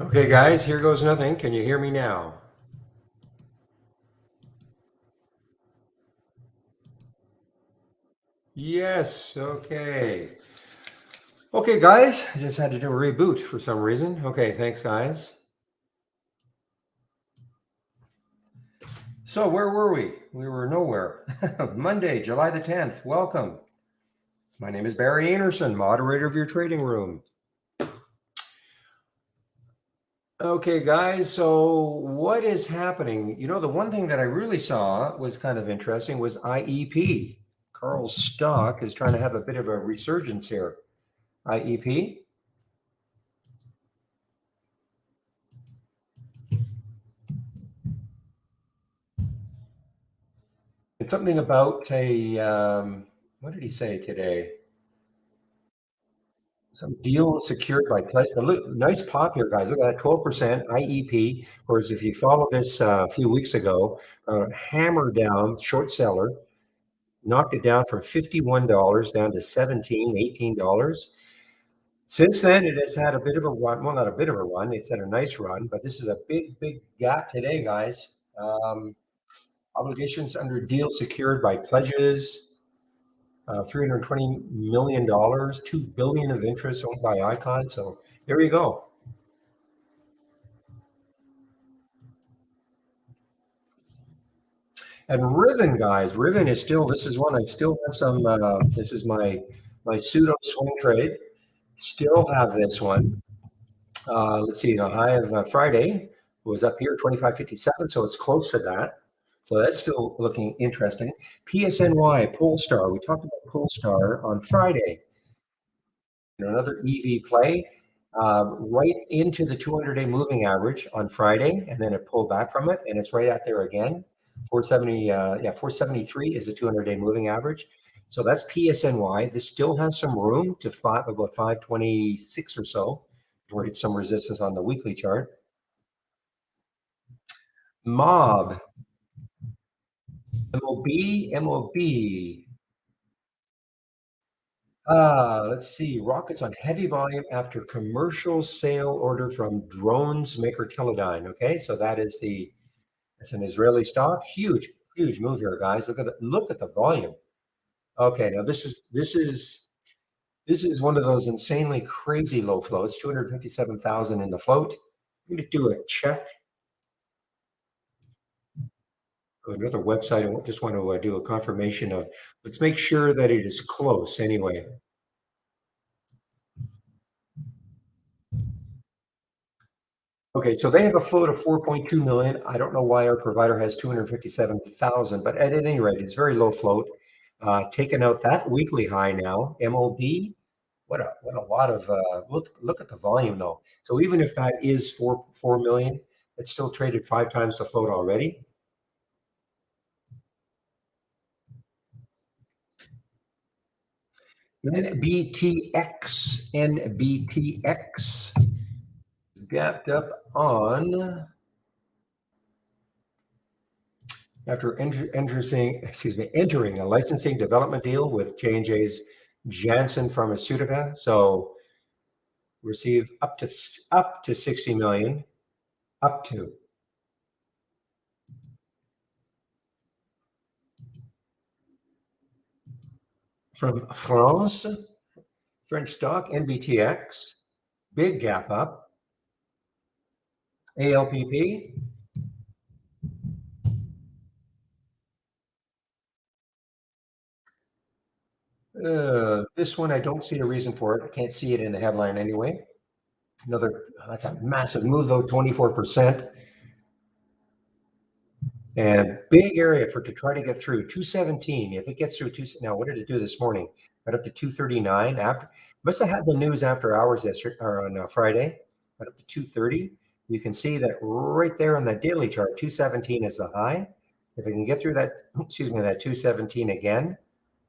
Okay, guys, here goes nothing. Can you hear me now? Yes, okay. Okay, guys, I just had to do a reboot for some reason. Okay, thanks, guys. So, where were we? We were nowhere. Monday, July the 10th. Welcome. My name is Barry Anderson, moderator of your trading room. Okay, guys, so what is happening? You know, the one thing that I really saw was kind of interesting was IEP. Carl's stock is trying to have a bit of a resurgence here. IEP. It's something about what did he say today? Some deal secured by pledge. Look, nice pop here, guys. Look at that, 12% IEP. Of course, if you follow this a few weeks ago, hammer down, short seller, knocked it down from $51 down to 17, $18. Since then, it has had a bit of a run. Well, not a bit of a run. It's had a nice run, but this is a big, big gap today, guys. Obligations under deal secured by pledges. $320 million, $2 billion of interest owned by Icon. So there you go. And Riven, guys, Riven is still. This is one I still have some. This is my pseudo swing trade. Still have this one. Let's see. The high of Friday was up here, 25.57. So it's close to that. So that's still looking interesting. PSNY, Polestar. We talked about Polestar on Friday. Another EV play right into the 200-day moving average on Friday, and then it pulled back from it, and it's right out there again. 470, 473 is the 200-day moving average. So that's PSNY. This still has some room to about 526 or so before it hits some resistance on the weekly chart. MOB, MOB. Let's see. Rockets on heavy volume after commercial sale order from drones maker Teledyne. Okay, so it's an Israeli stock. Huge, huge move here, guys. Look at the volume. Okay, now this is one of those insanely crazy low floats. 257,000 in the float. I'm going to do a check. Another website. I just want to do a confirmation of. Let's make sure that it is close anyway. Okay, so they have a float of 4.2 million. I don't know why our provider has 257,000, but at any rate, it's very low float. Taking out that weekly high now, MOB. What a lot of look at the volume though. So even if that is 4 million, it's still traded 5 times the float already. NBTX gapped up on after entering a licensing development deal with J&J's Janssen Pharmaceutica. So receive up to 60 million, up to. From France, French stock, NBTX, big gap up. ALPP, this one I don't see a reason for it. I can't see it in the headline anyway. That's a massive move though, 24%. And big area to try to get through 217. If it gets through now, what did it do this morning? Got up to 239 after. Must have had the news after hours yesterday or on Friday. Got up to 230. You can see that right there on that daily chart. 217 is the high. If it can get through that, excuse me, that 217 again,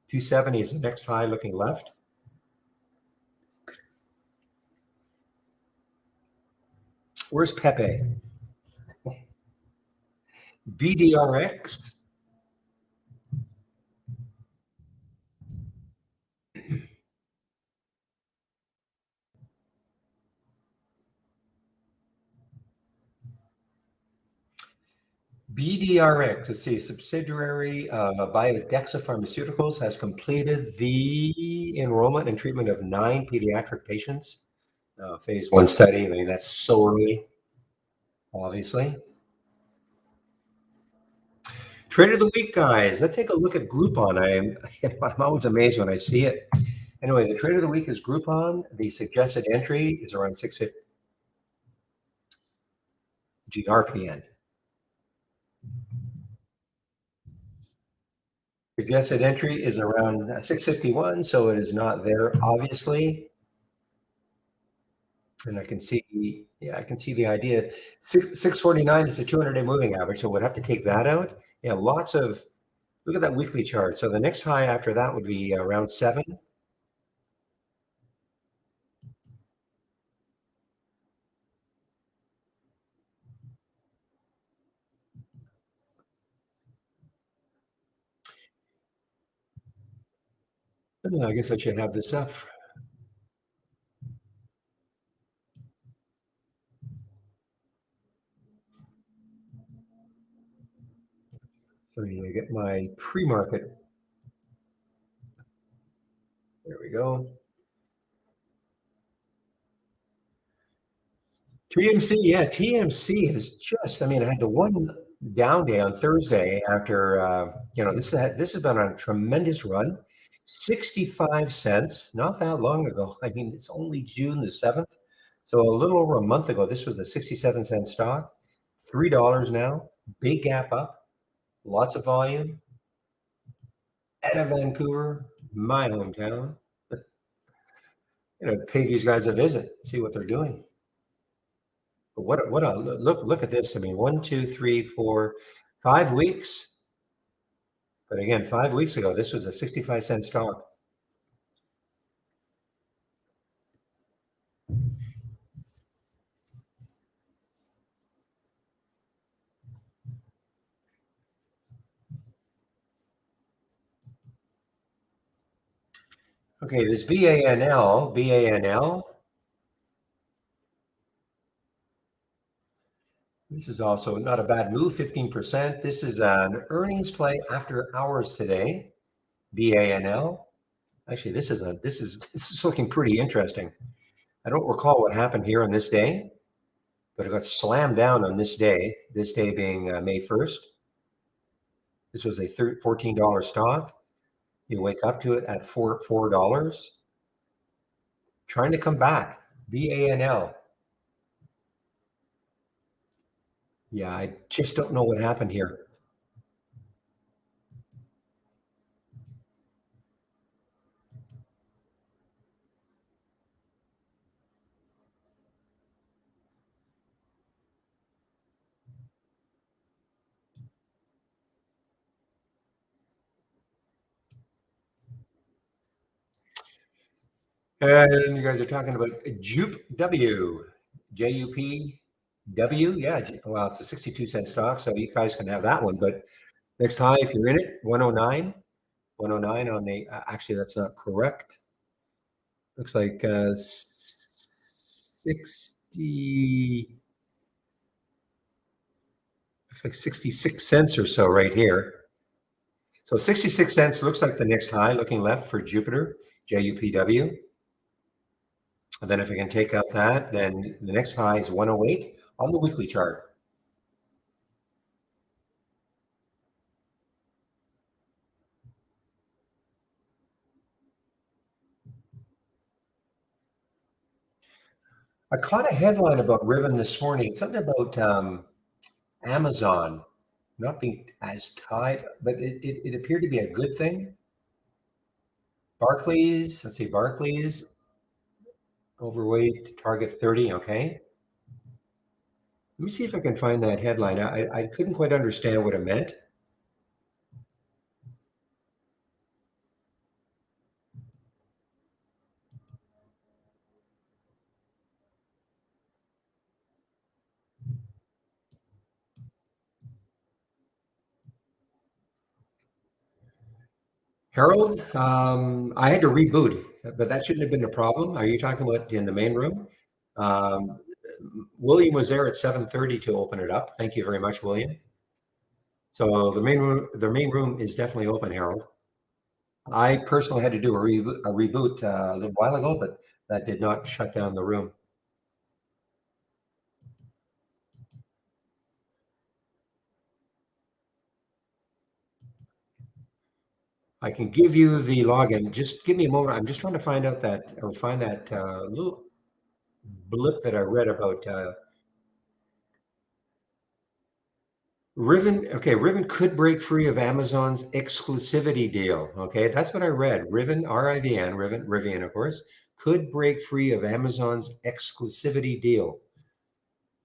270 is the next high looking left. Where's Pepe? BDRX. BDRX, let's see, subsidiary of Biodexa Pharmaceuticals has completed the enrollment and treatment of 9 pediatric patients. Phase 1 study. I mean, that's so early, obviously. Trade of the week, guys. Let's take a look at Groupon. I'm always amazed when I see it. Anyway, the trade of the week is Groupon. The suggested entry is around 650 GRPN. Suggested entry is around 651, so it is not there, obviously. And I can see, yeah, I can see the idea. 649 is a 200-day moving average, so we'd have to take that out. Yeah, lots of, look at that weekly chart. So the next high after that would be around 7. I guess I should have this up. So you get my pre-market. There we go. TMC, yeah, TMC is just, I mean, I had the one down day on Thursday after, this has been on a tremendous run, 65 cents, not that long ago. I mean, it's only June the 7th. So a little over a month ago, this was a 67-cent stock, $3 now, big gap up, lots of volume. Out of Vancouver, my hometown. Pay these guys a visit, see what they're doing. But what a look at this. I mean, 1, 2, 3, 4, 5 weeks. But again, 5 weeks ago, this was a 65-cent stock. Okay, this BANL. This is also not a bad move, 15%. This is an earnings play after hours today. BANL. Actually, this is looking pretty interesting. I don't recall what happened here on this day, but it got slammed down on this day being May 1st. This was a $14 stock. You wake up to it at $4. Trying to come back. BANL. Yeah, I just don't know what happened here. And you guys are talking about Jupe W, JUPW. Yeah, well, it's a 62-cent stock, so you guys can have that one. But next high, if you're in it, 109. 109 on the, actually, that's not correct. Looks like 60, looks like 66 cents or so right here. So 66 cents looks like the next high, looking left for Jupiter, JUPW. And then if we can take out that, then the next high is 108 on the weekly chart. I caught a headline about Rivian this morning, something about Amazon not being as tied, but it appeared to be a good thing. Barclays, let's see, Barclays, overweight, target 30, okay. Let me see if I can find that headline. I couldn't quite understand what it meant. Harold, I had to reboot, but that shouldn't have been a problem. Are you talking about in the main room? William was there at 7:30 to open it up. Thank you very much, William. So the main room is definitely open, Harold. I personally had to do a reboot a little while ago, but that did not shut down the room. I can give you the login. Just give me a moment. I'm just trying to find out that or find that little blip that I read about Riven. Okay, Riven could break free of Amazon's exclusivity deal. Okay, that's what I read. Riven, R-I-V-N, Rivian, of course, could break free of Amazon's exclusivity deal.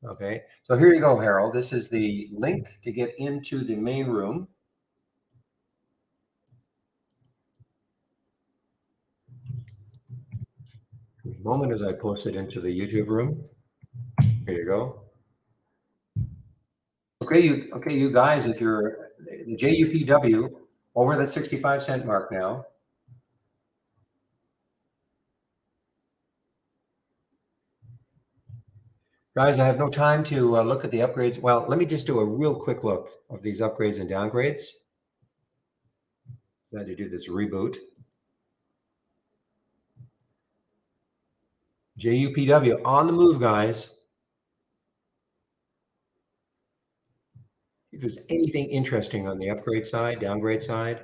Okay, so here you go, Harold. This is the link to get into the main room. A moment as I post it into the YouTube room. Here you go. Okay, you guys, if you're the JUPW over that 65 cent mark now. Guys, I have no time to look at the upgrades. Well, let me just do a real quick look of these upgrades and downgrades. I had to do this reboot. JUPW on the move, guys. If there's anything interesting on the upgrade side, downgrade side.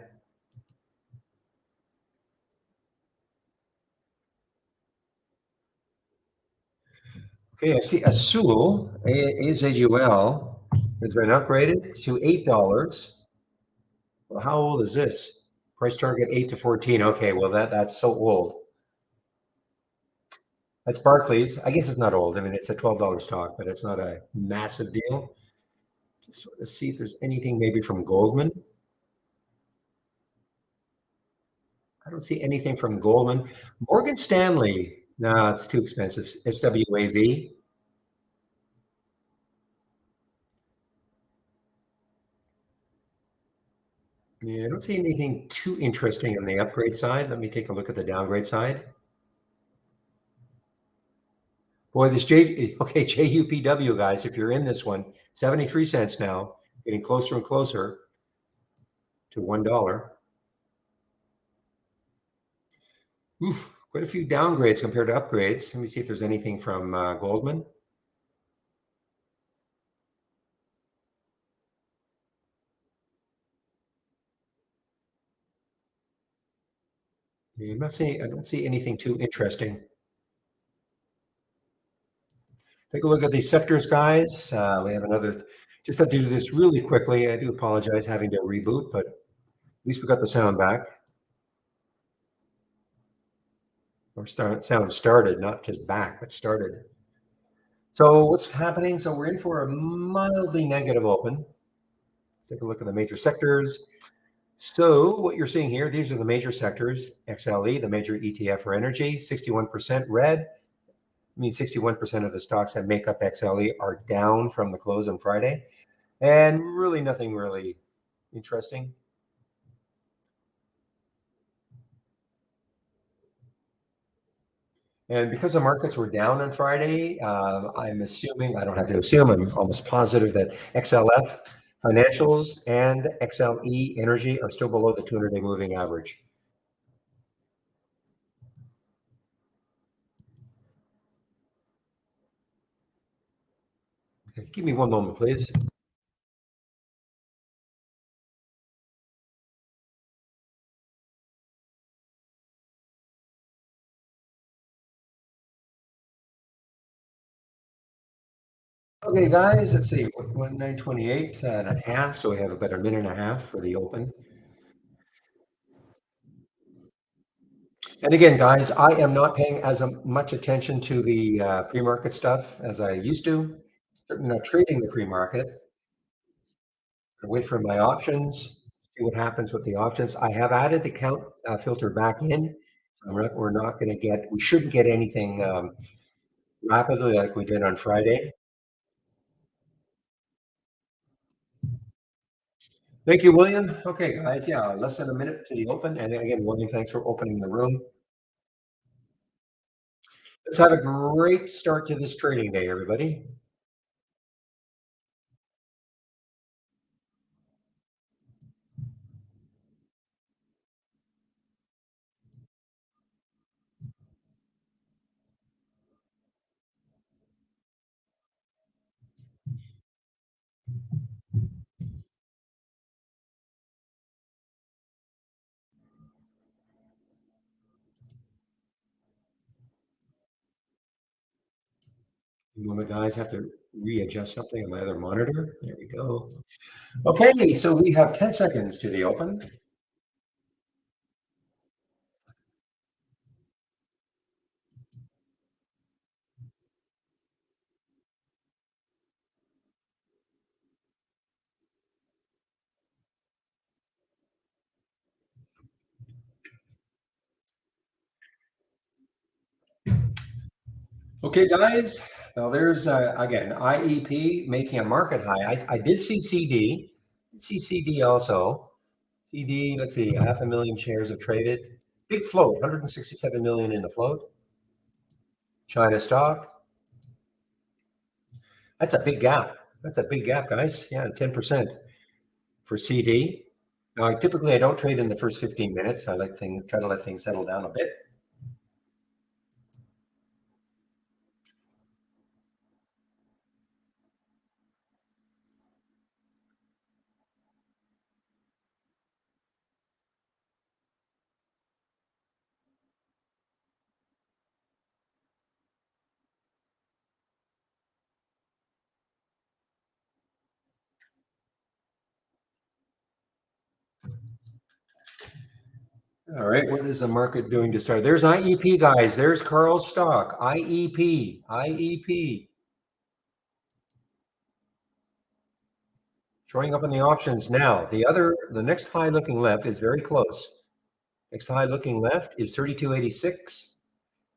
Okay, I see Azul, AZUL, has been upgraded to $8. Well, how old is this? Price target 8 to 14. Okay, well that's so old. That's Barclays. I guess it's not old. I mean, it's a $12 stock, but it's not a massive deal. Just sort of see if there's anything maybe from Goldman. I don't see anything from Goldman. Morgan Stanley. No, it's too expensive. SWAV. Yeah, I don't see anything too interesting on the upgrade side. Let me take a look at the downgrade side. Boy, this JUPW, guys, if you're in this one, 73 cents now, getting closer and closer to $1. Oof, quite a few downgrades compared to upgrades. Let me see if there's anything from Goldman. Yeah, I don't see anything too interesting. Take a look at these sectors, guys. We have another, just have to do this really quickly. I do apologize having to reboot, but at least we got the sound back. Or sound started, not just back, but started. So what's happening? So we're in for a mildly negative open. Let's take a look at the major sectors. So what you're seeing here, these are the major sectors. XLE, the major ETF for energy, 61% red. I mean, 61% of the stocks that make up XLE are down from the close on Friday. And really nothing really interesting. And because the markets were down on Friday, I'm assuming, I don't have to assume, I'm almost positive that XLF financials and XLE energy are still below the 200-day moving average. Okay, give me one moment, please. Okay, guys, let's see, 928 and a half, so we have about a minute and a half for the open. And again, guys, I am not paying as much attention to the pre-market stuff as I used to. Certainly not trading the pre-market. Wait for my options, see what happens with the options. I have added the count filter back in. We're not going to get, we shouldn't get anything rapidly like we did on Friday. Thank you, William. Okay, guys, yeah, less than a minute to the open. And again, William, thanks for opening the room. Let's have a great start to this trading day, everybody. moment, guys. Have to readjust something on my other monitor. There we go. Okay, so we have 10 seconds to the open. Okay, guys. Now there's again IEP making a market high. I did see CD. See CD also. CD. Let's see, 500,000 shares have traded. Big float, 167 million in the float. China stock. That's a big gap. That's a big gap, guys. Yeah, 10% for CD. Now, typically I don't trade in the first 15 minutes. I like things, try to let things settle down a bit. All right, what is the market doing to start? There's IEP, guys. There's Carl's stock. IEP, IEP. Showing up in the options now. The next high looking left is very close. Next high looking left is 32.86.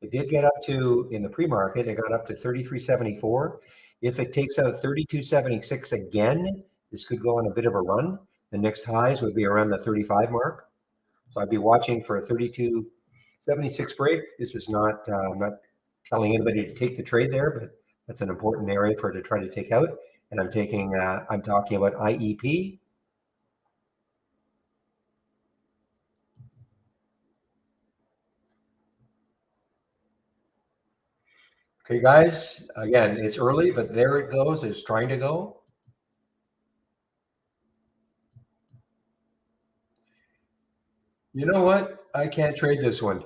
It did get up to, in the pre-market, it got up to 33.74. If it takes out 32.76 again, this could go on a bit of a run. The next highs would be around the 35 mark. So I'd be watching for a 32.76 break. This is not, I'm not telling anybody to take the trade there, but that's an important area for it to try to take out. And I'm talking about IEP. Okay, guys, again, it's early, but there it goes. It's trying to go. You know what? I can't trade this one.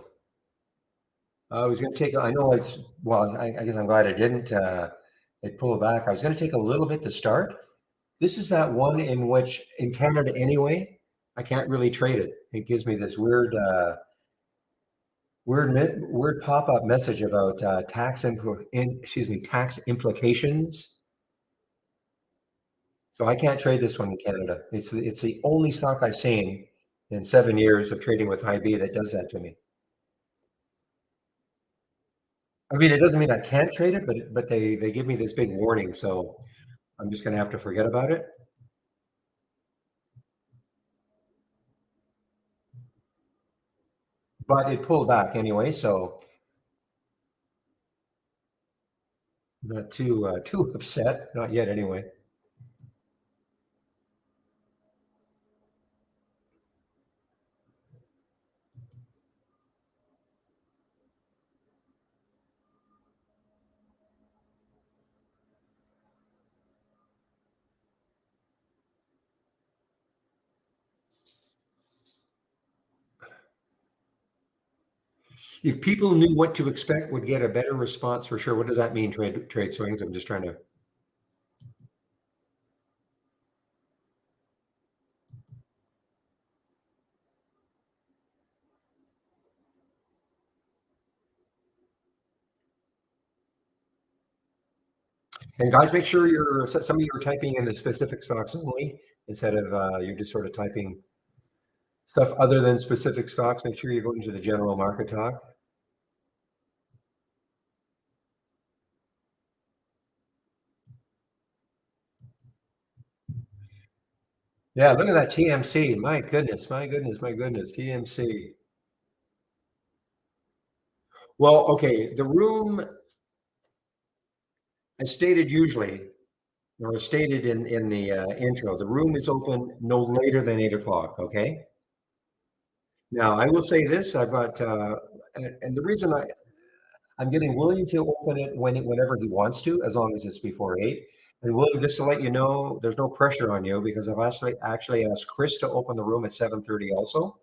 I was going to take, I know it's, well, I guess I'm glad I didn't. It pulled back. I was going to take a little bit to start. This is that one in which, in Canada anyway, I can't really trade it. It gives me this weird pop-up message about tax implications. So I can't trade this one in Canada. It's the only stock I've seen in 7 years of trading with IB that does that to me. I mean, it doesn't mean I can't trade it, but they give me this big warning, so I'm just going to have to forget about it. But it pulled back anyway, so not too upset, not yet anyway. If people knew what to expect, would get a better response for sure. What does that mean, trade swings? I'm just trying to. And guys, make sure some of you are typing in the specific stocks only instead of you're just sort of typing stuff other than specific stocks. Make sure you're going to the general market talk. Yeah, look at that TMC. My goodness, my goodness, my goodness, TMC. Well, okay, the room, as stated usually, or stated in the intro, the room is open no later than 8 o'clock. Okay. Now I will say this: I've got, and the reason I'm getting William to open it whenever he wants to, as long as it's before 8. And William, just to let you know, there's no pressure on you because I've actually asked Chris to open the room at 7:30 also,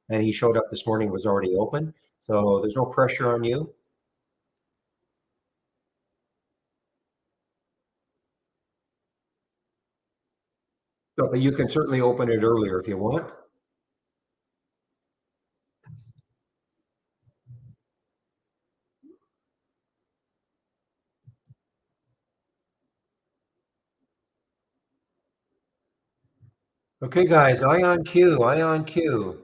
and he showed up this morning, was already open. So there's no pressure on you. but you can certainly open it earlier if you want. Okay, guys, IonQ.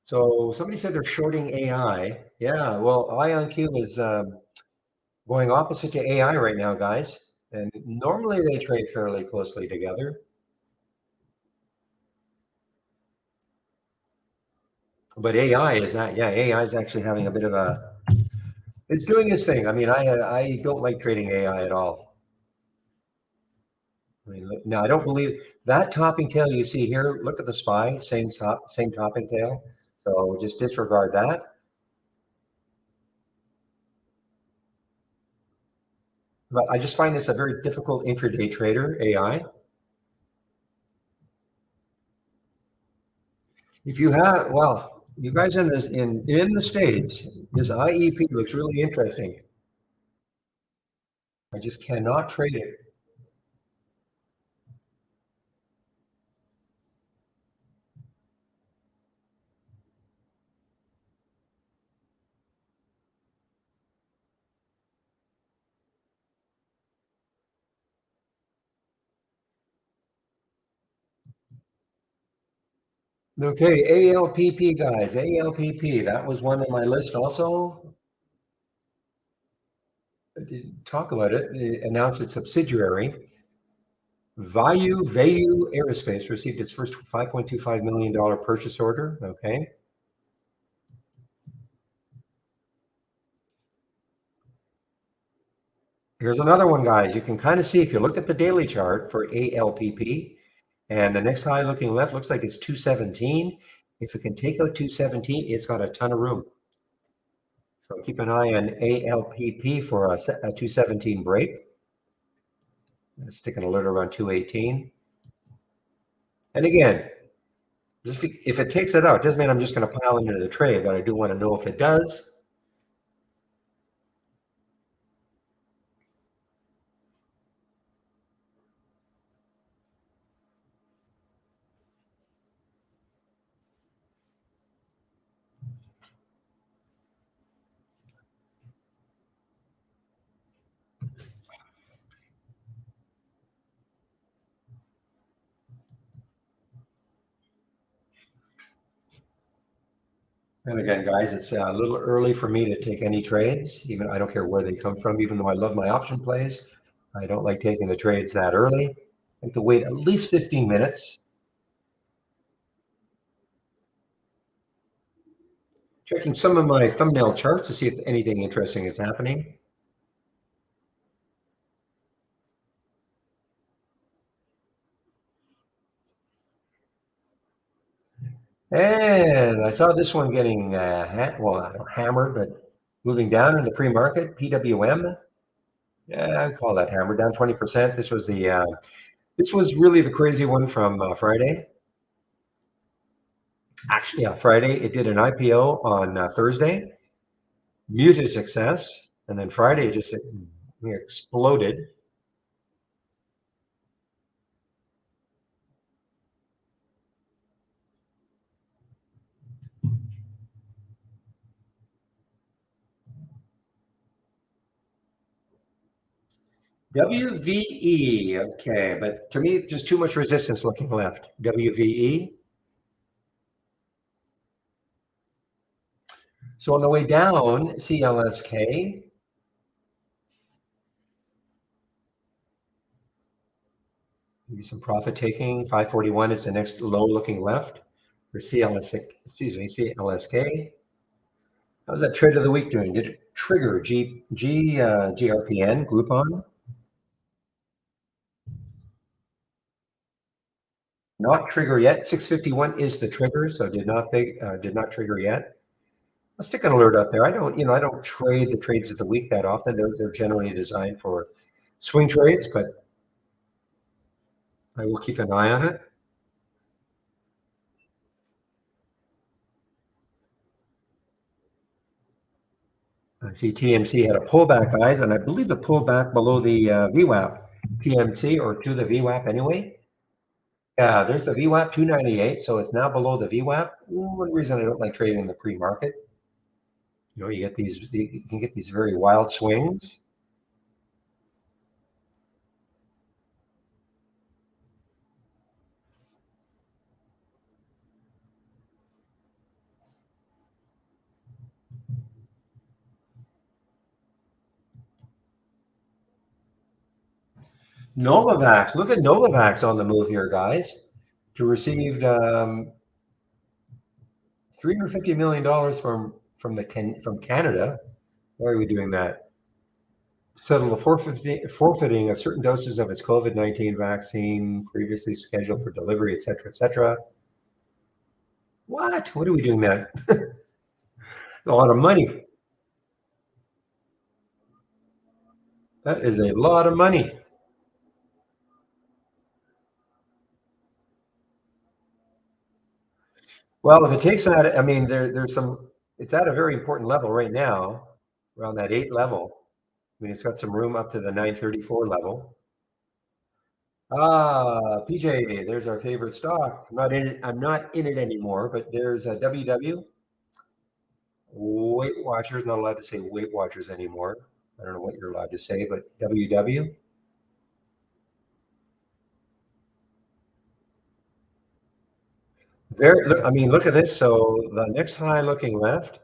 So somebody said they're shorting AI. Yeah, well, IonQ is going opposite to AI right now, guys. And normally they trade fairly closely together. But AI is not, yeah, AI is actually having a bit of a, it's doing its thing. I mean, I don't like trading AI at all. I mean, no, I don't believe that topping tail you see here. Look at the SPY, same topping tail. So just disregard that. But I just find this a very difficult intraday trader, AI. If you have, well, you guys in this in the States, this IEP looks really interesting. I just cannot trade it. Okay, ALPP guys, ALPP. That was one on my list also. I didn't talk about it. It announced its subsidiary. Vayu Aerospace received its first $5.25 million purchase order. Okay. Here's another one, guys. You can kind of see if you look at the daily chart for ALPP, and the next high looking left looks like it's 217. If it can take out 217, it's got a ton of room. So keep an eye on ALPP for a 217 break. Stick an alert around 218. And again, if it takes it out, it doesn't mean I'm just going to pile into the trade, but I do want to know if it does. And again, guys, it's a little early for me to take any trades. Even I don't care where they come from, even though I love my option plays. I don't like taking the trades that early. I like to wait at least 15 minutes. Checking some of my thumbnail charts to see if anything interesting is happening. And I saw this one getting, hammered, but moving down in the pre-market, PWM. Yeah, I call that hammered down 20%. This was really the crazy one from Friday. Actually, yeah, Friday it did an IPO on Thursday, muted success, and then Friday it just exploded. WVE, okay, but to me, just too much resistance looking left. WVE. So on the way down, CLSK. Maybe some profit taking. 541 is the next low looking left for CLSK. How's that trade of the week doing? Did it trigger GRPN, Groupon? Not trigger yet. 651 is the trigger, so did not trigger yet. I'll stick an alert up there. I don't trade the trades of the week that often. They're generally designed for swing trades, but I will keep an eye on it. I see TMC had a pullback, guys, and I believe the pullback below the VWAP PMC or to the VWAP anyway. Yeah, there's the VWAP 298, so it's now below the VWAP. One reason I don't like trading in the pre-market, you can get these very wild swings. Novavax, look at Novavax on the move here, guys. To received $350 million from Canada. Why are we doing that? Settle the forfeiting of certain doses of its COVID-19 vaccine previously scheduled for delivery, et cetera, et cetera. What? What are we doing that? A lot of money. That is a lot of money. Well, if it takes that, I mean, there's some. It's at a very important level right now, around that 8 level. I mean, it's got some room up to the 934 level. PJ, there's our favorite stock. I'm not in it. I'm not in it anymore. But there's a WW. Weight Watchers. Not allowed to say Weight Watchers anymore. I don't know what you're allowed to say, but WW. I mean, look at this. So the next high looking left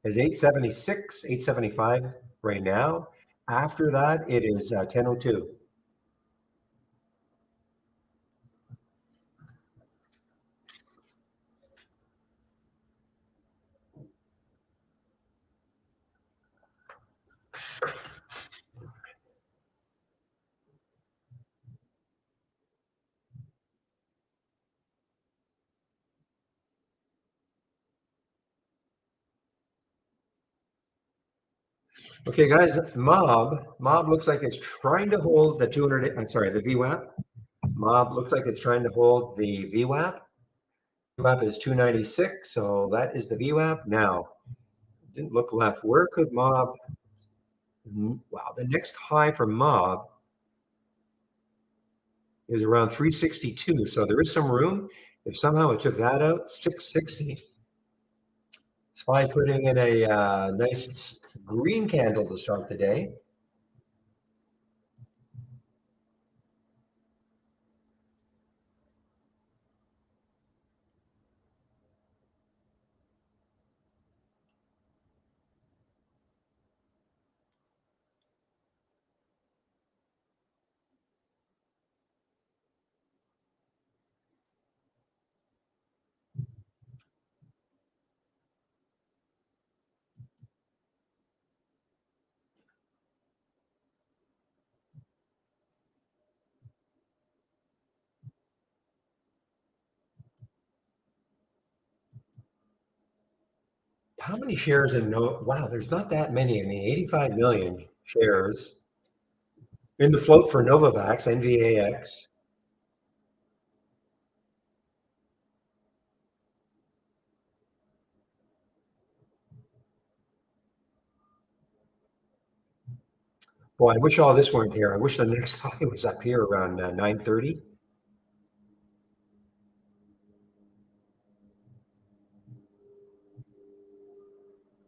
is 876, 875 right now. After that, it is 1002. Okay, guys, Mob looks like it's trying to hold the 200. I'm sorry, the VWAP. Mob looks like it's trying to hold the VWAP. VWAP is 296, so that is the VWAP. Now, didn't look left. Where could Mob? Wow, the next high for Mob is around 362. So there is some room. If somehow it took that out, 660. SPY putting in a nice green candle to start the day. How many shares in no? Wow, there's not that many. I mean, 85 million shares in the float for Novavax, NVAX. Boy, I wish all this weren't here. I wish the next high was up here around 930.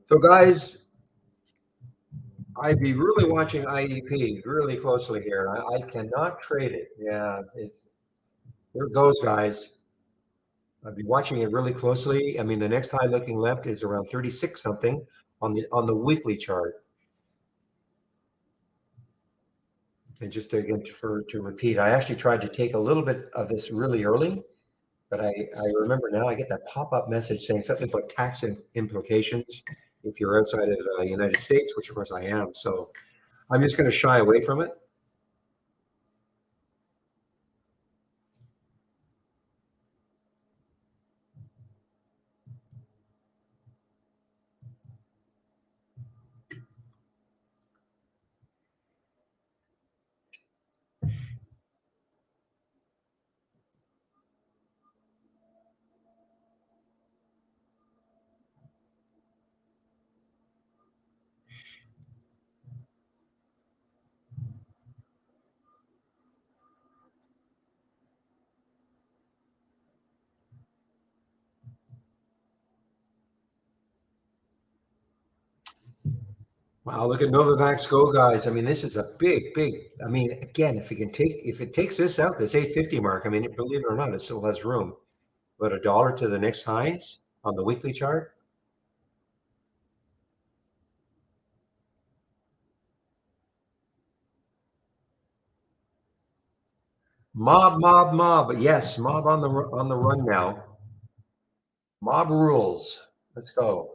So, guys, I'd be really watching IEP really closely here. I cannot trade it. Yeah, there it goes, guys. I'd be watching it really closely. I mean, the next high looking left is around 36 something on the weekly chart. And just again to repeat, I actually tried to take a little bit of this really early, but I remember now I get that pop-up message saying something about tax implications if you're outside of the United States, which of course I am. So I'm just going to shy away from it. Wow, look at Novavax Go, guys. I mean, this is a big, big. I mean, again, if it takes this out, this 850 mark, I mean, believe it or not, it still has room. But a dollar to the next highs on the weekly chart. Mob. Yes, mob on the run now. Mob rules. Let's go.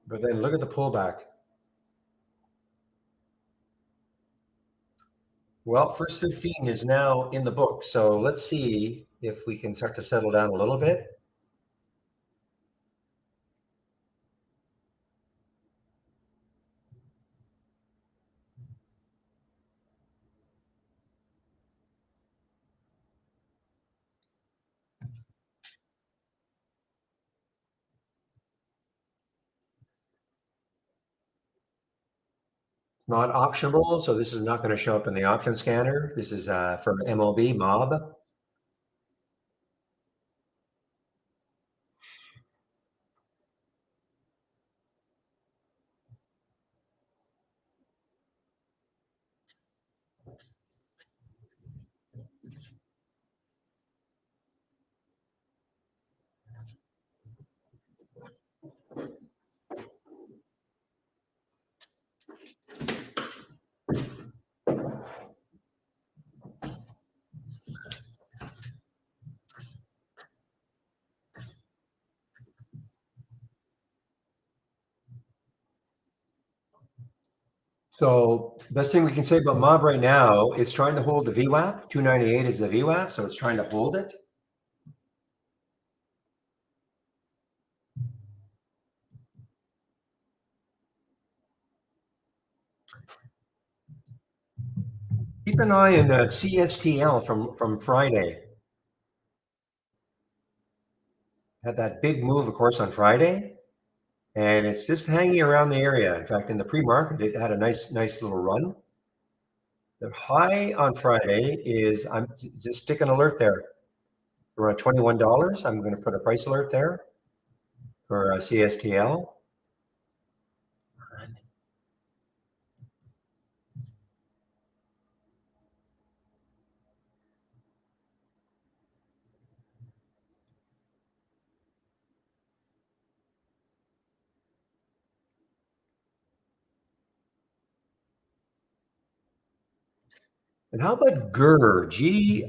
But then look at the pullback. Well, first 15 is now in the book. So let's see if we can start to settle down a little bit. Not optionable, so this is not going to show up in the option scanner. This is from MLB Mob. So best thing we can say about Mob right now, it's trying to hold the VWAP. 298 is the VWAP, so it's trying to hold it. Keep an eye on CSTL from Friday. Had that big move, of course, on Friday, and it's just hanging around the area. In fact, in the pre-market, it had a nice little run. The high on Friday is, I'm just stick an alert there. We're at $21. I'm going to put a price alert there for CSTL. And how about GRR?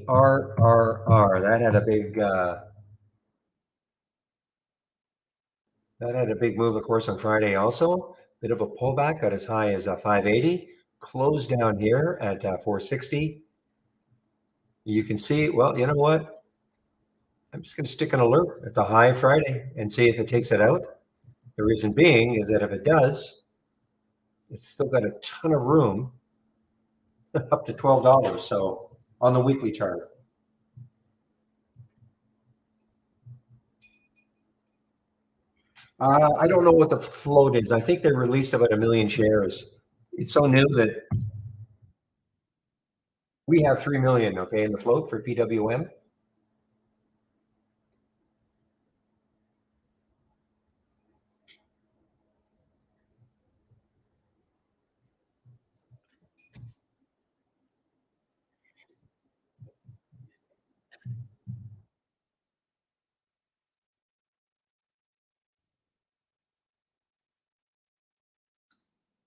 GRRR. That had a big move, of course, on Friday also. Bit of a pullback, got as high as 580. Closed down here at 460. You can see, well, you know what? I'm just going to stick an alert at the high Friday and see if it takes it out. The reason being is that if it does, it's still got a ton of room up to $12. So on the weekly chart. I don't know what the float is. I think they released about 1 million shares. It's so new that we have 3 million, okay, in the float for PWM.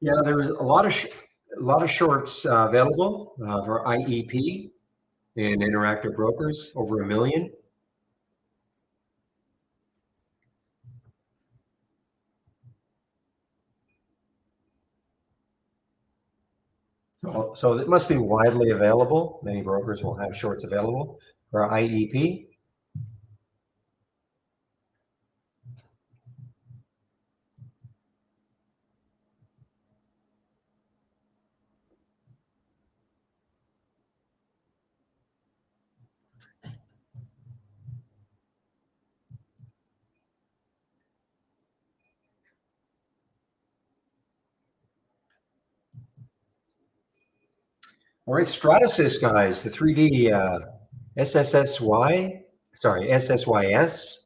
Yeah, there was a lot of shorts available for IEP and Interactive Brokers, over 1 million. So it must be widely available. Many brokers will have shorts available for IEP. All right, Stratasys, guys, the 3D SSSY sorry, SSYS.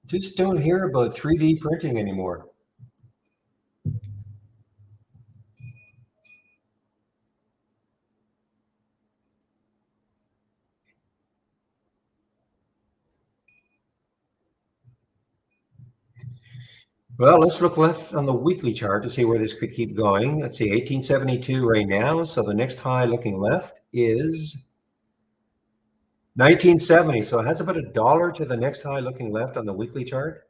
Just don't hear about 3D printing anymore. Well, let's look left on the weekly chart to see where this could keep going. Let's see, 1872 right now. So the next high looking left is 1970. So it has about $1 to the next high looking left on the weekly chart.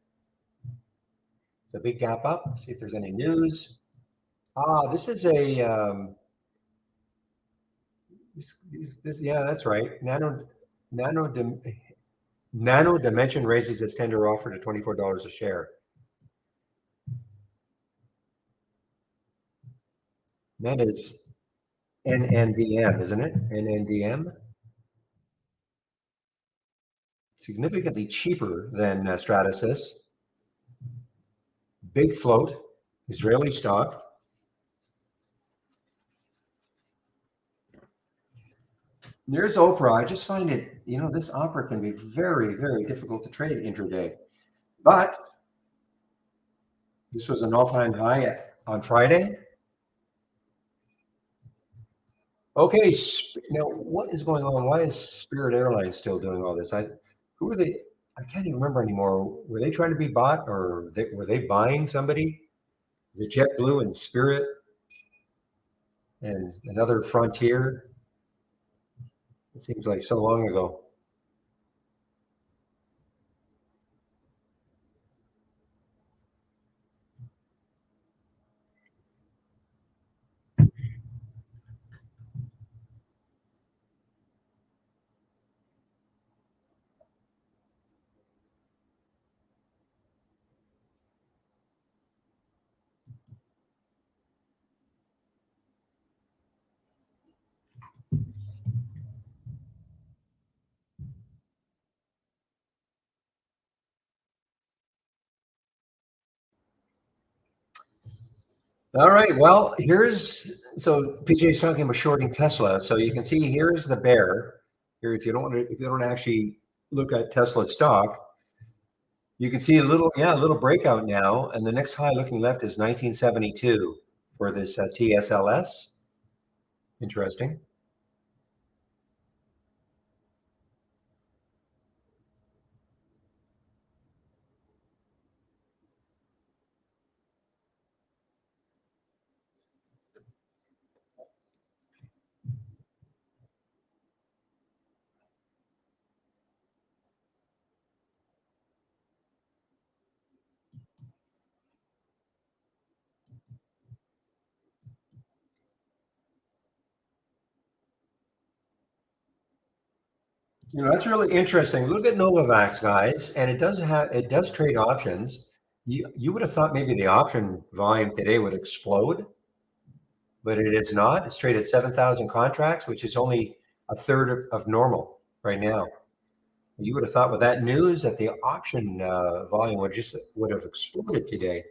It's a big gap up. See if there's any news. This is a yeah, that's right. Nano Dimension raises its tender offer to $24 a share. That is NNDM, isn't it? NNDM. Significantly cheaper than Stratasys. Big float, Israeli stock. There's Oprah. I just find it, this Opera can be very, very difficult to trade intraday. But this was an all-time high on Friday. Okay, now what is going on? Why is Spirit Airlines still doing all this? Who are they? I can't even remember anymore. Were they trying to be bought, or were they buying somebody? The JetBlue and Spirit and another Frontier. It seems like so long ago. All right. Well, so PJ is talking about shorting Tesla. So you can see here's the bear. Here, if you don't actually look at Tesla stock, you can see a little breakout now, and the next high looking left is 1972 for this TSLS. Interesting. That's really interesting. Look at Novavax, guys, and it does trade options. You would have thought maybe the option volume today would explode, but it is not. It's traded 7,000 contracts, which is only a third of normal right now. You would have thought with that news that the option volume would have exploded today.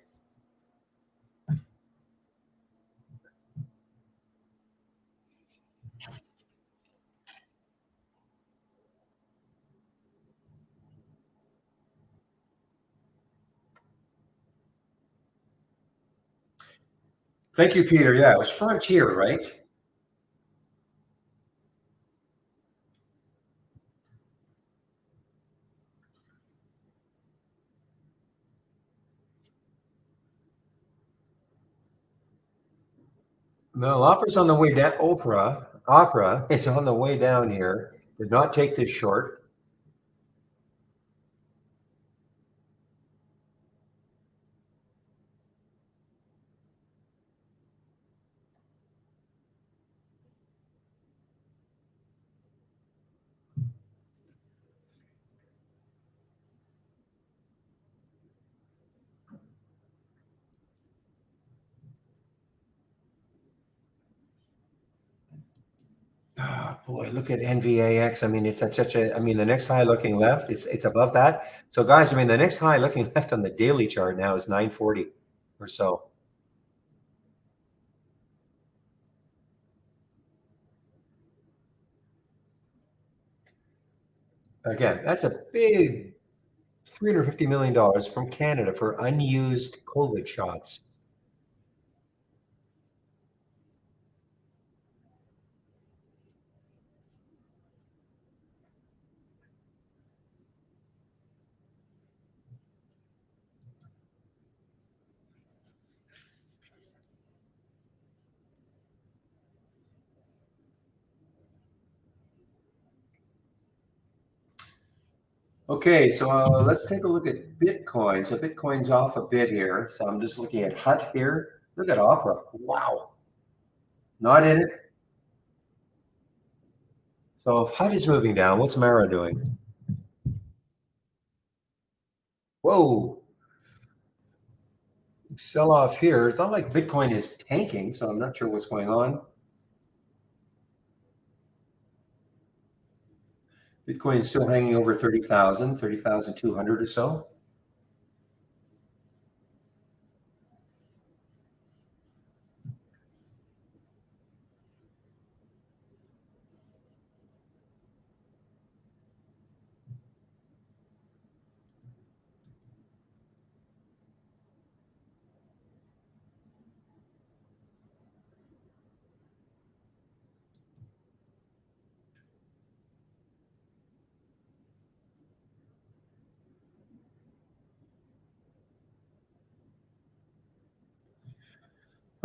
Thank you, Peter. Yeah, it was Frontier, right? No, Opera's on the way down. Opera is on the way down here. Did not take this short. Oh, boy, look at NVAX. I mean, it's at such a. I mean, the next high looking left, it's above that. So, guys, I mean, the next high looking left on the daily chart now is 940 or so. Again, that's a big $350 million from Canada for unused COVID shots. Okay, so let's take a look at Bitcoin. So Bitcoin's off a bit here. So I'm just looking at HUT here. Look at Opera. Wow. Not in it. So if HUT is moving down, what's Mara doing? Whoa. Sell off here. It's not like Bitcoin is tanking, so I'm not sure what's going on. Bitcoin is still hanging over 30,000, 30,200 or so.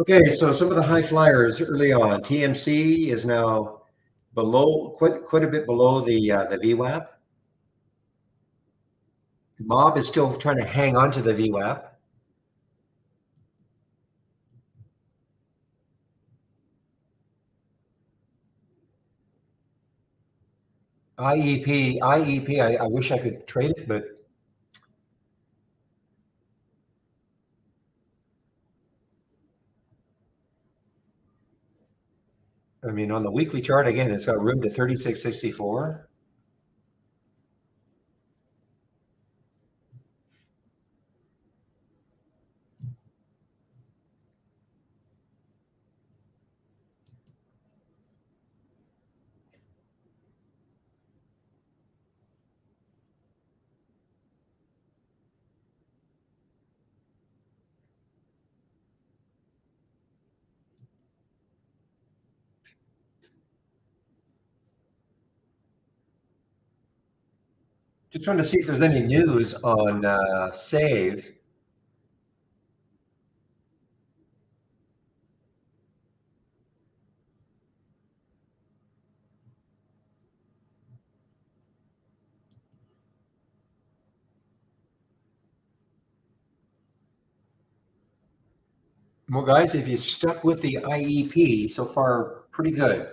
Okay, so some of the high flyers early on. TMC is now below, quite a bit below the VWAP. Mob is still trying to hang on to the VWAP. IEP. I wish I could trade it, but I mean, on the weekly chart again, it's got room to 36.64. Just trying to see if there's any news on Save. Well, guys, if you stuck with the IEP so far, pretty good.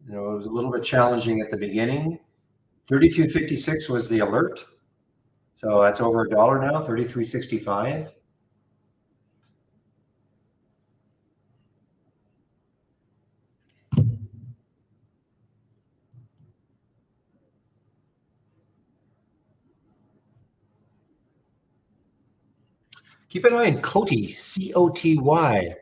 You know, it was a little bit challenging at the beginning. 32.56 was the alert. So that's over $1 now, 33.65. Keep an eye on Coty, COTY.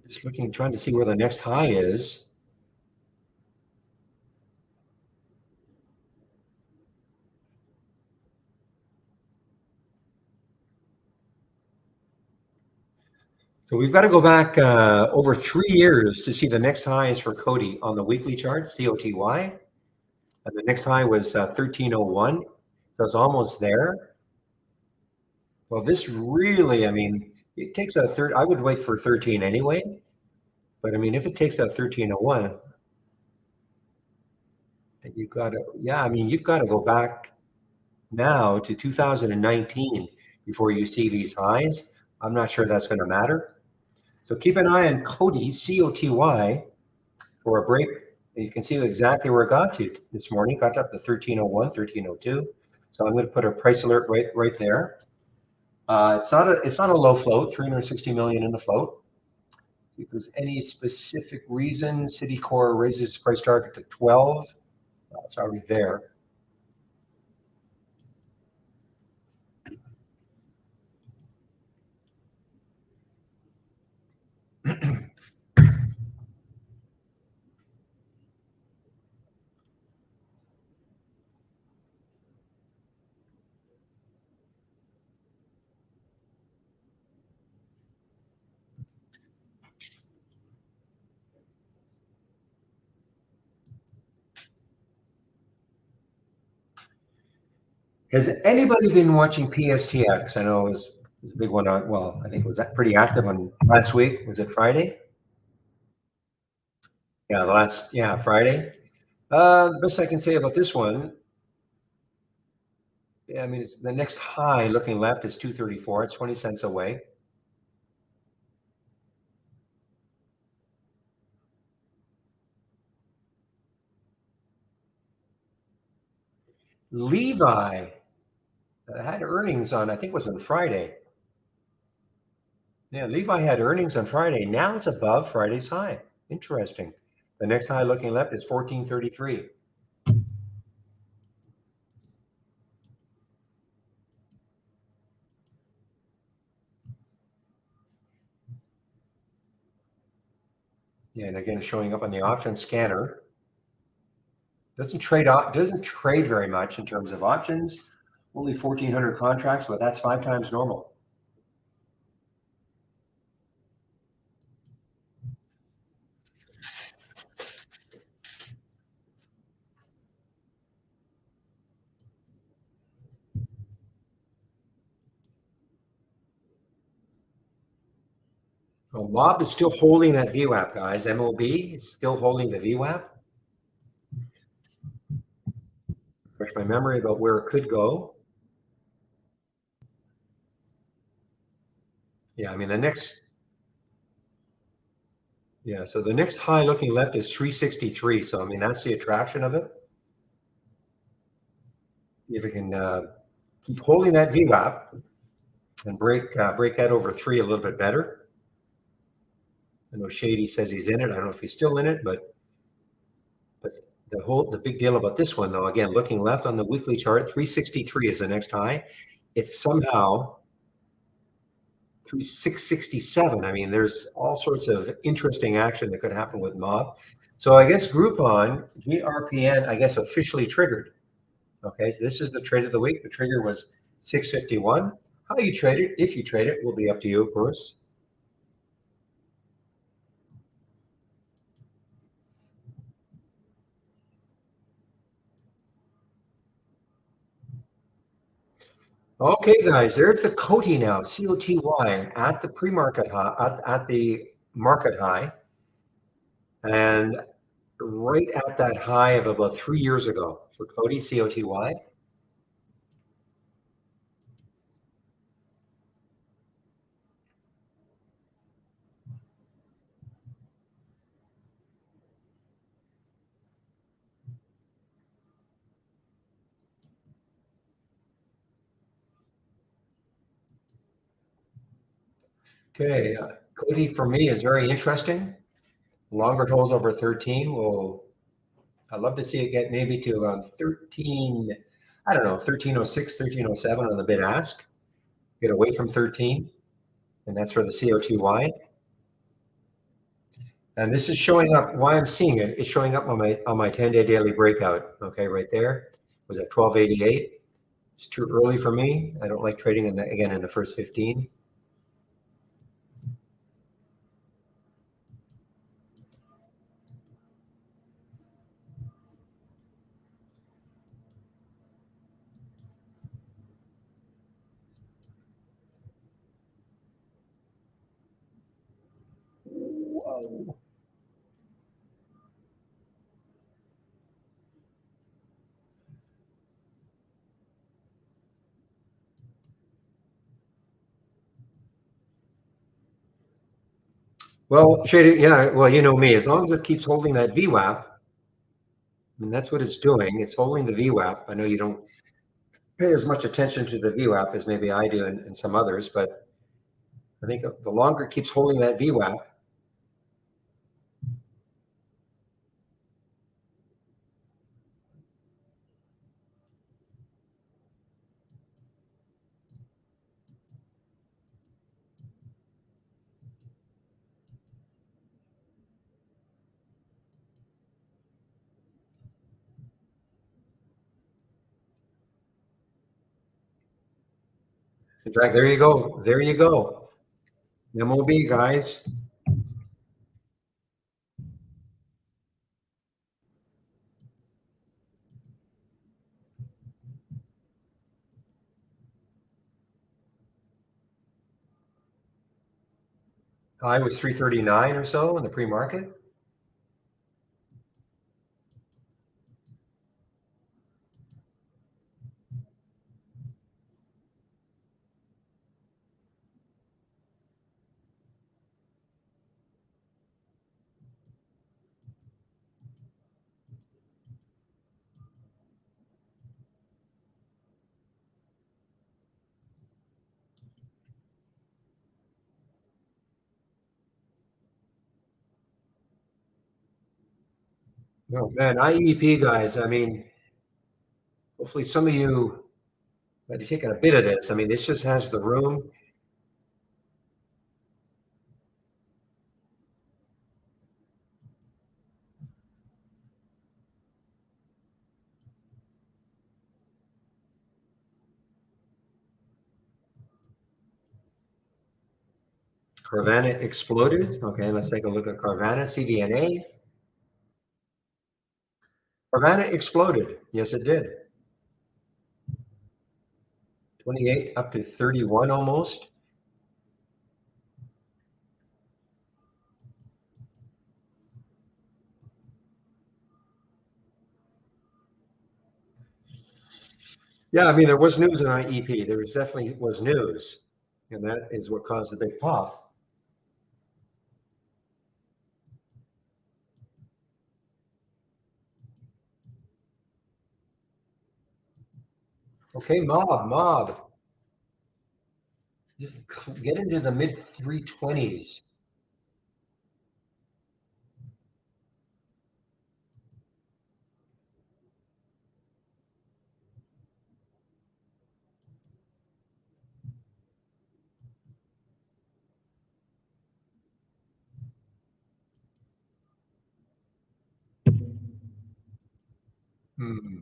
Just looking, trying to see where the next high is. So we've got to go back over 3 years to see the next highs for Coty on the weekly chart, COTY. And the next high was 1301. So it's almost there. Well, this really, I mean, it takes a third. I would wait for 13 anyway. But I mean, if it takes that 1301, you've got to, yeah, I mean, you've got to go back now to 2019 before you see these highs. I'm not sure that's going to matter. So keep an eye on Coty, COTY, for a break. And you can see exactly where it got to this morning. Got up to 1301, 1302. So I'm going to put a price alert right there. It's not a low float, 360 million in the float. If there's any specific reason, Citicorp raises its price target to 12. It's already there. Has anybody been watching PSTX? I know it was a big one on, well, I think it was pretty active on last week. Was it Friday? Yeah, yeah, Friday. The best I can say about this one, yeah, I mean, it's the next high looking left is 234. It's 20 cents away. Levi had earnings on, I think it was on Friday. Yeah, Levi had earnings on Friday. Now it's above Friday's high. Interesting. The next high looking left is 1433. Yeah, and again, showing up on the option scanner. Doesn't trade very much in terms of options. Only 1,400 contracts, but that's 5 times normal. Well, Mob is still holding that VWAP, guys. MOB is still holding the VWAP. Refresh my memory about where it could go. Yeah, I mean so the next high looking left is 363. So I mean that's the attraction of it. If it can keep holding that VWAP and break that over 3 a little bit better. I know Shady says he's in it. I don't know if he's still in it, but the big deal about this one though, again, looking left on the weekly chart, 363 is the next high. If somehow 667, I mean, there's all sorts of interesting action that could happen with Mob. So I guess Groupon, GRPN, I guess officially triggered. Okay, so this is the trade of the week. The trigger was 651. How you trade it, if you trade it, will be up to you, of course. Okay, guys, there's the COTY now, COTY at the pre-market high, at the market high, and right at that high of about 3 years ago for COTY, COTY. Okay, COTY for me is very interesting. Longer it holds over 13 will, I'd love to see it get maybe to around 13, I don't know, 1306, 1307 on the bid ask. Get away from 13, and that's for the COTY. And this is showing up. Why I'm seeing it is showing up on my 10-day daily breakout. Okay, right there it was at 1288. It's too early for me. I don't like trading again in the first 15. Whoa. Well, Shady, yeah, well, you know me. As long as it keeps holding that VWAP, I mean, that's what it's doing. It's holding the VWAP. I know you don't pay as much attention to the VWAP as maybe I do and some others, but I think the longer it keeps holding that VWAP, in fact, there you go. There you go. MOB, guys. High was 339 or so in the pre-market. No, man, IEP guys, I mean, hopefully some of you might be taking a bit of this. I mean, this just has the room. Carvana exploded. Okay, let's take a look at Carvana, CDNA. Carvana exploded. Yes, it did. 28 up to 31 almost. Yeah, I mean, there was news on IEP. There was definitely was news, and that is what caused the big pop. Okay, mob. Just get into the mid 320s. Hmm.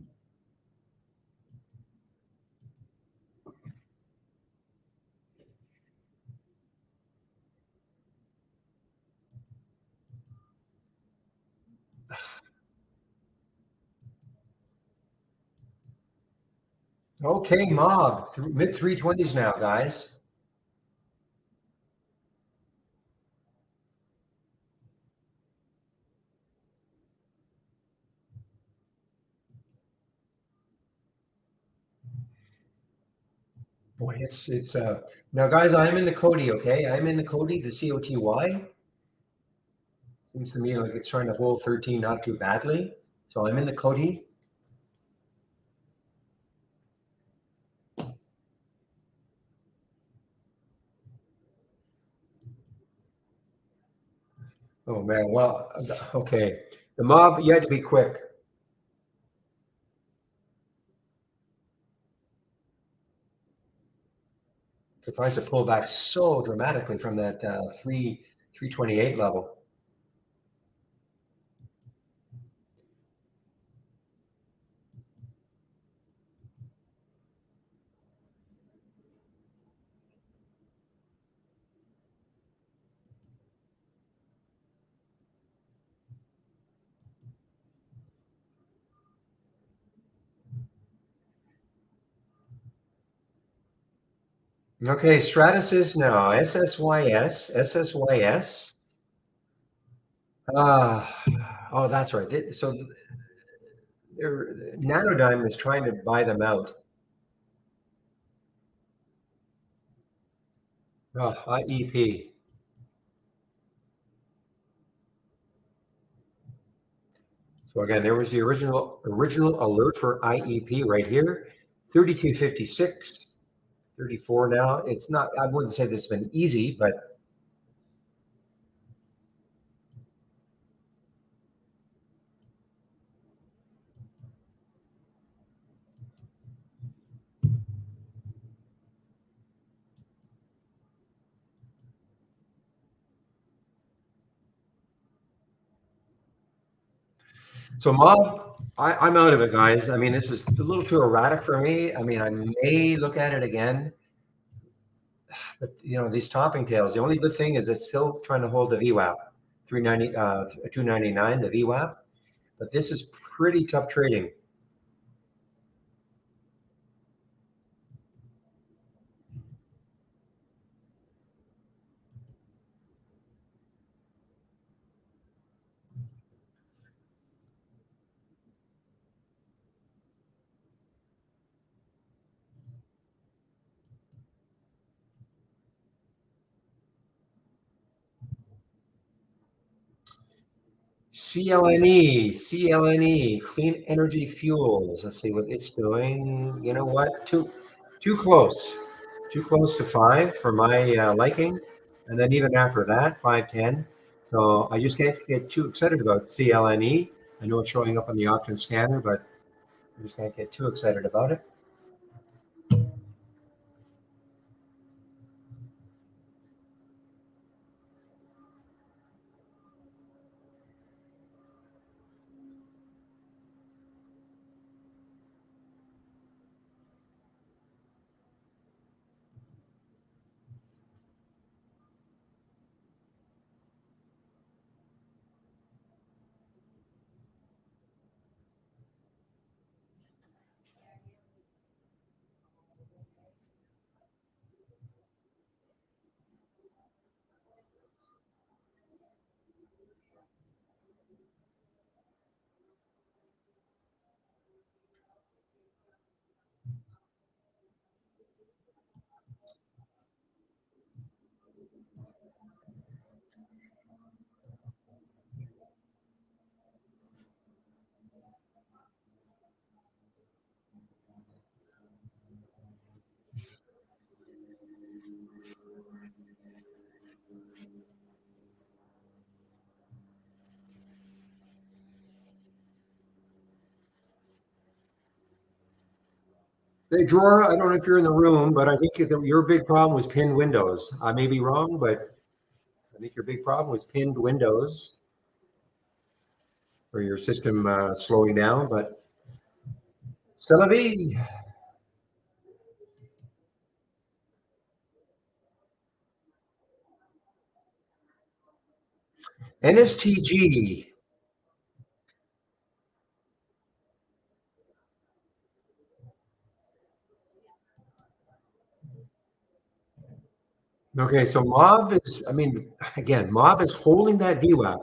Okay, mob. Mid 320s now, guys. Boy, it's now, guys. I'm in the Cody. Okay, I'm in the Cody. The COTY seems to me like it's trying to hold 13 not too badly. So I'm in the Cody. Oh man, well, okay. The mob, you had to be quick. Surprised it pulled back so dramatically from that 328 level. Okay, Stratasys now, SSYS. Oh, that's right. So Nanodyne was trying to buy them out. Oh, IEP. So again, there was the original alert for IEP right here, 3256, 34 now. It's not, I wouldn't say this has been easy, but so mob, I'm out of it, guys. I mean, this is a little too erratic for me. I mean, I may look at it again, but these topping tails. The only good thing is it's still trying to hold the VWAP, 299, the VWAP. But this is pretty tough trading. CLNE, Clean Energy Fuels. Let's see what it's doing. You know what? Too close. Too close to 5 for my liking. And then even after that, 510. So I just can't get too excited about CLNE. I know it's showing up on the option scanner, but I just can't get too excited about it. Hey, Dror, I don't know if you're in the room, but I think that your big problem was pinned windows. I may be wrong, but I think your big problem was pinned windows or your system slowing down. But c'est la vie. NSTG. Okay, so Mob is, I mean, again, Mob is holding that VWAP.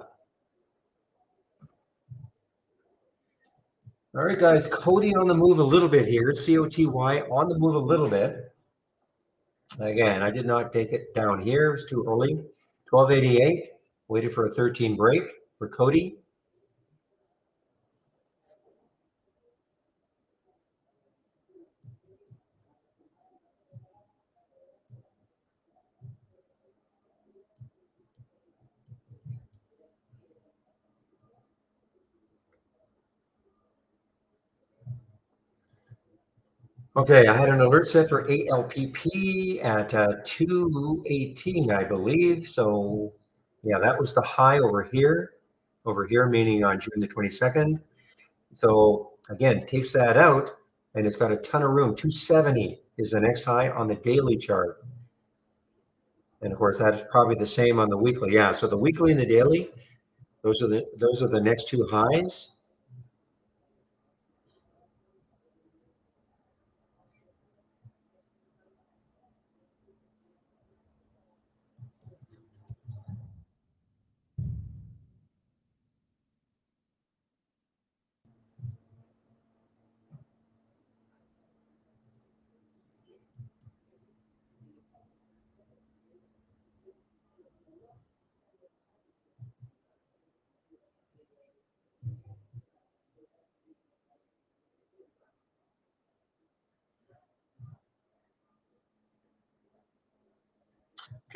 All right, guys, Cody on the move a little bit here. COTY on the move a little bit. Again, I did not take it down here. It's too early. 1288. Waited for a 13 break for Cody. Okay, I had an alert set for ALPP at 218, I believe. So, yeah, that was the high over here, meaning on June the 22nd. So, again, takes that out and it's got a ton of room. 270 is the next high on the daily chart. And of course, that is probably the same on the weekly. Yeah, so the weekly and the daily, those are the next two highs.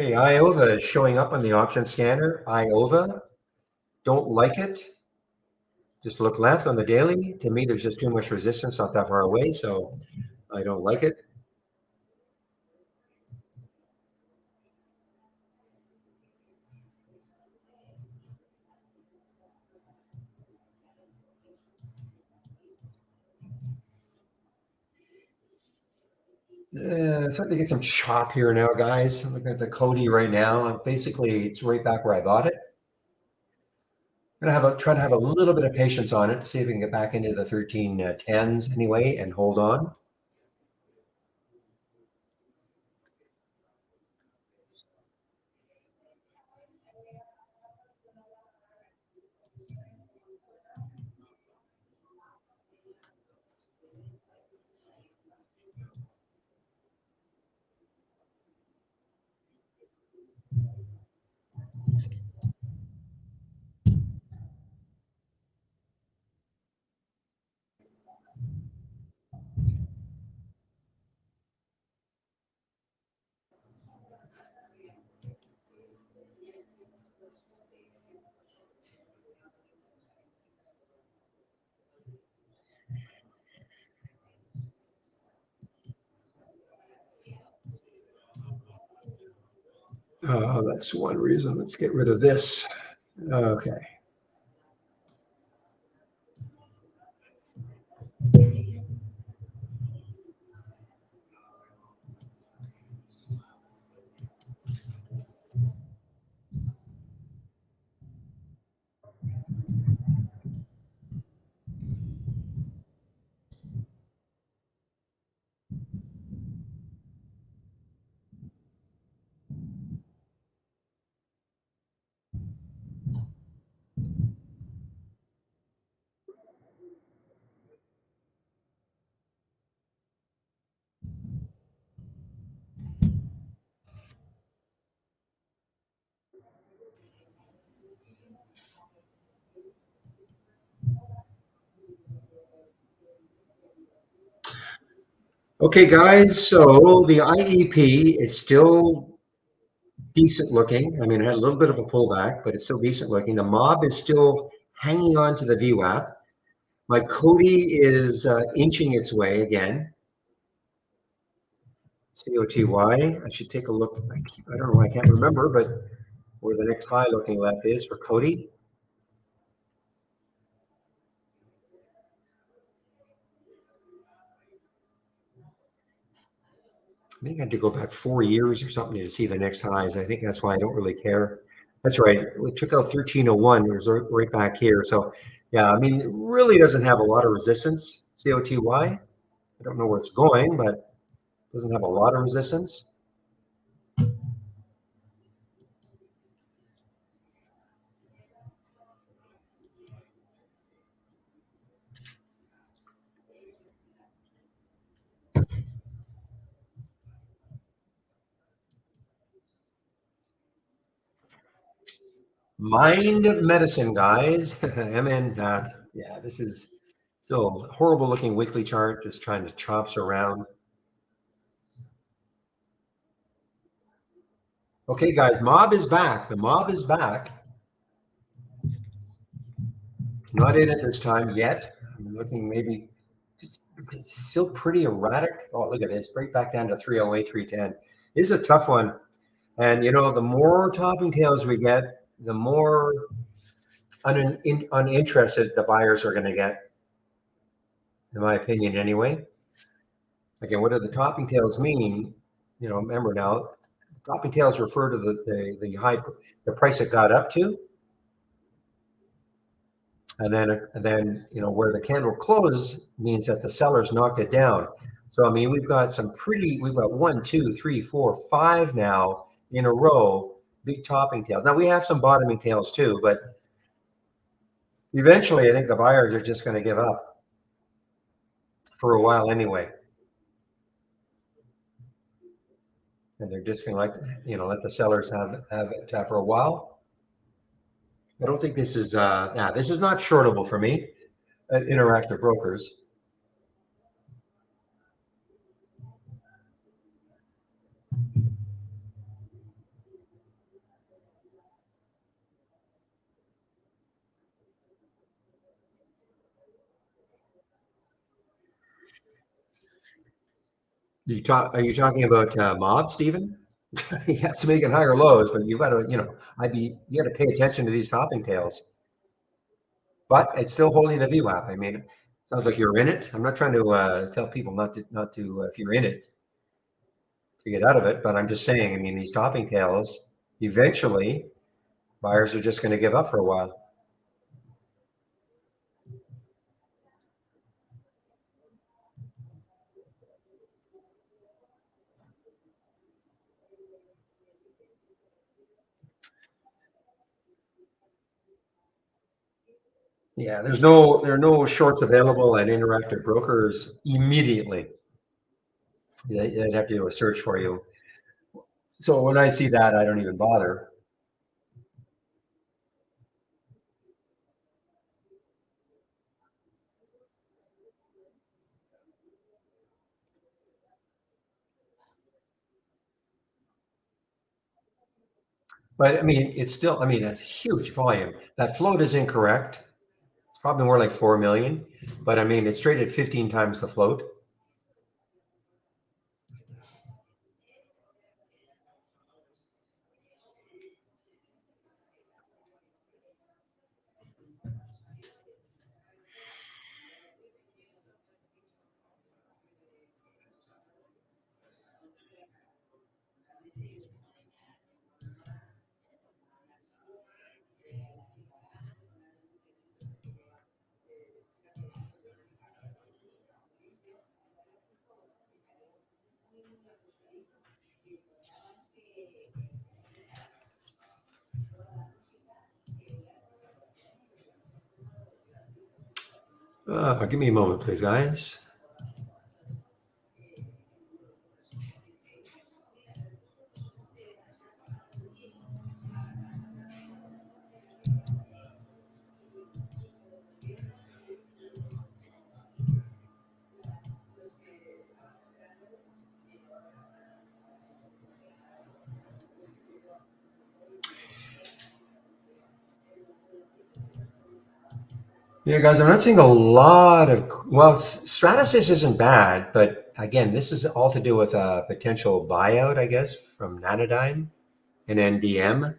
Okay, IOVA is showing up on the option scanner. IOVA, don't like it. Just look left on the daily. To me, there's just too much resistance, not that far away, so I don't like it. I'm starting to get some chop here now, guys. I'm looking at the Cody right now. Basically, it's right back where I bought it. I'm gonna try to have a little bit of patience on it to see if we can get back into the 1310s anyway and hold on. That's one reason. Let's get rid of this. Okay. Okay, guys. So the IEP is still decent looking. I mean, it had a little bit of a pullback, but it's still decent looking. The mob is still hanging on to the VWAP. My Cody is inching its way again. COTY. I should take a look. I don't know. I can't remember, but where the next high looking left is for Cody. I think I had to go back 4 years or something to see the next highs. I think that's why I don't really care. That's right. We took out 1301. It was right back here. So, yeah, I mean, it really doesn't have a lot of resistance. COTY. I don't know where it's going, but it doesn't have a lot of resistance. Mind medicine, guys. MN. Yeah, this is still a horrible looking weekly chart, just trying to chops around. Okay, guys, mob is back. The mob is back. Not in it this time yet. I'm looking maybe just it's still pretty erratic. Oh, look at this. Right back down to 308, 310. This is a tough one. And, you know, the more topping tails we get, the more uninterested the buyers are going to get, in my opinion, anyway. Again, what do the topping tails mean? You know, remember now, topping tails refer to the high, the price it got up to. And then you know where the candle closed means that the sellers knocked it down. So I mean we've got we've got 1, 2, 3, 4, 5 now in a row big topping tails. Now we have some bottoming tails too, but eventually I think the buyers are just going to give up for a while anyway, and they're just going to let the sellers have it for a while. I don't think this is this is not shortable for me at Interactive Brokers. Are you talking about mob, Stephen? You have to make it higher lows, but you got to, you got to pay attention to these topping tails. But it's still holding the VWAP. I mean, sounds like you're in it. I'm not trying to tell people not to if you're in it to get out of it, but I'm just saying. I mean, these topping tails, eventually, buyers are just going to give up for a while. Yeah, there are no shorts available at Interactive Brokers immediately. They'd have to do a search for you. So when I see that, I don't even bother. But I mean, it's still, I mean, it's huge volume. That float is incorrect. It's probably more like 4 million, but I mean, it's traded 15 times the float. Give me a moment, please, guys. Yeah, guys, I'm not seeing a lot of, well, Stratasys isn't bad, but again, this is all to do with a potential buyout, I guess, from Nanodyne and NDM.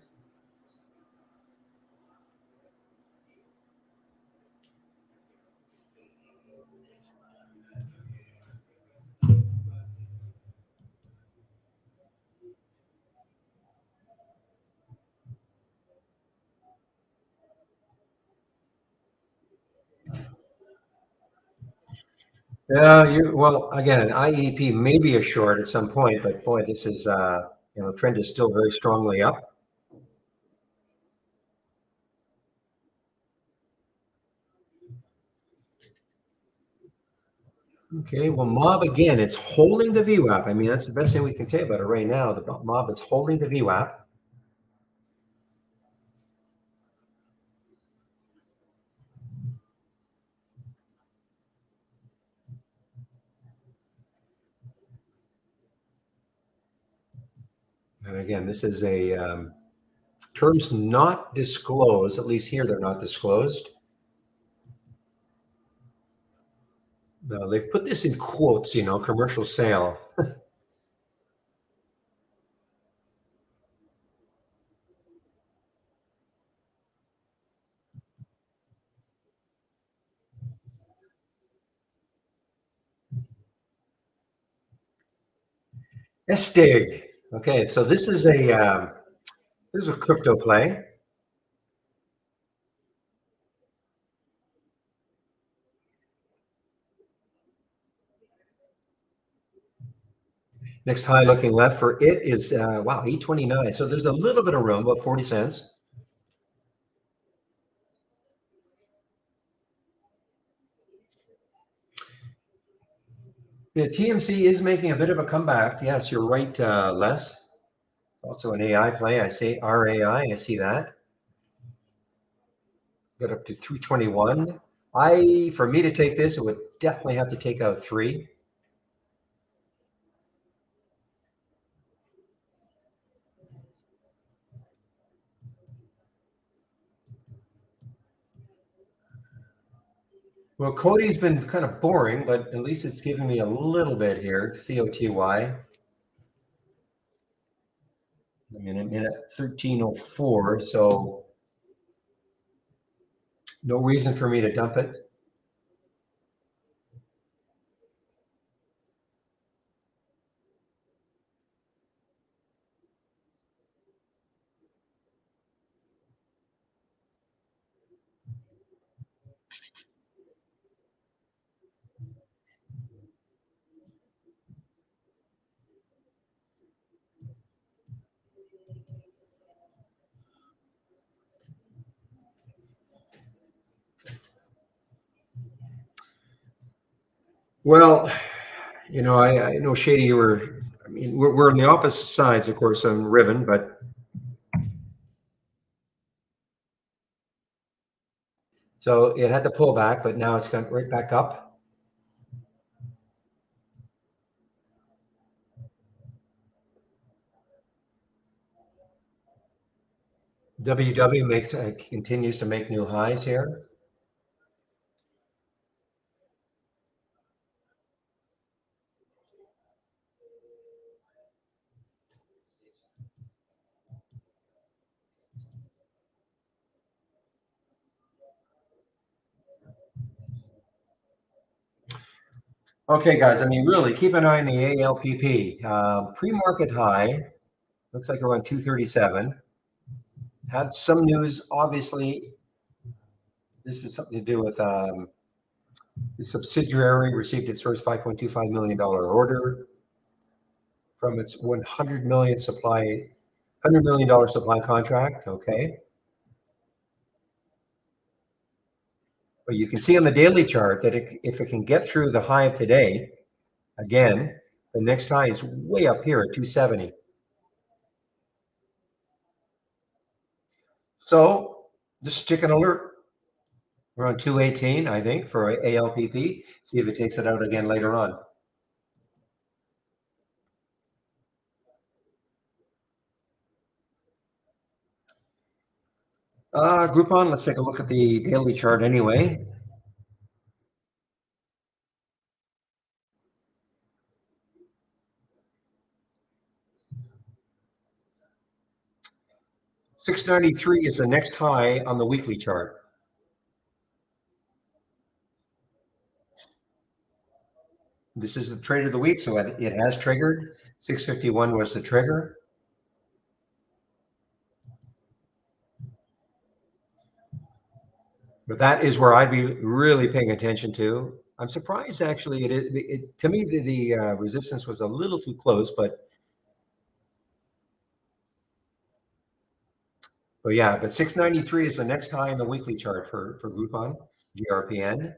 Yeah, well, again, IEP may be a short at some point, but boy, this is, trend is still very strongly up. Okay, well, Mob again, it's holding the VWAP. I mean, that's the best thing we can say about it right now. The Mob is holding the VWAP. And again, this is a terms not disclosed, at least here they're not disclosed. No, they've put this in quotes, commercial sale. Estig. Okay, so this is a crypto play. Next high looking left for it is wow, 829. So there's a little bit of room, about 40 cents. Yeah, TMC is making a bit of a comeback. Yes, you're right, Les. Also an AI play. I say RAI. I see that. Got up to 321. For me to take this, it would definitely have to take out 3. Well, Cody's been kind of boring, but at least it's giving me a little bit here. COTY. I mean, I'm in at 1304, so no reason for me to dump it. Well, I know Shady, I mean, we're on the opposite sides, of course, on Riven, but so it had to pull back, but now it's gone right back up. WW continues to make new highs here. Okay, guys, I mean, really keep an eye on the ALPP. Pre-market high, looks like around 237. Had some news, obviously. This is something to do with the subsidiary received its first $5.25 million order from its $100 million supply contract. Okay. But you can see on the daily chart that if it can get through the high of today, again, the next high is way up here at 270. So just chicken alert. We're on 218, I think, for ALPP. See if it takes it out again later on. Groupon, let's take a look at the daily chart anyway. $693 is the next high on the weekly chart. This is the trade of the week, so it has triggered. 651 was the trigger. But that is where I'd be really paying attention to. I'm surprised, actually. To me, the resistance was a little too close, but yeah. But 693 is the next high in the weekly chart for Groupon, GRPN.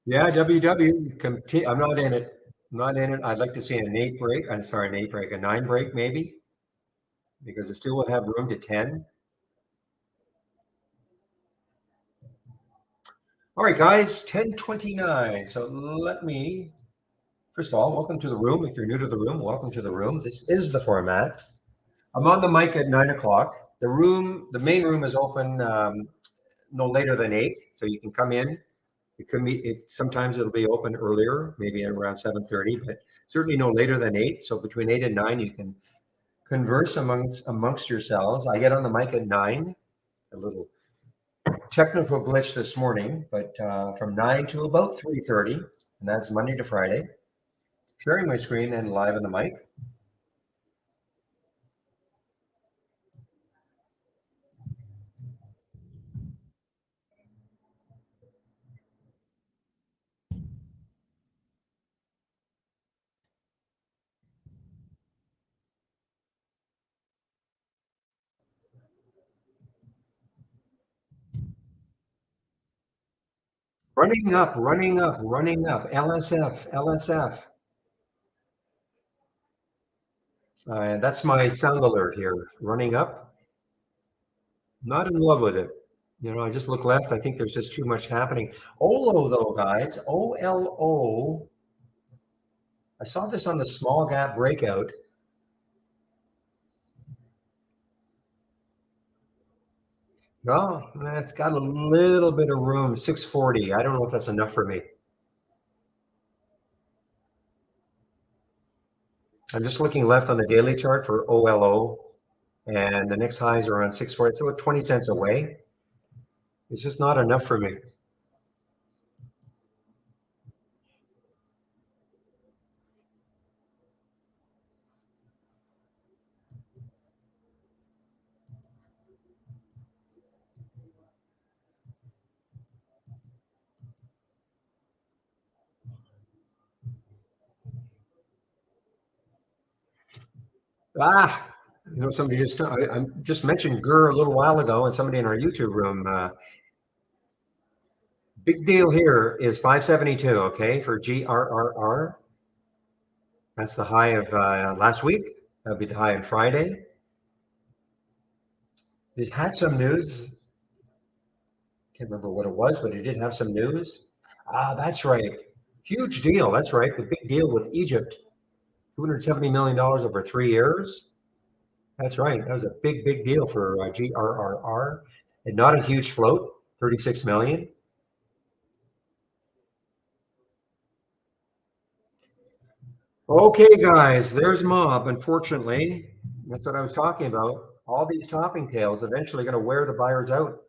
Yeah, WW. I'm not in it. I'm not in it. I'd like to see an 8 break. I'm sorry, an 8 break, a 9 break maybe, because it still would have room to 10. All right, guys, 10:29. So let me, first of all, welcome to the room. If you're new to the room, welcome to the room. This is the format. I'm on the mic at 9 o'clock. The main room is open no later than 8, so you can come in. It could be, sometimes it'll be open earlier, maybe around 7:30, but certainly no later than 8. So between 8 and 9, you can converse amongst yourselves. I get on the mic at 9, a little technical glitch this morning, but from 9 to about 3:30, and that's Monday to Friday, sharing my screen and live on the mic. Running up, running up, running up. LSF, LSF. That's my sound alert here. Running up. Not in love with it. You know, I just look left. I think there's just too much happening. OLO, though, guys. OLO. I saw this on the small gap breakout. No, it's got a little bit of room. 640. I don't know if that's enough for me. I'm just looking left on the daily chart for OLO, and the next highs are around 640. It's about 20 cents away. It's just not enough for me. You know, somebody I just mentioned GER a little while ago, and somebody in our YouTube room. Big deal here is 572, okay, for GRRR. That's the high of last week. That'll be the high on Friday. It had some news. Can't remember what it was, but it did have some news. That's right. Huge deal. That's right. The big deal with Egypt. $270 million over 3 years. That's right. That was a big, big deal for GRRR, and not a huge float, 36 million. Okay, guys, there's Mob. Unfortunately, that's what I was talking about. All these topping tails eventually going to wear the buyers out.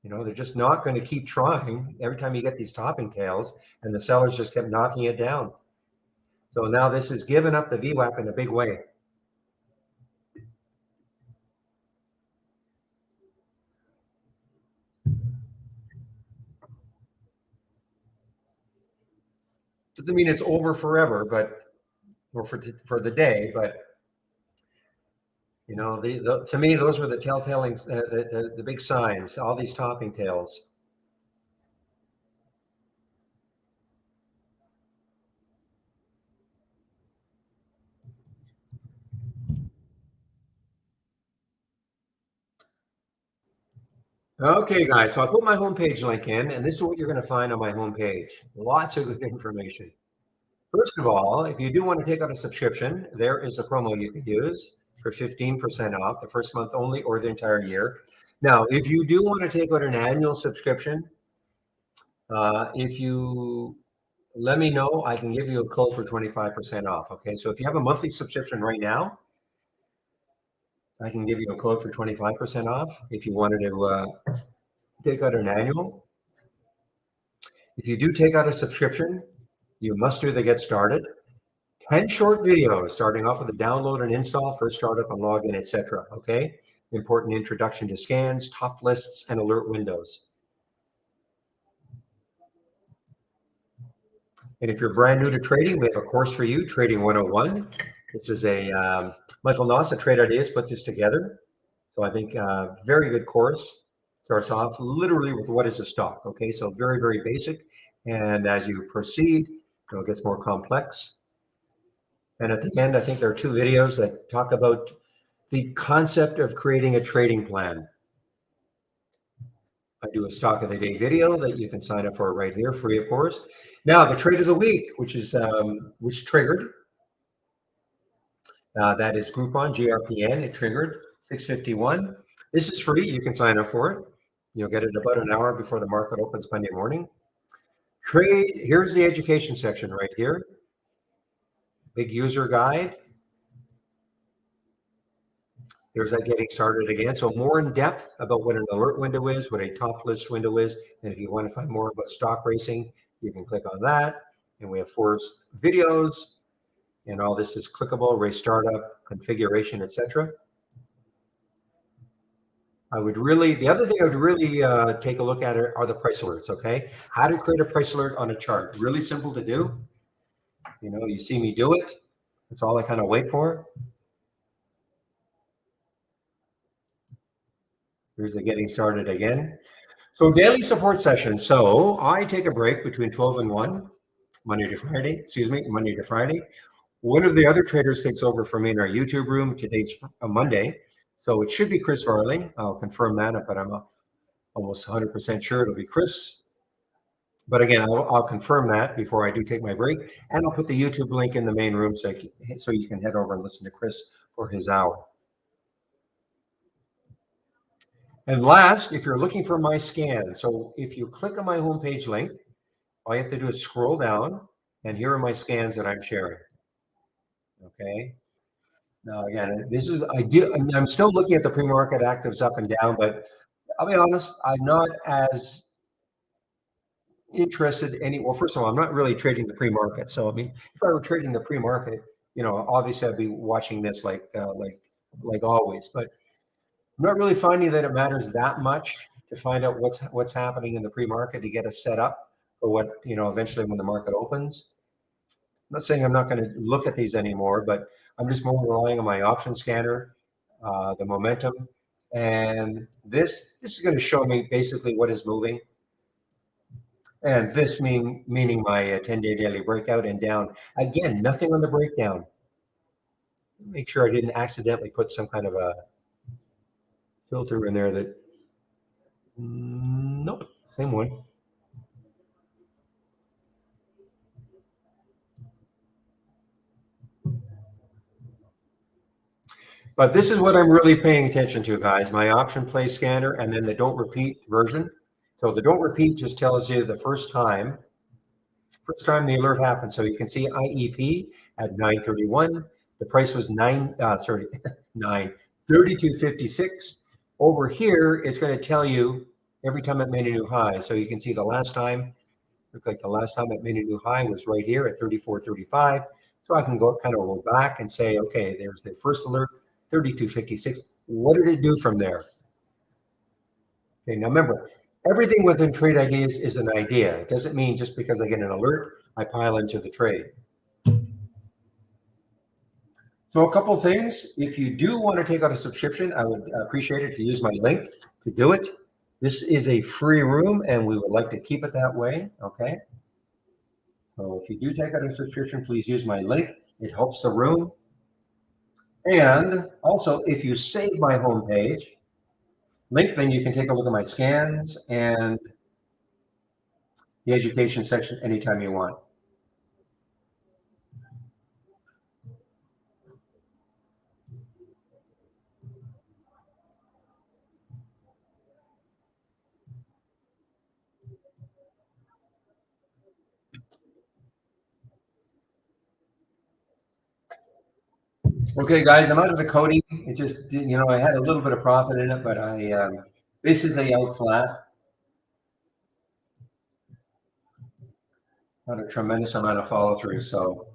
You know, they're just not going to keep trying every time you get these topping tails, and the sellers just kept knocking it down. So now this has given up the VWAP in a big way. Doesn't mean it's over forever, but or for the day, but you know, to me those were the telltale, the big signs. All these topping tails. Okay, guys, so I put my homepage link in, and this is what you're going to find on my homepage. Lots of good information. First of all, if you do want to take out a subscription, there is a promo you can use for 15% off the first month only or the entire year. Now, if you do want to take out an annual subscription, if you let me know, I can give you a code for 25% off. Okay, so if you have a monthly subscription right now, I can give you a code for 25% off if you wanted to take out an annual. If you do take out a subscription, you must do the get started. 10 short videos starting off with a download and install, first startup and login, etc. Okay. Important introduction to scans, top lists, and alert windows. And if you're brand new to trading, we have a course for you, Trading 101. This is a Michael Noss at Trade Ideas put this together. So I think very good course. Starts off literally with what is a stock. Okay, so very, very basic. And as you proceed, it gets more complex. And at the end, I think there are 2 videos that talk about the concept of creating a trading plan. I do a stock of the day video that you can sign up for right here, free, of course. Now, the trade of the week, which is which triggered. That is Groupon, GRPN. It triggered 651. This is free. You can sign up for it. You'll get it about an hour before the market opens Monday morning. Trade. Here's the education section right here. Big user guide. There's that getting started again. So more in depth about what an alert window is, what a top list window is. And if you want to find more about stock racing, you can click on that. And we have 4 videos. And all this is clickable, race startup, configuration, etc. The other thing I would really take a look at are the price alerts, okay? How to create a price alert on a chart. Really simple to do. You know, you see me do it. That's all I kind of wait for. Here's the getting started again. So daily support session. So I take a break between 12 and 1, Monday to Friday. One of the other traders takes over for me in our YouTube room. Today's a Monday. So it should be Chris Farley. I'll confirm that, but I'm almost 100% sure it'll be Chris. But again, I'll confirm that before I do take my break. And I'll put the YouTube link in the main room so you can head over and listen to Chris for his hour. And last, if you're looking for my scan, so if you click on my homepage link, all you have to do is scroll down, and here are my scans that I'm sharing. Okay. Now, again, I'm still looking at the pre-market actives up and down, but I'll be honest, I'm not as interested well, first of all, I'm not really trading the pre-market. So, I mean, if I were trading the pre-market, you know, obviously I'd be watching this like always, but I'm not really finding that it matters that much to find out what's happening in the pre-market to get us set up for what, you know, eventually when the market opens. I'm not saying I'm not going to look at these anymore, but I'm just more relying on my option scanner, the momentum, and this is going to show me basically what is moving. And this meaning my 10-day daily breakout and down. Again, nothing on the breakdown. Make sure I didn't accidentally put some kind of a filter in there that, nope, same one. But this is what I'm really paying attention to, guys. My option play scanner and then the don't repeat version. So the don't repeat just tells you the first time the alert happened. So you can see IEP at 9:31. The price was 32.56. Over here, it's going to tell you every time it made a new high. So you can see the last time, look like the last time it made a new high was right here at 34.35. So I can go back and say, okay, there's the first alert, 32.56. What did it do from there? Okay, now remember, everything within Trade Ideas is an idea. It doesn't mean just because I get an alert, I pile into the trade. So a couple things. If you do want to take out a subscription, I would appreciate it if you use my link to do it. This is a free room and we would like to keep it that way, okay? So if you do take out a subscription, please use my link. It helps the room. And also, if you save my homepage link, then you can take a look at my scans and the education section anytime you want. Okay, guys, I'm out of the coding. It just, I had a little bit of profit in it, but I basically out flat. Not a tremendous amount of follow through. So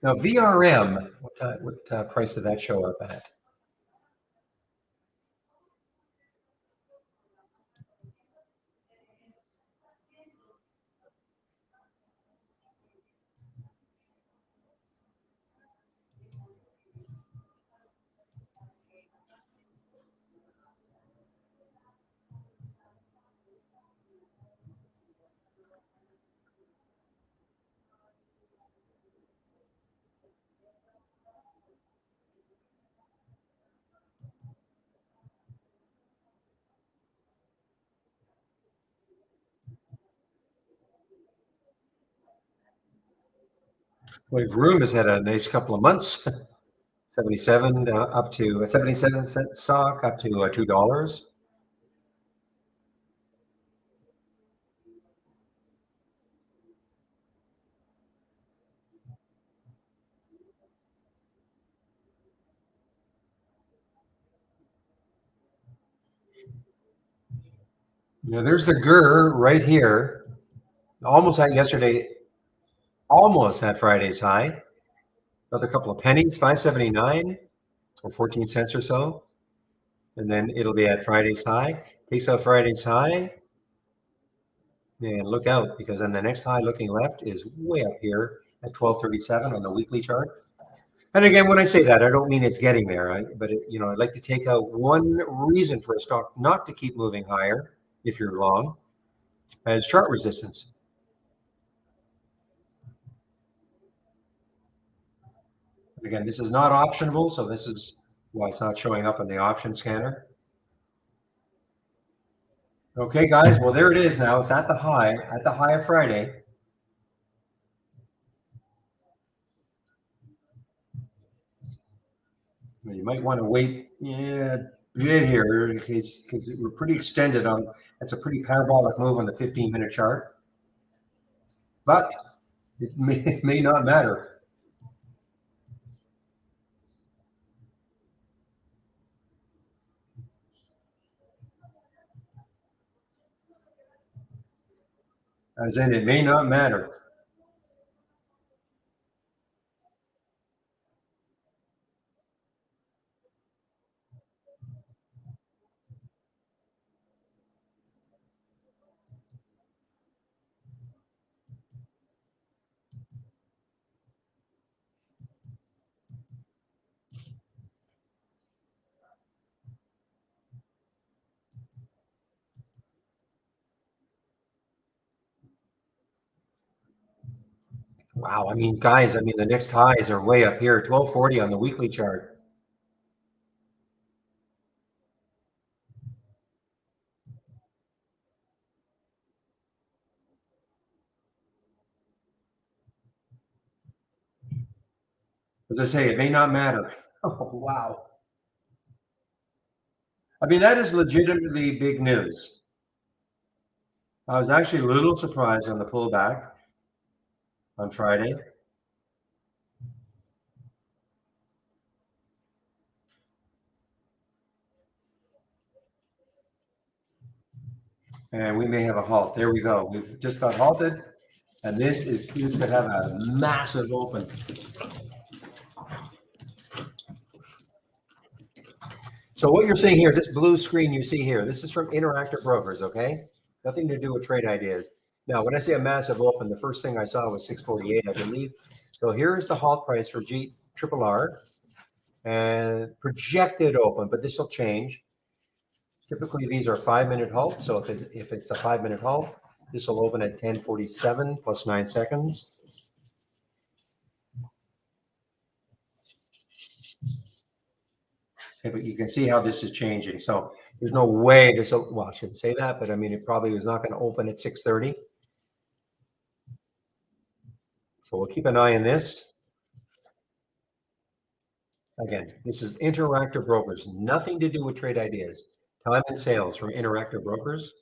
now VRM, what price did that show up at? Well, Vroom has had a nice couple of months. 77 up to a 77-cent stock up to $2. There's the GUR right here. Almost at yesterday, almost at Friday's high. Another couple of pennies, 5.79 or 14 cents or so. And then it'll be at Friday's high. Takes out Friday's high. And look out, because then the next high looking left is way up here at 12.37 on the weekly chart. And again, when I say that, I don't mean it's getting there, but I'd like to take out one reason for a stock not to keep moving higher if you're long as chart resistance. Again, this is not optionable, so this is why it's not showing up on the option scanner. Okay, guys, well, there it is now. It's at the high of Friday. You might want to wait a bit here because we're pretty extended on, that's a pretty parabolic move on the 15-minute chart. But it may not matter. As in, it may not matter. Wow, I mean, guys, the next highs are way up here, 1240 on the weekly chart. As I say, it may not matter. Oh, wow. I mean, that is legitimately big news. I was actually a little surprised on the pullback on Friday. And we may have a halt. There we go. We've just got halted. And this could have a massive open. So what you're seeing here, this blue screen you see here, this is from Interactive Brokers, okay? Nothing to do with trade ideas. Now, when I say a massive open, the first thing I saw was 648, I believe. So here's the halt price for GRRR and projected open, but this will change. Typically, these are 5-minute halts. So if it's a 5-minute halt, this will open at 10:47 plus 9 seconds. Okay, but you can see how this is changing. So there's no way this will, well, I shouldn't say that, but I mean, it probably was not going to open at 6:30. So we'll keep an eye on this. Again, this is Interactive Brokers, nothing to do with trade ideas. Time and sales from Interactive Brokers.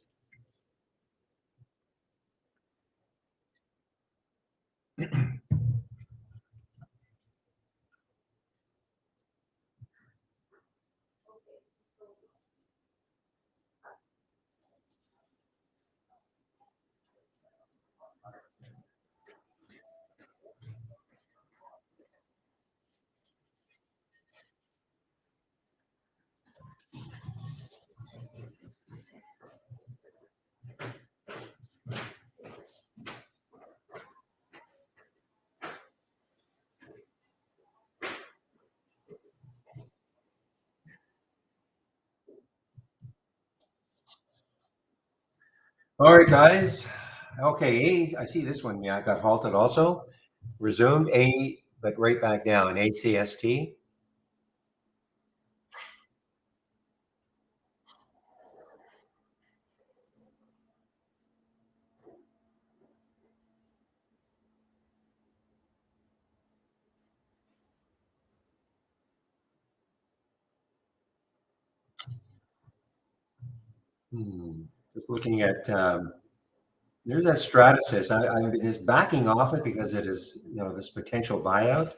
All right, guys. Okay, I see this one. Yeah, I got halted also. Resumed but right back down. ACST. Just looking at there's that Stratasys. I'm just backing off it because it is, this potential buyout.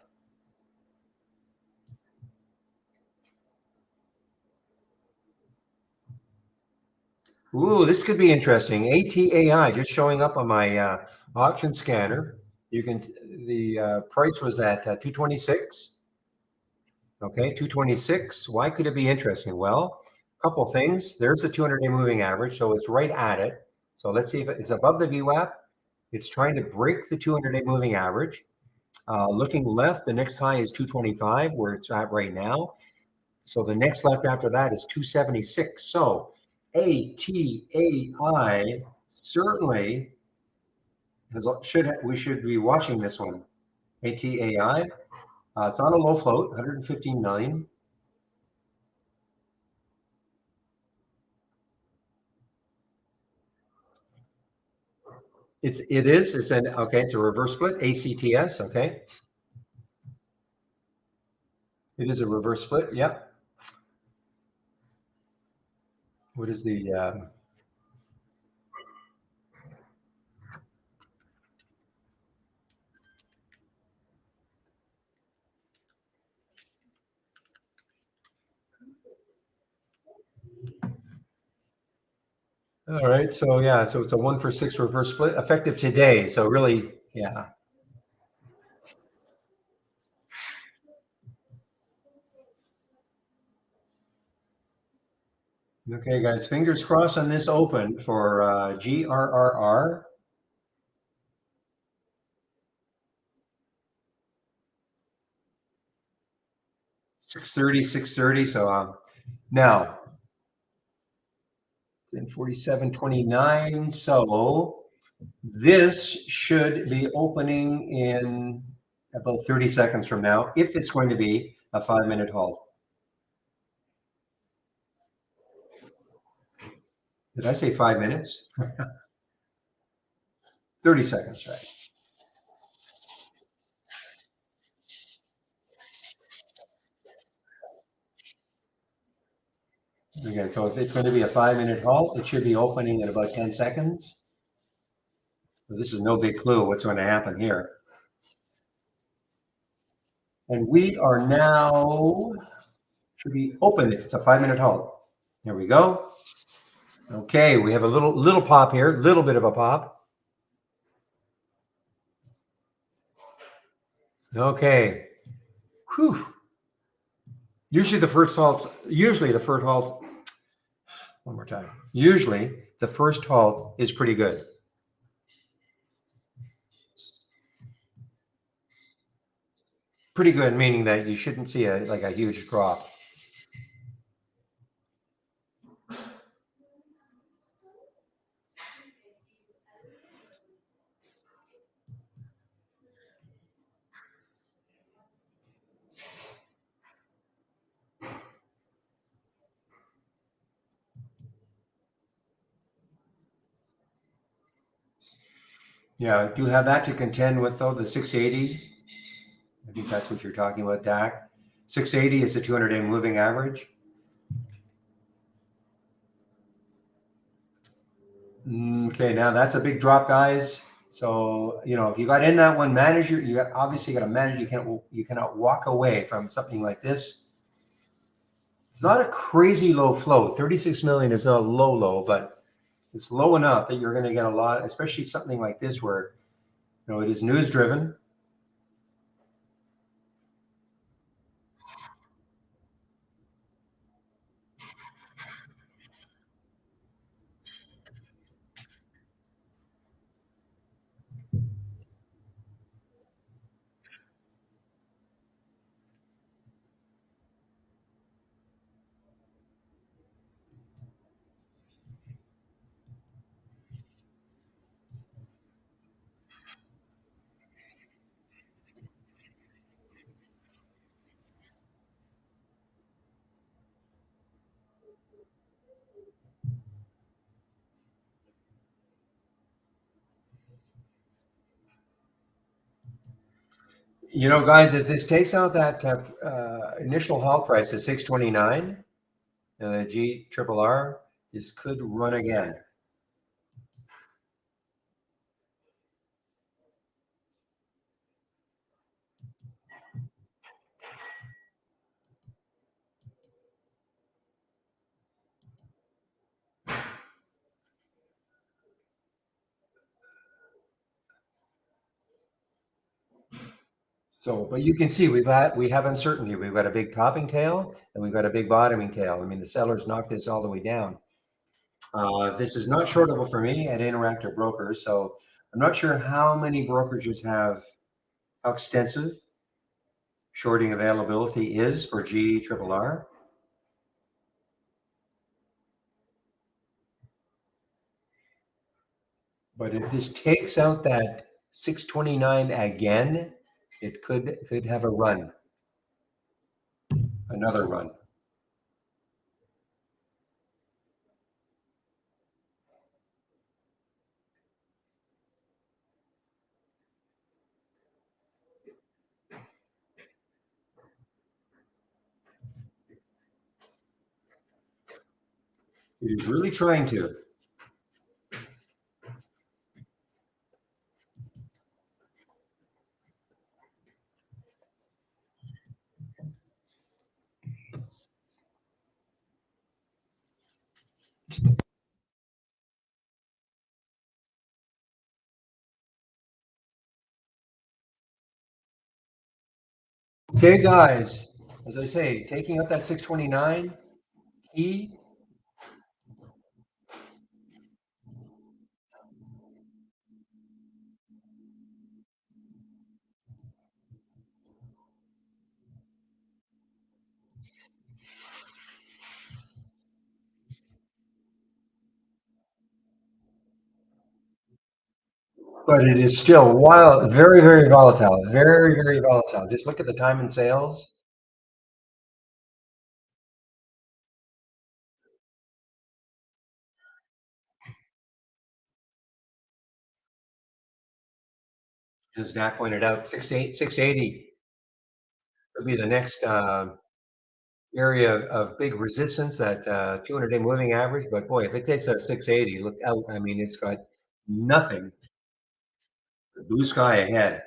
Ooh, this could be interesting. ATAI just showing up on my option scanner. You can, the price was at 226. Okay, 226. Why could it be interesting? Well, a couple things. There's the 200-day moving average, so it's right at it. So let's see if it's above the VWAP. It's trying to break the 200-day moving average. Looking left, the next high is 225, where it's at right now. So the next left after that is 276. So ATAI certainly we should be watching this one. ATAI. It's on a low float, 115 million. It's a reverse split, ACTS, okay. It is a reverse split, yep. What is the all right, so yeah, so it's a 1-for-6 reverse split effective today. So really, yeah. Okay, guys, fingers crossed on this open for GRRR. $630, $630. So now, 47.29. So this should be opening in about 30 seconds from now, if it's going to be a 5-minute halt. Did I say 5 minutes? 30 seconds, right? Again, so if it's going to be a 5-minute halt, it should be opening in about 10 seconds. So this is no big clue what's going to happen here. And we are now, should be open if it's a 5-minute halt. Here we go. Okay, we have a little pop here, little bit of a pop. Okay. Whew. Usually the first halt, one more time. Usually the first halt is pretty good. Pretty good, meaning that you shouldn't see a huge drop. Yeah, I do have that to contend with though, the 680. I think that's what you're talking about, DAC. 680 is the 200-day moving average. Okay, now that's a big drop, guys. So if you got in that one, you obviously got to manage. You cannot walk away from something like this. It's not a crazy low flow. 36 million is not low, but it's low enough that you're going to get a lot, especially something like this where it is news driven. Guys, if this takes out that initial halt price at 629, the G triple R, this could run again. So, but you can see we have uncertainty. We've got a big topping tail and we've got a big bottoming tail. I mean, the sellers knocked this all the way down. This is not shortable for me at Interactive Brokers, so I'm not sure how many brokerages have how extensive shorting availability is for G triple R. But if this takes out that 629 again, it could have a run, another run. It is really trying to. Okay, guys, as I say, taking out that 629 key. But it is still wild, very, very volatile, very, very volatile. Just look at the time in sales. As Nat pointed out, 680 would be the next area of big resistance, that 200-day moving average. But boy, if it takes a 680, look out. I mean, it's got nothing, blue sky ahead.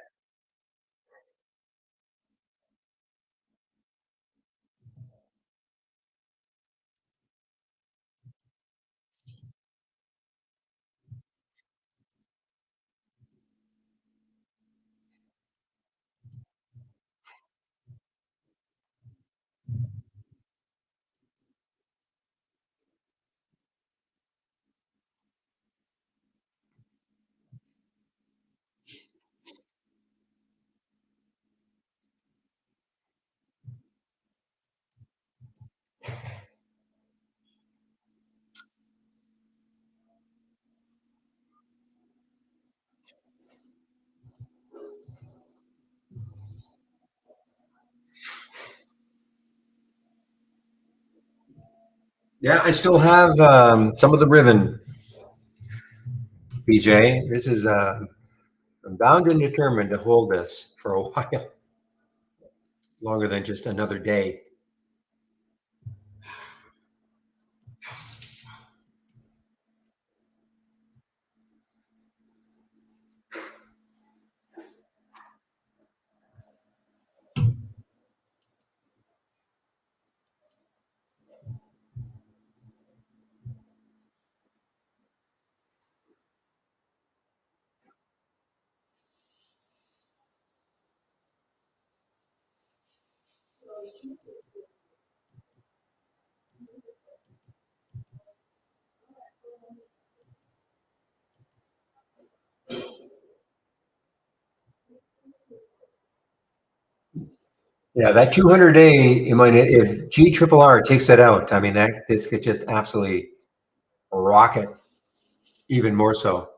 Yeah, I still have some of the Riven, BJ. This is I'm bound and determined to hold this for a while, longer than just another day. Yeah, that 200-day. I mean, if G Triple R takes it out, I mean that this could just absolutely rocket even more so.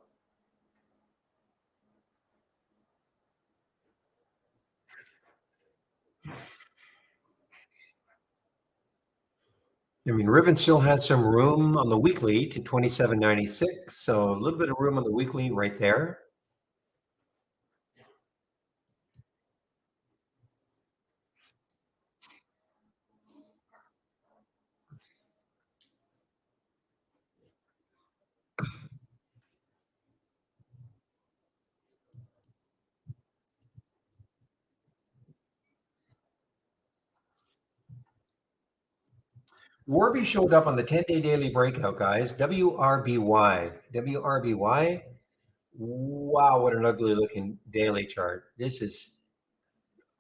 I mean, Riven still has some room on the weekly to 27.96, so a little bit of room on the weekly right there. Warby showed up on the 10-day daily breakout, guys. WRBY. WRBY. Wow, what an ugly looking daily chart. This is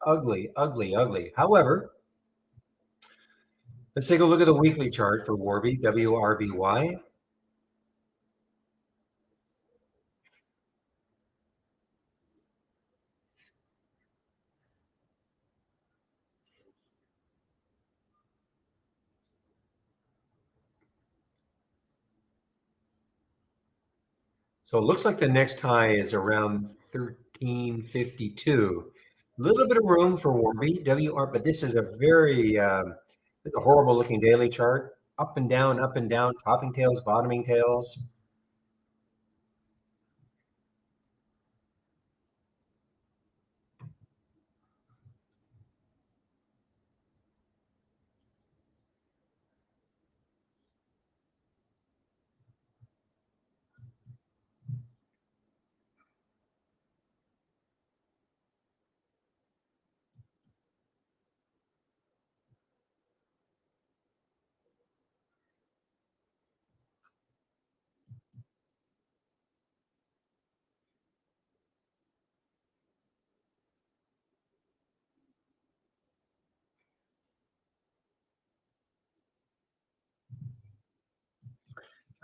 ugly, ugly, ugly. However, let's take a look at the weekly chart for Warby, WRBY. So it looks like the next high is around 1352. A little bit of room for Warby, WR, but this is a very it's a horrible looking daily chart. Up and down, topping tails, bottoming tails.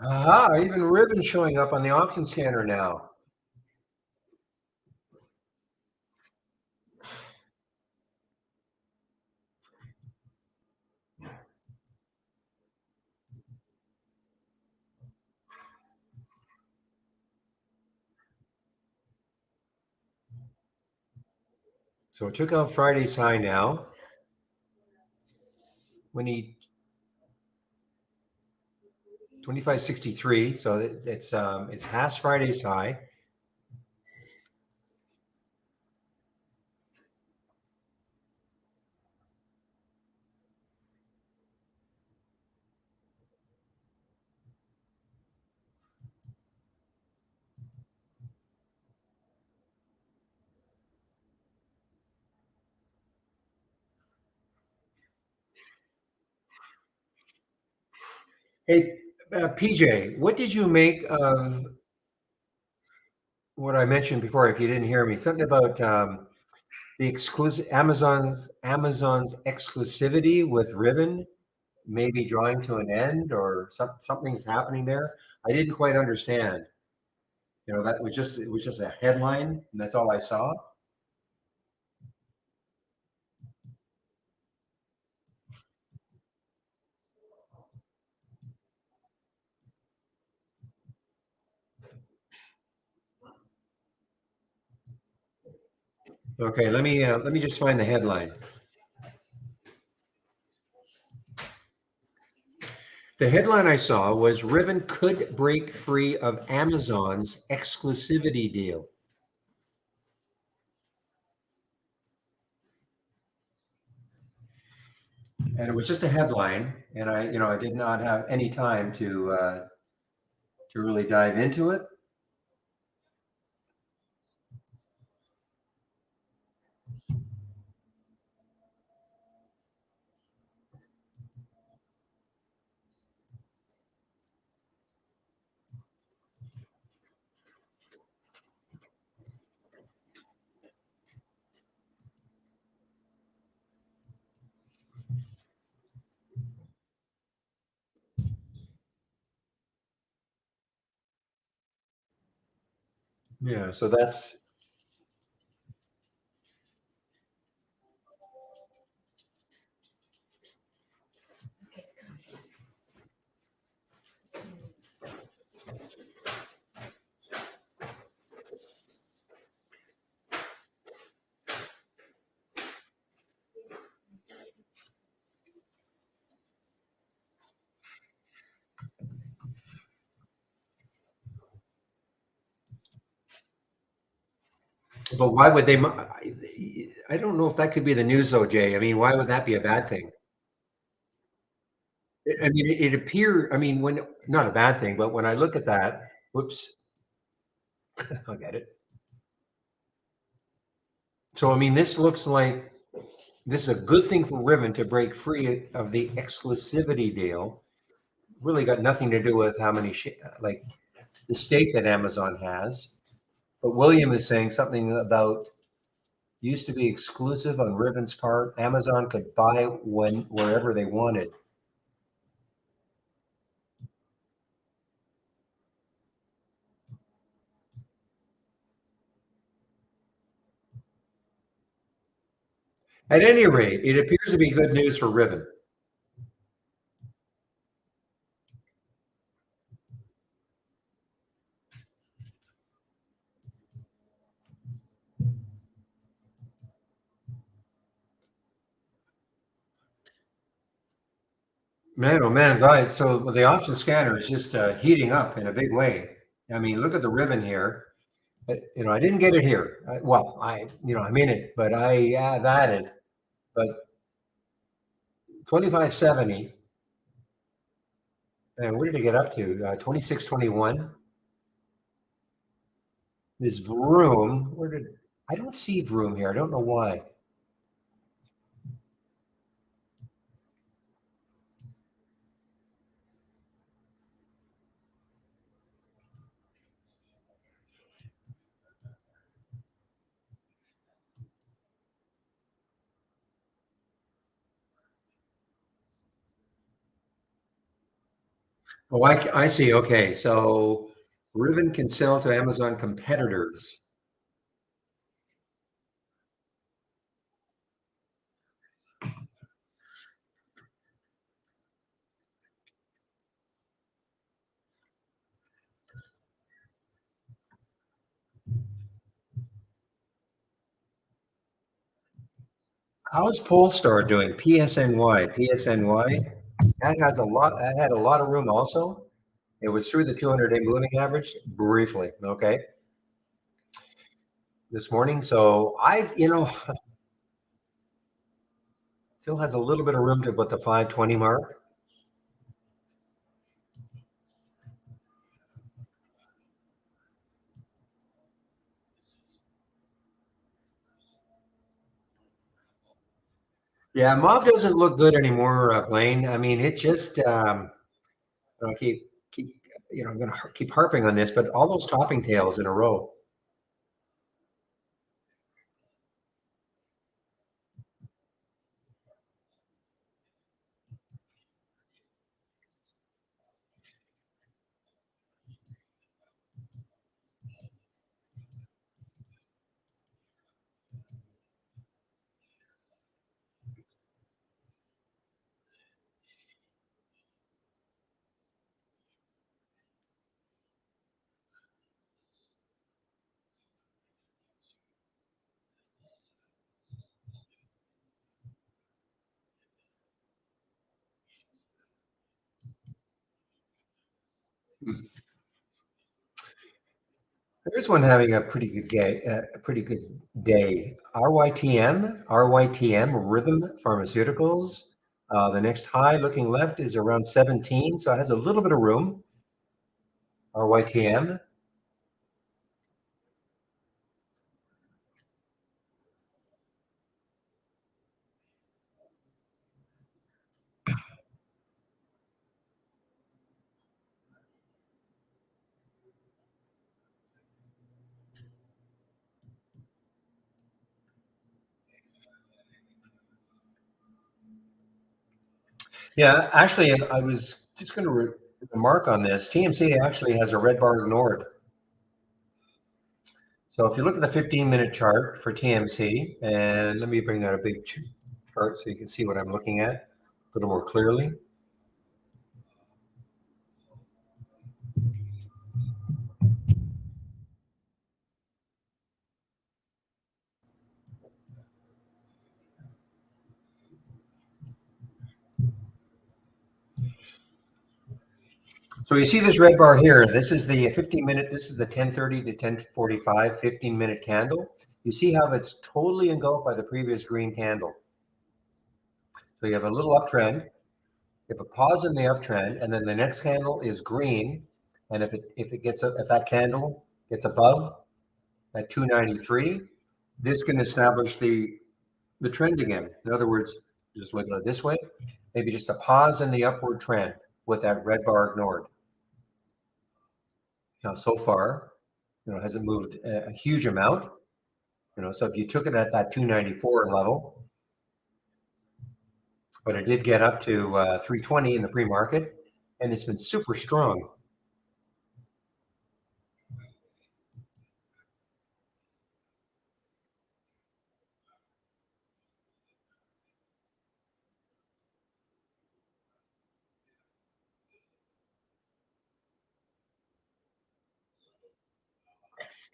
Aha, even Ribbon showing up on the option scanner now. So it took out Friday's high now. When he 2563, so it's past Friday's high. Hey, PJ, what did you make of what I mentioned before? If you didn't hear me, something about the exclusive Amazon's exclusivity with Ribbon maybe drawing to an end, or something's happening there. I didn't quite understand. That was just it was just a headline, and that's all I saw. Okay, let me just find the headline. The headline I saw was Ribbon could break free of Amazon's exclusivity deal. And it was just a headline, and I did not have any time to really dive into it. Yeah, so that's but why would they? I don't know if that could be the news, though, Jay. I mean, why would that be a bad thing? I mean, it appear. I mean, when not a bad thing, but when I look at that, whoops, I'll get it. So, I mean, this looks like this is a good thing for Ribbon to break free of the exclusivity deal. Really got nothing to do with how many like the stake that Amazon has. But William is saying something about used to be exclusive on Ribbon's part. Amazon could buy when wherever they wanted. At any rate, it appears to be good news for Ribbon. Man, oh man, guys. So the option scanner is just heating up in a big way. I mean, look at the ribbon here. I didn't get it here. Well, I'm in it, but I have added. But 2570, and what did it get up to? 2621. This Vroom, I don't see Vroom here. I don't know why. Oh, I see. Okay. So Ribbon can sell to Amazon competitors. How's Polestar doing? PSNY. PSNY. That had a lot of room also. It was through the 200-day moving average briefly. Okay. This morning. So still has a little bit of room to about the 520 mark. Yeah, Mob doesn't look good anymore, Blaine. I mean, it just And I keep I'm going to keep harping on this, but all those topping tails in a row. There's one having a pretty good day. RYTM Rhythm Pharmaceuticals. The next high looking left is around 17, so it has a little bit of room. RYTM. Yeah, actually, I was just going to remark on this. TMC actually has a red bar ignored. So if you look at the 15-minute chart for TMC, and let me bring out a big chart so you can see what I'm looking at a little more clearly. So you see this red bar here. This is the 15-minute. This is the 10:30 to 10:45 15-minute candle. You see how it's totally engulfed by the previous green candle. So you have a little uptrend. You have a pause in the uptrend, and then the next candle is green. And if that candle gets above at 293, this can establish the trend again. In other words, just look at it this way, maybe just a pause in the upward trend with that red bar ignored. Now, so far, hasn't moved a huge amount. So if you took it at that 294 level, but it did get up to 320 in the pre-market, and it's been super strong.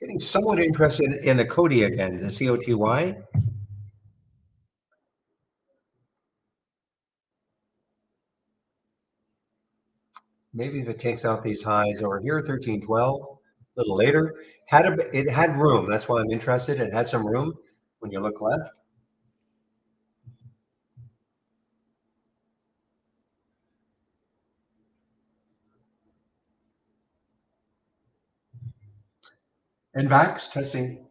Getting somewhat interested in the COTY again, the COTY. Maybe if it takes out these highs over here, 1312, a little later, it had room. That's why I'm interested. It had some room when you look left. NVAX testing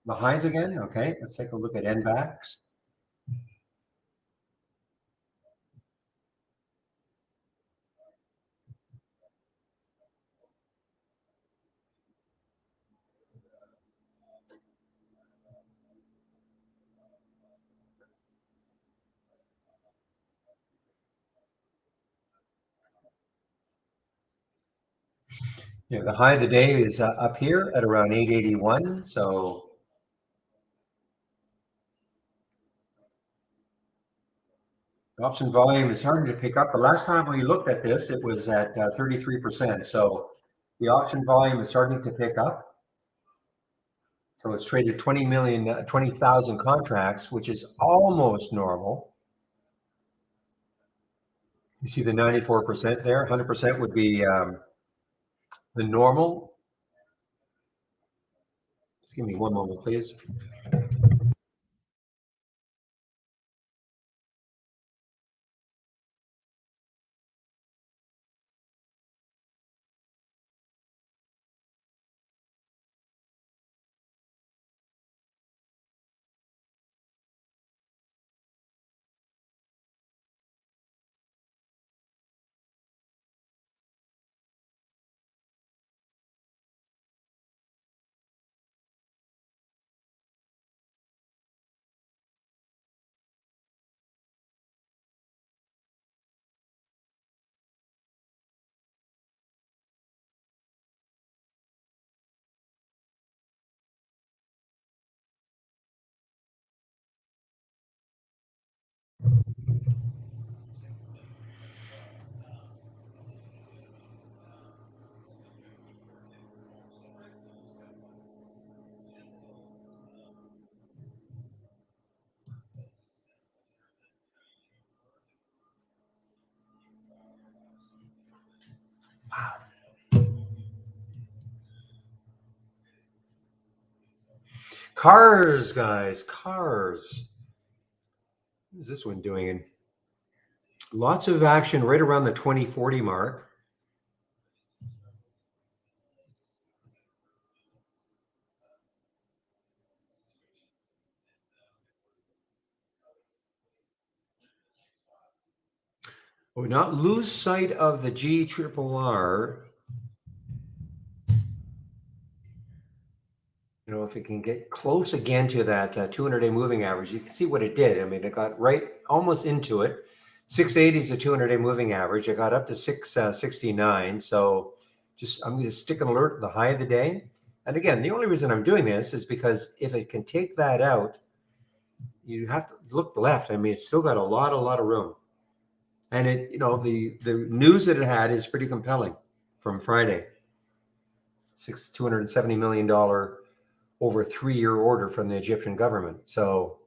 the highs again. Okay, let's take a look at NVAX. Yeah, the high of the day is up here at around 881. So option volume is starting to pick up. The last time we looked at this, it was at 33%. So the option volume is starting to pick up. So it's traded 20,000 contracts, which is almost normal. You see the 94% there. 100% would be the normal. Just give me one moment, please. Cars, guys, cars. What is this one doing? Lots of action right around the 2040 mark. We not lose sight of the G triple R. You know, if it can get close again to that 200-day moving average, you can see what it did. I mean, it got right almost into it. 680 is the 200-day moving average. It got up to 669. So just I'm going to stick an alert the high of the day. And again, the only reason I'm doing this is because if it can take that out, you have to look left. I mean, it's still got a lot of room. And it, you know, the news that it had is pretty compelling from Friday. $270 million over a 3-year order from the Egyptian government. So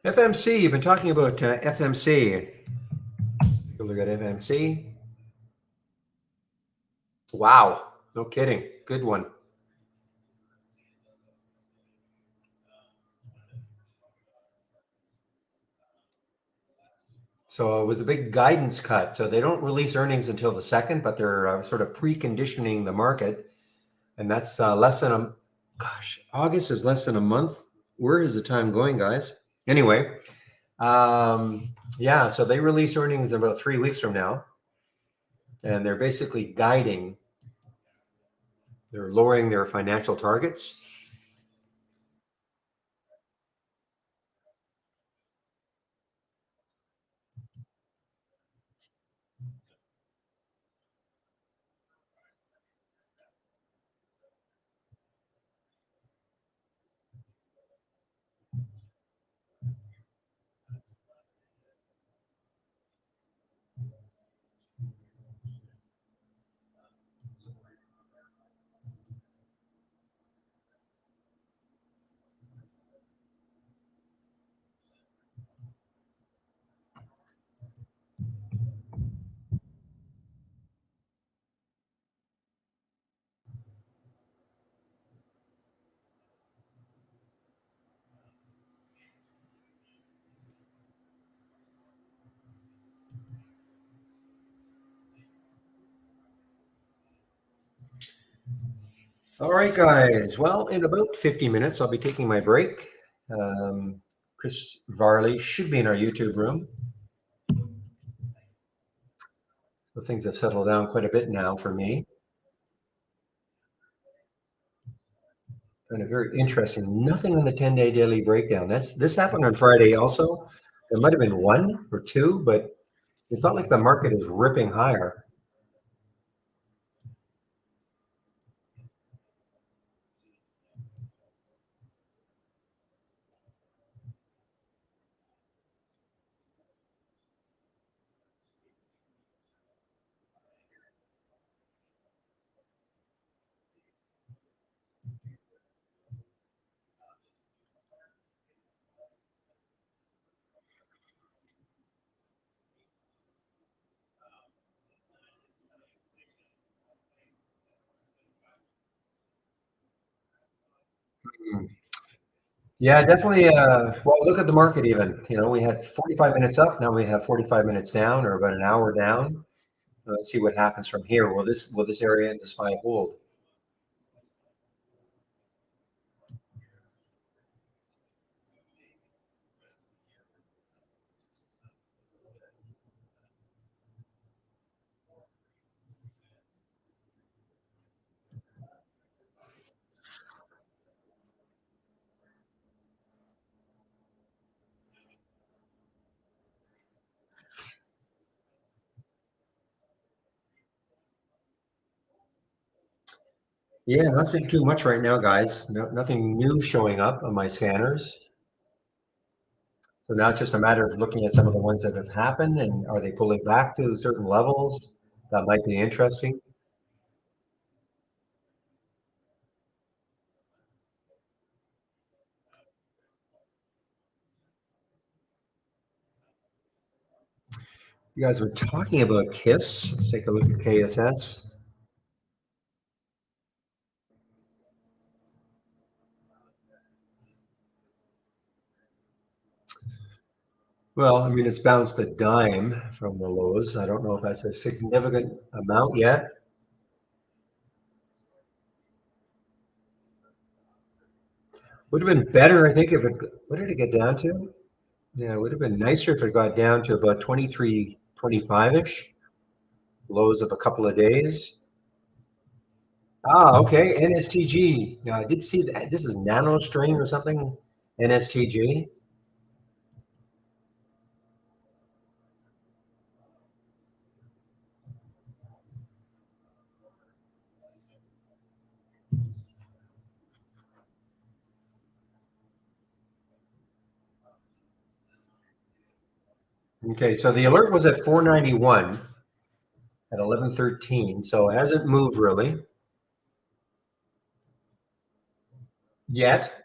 FMC, you've been talking about FMC. Look at FMC. Wow, no kidding. Good one. So it was a big guidance cut. So they don't release earnings until the second, but they're sort of preconditioning the market. And that's less than a, gosh, August is less than a month. Where is the time going, guys? Anyway, yeah, so they release earnings in about 3 weeks from now. And they're basically guiding, they're lowering their financial targets. All right, guys. Well, in about 50 minutes, I'll be taking my break. Chris Varley should be in our YouTube room. So things have settled down quite a bit now for me. Kind of very interesting. Nothing on the 10-day daily breakdown. This happened on Friday also. There might have been one or two, but it's not like the market is ripping higher. Hmm. Yeah, definitely. Well, look at the market even. You know, we had 45 minutes up. Now we have 45 minutes down, or about an hour down. Let's see what happens from here. Will this area and this high hold? Yeah, nothing too much right now, guys. Nothing new showing up on my scanners. So now it's just a matter of looking at some of the ones that have happened and are they pulling back to certain levels? That might be interesting. You guys were talking about KISS. Let's take a look at KSS. Well, I mean, it's bounced a dime from the lows. I don't know if that's a significant amount yet. Would have been better, I think, if it, what did it get down to? Yeah, it would have been nicer if it got down to about 23, 25-ish, lows of a couple of days. Ah, okay, NSTG. Now, I did see that. This is NanoString or something, NSTG. Okay, so the alert was at 491 at 11:13. So it hasn't moved really yet.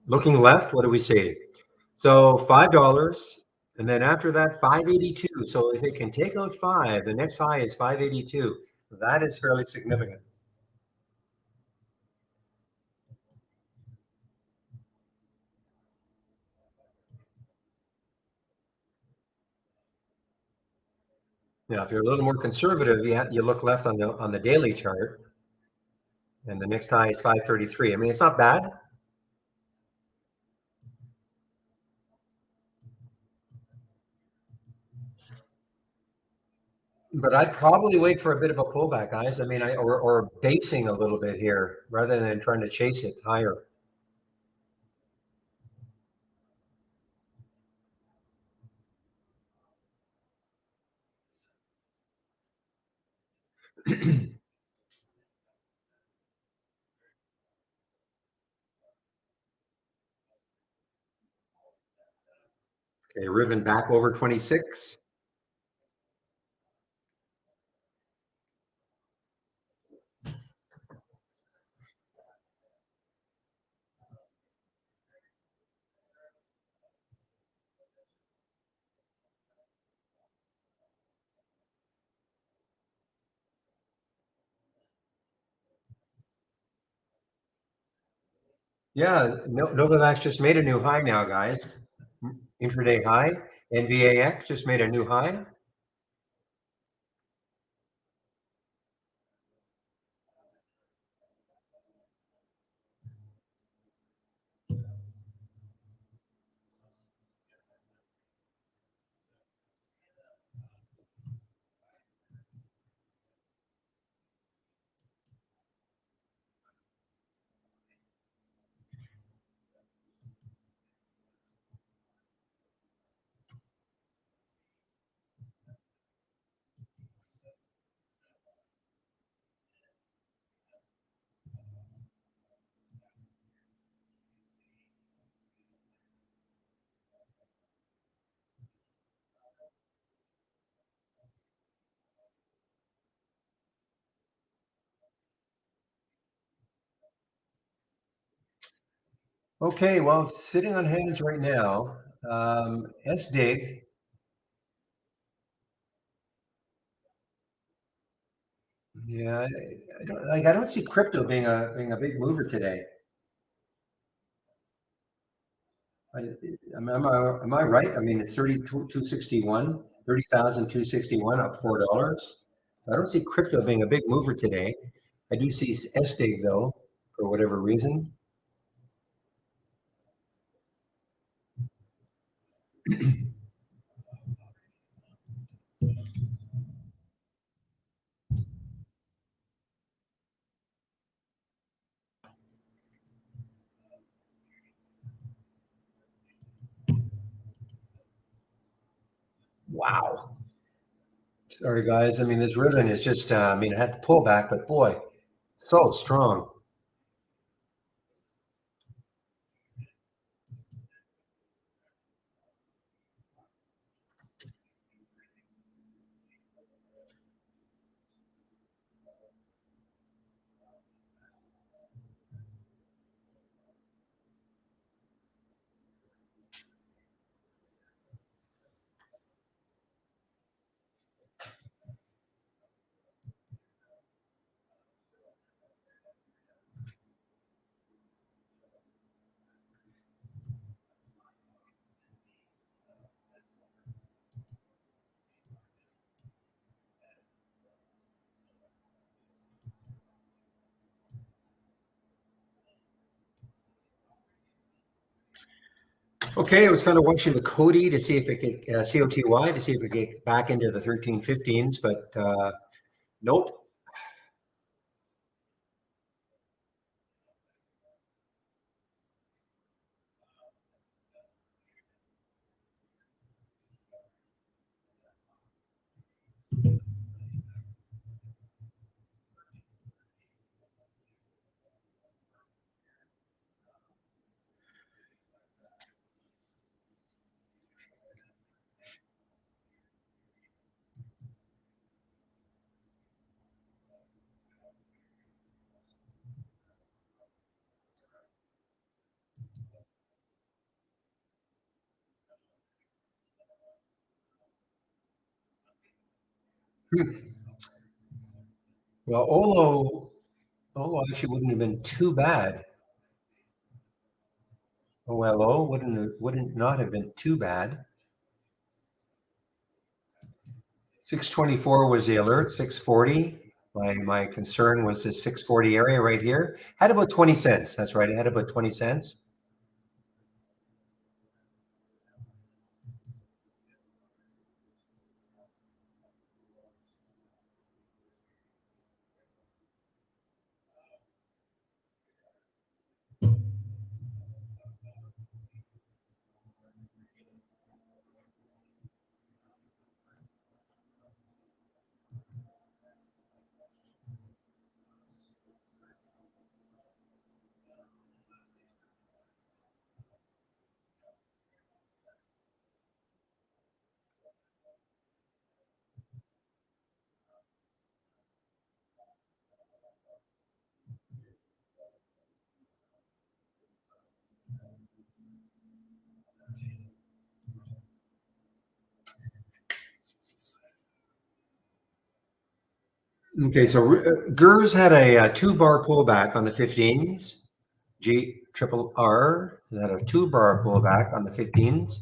Looking left, what do we see? So $5, and then after that, 582. So if it can take out five, the next high is 582. That is fairly significant. Now, if you're a little more conservative, you look left on the daily chart, and the next high is 533. I mean, it's not bad. But I'd probably wait for a bit of a pullback, guys. I mean, or basing a little bit here rather than trying to chase it higher. Okay, Riven back over 26. Yeah, Novavax just made a new high now, guys. Intraday high. NVAX just made a new high. Okay, well, sitting on hands right now. SDIG. Yeah, I don't see crypto being a big mover today. I, am I right? I mean, it's 32,261, 30,261 up $4. I don't see crypto being a big mover today. I do see SDIG though, for whatever reason. Wow. Sorry, guys. I mean, this Riven is just, I mean, it had to pull back, but boy, So strong. Okay, I was kind of watching the Cody to see if it could COTY to see if it could get back into the 1315s, but nope. Hmm. Well, Olo actually wouldn't have been too bad. OLO wouldn't not have been too bad. 624 was the alert. 640. My concern was this 640 area right here. Had about 20 cents. That's right. It had about 20 cents. Okay, so GERS had a, 2 bar pullback on the 15s. G triple R had a 2 bar pullback on the 15s.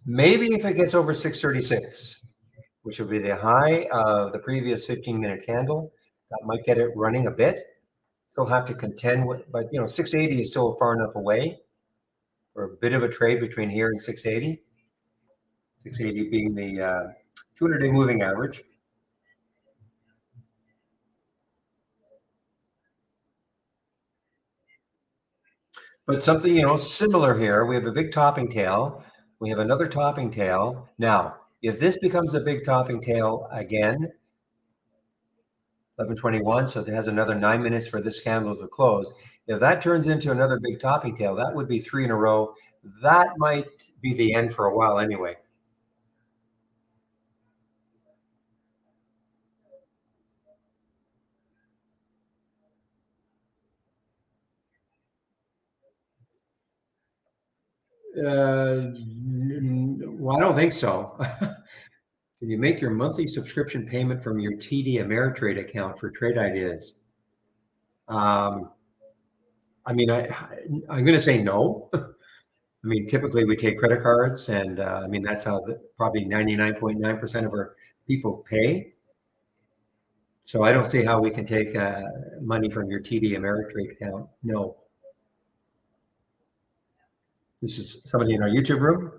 Maybe if it gets over 636, which will be the high of the previous 15-minute candle, that might get it running a bit. Still have to contend with, but 680 is still far enough away for a bit of a trade between here and 680. 680 being the 200-day moving average. But something, similar here. We have a big topping tail. We have another topping tail. Now, if this becomes a big topping tail again, 11:21, so it has another 9 minutes for this candle to close. If that turns into another big topping tail, that would be 3 in a row. That might be the end for a while anyway. Well, I don't think so. Can you make your monthly subscription payment from your TD Ameritrade account for trade ideas? Um, I mean, I'm going to say no. I mean, typically we take credit cards, and I mean that's how probably 99.9% of our people pay. So I don't see how we can take money from your TD Ameritrade account. No. This is somebody in our YouTube room.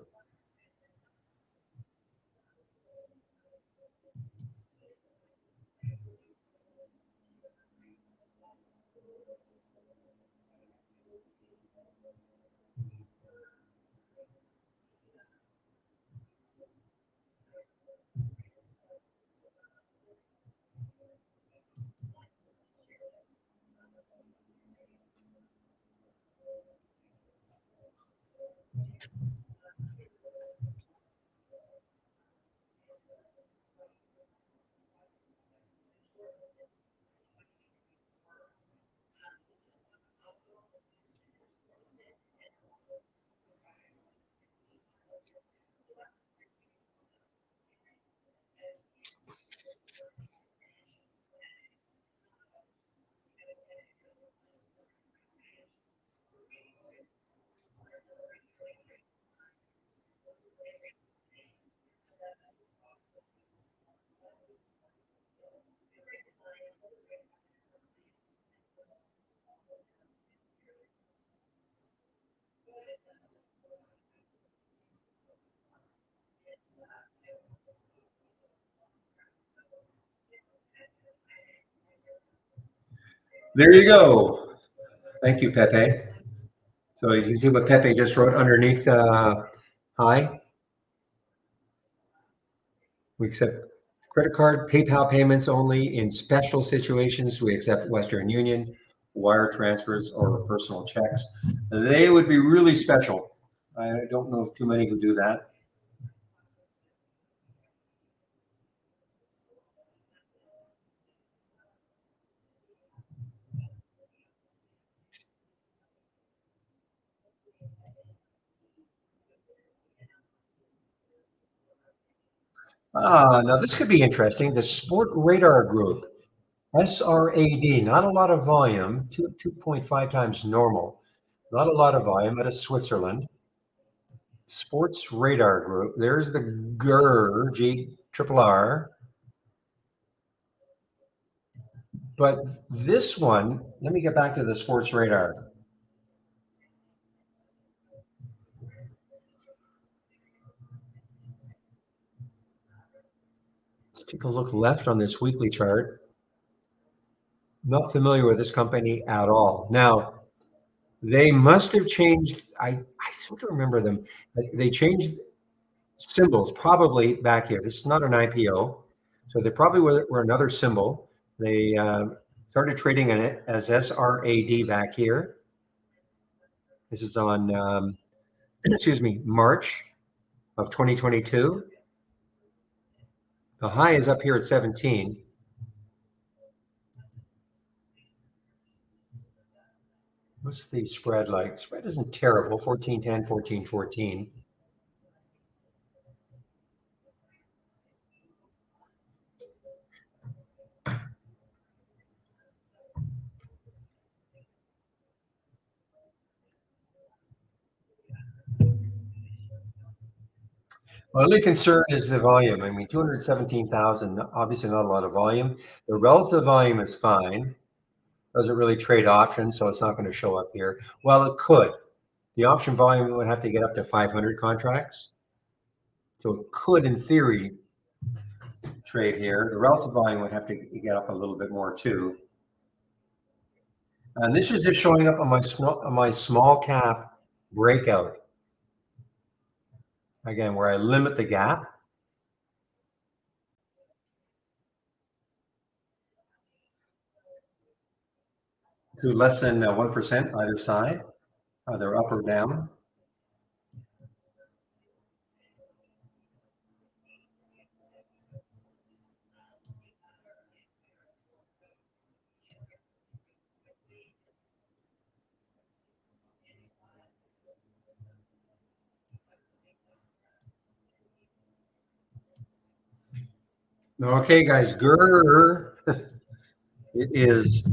There you go. Thank you, Pepe. So you can see what Pepe just wrote underneath. Hi, we accept credit card, PayPal payments only. In special situations, we accept Western Union, wire transfers, or personal checks. They would be really special. I don't know of too many who do that. Now this could be interesting. The Sport Radar Group, SRAD, not a lot of volume, 2.5 times normal. Not a lot of volume out of Switzerland. Sports Radar Group. There's the GR, G triple R. But this one, let me get back to the Sports Radar. Let's take a look left on this weekly chart. Not familiar with this company at all. Now, they must have changed. I sort of remember them. They changed symbols probably back here. This is not an IPO. So they probably were another symbol. They started trading in it as SRAD back here. This is on, excuse me, March of 2022. The high is up here at 17. What's the spread like? Spread isn't terrible, 14.10, 14.14. My only concern is the volume. I mean, 217,000, obviously not a lot of volume. The relative volume is fine. Doesn't really trade options, so it's not going to show up here. Well, it could. The option volume would have to get up to 500 contracts. So it could, in theory, trade here. The relative volume would have to get up a little bit more too. And this is just showing up on my small cap breakout. Again, where I limit the gap. To less than 1% either side, either up or down. Okay, guys, grr, it is,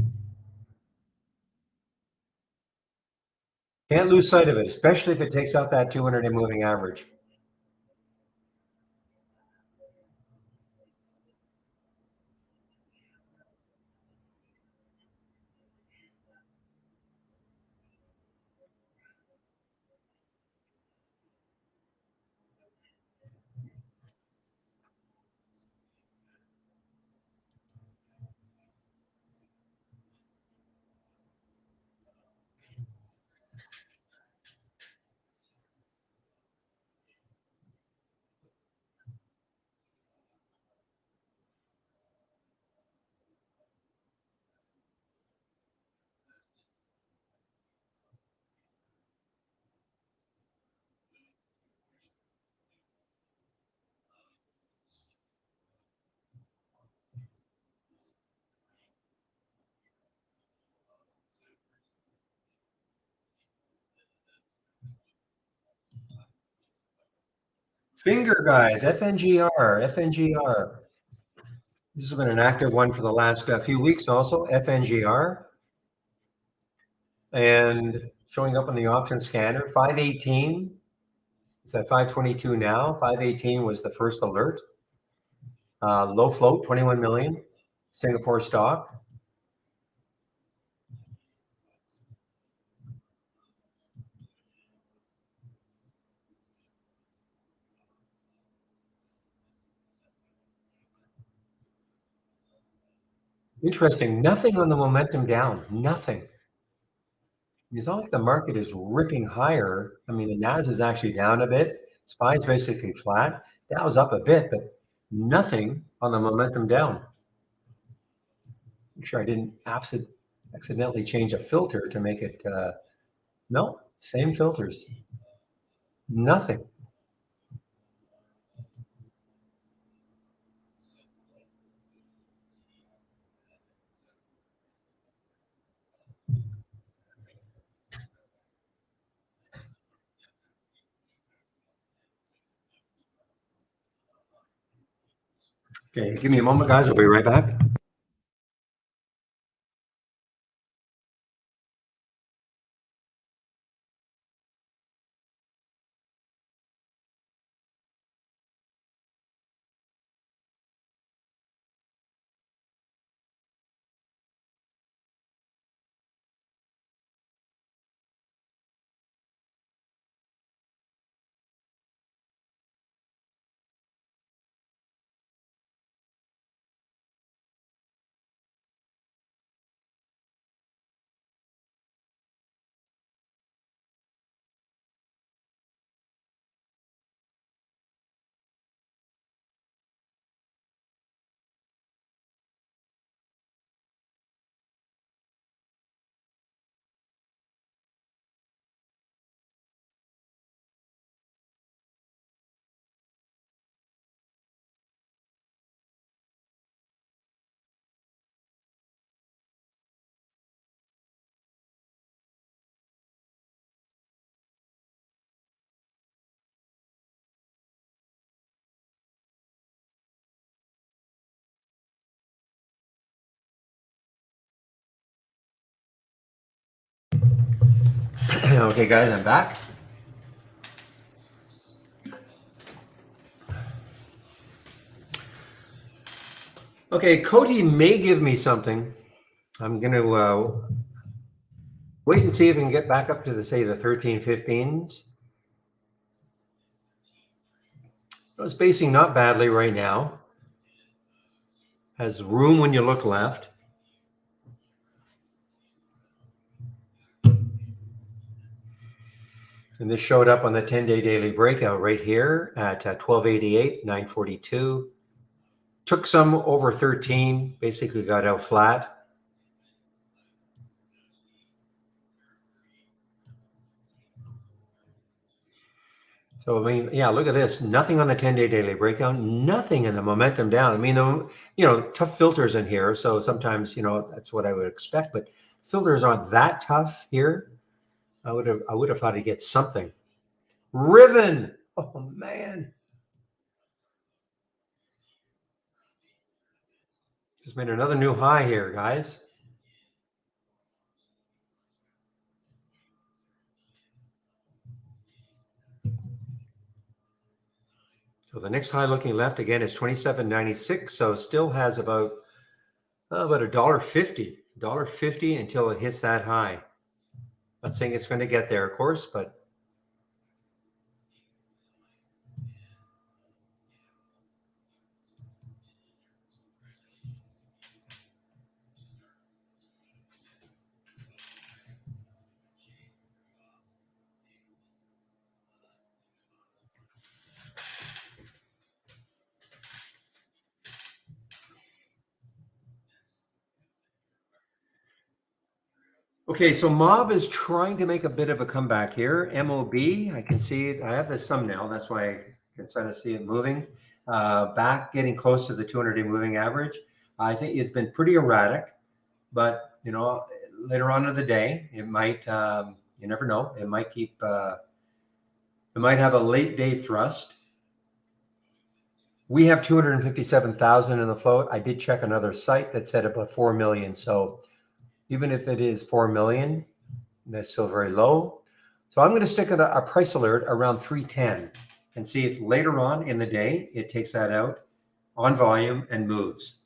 can't lose sight of it, especially if it takes out that 200-day moving average. Finger guys, FNGR, FNGR. This has been an active one for the last few weeks also, FNGR. And showing up on the option scanner, 518. It's at 522 now. 518 was the first alert. Low float, 21 million. Singapore stock. Interesting. Nothing on the momentum down. Nothing. It's not like the market is ripping higher. I mean, the NAS is actually down a bit. SPY's basically flat. Dow's up a bit, but nothing on the momentum down. Make sure I didn't accidentally change a filter to make it. No, same filters. Nothing. Okay, give me a moment, guys. I'll be right back. Okay, guys, I'm back. Okay, Cody may give me something. I'm going to wait and see if we can get back up to say the 1315s. It's basing not badly right now. Has room when you look left. And this showed up on the 10-day daily breakout right here at 1288, 942. Took some over 13, basically got out flat. So, I mean, yeah, look at this. Nothing on the 10-day daily breakout, nothing in the momentum down. I mean, tough filters in here. So sometimes, that's what I would expect, but filters aren't that tough here. I would have thought he'd get something. Riven. Oh, man. Just made another new high here, guys. So the next high looking left again is 27.96. So still has about $1.50 until it hits that high. Not saying it's going to get there, of course, but okay, so Mob is trying to make a bit of a comeback here. MOB, I can see it. I have this thumbnail. That's why I can sort of see it moving. Back getting close to the 200-day moving average. I think it's been pretty erratic, but, later on in the day, it might, you never know. It might keep, it might have a late day thrust. We have 257,000 in the float. I did check another site that said about 4 million. So even if it is 4 million, that's still very low. So I'm going to stick a price alert around 310 and see if later on in the day it takes that out on volume and moves.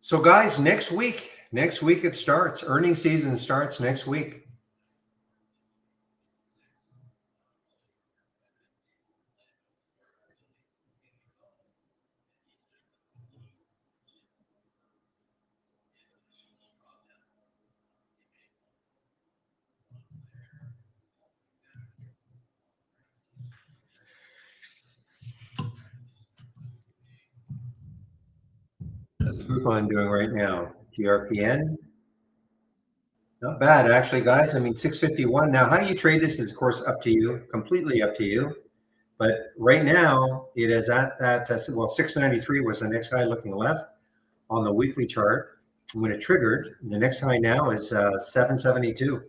So guys, next week it starts. Earning season starts next week. What's the coupon doing right now? TRPN? Not bad, actually, guys. I mean, 651. Now, how you trade this is, of course, up to you, completely up to you. But right now, it is at that, well, 693 was the next high looking left on the weekly chart. When it triggered, the next high now is 772.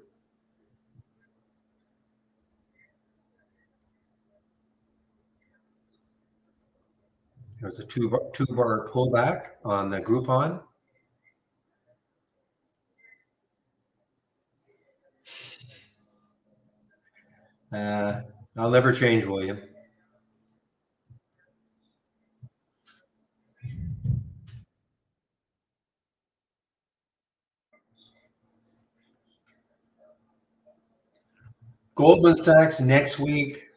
There was a two bar pullback on the Groupon. I'll never change, William. Goldman Sachs next week.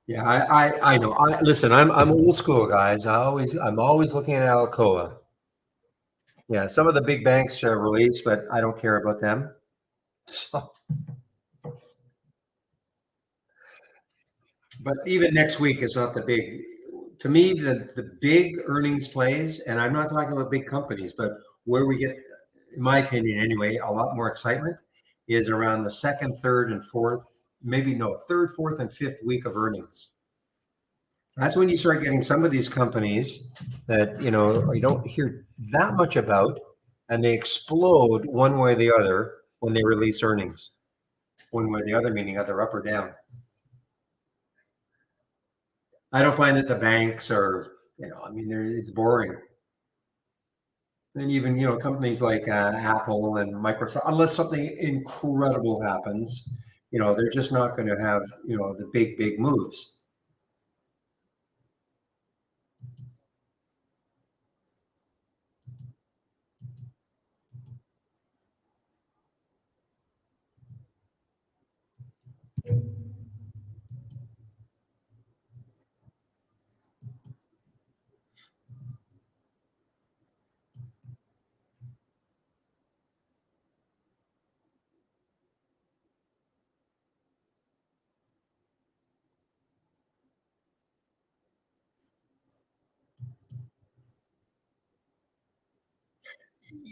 Yeah, I know. Listen, I'm old school, guys. I'm always looking at Alcoa. Yeah, some of the big banks release, but I don't care about them. So, but even next week is not the big. To me, the big earnings plays, and I'm not talking about big companies, but where we get, in my opinion anyway, a lot more excitement is around the second, third, and fourth, maybe no, third, fourth, and fifth week of earnings. That's when you start getting some of these companies that you don't hear that much about, and they explode one way or the other when they release earnings. One way or the other, meaning either up or down. I don't find that the banks are, I mean, it's boring. And even companies like Apple and Microsoft, unless something incredible happens, they're just not going to have the big moves.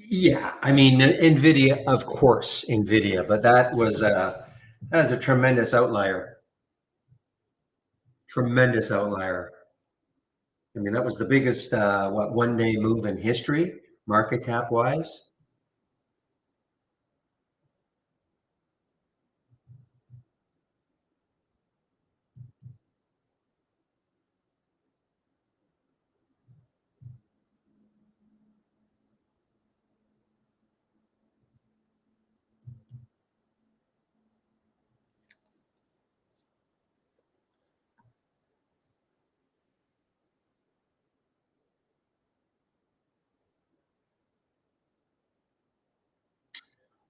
Yeah, I mean, Nvidia, of course, Nvidia, but that was a tremendous outlier. Tremendous outlier. I mean, that was the biggest one day move in history, market cap wise.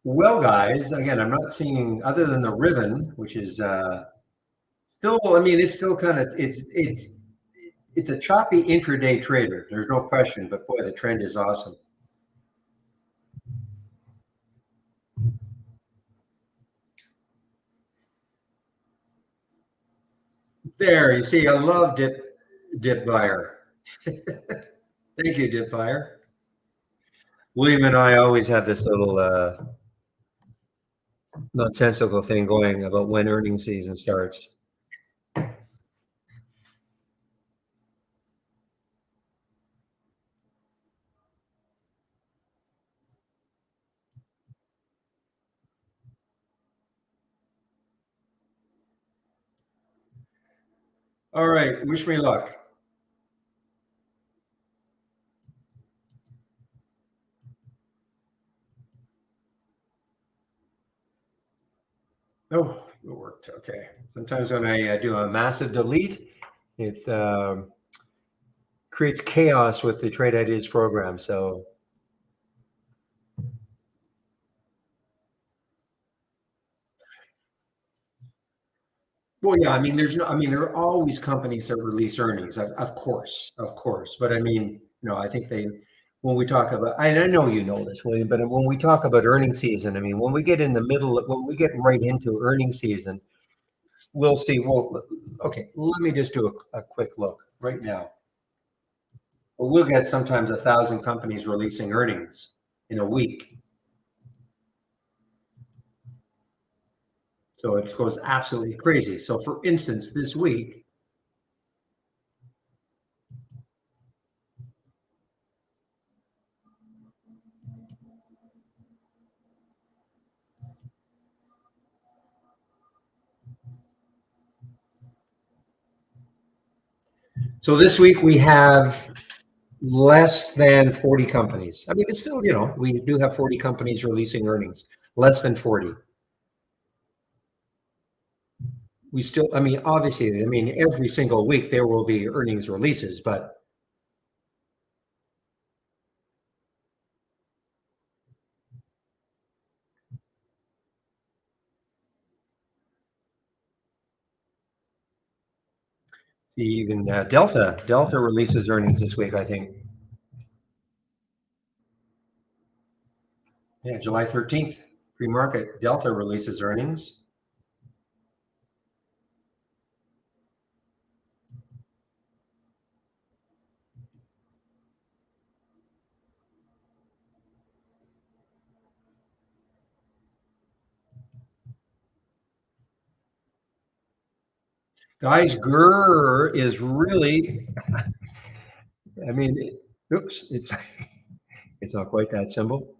Well, guys, again, I'm not seeing other than the Riven, which is still. I mean, it's still kind of it's it's a choppy intraday trader. There's no question, but boy, the trend is awesome. There, you see, I love dip buyer. Thank you, dip buyer. William and I always have this little nonsensical thing going about when earnings season starts. All right, wish me luck. Oh, it worked. Okay. Sometimes when I do a massive delete, it creates chaos with the Trade Ideas program. So, well, yeah, I mean, there are always companies that release earnings, of course. But I mean, I think when we talk about, and I know you know this, William, but when we talk about earnings season, I mean, when we get in the middle, when we get right into earnings season, we'll see. Well, okay, let me just do a quick look right now. We'll get sometimes 1,000 companies releasing earnings in a week. So it goes absolutely crazy. So for instance, this week, we have less than 40 companies. I mean, it's still, we do have 40 companies releasing earnings, less than 40. We still, I mean, obviously, I mean, every single week there will be earnings releases, but even Delta releases earnings this week, I think. Yeah, July 13th, pre-market, Delta releases earnings. Guys, GRR is really, I mean, oops, it's not quite that simple.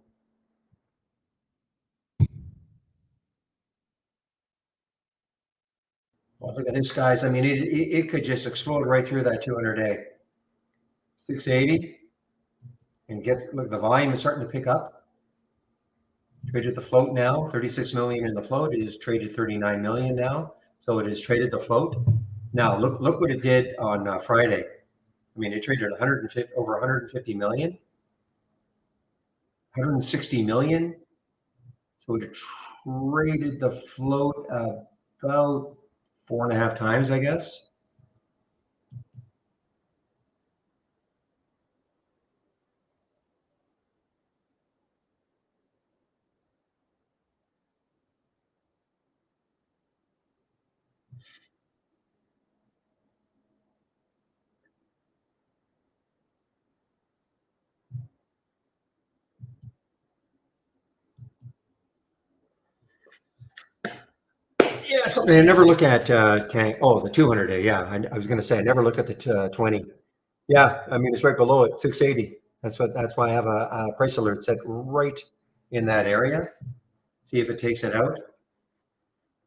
Well, look at this, guys. I mean, it could just explode right through that 200-day. 680, and look, the volume is starting to pick up. Traded the float now, 36 million in the float. It is traded 39 million now. So it has traded the float. Now look what it did on Friday. I mean, it traded 150 over 150 million, 160 million. So it traded the float about 4.5 times, I guess. Yeah, something I never look at. The 200-day. Yeah, I was going to say I never look at the 20. Yeah, I mean it's right below it, 680. That's why I have a price alert set right in that area. See if it takes it out.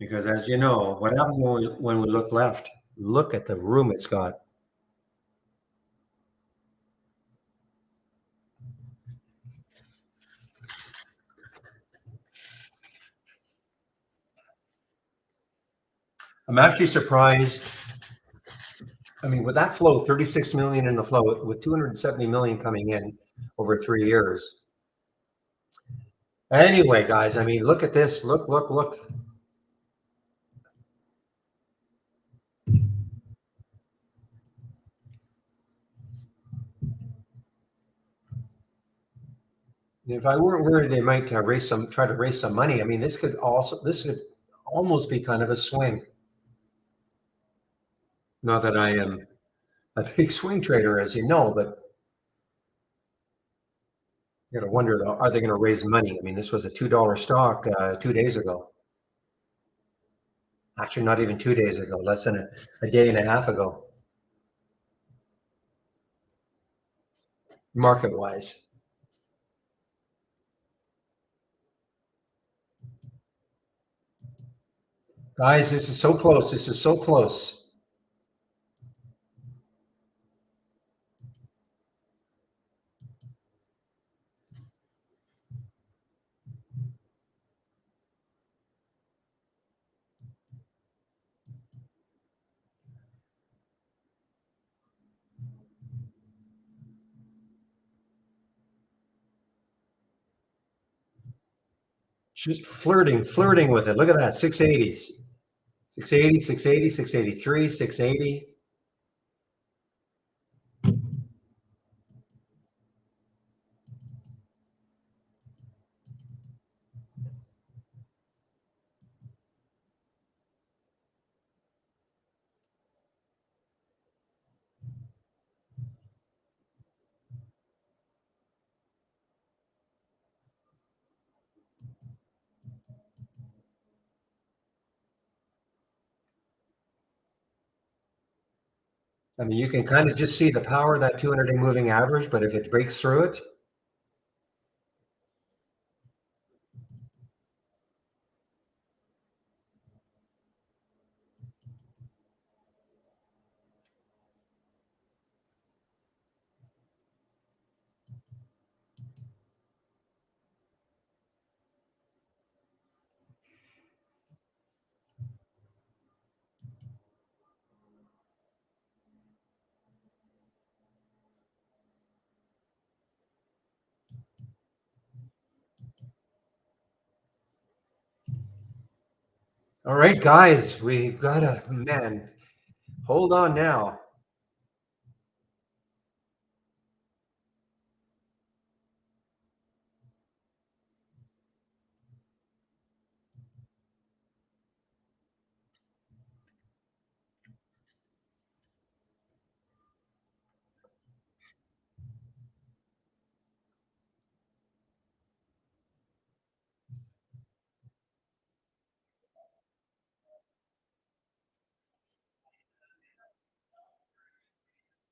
Because as you know, what happens when we look left? Look at the room it's got. I'm actually surprised. I mean, with that flow, 36 million in the flow, with 270 million coming in over 3 years. Anyway, guys, I mean, look at this. Look. If I weren't worried they might try to raise some money. I mean, this could almost be kind of a swing. Not that I am a big swing trader, as you know, but you got to wonder though, are they going to raise money? I mean, this was a $2 stock 2 days ago. Actually, not even 2 days ago, less than a day and a half ago, market wise. Guys, this is so close. This is so close. Just flirting with it. Look at that, 680s. 680, 680, 683, 680. I mean, you can kind of just see the power of that 200-day moving average, but if it breaks through it, all right, guys, we got to, man, hold on now.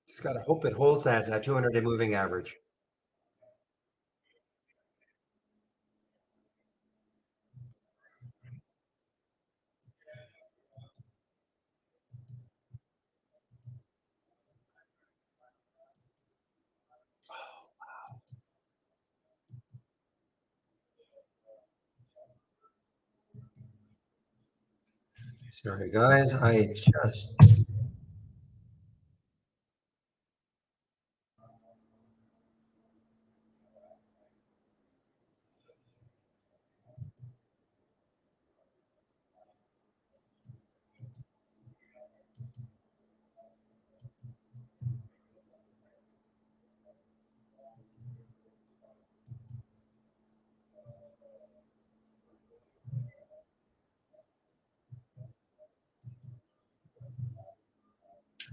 Just got to hope it holds that 200-day moving average. Sorry, guys, I just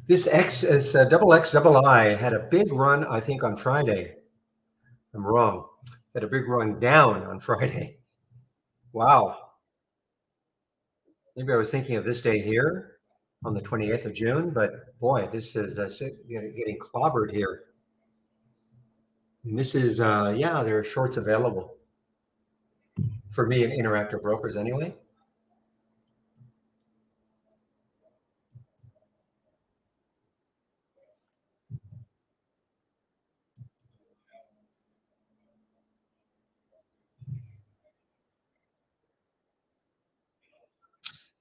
this X is double X double I had a big run, I think, on Friday. I'm wrong. Had a big run down on Friday. Wow. Maybe I was thinking of this day here on the 28th of June, but boy, this is getting clobbered here. And this is, yeah, there are shorts available for me and Interactive Brokers anyway.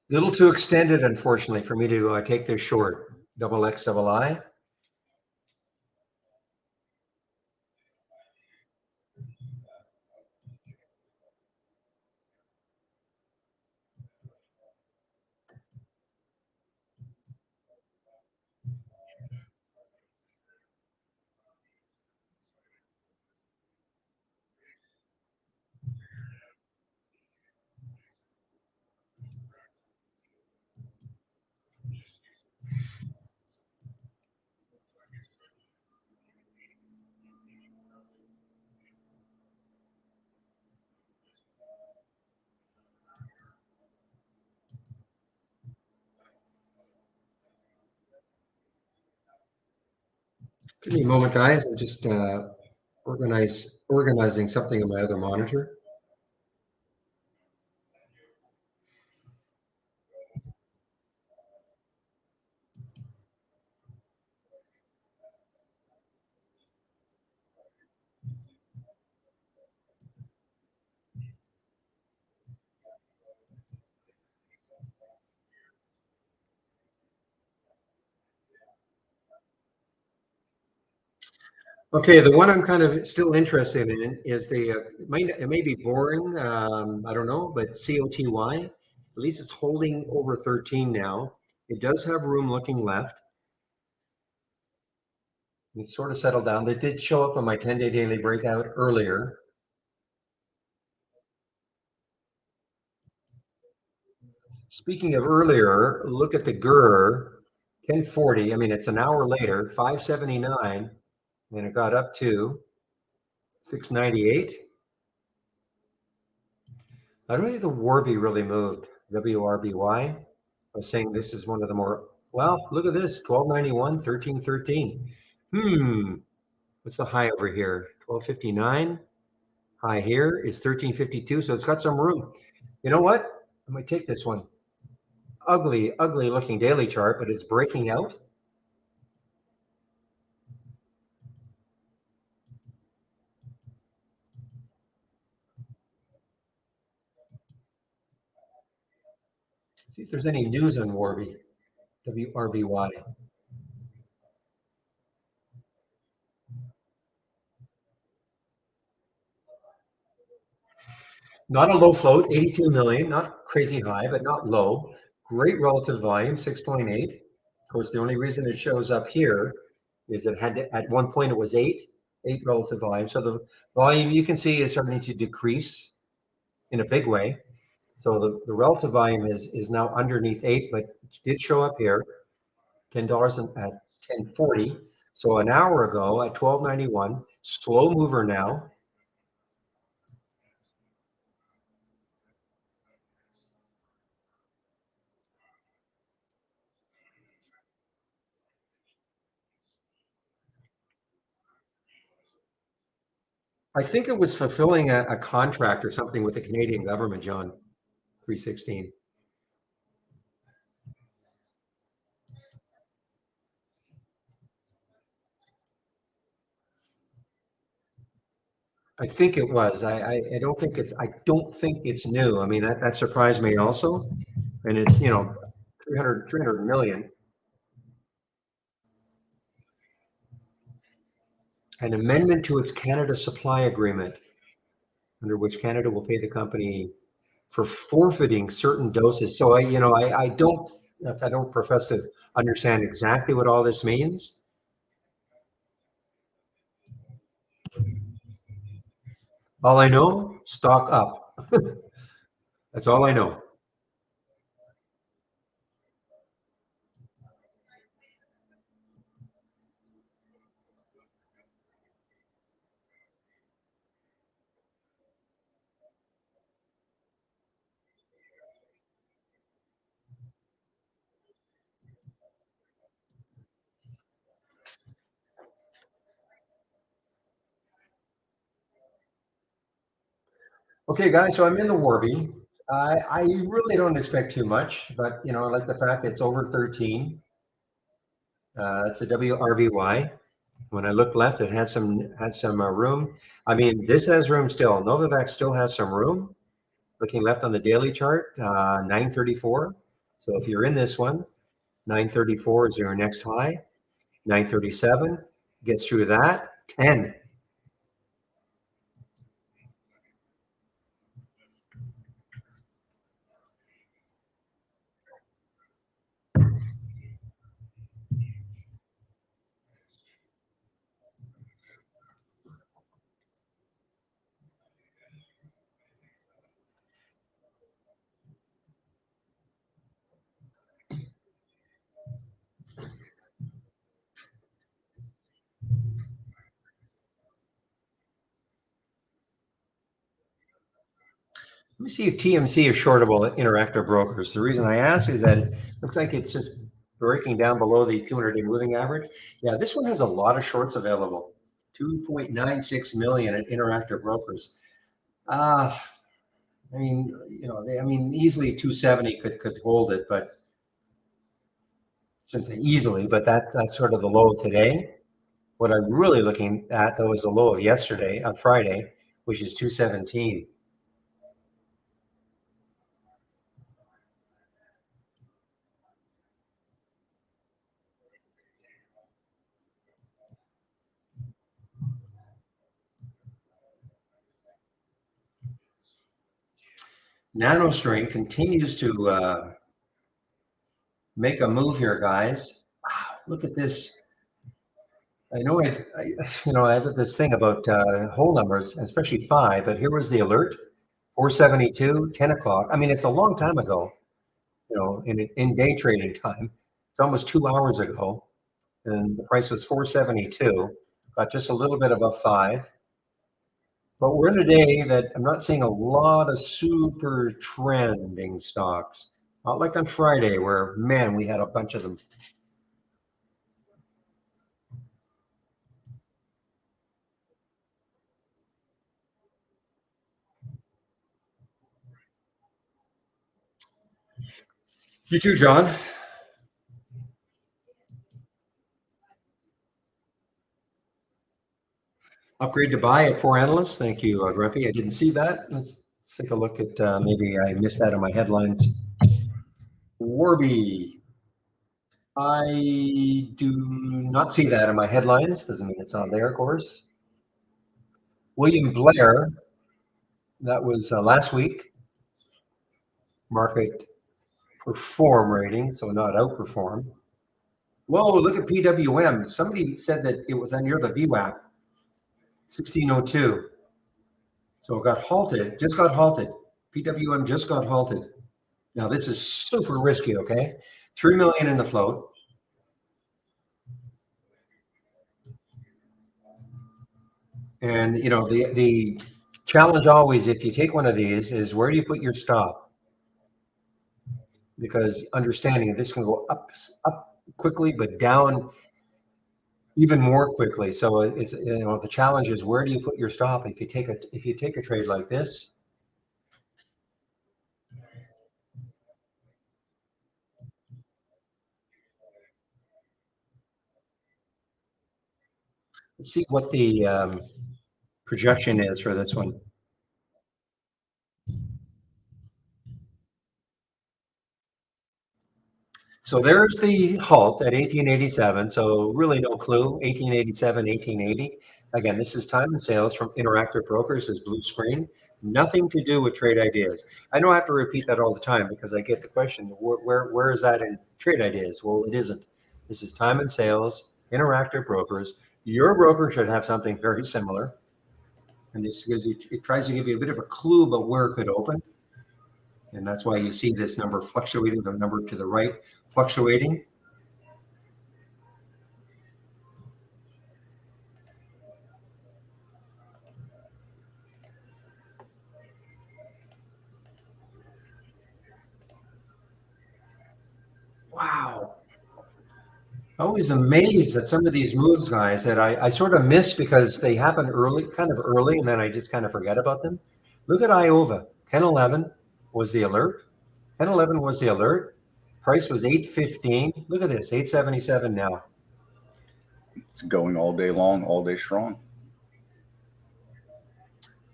A little too extended, unfortunately, for me to take this short. Double X double I. Give me a moment, guys. I'm just organizing something on my other monitor. Okay, the one I'm kind of still interested in is it may be boring, I don't know, but COTY, at least it's holding over 13 now. It does have room looking left. It's sort of settled down. They did show up on my 10-day daily breakout earlier. Speaking of earlier, look at the GER, 1040. I mean, it's an hour later, 579, and it got up to 698. I don't think the Warby really moved. WRBY. I was saying this is one of the more, well, look at this, 1291, 1313. What's the high over here? 1259. High here is 1352, so it's got some room. You know what? I might take this one. Ugly, ugly looking daily chart, but it's breaking out. See if there's any news on Warby, WRBY. Not a low float, 82 million, not crazy high, but not low. Great relative volume, 6.8. Of course, the only reason it shows up here is it had to, at one point it was eight relative volume. So the volume you can see is starting to decrease in a big way. So the relative volume is now underneath 8, but it did show up here, $10 at 1040. So an hour ago at 1291, slow mover now. I think it was fulfilling a contract or something with the Canadian government, John, 316. I think it was. I don't think it's new. I mean, that surprised me also. And it's, 300 million. An amendment to its Canada supply agreement, under which Canada will pay the company for forfeiting certain doses. So I don't profess to understand exactly what all this means. All I know, stock up. That's all I know. Okay, guys, so I'm in the Warby. I really don't expect too much, but I like the fact that it's over 13. It's a WRBY. When I looked left, it had some room. I mean, this has room still. Novavax still has some room. Looking left on the daily chart, 934. So if you're in this one, 934 is your next high. 937 gets through that. 10. Let me see if TMC is shortable at Interactive Brokers. The reason I ask is that it looks like it's just breaking down below the 200-day moving average. Yeah, this one has a lot of shorts available. 2.96 million at Interactive Brokers. I mean, easily 270 could hold it, but shouldn't say easily, but that's sort of the low today. What I'm really looking at though is the low of yesterday on Friday, which is 217. NanoString continues to make a move here, guys. Wow, look at this. I know I have this thing about whole numbers, especially 5, but here was the alert, 472, 10 o'clock. I mean, it's a long time ago, in day trading time. It's almost 2 hours ago, and the price was 472, got just a little bit above 5. But we're in a day that I'm not seeing a lot of super trending stocks. Not like on Friday where, man, we had a bunch of them. You too, John. Upgrade to buy at 4 analysts. Thank you, Grumpy. I didn't see that. Let's take a look at maybe I missed that in my headlines. Warby. I do not see that in my headlines. Doesn't mean it's not there, of course. William Blair. That was last week. Market perform rating, so not outperform. Whoa, look at PWM. Somebody said that it was near the VWAP, 1602. So it got halted, just got halted. PWM just got halted. Now this is super risky, okay? 3 million in the float. And the challenge always, if you take one of these, is where do you put your stop? Because understanding this can go up quickly, but down even more quickly. So it's the challenge is where do you put your stop if you take a trade like this? Let's see what the projection is for this one. So there's the halt at 1887. So really no clue. 1887, 1880. Again, this is time and sales from Interactive Brokers. This blue screen. Nothing to do with trade ideas. I know I have to repeat that all the time because I get the question, where is that in trade ideas? Well, it isn't. This is time and sales, Interactive Brokers. Your broker should have something very similar. And this gives you, it tries to give you a bit of a clue about where it could open. And that's why you see this number fluctuating, the number to the right fluctuating. Wow. Always amazed at some of these moves, guys, that I sort of miss because they happen kind of early, and then I just kind of forget about them. Look at Iova. 1011 was the alert. 1011 was the alert. Price was 815. Look at this, 877 now. It's going all day long, all day strong.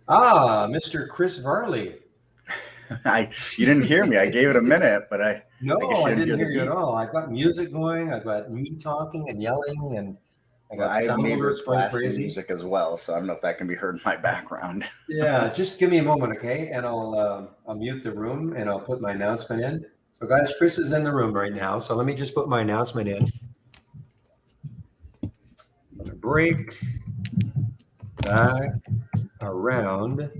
Ah, Mr. Chris Varley. You didn't hear me. I gave it a minute, but I didn't hear you at all. I've got music going. I've got me talking and yelling, and I have neighbors blasting music as well, so I don't know if that can be heard in my background. Yeah, just give me a moment, okay? And I'll mute the room and I'll put my announcement in. So, guys, Chris is in the room right now. So let me just put my announcement in. I'm gonna break back around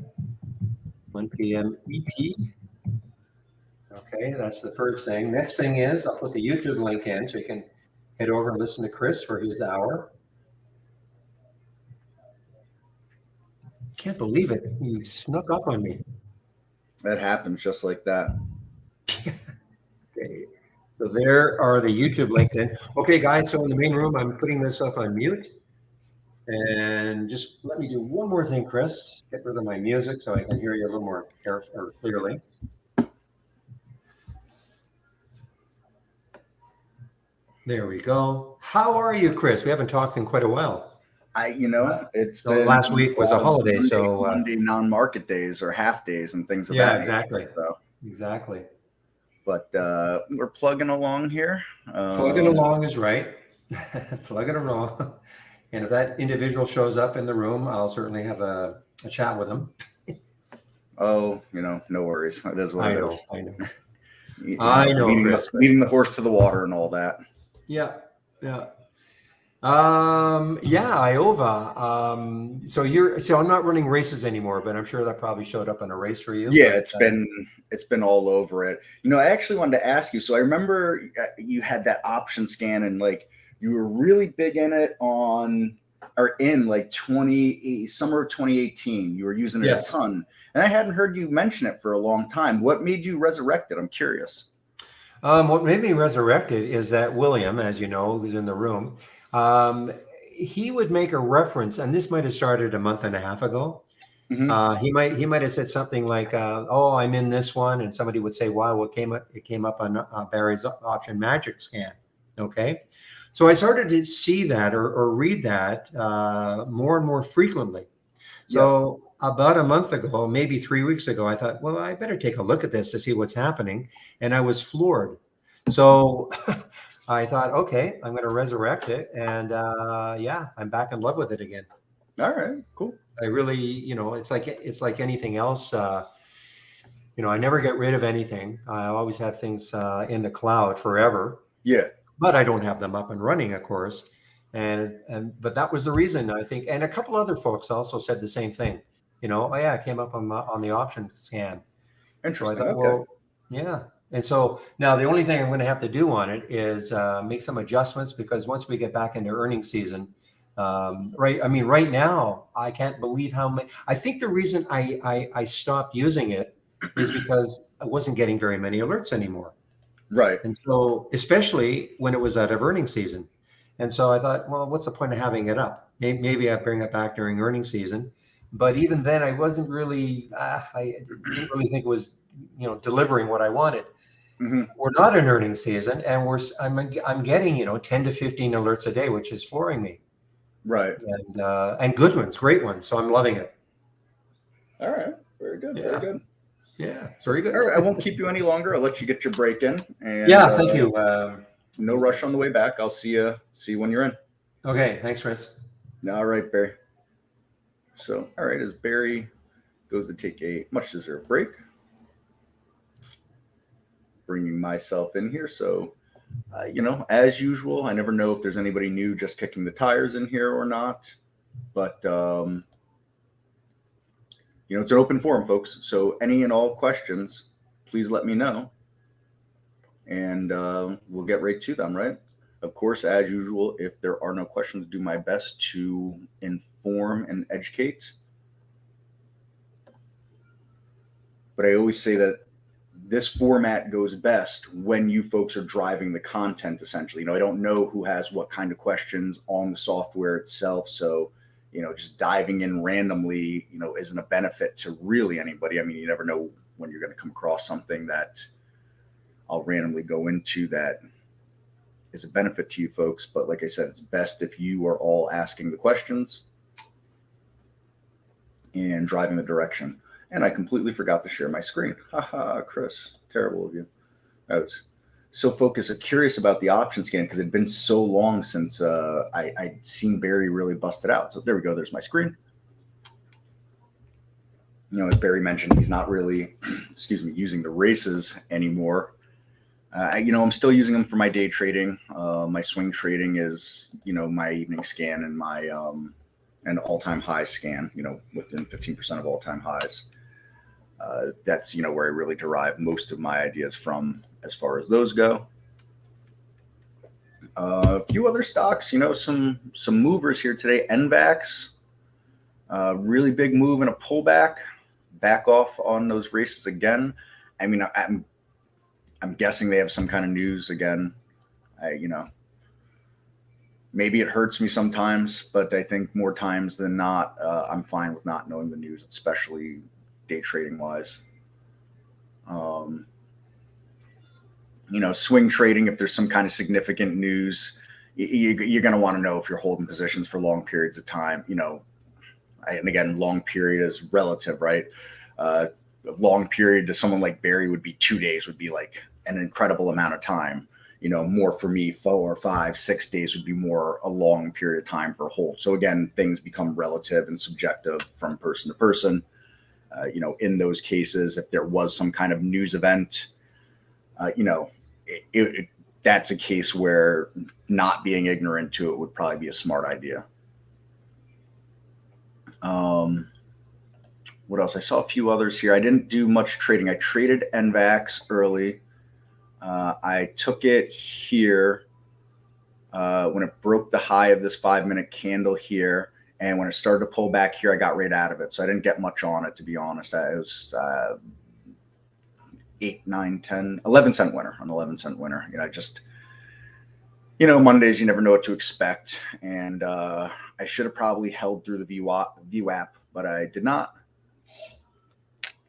1 p.m. ET. Okay, that's the first thing. Next thing is I'll put the YouTube link in so you can head over and listen to Chris for his hour. Can't believe it. He snuck up on me. That happens just like that. Okay. So there are the YouTube links in. Okay, guys, so in the main room, I'm putting myself on mute. And just let me do one more thing, Chris. Get rid of my music so I can hear you a little more or clearly. There we go. How are you, Chris? We haven't talked in quite a while. It's So been last week was a holiday, Monday non-market days or half days and things of yeah, that exactly. nature, so. Exactly. But we're plugging along here. Plugging along is right. Plugging along. And if that individual shows up in the room, I'll certainly have a chat with them. Oh, no worries. It is what it is. I know. I know. Leading the horse to the water and all that. Yeah. Yeah. Iova. So I'm not running races anymore, but I'm sure that probably showed up in a race for you. Yeah, it's been all over it. I actually wanted to ask you. So I remember you had that option scan and like you were really big in it in like summer of 2018. You were using it a ton, and I hadn't heard you mention it for a long time. What made you resurrect it? I'm curious. What made me resurrect it is that William, as you know, who's in the room, he would make a reference, and this might have started a month and a half ago. Mm-hmm. He might have said something like, "Oh, I'm in this one," and somebody would say, "Wow, what came up? It came up on Barry's option magic scan." Okay, so I started to see that or read that more and more frequently. So about a month ago, maybe 3 weeks ago, I thought, well, I better take a look at this to see what's happening, and I was floored. So I thought, okay, I'm going to resurrect it, and I'm back in love with it again. All right, cool. I really, it's like anything else. I never get rid of anything. I always have things in the cloud forever. Yeah, but I don't have them up and running, of course. But that was the reason, I think. And a couple other folks also said the same thing. It came up on the option scan. Interesting. So I thought, okay. Well, yeah. And so now the only thing I'm going to have to do on it is make some adjustments, because once we get back into earnings season, right now, I can't believe how many. I think the reason I stopped using it is because I wasn't getting very many alerts anymore. Right. And so, especially when it was out of earnings season. And so I thought, well, what's the point of having it up? Maybe I bring it back during earnings season. But even then, I wasn't really, I didn't really think it was, delivering what I wanted. Mm-hmm. We're not in earnings season, and I'm getting, 10 to 15 alerts a day, which is flooring me. Right. And good ones, great ones. So I'm loving it. All right. Very good. Yeah. Very good. Yeah, very good. All right, I won't keep you any longer. I'll let you get your break in. And, thank you. No rush on the way back. I'll see you when you're in. Okay, thanks, Chris. All right, Barry. So, all right, as Barry goes to take a much-deserved break, bringing myself in here. So, as usual, I never know if there's anybody new just kicking the tires in here or not. But it's an open forum, folks. So any and all questions, please let me know. And we'll get right to them, right? Of course, as usual, if there are no questions, do my best to inform and educate. But I always say that this format goes best when you folks are driving the content, essentially. I don't know who has what kind of questions on the software itself. So just diving in randomly, isn't a benefit to really anybody. I mean, you never know when you're going to come across something that I'll randomly go into that is a benefit to you folks. But like I said, it's best if you are all asking the questions and driving the direction. And I completely forgot to share my screen. Haha, Chris, terrible of you. I was so focused, curious about the option scan because it'd been so long since I'd seen Barry really bust it out. So there we go. There's my screen. As Barry mentioned, he's not really, using the races anymore. I'm still using them for my day trading. My swing trading is, my evening scan and my and all-time high scan, within 15% of all-time highs. That's, where I really derive most of my ideas from as far as those go. A few other stocks, some movers here today. NVAX, really big move and a pullback, back off on those races again. I mean, I'm I'm guessing they have some kind of news again. Maybe it hurts me sometimes, but I think more times than not, I'm fine with not knowing the news, especially day trading wise. Swing trading, if there's some kind of significant news, you're going to want to know if you're holding positions for long periods of time. And again, long period is relative, right? A long period to someone like Barry would be 2 days, would be like an incredible amount of time. More for me, 4 or 5, 6 days would be more a long period of time for a hold. So again, things become relative and subjective from person to person. In those cases, if there was some kind of news event, that's a case where not being ignorant to it would probably be a smart idea. What else? I saw a few others here. I didn't do much trading. I traded NVAX early. I took it here when it broke the high of this 5-minute candle here. And when it started to pull back here, I got right out of it. So I didn't get much on it, to be honest. It was 8, 9, 10, 11 cent winner, an 11 cent winner. Mondays, you never know what to expect. And I should have probably held through the VWAP, but I did not.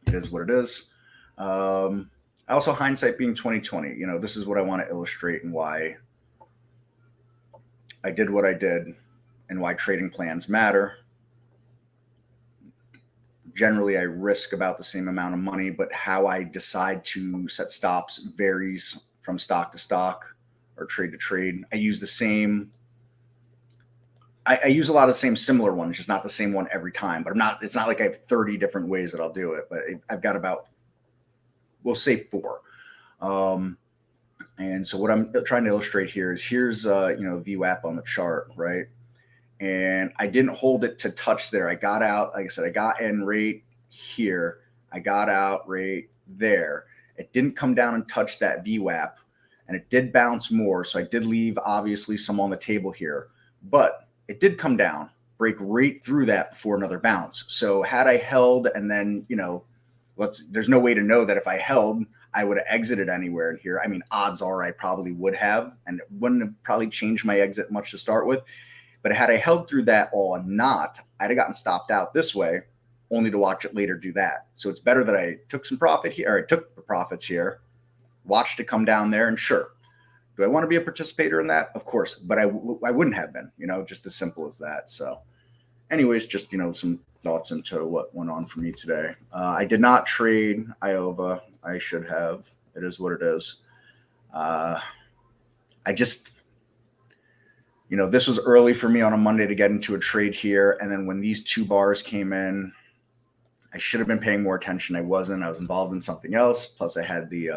It is what it is. Also, hindsight being 2020, this is what I want to illustrate and why I did what I did and why trading plans matter. Generally, I risk about the same amount of money, but how I decide to set stops varies from stock to stock or trade to trade. I use the same. I use a lot of the same similar ones, just not the same one every time. But it's not like I have 30 different ways that I'll do it. But I've got about, we'll say 4. And so what I'm trying to illustrate here is here's VWAP on the chart, right? And I didn't hold it to touch there. I got out, like I said, I got in right here. I got out right there. It didn't come down and touch that VWAP, and it did bounce more. So I did leave obviously some on the table here, but it did come down, break right through that before another bounce. So had I held, and then, there's no way to know that if I held, I would have exited anywhere in here. I mean, odds are I probably would have, and it wouldn't have probably changed my exit much to start with. But had I held through that all and not, I'd have gotten stopped out this way, only to watch it later do that. So it's better that I took some profit here, or I took the profits here, watched it come down there, and sure, do I want to be a participator in that? Of course, but I wouldn't have been, just as simple as that. So anyways, just, some thoughts into what went on for me today. I did not trade IOVA. I should have. It is what it is. I just, this was early for me on a Monday to get into a trade here. And then when these 2 bars came in, I should have been paying more attention. I wasn't. I was involved in something else. Plus I had the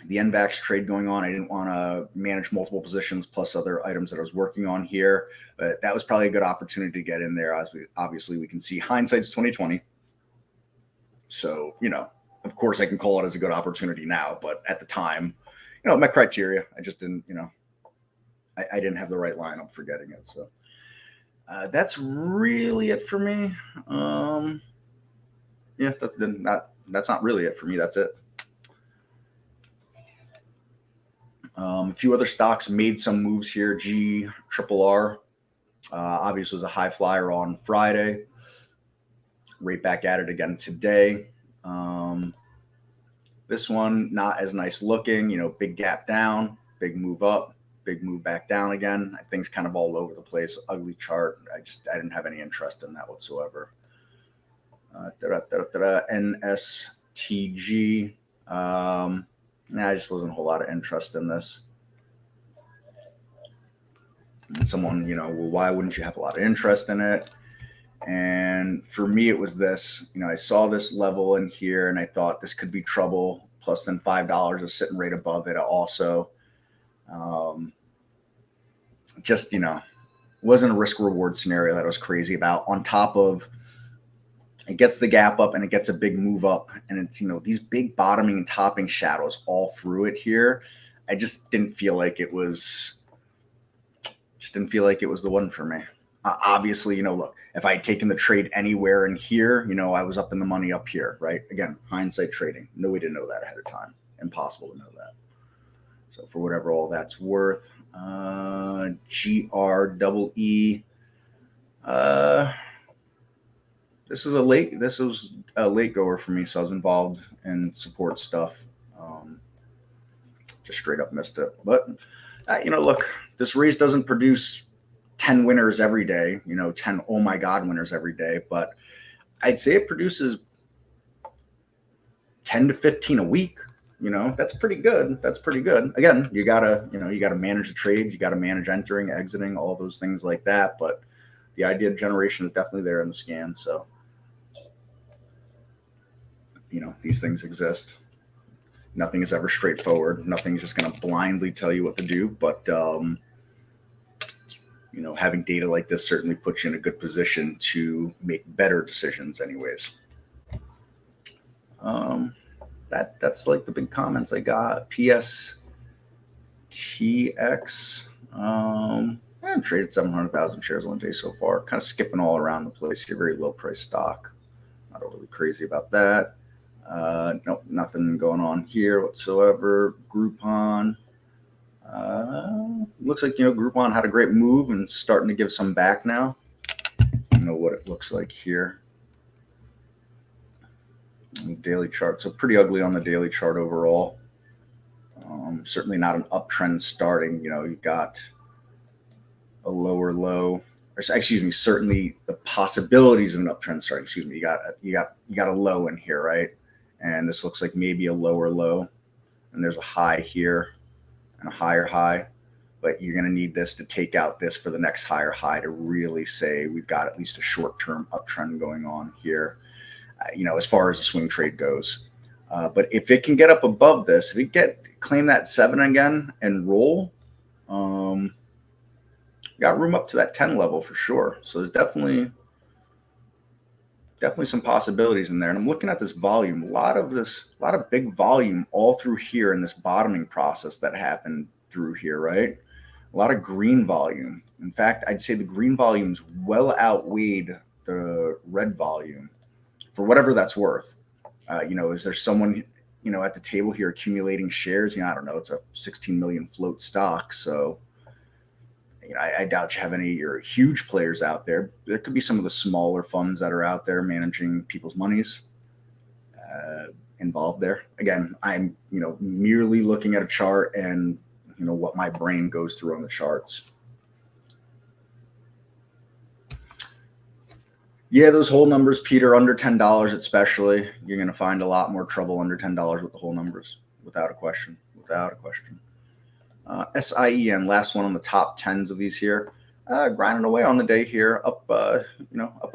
NVAX trade going on. I didn't want to manage multiple positions plus other items that I was working on here. But that was probably a good opportunity to get in there. As we can see, hindsight's 2020. So, of course I can call it as a good opportunity now, but at the time, my criteria, I just didn't, I didn't have the right lineup for getting it. So that's really it for me. Yeah, that's not really it for me. That's it. A few other stocks made some moves here. GRRR obviously was a high flyer on Friday. Right back at it again today. This one not as nice looking. Big gap down, big move up, big move back down again. Things kind of all over the place. Ugly chart. I didn't have any interest in that whatsoever. NSTG. I just wasn't a whole lot of interest in this. And someone, well, why wouldn't you have a lot of interest in it? And for me, it was this. I saw this level in here, and I thought this could be trouble. Plus, then $5 is sitting right above it. Also, just wasn't a risk reward scenario that I was crazy about. On top of, it gets the gap up and it gets a big move up, and it's these big bottoming and topping shadows all through it here. I just didn't feel like it was the one for me. Obviously, look, if I had taken the trade anywhere in here, I was up in the money up here, right? Again, hindsight trading. No way to know that ahead of time. impossible to know that. So for whatever all that's worth, GREE. This was a late goer for me, so I was involved in support stuff. Just straight up missed it. But look, this race doesn't produce 10 winners every day. 10 oh my god winners every day. But I'd say it produces 10 to 15 a week. That's pretty good. Again, you gotta manage the trades, you gotta manage entering, exiting, all those things like that. But the idea of generation is definitely there in the scan. So, these things exist. Nothing is ever straightforward. Nothing's just going to blindly tell you what to do. But, having data like this certainly puts you in a good position to make better decisions anyways. That's like the big comments I got. PSTX. I've traded 700,000 shares on the day so far. Kind of skipping all around the place here. Very low price stock. Not overly crazy about that. Nope, nothing going on here whatsoever. Groupon. Looks like, Groupon had a great move and starting to give some back now. What it looks like here. Daily chart. So pretty ugly on the daily chart overall. Certainly not an uptrend starting. You've got a lower low. Certainly the possibilities of an uptrend starting. You got a low in here, right? And this looks like maybe a lower low. And there's a high here and a higher high. But you're going to need this to take out this for the next higher high to really say we've got at least a short-term uptrend going on here, as far as the swing trade goes. But if it can get up above this, if it claim that 7 again and roll, got room up to that 10 level for sure. So there's definitely some possibilities in there. And I'm looking at this volume, a lot of big volume all through here in this bottoming process that happened through here, right? A lot of green volume. In fact, I'd say the green volume's well outweighed the red volume for whatever that's worth. Is there someone, at the table here accumulating shares? I don't know. It's a 16 million float stock. So, I doubt you have any of your huge players out there. There could be some of the smaller funds that are out there managing people's monies involved there. Again, I'm, merely looking at a chart and, what my brain goes through on the charts. Yeah, those whole numbers, Peter, under $10 especially, you're going to find a lot more trouble under $10 with the whole numbers, without a question. SIEN, last one on the top 10s of these here, grinding away on the day here, up a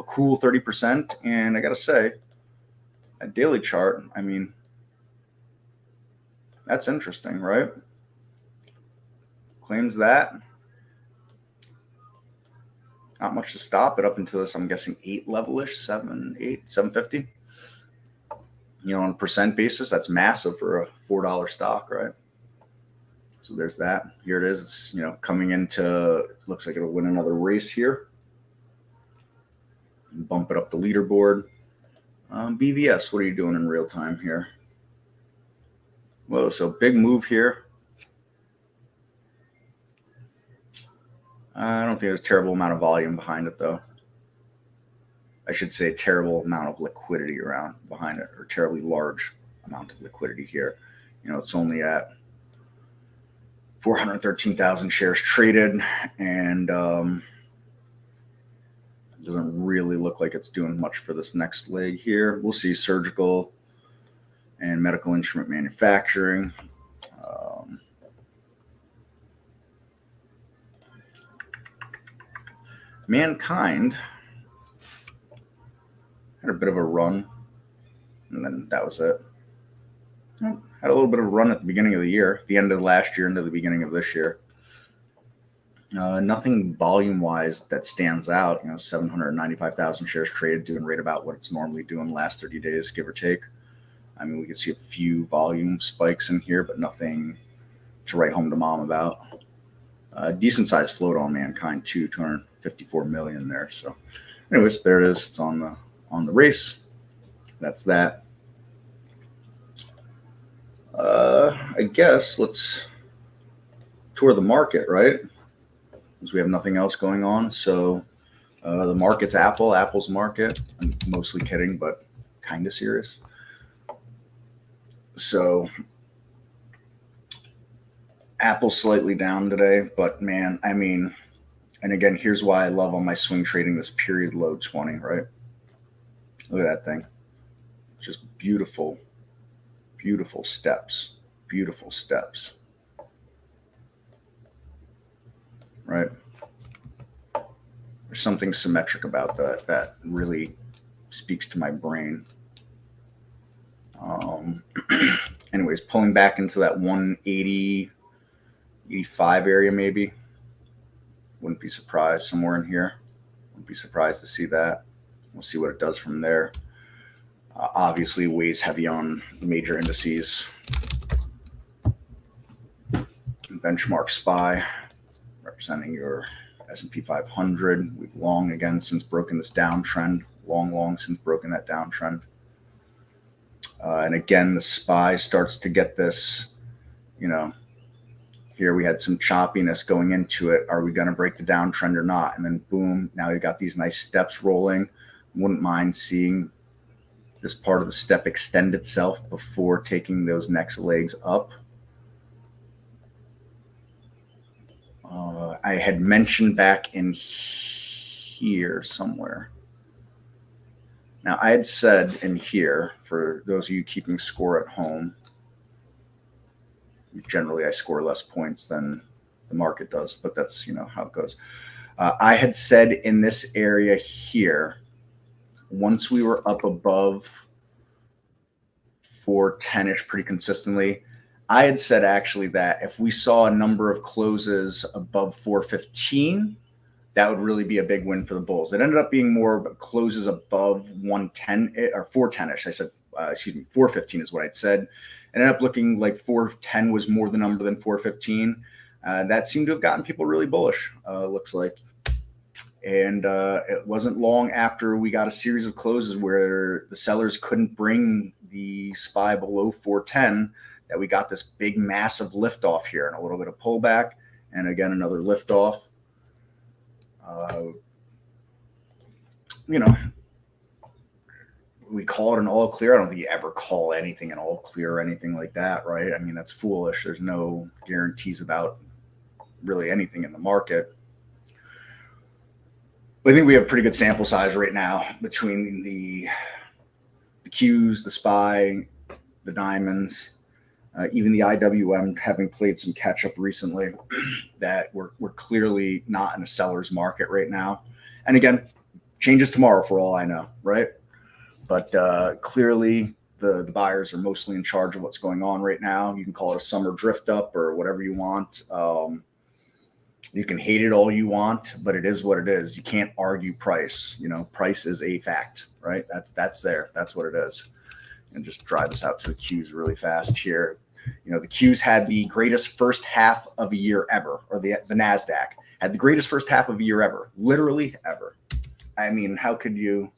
cool 30%. And I got to say, a daily chart, that's interesting, right? Claims that. Not much to stop it up until this, I'm guessing 8 level-ish, 750. On a percent basis, that's massive for a $4 stock, right? So there's that. Here it is. It's, coming into, looks like it'll win another race here. Bump it up the leaderboard. BVS, what are you doing in real time here? Whoa, so big move here. I don't think there's a terrible amount of volume behind it, though. I should say terrible amount of liquidity around behind it, or terribly large amount of liquidity here. It's only at 413,000 shares traded, and it doesn't really look like it's doing much for this next leg here. We'll see surgical and medical instrument manufacturing. Mankind had a bit of a run, and then that was it. Had a little bit of a run at the beginning of the year, the end of last year into the beginning of this year. Nothing volume-wise that stands out. 795,000 shares traded, doing right about what it's normally doing the last 30 days, give or take. We can see a few volume spikes in here, but nothing to write home to mom about. Decent sized float on Mankind too, 254 million there. So, anyways, there it is. It's on the race. That's that. I guess let's tour the market, right? Because we have nothing else going on. So the market's Apple's market. I'm mostly kidding, but kind of serious. So Apple's slightly down today, but man, I mean, and again, here's why I love on my swing trading this period low 20, right? Look at that thing. Just beautiful, beautiful steps, beautiful steps, right? There's something symmetric about that really speaks to my brain. Anyways, pulling back into that 180, 85 area maybe. Wouldn't be surprised somewhere in here. Wouldn't be surprised to see that. We'll see what it does from there. Obviously weighs heavy on the major indices. Benchmark SPY representing your S&P 500. We've long again since broken this downtrend. Long since broken that downtrend. And again, the SPY starts to get this, here we had some choppiness going into it. Are we going to break the downtrend or not? And then boom, now we've got these nice steps rolling. Wouldn't mind seeing this part of the step extend itself before taking those next legs up. I had mentioned back in here somewhere. Now, I had said in here, for those of you keeping score at home, generally I score less points than the market does, but that's, how it goes. I had said in this area here, once we were up above 410-ish pretty consistently, I had said actually that if we saw a number of closes above 415, that would really be a big win for the bulls. It ended up being more closes above 110 or 410-ish. I said, 415 is what I'd said. It ended up looking like 410 was more the number than 415. That seemed to have gotten people really bullish, looks like. And it wasn't long after we got a series of closes where the sellers couldn't bring the SPY below 410 that we got this big, massive liftoff here and a little bit of pullback. And again, another liftoff. We call it an all clear. I don't think you ever call anything an all clear or anything like that, right? I mean, that's foolish. There's no guarantees about really anything in the market. But I think we have a pretty good sample size right now between the Qs, the SPY, the diamonds, even the IWM having played some catch up recently, that we're clearly not in a seller's market right now. And again, changes tomorrow for all I know, right? But clearly the buyers are mostly in charge of what's going on right now. You can call it a summer drift up or whatever you want. You can hate it all you want, but it is what it is. You can't argue price. Price is a fact, right? That's there. That's what it is. And just drive this out to the Qs really fast here. The Qs had the greatest first half of a year ever, or the NASDAQ had the greatest first half of a year ever, literally ever. I mean, how can you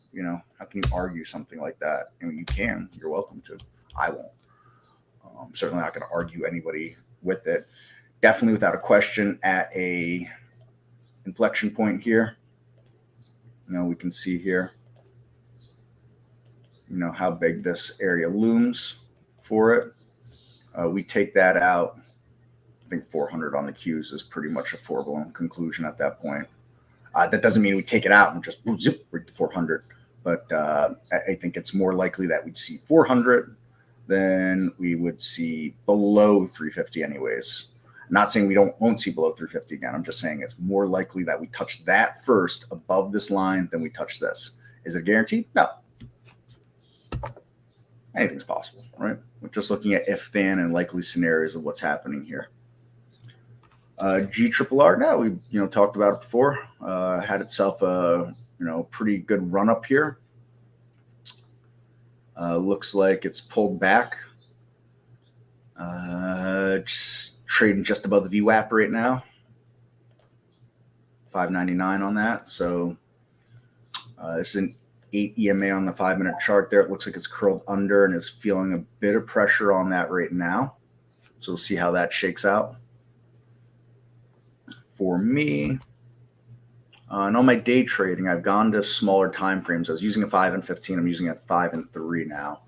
argue something like that? I mean, you can. You're welcome to. I won't. I'm certainly not going to argue anybody with it. Definitely, without a question, at a inflection point here. We can see here. How big this area looms for it. We take that out. I think 400 on the Qs is pretty much a foregone conclusion at that point. That doesn't mean we take it out and just zip right to 400. But I think it's more likely that we'd see 400 than we would see below 350 anyways. I'm not saying we won't see below 350 again. I'm just saying it's more likely that we touch that first above this line than we touch this. Is it guaranteed? No. Anything's possible, right? We're just looking at if, then, and likely scenarios of what's happening here. GRRR, now we talked about it before. Had itself a pretty good run up here. Looks like it's pulled back. Just trading just above the VWAP right now. 599 on that. So this is 8 EMA on the 5-minute chart there. It looks like it's curled under and is feeling a bit of pressure on that right now. So we'll see how that shakes out. For me, and on my day trading, I've gone to smaller time frames. I was using a 5 and 15. I'm using a 5 and 3 now.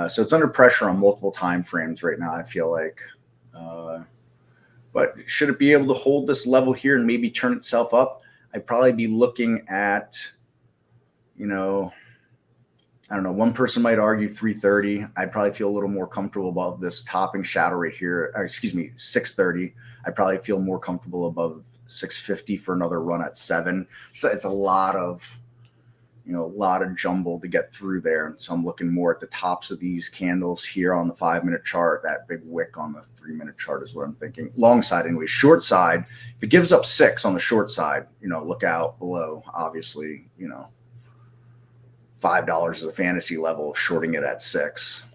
So it's under pressure on multiple time frames right now, I feel like. But should it be able to hold this level here and maybe turn itself up? I'd probably be looking at, I don't know, one person might argue 330. I'd probably feel a little more comfortable above this topping shadow right here. 630. I'd probably feel more comfortable above 650 for another run at 7. So it's a lot of jumble to get through there. So I'm looking more at the tops of these candles here on the 5-minute chart. That big wick on the 3-minute chart is what I'm thinking. Long side anyway. Short side, if it gives up 6 on the short side, look out below. Obviously, $5 is a fantasy level, shorting it at 6.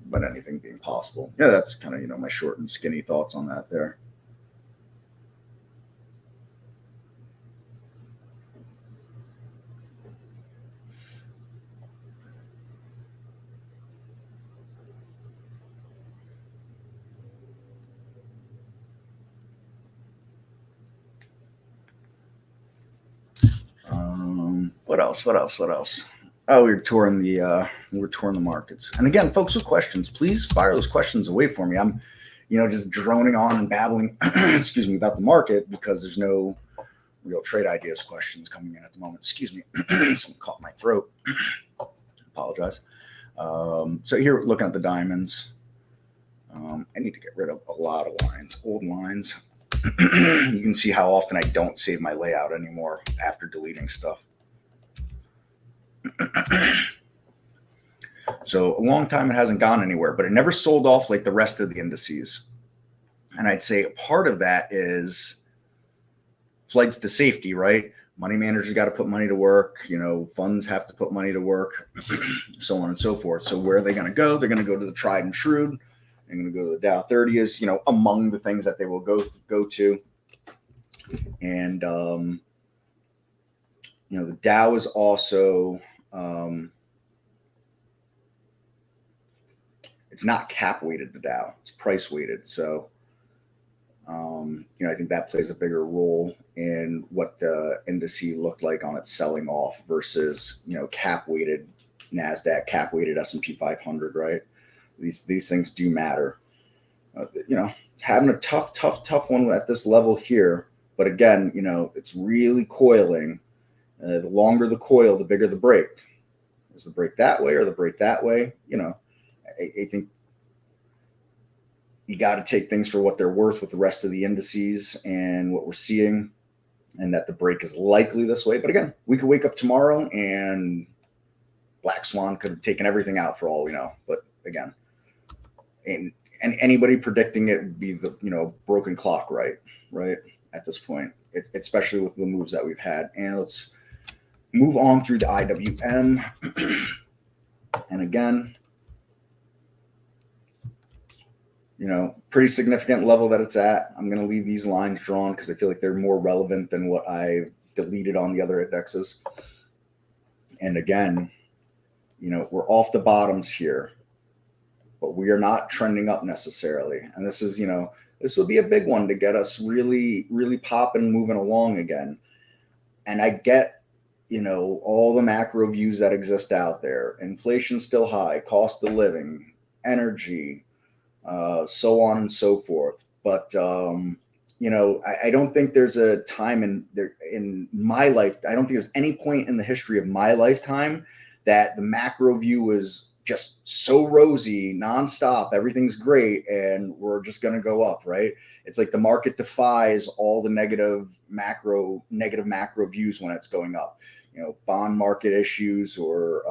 But anything being possible. Yeah, that's kind of, my short and skinny thoughts on that there. What else? Oh, we were touring the markets. And again, folks with questions, please fire those questions away for me. I'm, just droning on and babbling, excuse me, about the market because there's no real trade ideas questions coming in at the moment. Excuse me, something caught my throat. Apologize. So here, looking at the diamonds, I need to get rid of a lot of lines, old lines. You can see how often I don't save my layout anymore after deleting stuff. So a long time it hasn't gone anywhere, but it never sold off like the rest of the indices. And I'd say a part of that is flights to safety, right? Money managers got to put money to work, funds have to put money to work, so on and so forth. So where are they going to go? They're going to go to the tried and true. They're going to go to the Dow 30 is, among the things that they will go to. And, the Dow is also, it's not cap weighted, the Dow, it's price weighted. So, I think that plays a bigger role in what the indice looked like on its selling off versus, cap weighted NASDAQ, cap weighted S&P 500, right? These things do matter. Having a tough one at this level here. But again, it's really coiling. The longer the coil, the bigger the break. Is the break that way or the break that way? I think you got to take things for what they're worth with the rest of the indices and what we're seeing, and that the break is likely this way. But again, we could wake up tomorrow and Black Swan could have taken everything out for all we know. But again, and anybody predicting it would be the broken clock, right at this point, especially with the moves that we've had. And let's move on through the IWM. And again, pretty significant level that it's at. I'm going to leave these lines drawn because I feel like they're more relevant than what I've deleted on the other indexes. And again, we're off the bottoms here, but we are not trending up necessarily. And this is, this will be a big one to get us really, really popping, moving along again. And I get, all the macro views that exist out there. Inflation's still high, cost of living, energy, so on and so forth. But, I don't think there's a time in my life. I don't think there's any point in the history of my lifetime that the macro view was just so rosy, nonstop. Everything's great, and we're just going to go up, right? It's like the market defies all the negative macro views when it's going up. Bond market issues or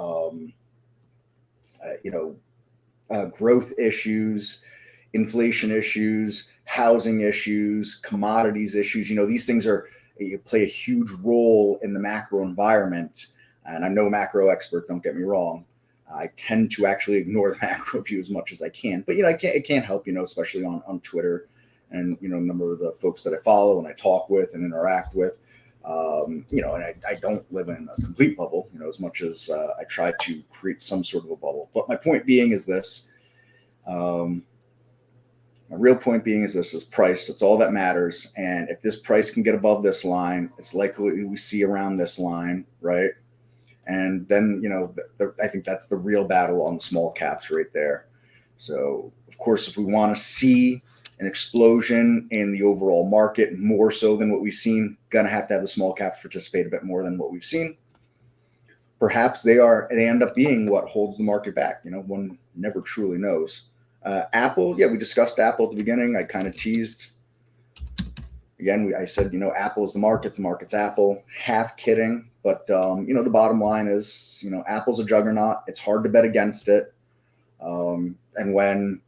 growth issues, inflation issues, housing issues, commodities issues. These things play a huge role in the macro environment. And I'm no macro expert, don't get me wrong. I tend to actually ignore the macro view as much as I can. But, it can't help, especially on Twitter and, a number of the folks that I follow and I talk with and interact with. And I don't live in a complete bubble, as much as I try to create some sort of a bubble. But my point being is this. My real point being is this is price. That's all that matters. And if this price can get above this line, it's likely we see around this line, right? And then, I think that's the real battle on the small caps right there. So, of course, if we want to see an explosion in the overall market more so than what we've seen, going to have the small caps participate a bit more than what we've seen. Perhaps they end up being what holds the market back. One never truly knows. Apple, we discussed Apple at the beginning. I kind of teased. Again, I said, Apple is the market. The market's Apple. Half kidding. But, the bottom line is, Apple's a juggernaut. It's hard to bet against it. And when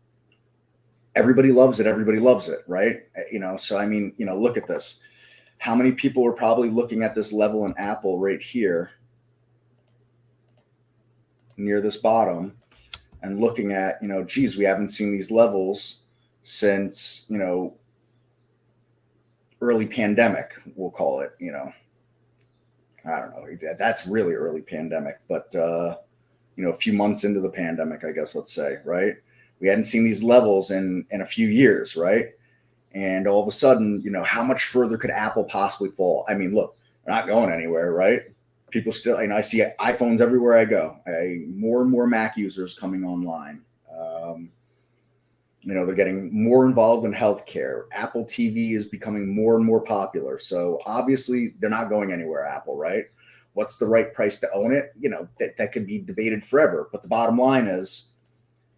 everybody loves it, right? So, I mean, look at this. How many people were probably looking at this level in Apple right here near this bottom and looking at, geez, we haven't seen these levels since, early pandemic, we'll call it, I don't know. That's really early pandemic, but, a few months into the pandemic, I guess, let's say, right? We hadn't seen these levels in a few years, right? And all of a sudden, how much further could Apple possibly fall? I mean, look, they're not going anywhere, right? People still, I see iPhones everywhere I go. More and more Mac users coming online. They're getting more involved in healthcare. Apple TV is becoming more and more popular. So obviously they're not going anywhere, Apple, right? What's the right price to own it? That could be debated forever. But the bottom line is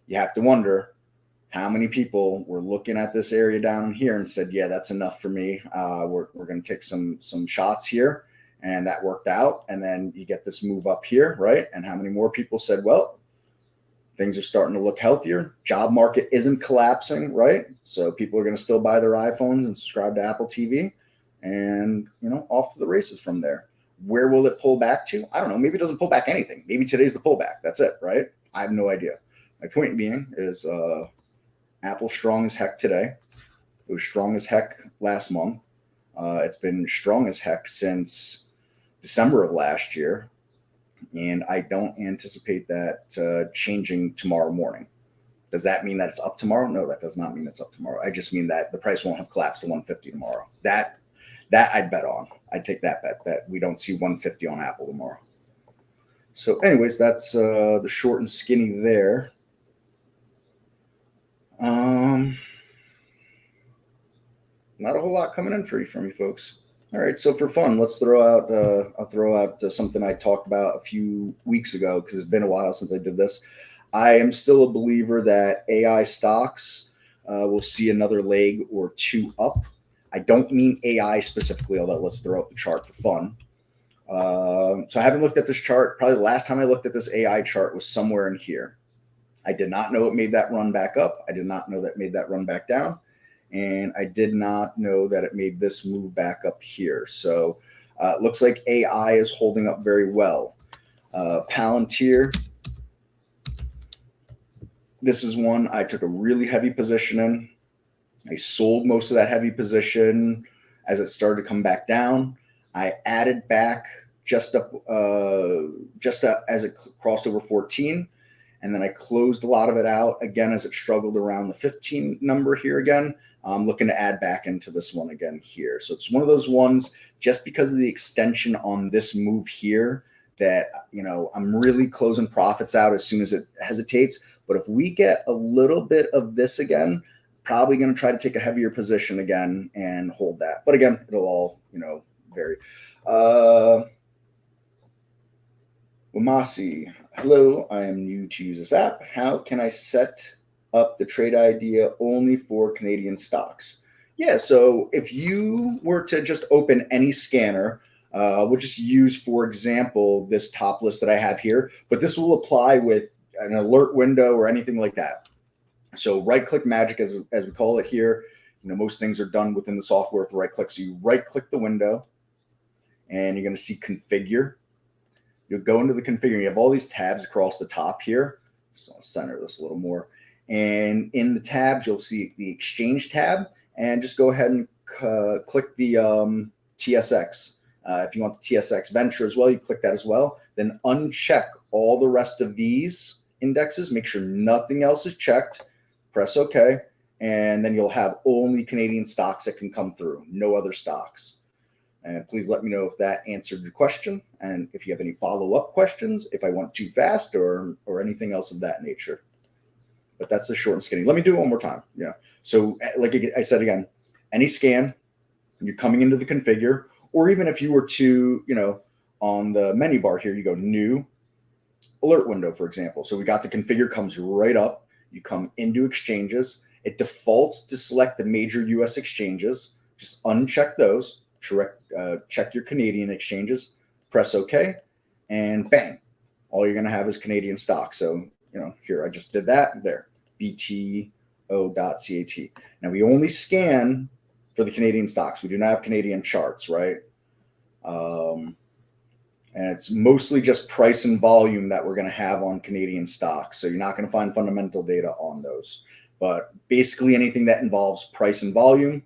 you have to wonder how many people were looking at this area down here and said, yeah, that's enough for me. We're going to take some shots here. And that worked out. And then you get this move up here, right? And how many more people said, well, things are starting to look healthier. Job market isn't collapsing, right? So people are going to still buy their iPhones and subscribe to Apple TV and, off to the races from there. Where will it pull back to? I don't know. Maybe it doesn't pull back anything. Maybe today's the pullback. That's it, right? I have no idea. My point being is Apple's strong as heck today. It was strong as heck last month. It's been strong as heck since December of last year. And I don't anticipate that changing tomorrow morning. Does that mean that it's up tomorrow? No, that does not mean it's up tomorrow. I just mean that the price won't have collapsed to 150 tomorrow. That I'd bet on. I'd take that bet that we don't see 150 on Apple tomorrow. So anyways, that's the short and skinny there. Not a whole lot coming in for you from you folks. All right, so for fun, let's throw out. I'll throw out something I talked about a few weeks ago because it's been a while since I did this. I am still a believer that AI stocks will see another leg or two up. I don't mean AI specifically, although let's throw up the chart for fun. So I haven't looked at this chart. Probably the last time I looked at this AI chart was somewhere in here. I did not know it made that run back up. I did not know that it made that run back down. And I did not know that it made this move back up here. So it looks like AI is holding up very well. Palantir. This is one I took a really heavy position in. I sold most of that heavy position as it started to come back down. I added back just up as it crossed over 14. And then I closed a lot of it out again as it struggled around the 15 number here again. I'm looking to add back into this one again here. So it's one of those ones just because of the extension on this move here that, I'm really closing profits out as soon as it hesitates. But if we get a little bit of this again, probably going to try to take a heavier position again and hold that. But again, it'll all, vary. Wamasi, hello, I am new to use this app. How can I set up the trade idea only for Canadian stocks? Yeah, so if you were to just open any scanner, we'll just use, for example, this top list that I have here, but this will apply with an alert window or anything like that. So right-click magic, as we call it here, most things are done within the software with right-click. So you right-click the window, and you're going to see configure. You'll go into the configure. You have all these tabs across the top here. Just want to center this a little more. And in the tabs, you'll see the exchange tab, and just go ahead and click the TSX. If you want the TSX Venture as well, you click that as well. Then uncheck all the rest of these indexes. Make sure nothing else is checked. Press OK. And then you'll have only Canadian stocks that can come through, no other stocks. And please let me know if that answered your question. And if you have any follow-up questions, if I went too fast or anything else of that nature. But that's the short and skinny. Let me do it one more time. Yeah. So like I said again, any scan, you're coming into the configure, or even if you were to, on the menu bar here, you go new alert window, for example. So we got the configure comes right up. You come into exchanges. It defaults to select the major US exchanges. Just uncheck those. Check your Canadian exchanges, press OK, and bang, all you're going to have is Canadian stock. So, here I just did that there, BTO.CAT. Now we only scan for the Canadian stocks. We do not have Canadian charts, right? And it's mostly just price and volume that we're going to have on Canadian stocks. So you're not going to find fundamental data on those. But basically anything that involves price and volume,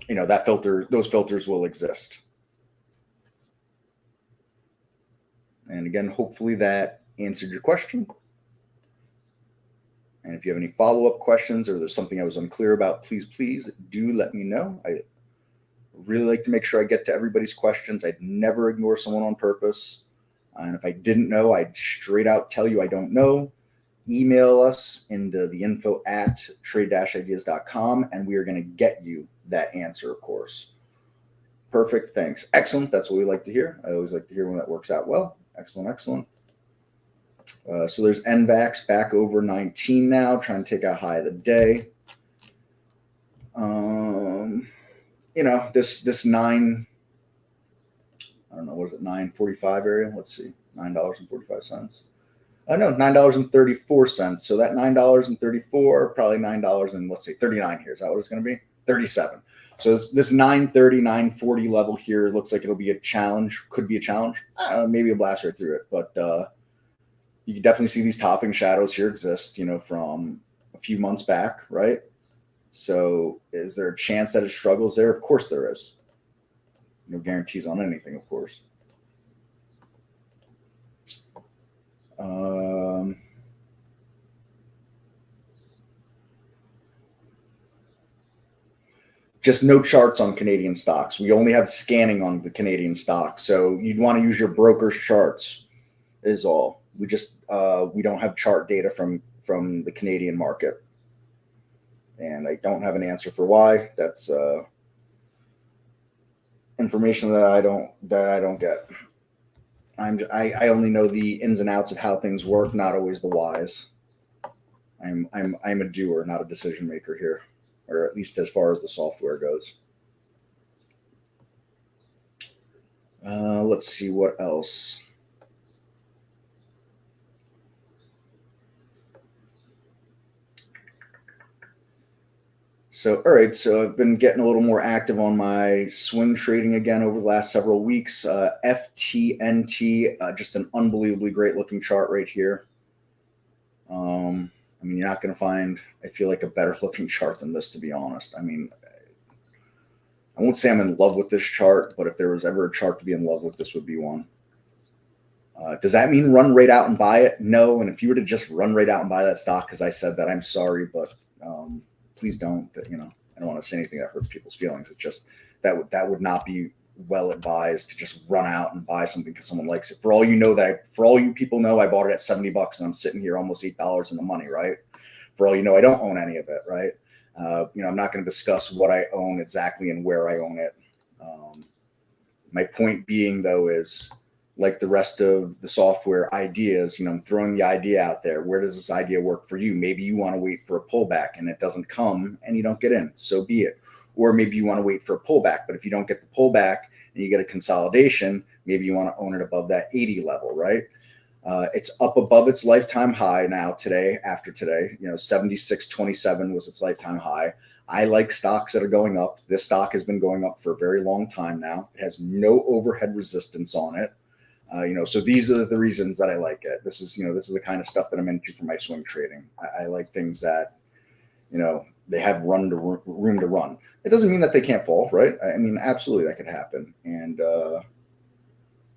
those filters will exist. And again, hopefully that answered your question. And if you have any follow-up questions or there's something I was unclear about, please do let me know. I really like to make sure I get to everybody's questions. I'd never ignore someone on purpose. And if I didn't know, I'd straight out tell you I don't know. Email us into the info@trade-ideas.com, and we are going to get you that answer, of course. Perfect. Thanks. Excellent. That's what we like to hear. I always like to hear when that works out well. Excellent. So there's NVAX back over 19 now, trying to take out high of the day. This 9, I don't know, what is it, 9.45 area? Let's see, $9.45. No, $9.34. So that $9.34, probably $9 and let's say 39 here. Is that what it's going to be? 37. So this 930, 940 level here looks like it'll be a challenge. Could be a challenge. I don't know, maybe a blast right through it. But you can definitely see these topping shadows here exist, from a few months back, right? So is there a chance that it struggles there? Of course there is. No guarantees on anything, of course. Just no charts on Canadian stocks. We only have scanning on the Canadian stocks. So you'd want to use your broker's charts is all. We just, we don't have chart data from the Canadian market. And I don't have an answer for why. That's information that I don't get. I only know the ins and outs of how things work, not always the whys. I'm a doer, not a decision maker here, or at least as far as the software goes. Let's see what else. So, all right. So I've been getting a little more active on my swing trading again over the last several weeks. FTNT, just an unbelievably great looking chart right here. You're not going to find, I feel like, a better looking chart than this, to be honest. I won't say I'm in love with this chart, but if there was ever a chart to be in love with, this would be one. Does that mean run right out and buy it? No. And if you were to just run right out and buy that stock, because I said that, I'm sorry, but please don't. I don't want to say anything that hurts people's feelings. It's just that would not be well advised to just run out and buy something because someone likes it. For all you people know, I bought it at $70 and I'm sitting here almost $8 in the money, right? For all you know, I don't own any of it, right? I'm not going to discuss what I own exactly and where I own it. My point being, though, is like the rest of the software ideas, I'm throwing the idea out there. Where does this idea work for you? Maybe you want to wait for a pullback and it doesn't come and you don't get in. So be it. Or maybe you want to wait for a pullback, but if you don't get the pullback and you get a consolidation, maybe you want to own it above that 80 level, right? It's up above its lifetime high now today, after today, 76.27 was its lifetime high. I like stocks that are going up. This stock has been going up for a very long time now. It has no overhead resistance on it. So these are the reasons that I like it. This is the kind of stuff that I'm into for my swing trading. I like things that, they have room to run. It doesn't mean that they can't fall, right? I mean, absolutely that could happen. And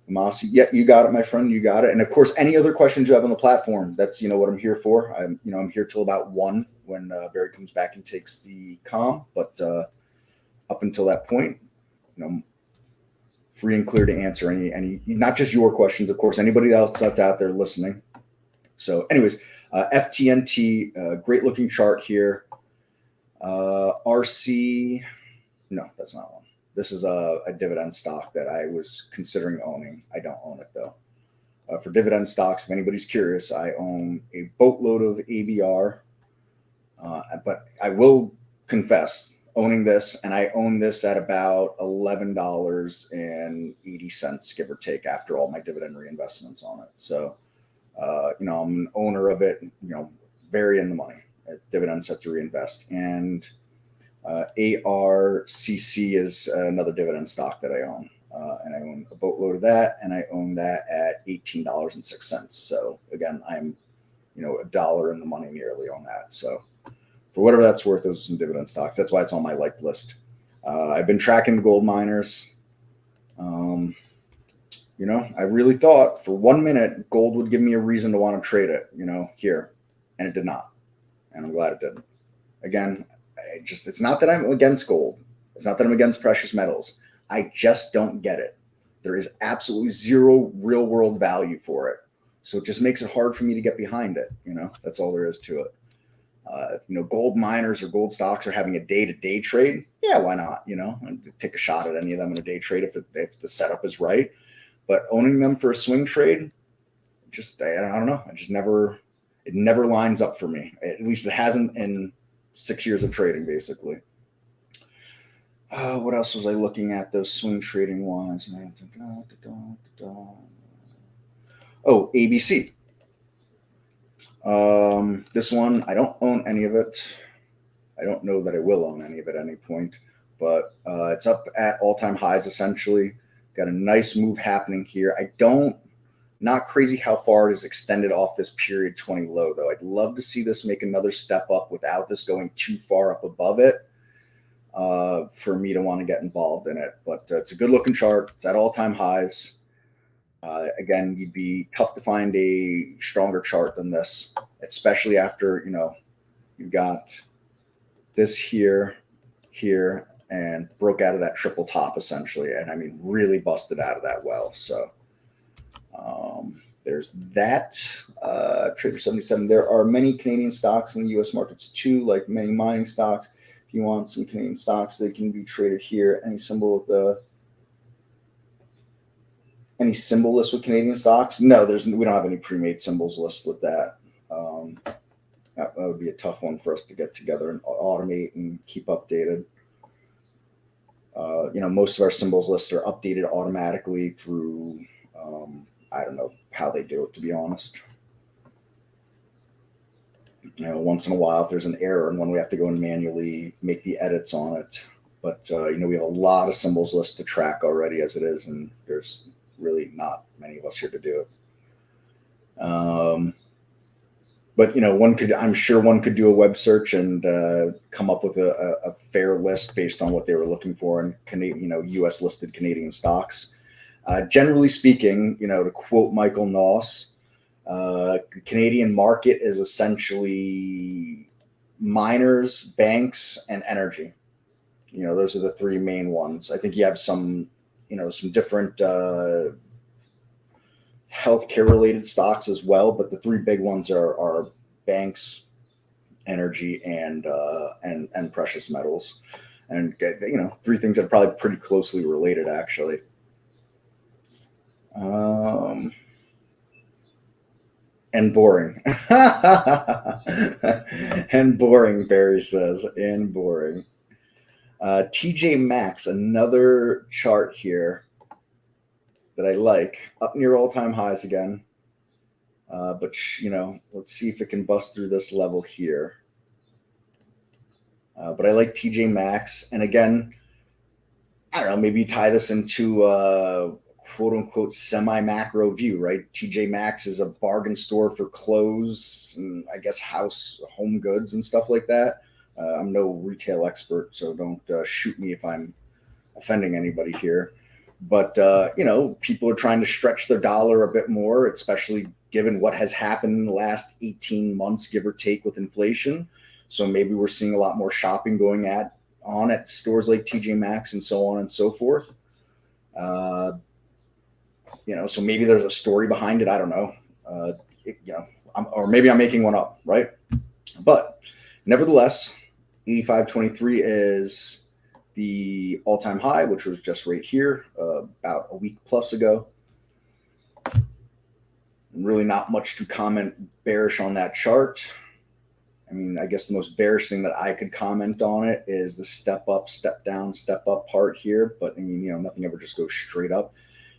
Mossy, yeah, you got it, my friend. You got it. And of course, any other questions you have on the platform, that's what I'm here for. I'm here till about 1 when Barry comes back and takes the comm. But up until that point, free and clear to answer any, not just your questions, of course, anybody else that's out there listening. So, anyways, FTNT, great looking chart here. RC, no, that's not one. This is a dividend stock that I was considering owning. I don't own it though. For dividend stocks, if anybody's curious, I own a boatload of ABR. But I will confess, owning this, and I own this at about $11.80, give or take, after all my dividend reinvestments on it. So, I'm an owner of it, very in the money. Dividend set to reinvest. And ARCC is another dividend stock that I own. And I own a boatload of that, and I own that at $18.06. So again, I'm, $1 in the money nearly on that. So for whatever that's worth, those are some dividend stocks. That's why it's on my like list. I've been tracking the gold miners. I really thought for 1 minute gold would give me a reason to want to trade it, here, and it did not. And I'm glad it didn't. Again, it's not that I'm against gold. It's not that I'm against precious metals. I just don't get it. There is absolutely zero real world value for it. So it just makes it hard for me to get behind it. That's all there is to it. Gold miners or gold stocks are having a day-to-day trade. Yeah, why not? Take a shot at any of them in a day trade if the setup is right. But owning them for a swing trade, I don't know. It never lines up for me. At least it hasn't in 6 years of trading, basically. What else was I looking at? Those swing trading ones. Oh, ABC. This one, I don't own any of it. I don't know that I will own any of it at any point, but it's up at all-time highs, essentially. Got a nice move happening here. Not crazy how far it is extended off this period 20 low, though. I'd love to see this make another step up without this going too far up above it for me to want to get involved in it. But it's a good-looking chart. It's at all-time highs. Again, you'd be tough to find a stronger chart than this, especially after, you've got this here, and broke out of that triple top, essentially. And, really busted out of that well. So, there's that. Trader 77. There are many Canadian stocks in the U.S. markets too, like many mining stocks. If you want some Canadian stocks, they can be traded here. Any symbol list with Canadian stocks? No, we don't have any pre-made symbols list with that. That would be a tough one for us to get together and automate and keep updated. Most of our symbols lists are updated automatically through. I don't know how they do it, to be honest. Once in a while, if there's an error and when we have to go and manually make the edits on it. But, we have a lot of symbols lists to track already as it is, and there's really not many of us here to do it. But, I'm sure one could do a web search and come up with a fair list based on what they were looking for in U.S. listed Canadian stocks. Generally speaking, to quote Michael Noss, the Canadian market is essentially miners, banks, and energy. Those are the three main ones. I think you have some different healthcare related stocks as well, but the three big ones are banks, energy, and precious metals. And three things that are probably pretty closely related, actually. And boring. And boring, Barry says. And boring. TJ Maxx, another chart here that I like. Up near all-time highs again. But, let's see if it can bust through this level here. But I like TJ Maxx. And again, I don't know, maybe tie this into quote unquote semi-macro view, right? TJ Maxx is a bargain store for clothes and I guess home goods and stuff like that. I'm no retail expert, so don't shoot me if I'm offending anybody here. But people are trying to stretch their dollar a bit more, especially given what has happened in the last 18 months, give or take, with inflation. So maybe we're seeing a lot more shopping going on at stores like TJ Maxx and so on and so forth. So maybe there's a story behind it. I don't know. Or maybe I'm making one up, right? But nevertheless, 85.23 is the all-time high, which was just right here about a week plus ago. Really not much to comment bearish on that chart. I mean, I guess the most bearish thing that I could comment on it is the step up, step down, step up part here. But I mean, nothing ever just goes straight up.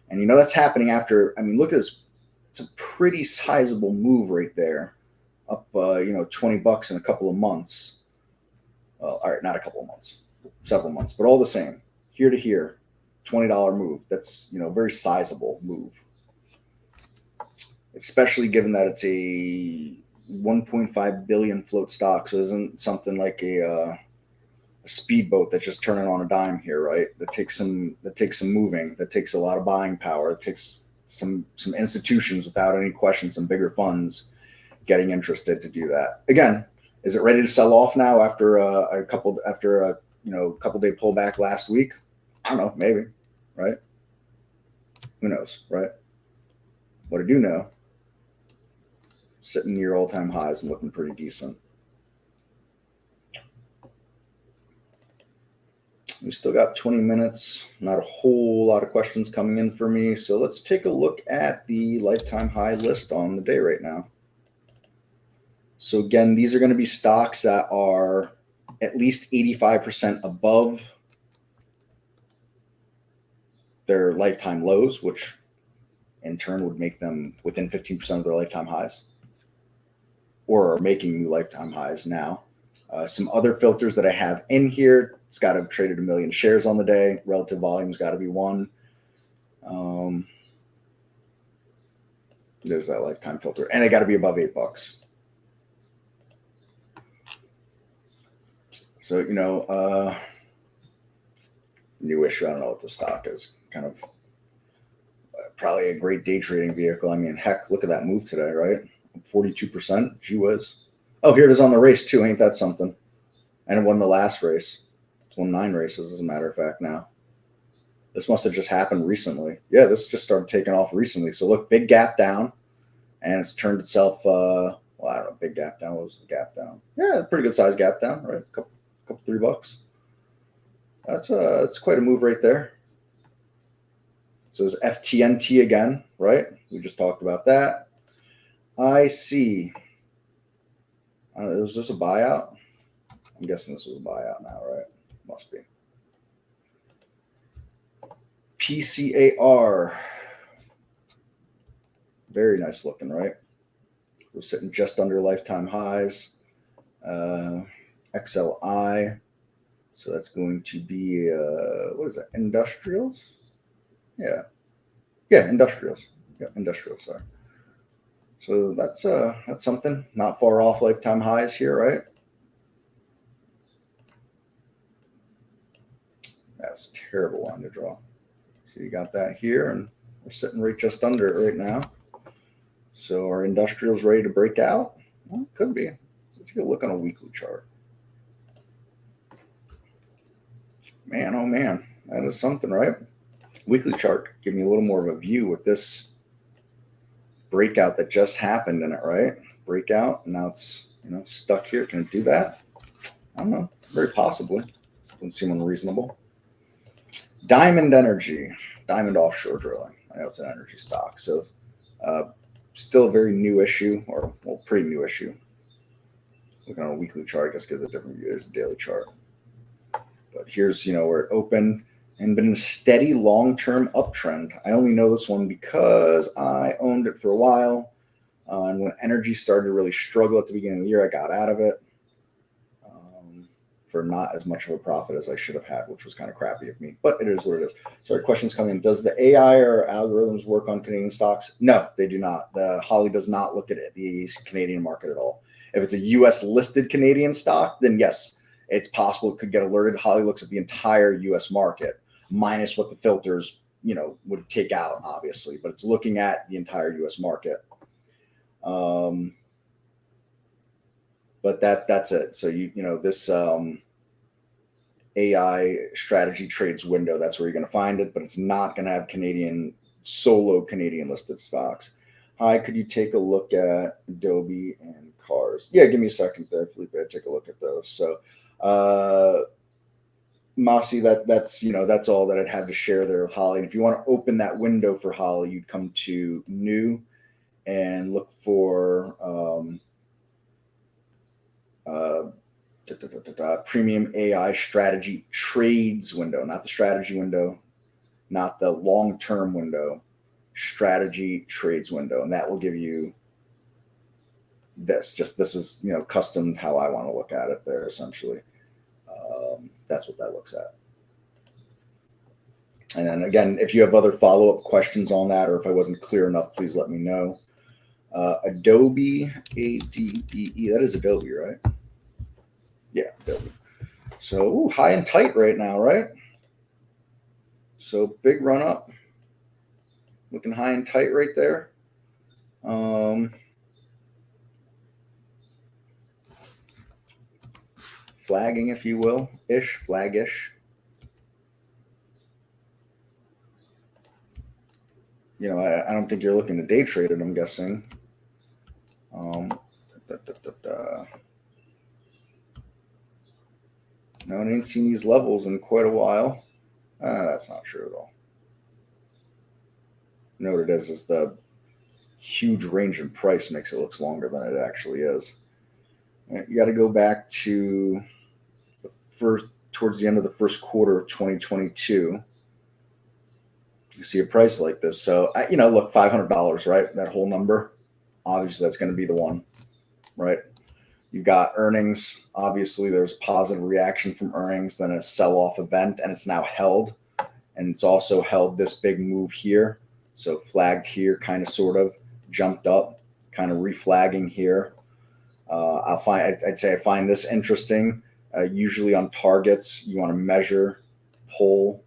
And that's happening after, look at this. It's a pretty sizable move right there. Up, $20 in a couple of months. All right, not a couple of months, several months, but all the same, here to here, $20 move. That's, very sizable move. Especially given that it's a 1.5 billion float stock. So it isn't something like a speedboat that's just turning on a dime here, right? That takes some moving, that takes a lot of buying power. It takes some institutions without any question, some bigger funds getting interested to do that. Again, is it ready to sell off now after a couple day pullback last week? I don't know, maybe, right? Who knows, right? What I do know, sitting near all-time highs and looking pretty decent. We still got 20 minutes, not a whole lot of questions coming in for me. So let's take a look at the lifetime high list on the day right now. So again, these are going to be stocks that are at least 85% above their lifetime lows, which in turn would make them within 15% of their lifetime highs, or are making new lifetime highs now. Some other filters that I have in here: it's got to have traded 1 million shares on the day. Relative volume's got to be 1. There's that lifetime filter, and they got to be above $8. So new issue. I don't know what the stock is. Kind of probably a great day trading vehicle. I mean, heck, look at that move today, right? 42%. Gee whiz. Oh, here it is on the race too. Ain't that something? And it won the last race. It's won 9 races, as a matter of fact. Now, this must have just happened recently. Yeah, this just started taking off recently. So look, big gap down, and it's turned itself. Well, I don't know. Big gap down. What was the gap down? Yeah, pretty good size gap down, right? Couple $3. That's quite a move right there. So it's FTNT again, right? We just talked about that. I see. Was this a buyout? I'm guessing this was a buyout now, right? Must be. PCAR. Very nice looking, right? We're sitting just under lifetime highs. XLI. So that's going to be, what is that? Industrials? Yeah. Yeah, industrials. Yeah, industrials, sorry. So that's something. Not far off lifetime highs here, right? That's a terrible line to draw. So you got that here, and we're sitting right just under it right now. So are industrials ready to break out? Well, it could be. Let's take a look on a weekly chart. Man, oh man, that is something, right? Weekly chart giving you a little more of a view with this breakout that just happened in it, right? Breakout, and now it's stuck here. Can it do that? I don't know. Very possibly. Doesn't seem unreasonable. Diamond Energy, Diamond Offshore Drilling. I know it's an energy stock, so still a very new issue, or well, pretty new issue. Looking on a weekly chart, I guess gives a different view as a daily chart. But here's where it opened and been a steady long-term uptrend. I only know this one because I owned it for a while. And when energy started to really struggle at the beginning of the year, I got out of it for not as much of a profit as I should have had, which was kind of crappy of me. But it is what it is. Sorry, questions coming in. Does the AI or algorithms work on Canadian stocks? No, they do not. The Holly does not look at the Canadian market at all. If it's a U.S. listed Canadian stock, then yes, it's possible it could get alerted. Holly looks at the entire US market minus what the filters, would take out, obviously, but it's looking at the entire US market. But that's it. So this AI strategy trades window, that's where you're going to find it, but it's not going to have solo Canadian listed stocks. Hi, could you take a look at Adobe and Cars? Yeah, give me a second there, Felipe. Take a look at those. So, Mossy, that's all that I'd have to share there with Holly. And if you want to open that window for Holly, you'd come to New and look for Premium AI Strategy Trades window, not the strategy window, not the long-term window, strategy trades window. And that will give you this. This is, custom how I want to look at it there, essentially. That's what that looks at. And then again, if you have other follow-up questions on that, or if I wasn't clear enough, please let me know. Adobe, ADBE, that is Adobe, right? Yeah, Adobe. So high and tight right now, right? So big run up. Looking high and tight right there. Flagging, if you will, flaggish. I don't think you're looking to day trade it, I'm guessing. No, I ain't seen these levels in quite a while. That's not true at all. You know what it is the huge range in price makes it look longer than it actually is. You got to go back to towards the end of the first quarter of 2022. You see a price like this. So, look, $500, right? That whole number, obviously that's going to be the one, right? You got earnings. Obviously, there's a positive reaction from earnings, then a sell-off event, and it's now held. And it's also held this big move here. So flagged here, kind of, sort of, jumped up, kind of reflagging here. I'd say I find this interesting. Usually on targets, you want to measure, pull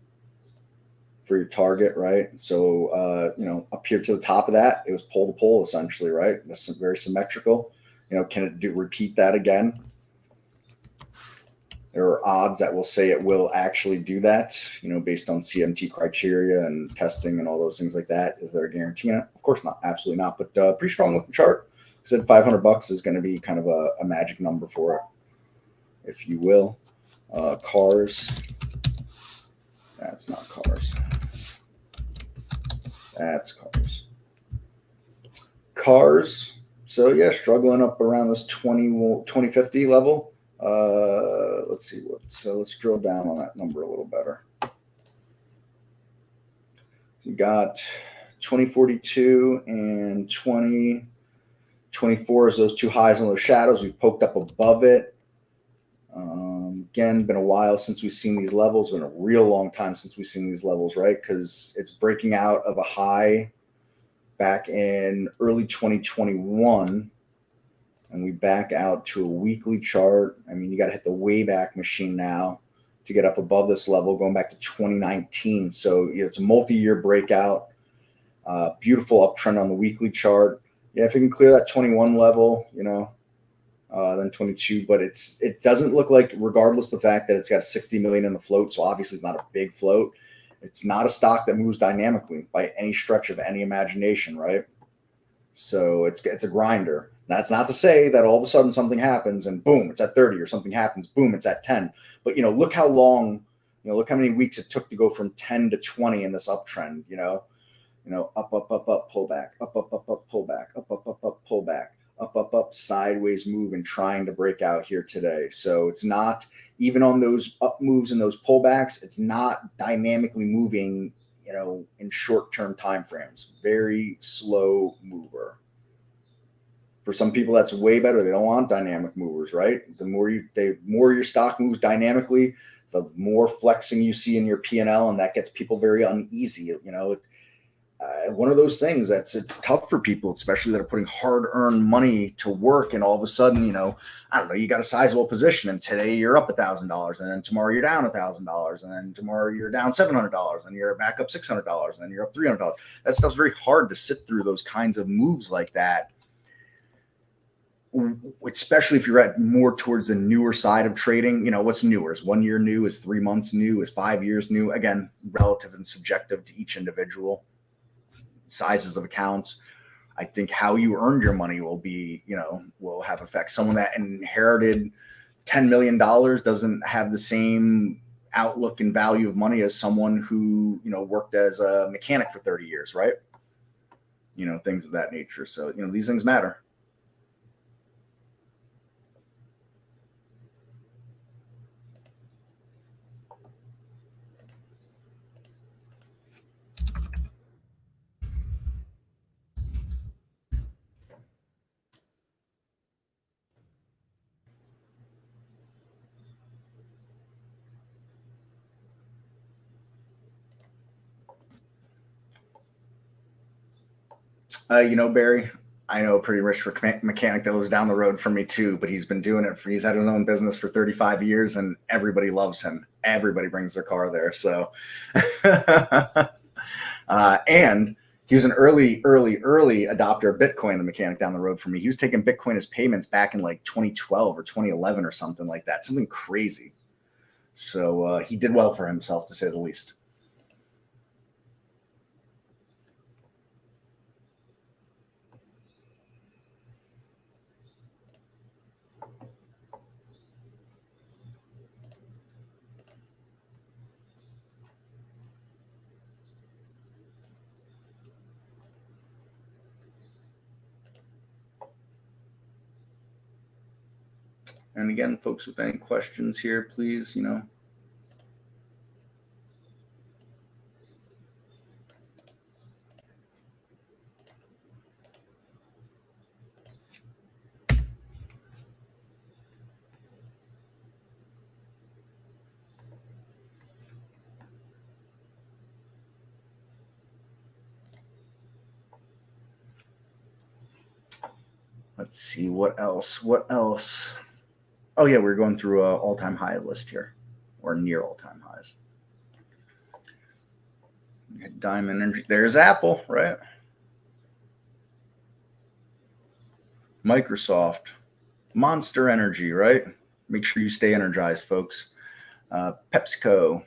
for your target, right? So, up here to the top of that, it was pull to pull essentially, right? That's very symmetrical. Can it repeat that again? There are odds that will say it will actually do that, based on CMT criteria and testing and all those things like that. Is there a guarantee in it? Of course not, absolutely not. But pretty strong looking chart. I said $500 is going to be kind of a magic number for it, if you will. Cars. That's not Cars. That's Cars. Cars. So yeah, struggling up around this 2050 level. Let's see let's drill down on that number a little better. You got 2042 and 2024 as those two highs and those shadows. We've poked up above it. Again, been a while since we've seen these levels. Been a real long time since we've seen these levels, right? Because it's breaking out of a high back in early 2021, and we back out to a weekly chart. I mean, you got to hit the Wayback Machine now to get up above this level, going back to 2019. So it's a multi-year breakout. Beautiful uptrend on the weekly chart. Yeah, if we can clear that 21 level, then 22, but it doesn't look like, regardless of the fact that it's got 60 million in the float, so obviously it's not a big float. It's not a stock that moves dynamically by any stretch of any imagination, right? So it's a grinder. That's not to say that all of a sudden something happens and boom, it's at 30, or something happens, boom, it's at 10. But look how long, look how many weeks it took to go from 10 to 20 in this uptrend. Up, pull back, up, pull back, up, pull back. Up, sideways move, and trying to break out here today. So it's not, even on those up moves and those pullbacks, it's not dynamically moving, in short-term time frames. Very slow mover. For some people, that's way better. They don't want dynamic movers, right? The more your stock moves dynamically, the more flexing you see in your P&L, and that gets people very uneasy. one of those things that's it's tough for people, especially that are putting hard-earned money to work, and all of a sudden, I don't know, you got a sizable position, and today you're up $1,000, and then tomorrow you're down $1,000, and then tomorrow you're down $700, and you're back up $600, and then you're up $300. That stuff's very hard to sit through those kinds of moves like that, especially if you're at more towards the newer side of trading. What's newer? Is 1 year new? Is 3 months new? Is 5 years new? Again, relative and subjective to each individual. Sizes of accounts. I think how you earned your money will have effects. Someone that inherited $10 million doesn't have the same outlook and value of money as someone who, worked as a mechanic for 30 years, right? Things of that nature. So, these things matter. Barry, I know a pretty rich mechanic that lives down the road from me too, but he's been doing it he's had his own business for 35 years and everybody loves him. Everybody brings their car there. So, and he was an early adopter of Bitcoin, the mechanic down the road from me. He was taking Bitcoin as payments back in like 2012 or 2011 or something like that, something crazy. So he did well for himself, to say the least. And again, folks, with any questions here, please, let's see what else. Oh yeah, we're going through a all-time high list here, or near all-time highs. Diamond Energy. There's Apple, right? Microsoft, Monster Energy, right? Make sure you stay energized, folks. PepsiCo.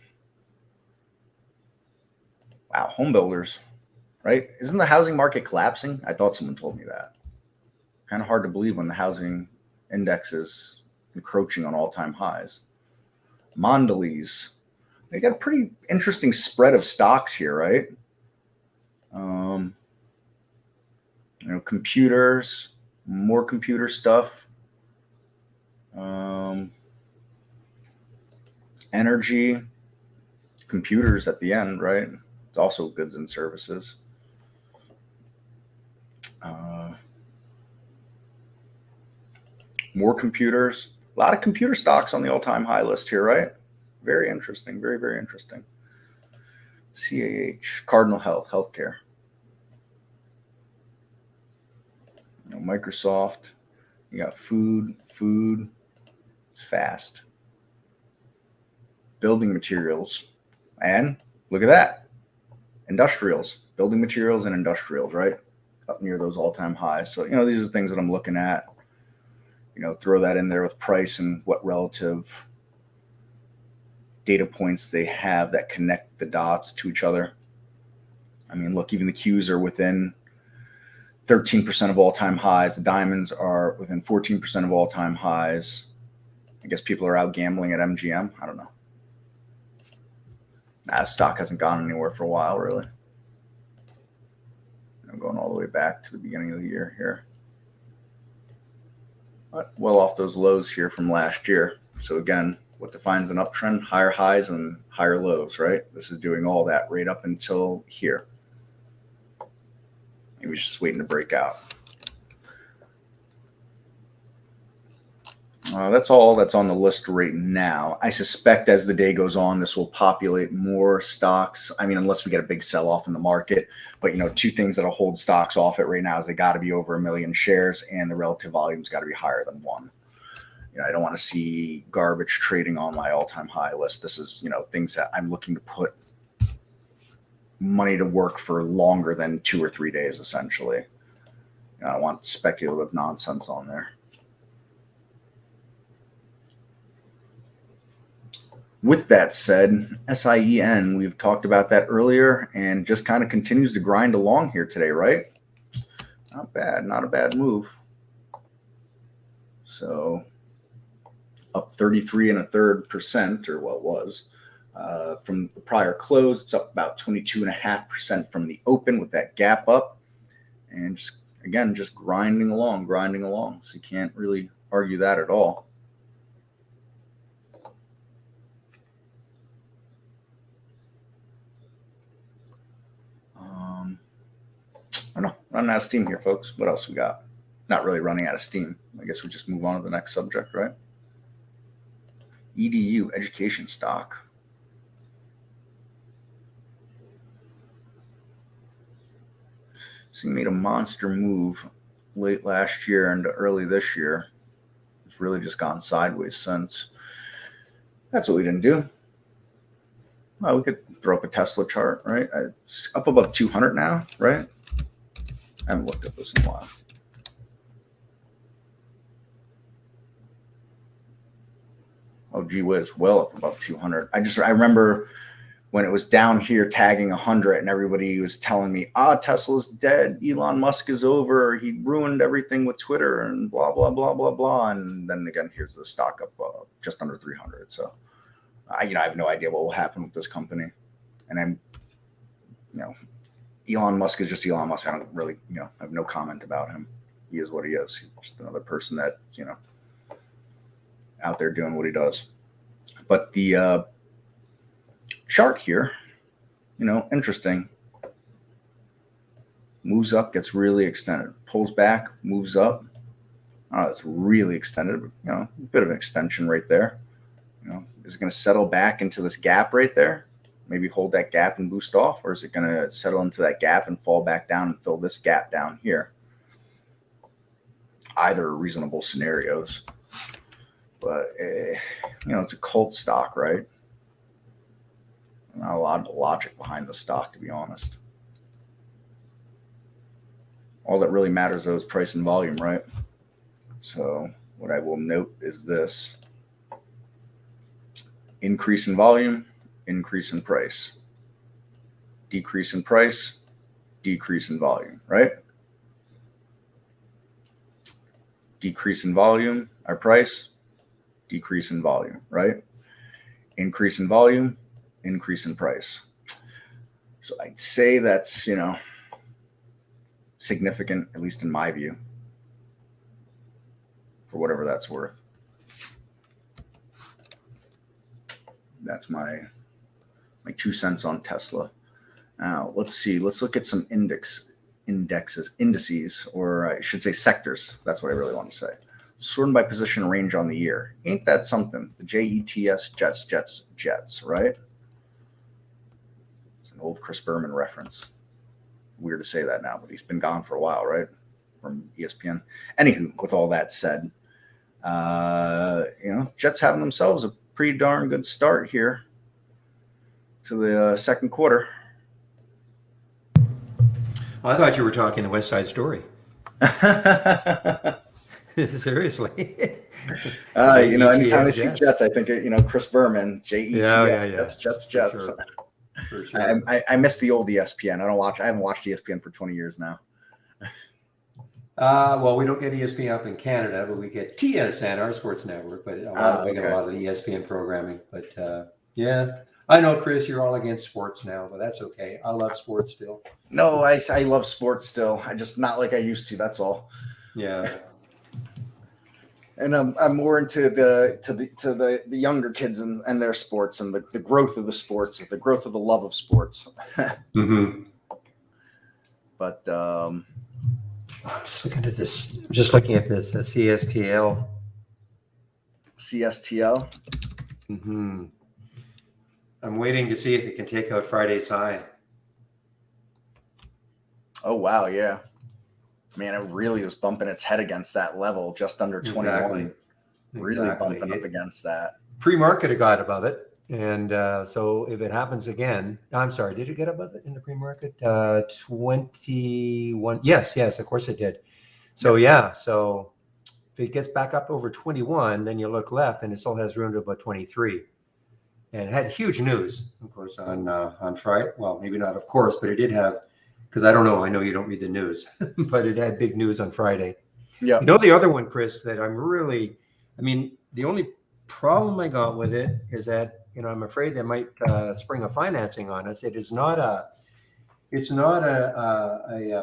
Wow, home builders, right? Isn't the housing market collapsing? I thought someone told me that. Kind of hard to believe when the housing index is encroaching on all-time highs. Mondelez. They got a pretty interesting spread of stocks here, right? Computers, more computer stuff. Energy, computers at the end, right? It's also goods and services. More computers. A lot of computer stocks on the all-time high list here, right? Very interesting. Very, very interesting. CAH, Cardinal Health, healthcare. Microsoft. You got food. It's fast. Building materials. And look at that. Industrials. Building materials and industrials, right? Up near those all-time highs. So, these are things that I'm looking at. Throw that in there with price and what relative data points they have that connect the dots to each other. I mean, look, even the Qs are within 13% of all-time highs. The diamonds are within 14% of all-time highs. I guess people are out gambling at MGM. I don't know. Stock hasn't gone anywhere for a while, really. I'm going all the way back to the beginning of the year here. But well off those lows here from last year. So again, what defines an uptrend? Higher highs and higher lows, right? This is doing all that right up until here. Maybe just waiting to break out. That's all that's on the list right now. I suspect as the day goes on, this will populate more stocks. I mean, unless we get a big sell-off in the market. But, two things that'll hold stocks off it right now is they got to be over 1 million shares, and the relative volume's got to be higher than 1. I don't want to see garbage trading on my all-time high list. This is, things that I'm looking to put money to work for longer than 2 or 3 days, essentially. I don't want speculative nonsense on there. With that said, SIEN, we've talked about that earlier and just kind of continues to grind along here today, right? Not bad, not a bad move. So up 33.33%, or what was, from the prior close. It's up about 22.5% from the open with that gap up. And just, again, just grinding along. So you can't really argue that at all. I don't know. Running out of steam here, folks. What else we got? Not really running out of steam. I guess we just move on to the next subject, right? EDU, education stock. So he made a monster move late last year into early this year. It's really just gone sideways since. That's what we didn't do. Well, we could throw up a Tesla chart, right? It's up above 200 now, right? I haven't looked at this in a while. Oh, gee whiz, well up above 200. I remember when it was down here tagging 100 and everybody was telling me, Tesla's dead. Elon Musk is over. He ruined everything with Twitter and blah, blah, blah, blah, blah. And then again, here's the stock up just under 300. So, I have no idea what will happen with this company. And I'm, Elon Musk is just Elon Musk. I don't really, I have no comment about him. He is what he is. He's just another person that, out there doing what he does. But the chart here, interesting. Moves up, gets really extended. Pulls back, moves up. It's really extended. A bit of an extension right there. Is it going to settle back into this gap right there? Maybe hold that gap and boost off, or is it going to settle into that gap and fall back down and fill this gap down here? Either are reasonable scenarios, but it's a cult stock, right? Not a lot of logic behind the stock, to be honest. All that really matters, though, is price and volume, right? So what I will note is this: increase in volume, increase in price. Decrease in price, decrease in volume, right? Decrease in volume, our price, decrease in volume, right? Increase in volume, increase in price. So I'd say that's, significant, at least in my view, for whatever that's worth. That's my 2 cents on Tesla. Now, let's see. Let's look at some indices, or I should say sectors. That's what I really want to say. Sorting by position range on the year. Ain't that something? The JETS, Jets, right? It's an old Chris Berman reference. Weird to say that now, but he's been gone for a while, right? From ESPN. Anywho, with all that said, Jets having themselves a pretty darn good start here to the second quarter. I thought you were talking the West Side Story. Seriously. Anytime I see Jets, I think, Chris Berman, JETS, Jets. For sure. I miss the old ESPN. I haven't watched ESPN for 20 years now. Well, we don't get ESPN up in Canada, but we get TSN, our sports network. But we get a lot of the ESPN programming. But I know, Chris, you're all against sports now, but that's okay. I love sports still. No, I love sports still. I just not like I used to. That's all. Yeah. And I'm more into the younger kids and their sports and the growth of the sports, the growth of the love of sports. Mm-hmm. But I'm just looking at this. That's CSTL. CSTL. Mm-hmm. I'm waiting to see if it can take out Friday's high. Oh, wow. Yeah. Man, it really was bumping its head against that level, just under 21. Exactly. Really bumping up against that. Pre-market it got above it. And so if it happens again, I'm sorry, did it get above it in the pre-market? 21. Yes, of course it did. So so if it gets back up over 21, then you look left and it still has room to about 23. And it had huge news, of course, on Friday. Well, maybe not, of course, but it did have, because I don't know. I know you don't read the news, but it had big news on Friday. Yeah. You know, the other one, Chris, that the only problem I got with it is that, I'm afraid they might spring a financing on us. It's not a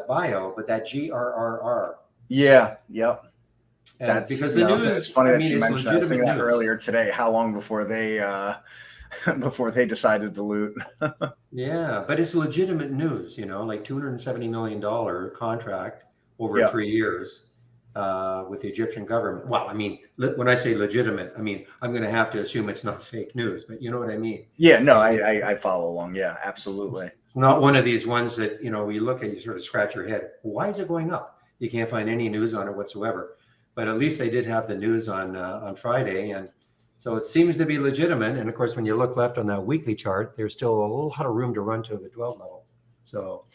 bio, but that GRRR. Yeah. Yep. That's because the news. It's funny that you mentioned that. I was thinking that earlier today. How long before they decided to dilute? Yeah, but it's legitimate news. Like $270 million contract over 3 years with the Egyptian government. Well, when I say legitimate, I'm going to have to assume it's not fake news, but you know what I mean? Yeah, no, I follow along. Yeah, absolutely. It's not one of these ones that, we look at, you sort of scratch your head. Why is it going up? You can't find any news on it whatsoever. But at least they did have the news on Friday. And so it seems to be legitimate. And of course, when you look left on that weekly chart, there's still a lot of room to run to the 12 level. So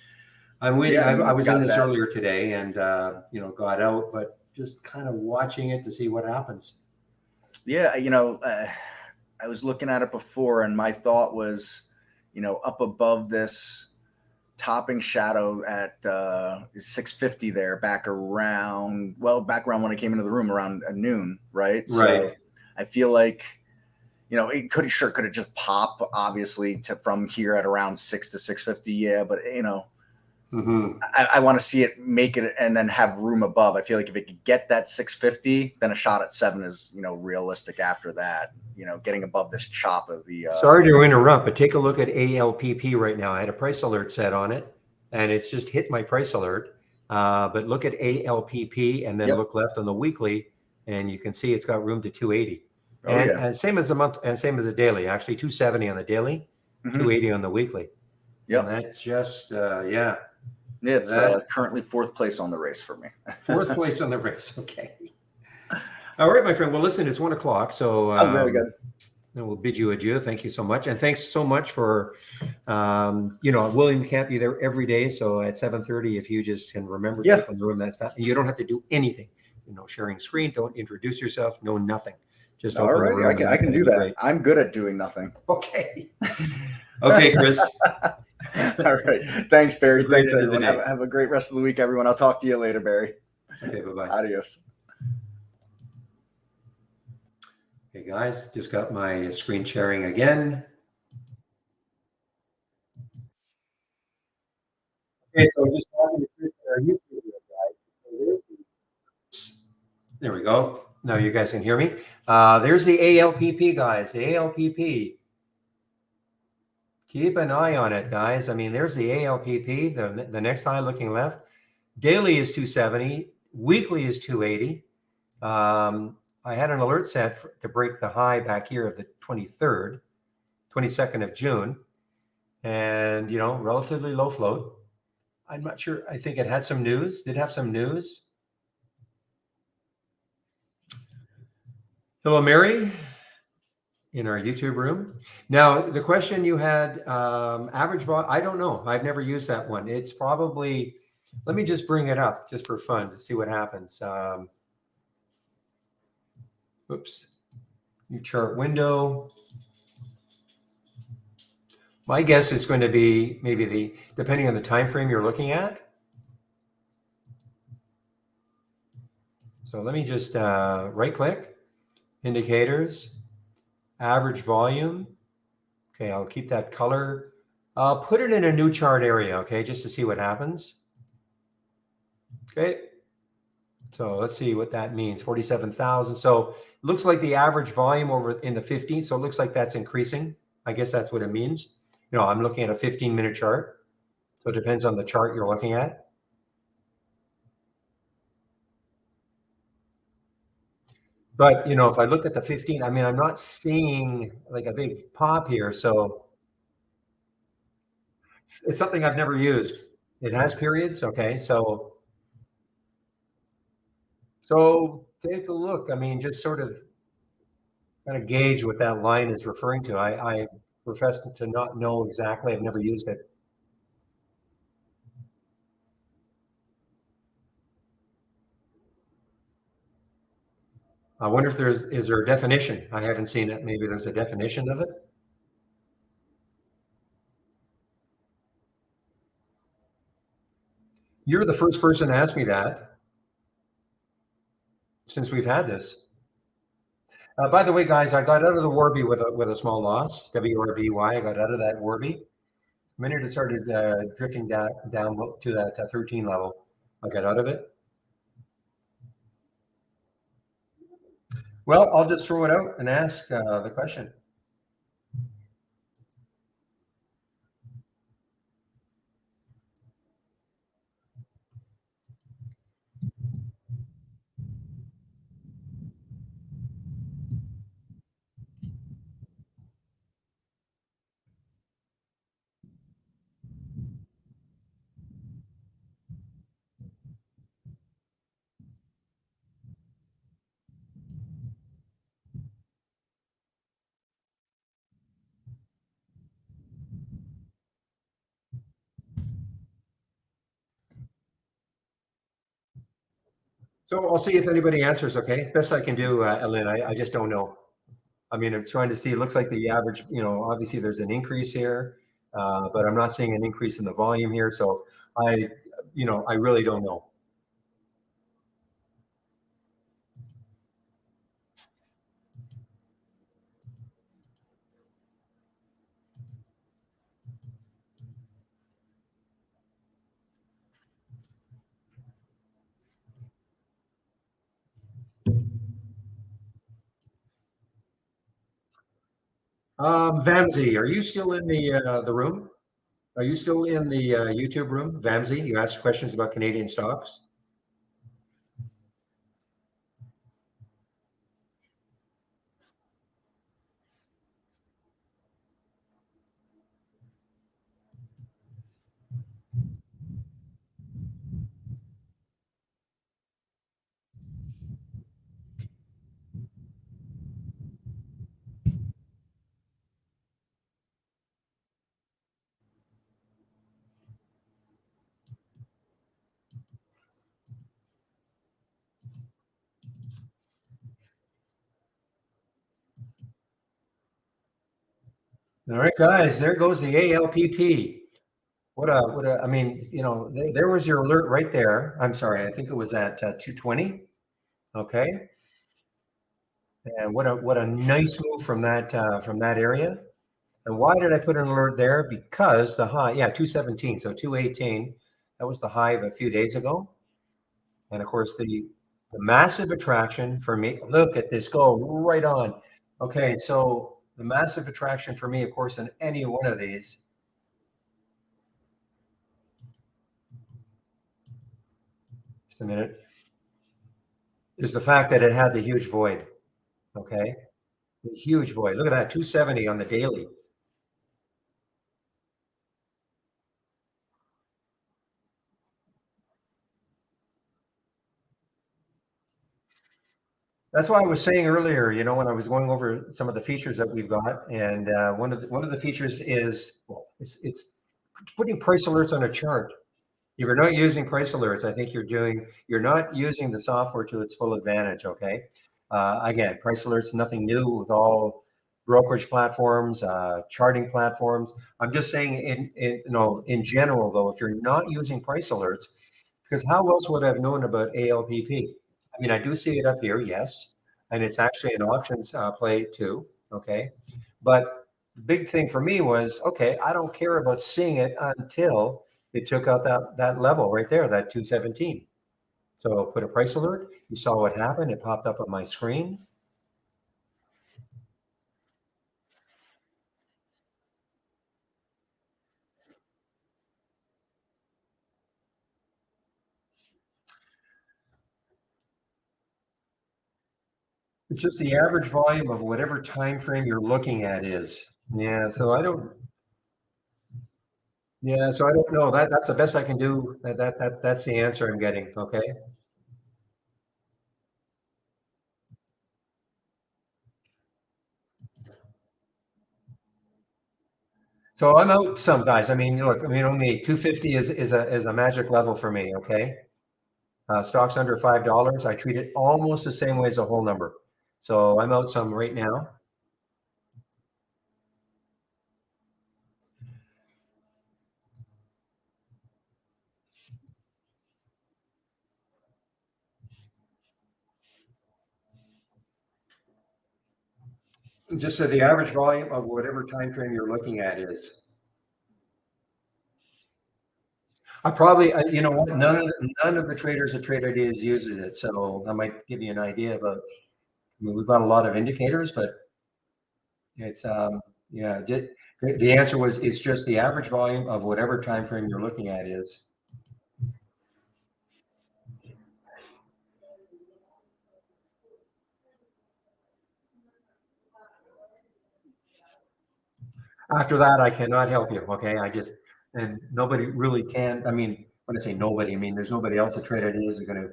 I'm waiting. Yeah, I was in this earlier today and, got out, but just kind of watching it to see what happens. Yeah. I was looking at it before and my thought was, up above this topping shadow at 650 there, back around when I came into the room around noon, right? Right. So I feel like, it could have just popped obviously from here at around 6 to 650. Yeah. But I want to see it make it and then have room above. I feel like if it could get that 650, then a shot at 7 is, realistic after that, getting above this chop of the. Sorry to interrupt, but take a look at ALPP right now. I had a price alert set on it and it's just hit my price alert. But look at ALPP and then look left on the weekly and you can see it's got room to 280. And same as the month and same as the daily, actually 270 on the daily, 280 on the weekly. Yeah. And that just, It's currently 4th place on the race for me. 4th place on the race. Okay. All right, my friend. Well, listen, it's 1 o'clock. So very good. And we'll bid you adieu. Thank you so much. And thanks so much for, William can't be there every day. So at 7:30, if you just can remember to open the room, that's fast. You don't have to do anything, sharing screen. Don't introduce yourself. No, nothing. Just all right. I can do that. Great. I'm good at doing nothing. Okay. Okay, Chris. All right. Thanks, Barry. Thanks, everyone. Have a great rest of the week, everyone. I'll talk to you later, Barry. Okay, bye-bye. Adios. Okay, guys, just got my screen sharing again. Okay, so just talking to Chris on our YouTube video, guys. There we go. Now you guys can hear me. There's the ALPP, guys. The ALPP. Keep an eye on it, guys. There's the ALPP, the next high looking left. Daily is 270. Weekly is 280. I had an alert set to break the high back here of the 22nd of June. And, relatively low float. I'm not sure. I think it had some news. Did have some news. Hello, Mary. In our YouTube room. Now, the question you had, average volume, I don't know. I've never used that one. It's probably, let me just bring it up just for fun to see what happens. Oops. New chart window. My guess is going to be maybe depending on the time frame you're looking at. So let me just right click, indicators. Average volume. Okay, I'll keep that color. I'll put it in a new chart area, okay, just to see what happens. Okay, so let's see what that means. 47,000. So it looks like the average volume over in the 15. So it looks like that's increasing. I guess that's what it means. I'm looking at a 15-minute chart. So it depends on the chart you're looking at. But, if I look at the 15, I mean, I'm not seeing like a big pop here. So it's something I've never used. It has periods. Okay. So take a look. I mean, just sort of kind of gauge what that line is referring to. I profess to not know exactly. I've never used it. I wonder if is there a definition? I haven't seen it. Maybe there's a definition of it. You're the first person to ask me that since we've had this. By the way, guys, I got out of the Warby with a small loss. WRBY. I got out of that Warby. The minute it started drifting down to that 13 level, I got out of it. Well, I'll just throw it out and ask the question. So I'll see if anybody answers. Okay, best I can do, Ellen. I just don't know. I mean, I'm trying to see. It looks like the average. Obviously there's an increase here, but I'm not seeing an increase in the volume here. So I, I really don't know. Vamsi, are you still in the room? Are you still in the YouTube room, Vamsi? You asked questions about Canadian stocks. All right, guys, there goes the ALPP. I mean, there was your alert right there. I'm sorry, I think it was at 220. Okay. And what a nice move from that area. And why did I put an alert there? Because the high, yeah, 217. So 218, that was the high of a few days ago. And of course, the massive attraction for me, look at this go right on. Okay, so the massive attraction for me, of course, in any one of these, just a minute, is the fact that it had the huge void. Okay, the huge void. Look at that, 270 on the daily. That's why I was saying earlier, when I was going over some of the features that we've got, and one of the features is, well, it's putting price alerts on a chart. If you're not using price alerts, I think you're not using the software to its full advantage. Okay. Again, price alerts, nothing new with all brokerage platforms, charting platforms. I'm just saying in general though, if you're not using price alerts, because how else would I have known about ALPP? I mean, I do see it up here, yes, and it's actually an options play too. Okay, but the big thing for me was, okay, I don't care about seeing it until it took out that level right there, that 217. So put a price alert. You saw what happened. It popped up on my screen. It's just the average volume of whatever time frame you're looking at is. Yeah, so I don't. Yeah, so I don't know. That's the best I can do. That's the answer I'm getting. Okay. So I'm out some guys. I mean, look, I mean, only 250 is a magic level for me. Okay. Stocks under $5. I treat it almost the same way as a whole number. So I'm out some right now. Just so the average volume of whatever time frame you're looking at is. I probably, you know what, none of the traders at Trade Ideas uses it, so that might give you an idea about. I mean, we've got a lot of indicators, but it's yeah. The answer was it's just the average volume of whatever time frame you're looking at is. After that, I cannot help you. Okay, I just and nobody really can. I mean, when I say nobody, I mean there's nobody else at Trade Ideas that's going to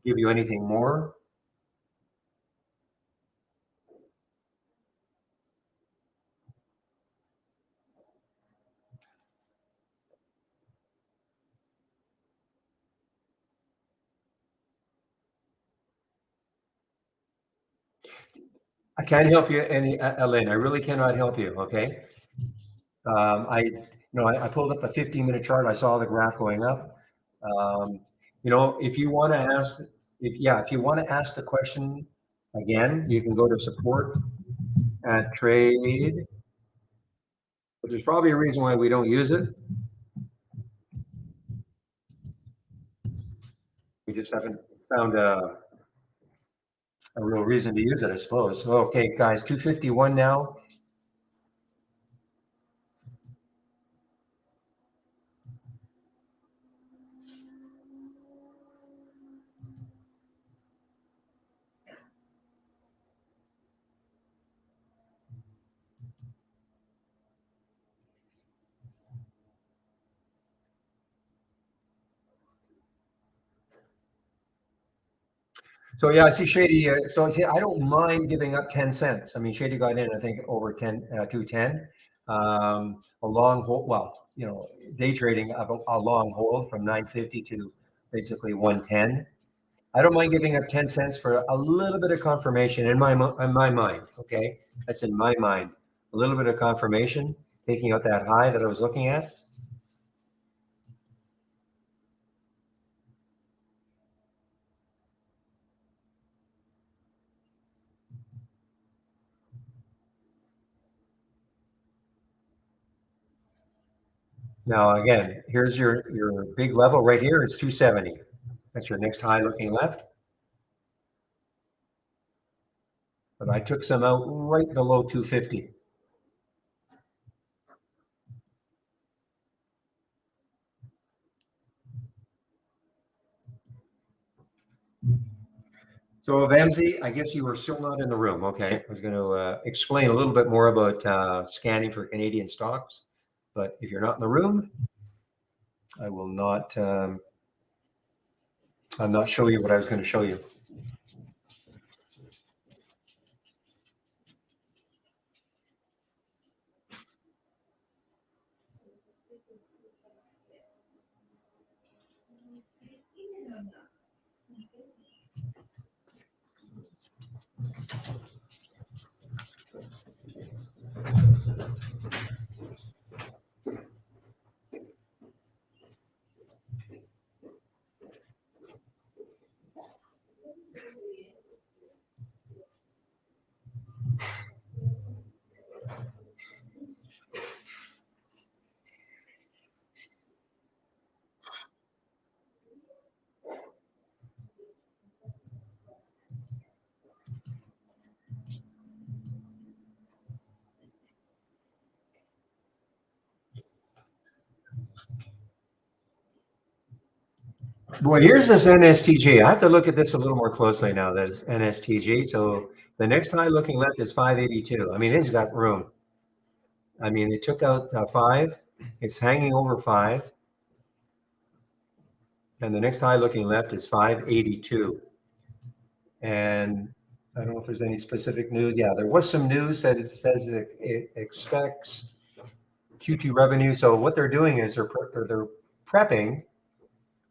give you anything more. I can't help you any, Elaine. I really cannot help you. Okay. I pulled up the 15-minute chart. I saw the graph going up. If you want to ask, if you want to ask the question again, you can go to support at trade. But there's probably a reason why we don't use it. We just haven't found a real reason to use it, I suppose. Okay, guys, 251 now. So yeah, I see Shady. So see, I don't mind giving up 10 cents. I mean, Shady got in, I think, over 210. A long hold, well, day trading a long hold from 950 to basically 110. I don't mind giving up 10 cents for a little bit of confirmation in my mind. Okay, that's in my mind. A little bit of confirmation, taking out that high that I was looking at. Now, again, here's your big level right here. It's 270. That's your next high looking left. But I took some out right below 250. So, Vamsi, I guess you were still not in the room. Okay. I was going to explain a little bit more about scanning for Canadian stocks. But if you're not in the room, I will not. I'll not show you what I was going to show you. Boy, here's this NSTG. I have to look at this a little more closely now. That is NSTG. So the next high looking left is 582. I mean, it's got room. I mean, it took out 5. It's hanging over 5. And the next high looking left is 582. And I don't know if there's any specific news. Yeah, there was some news that it says it expects Q2 revenue. So what they're doing is they're prepping.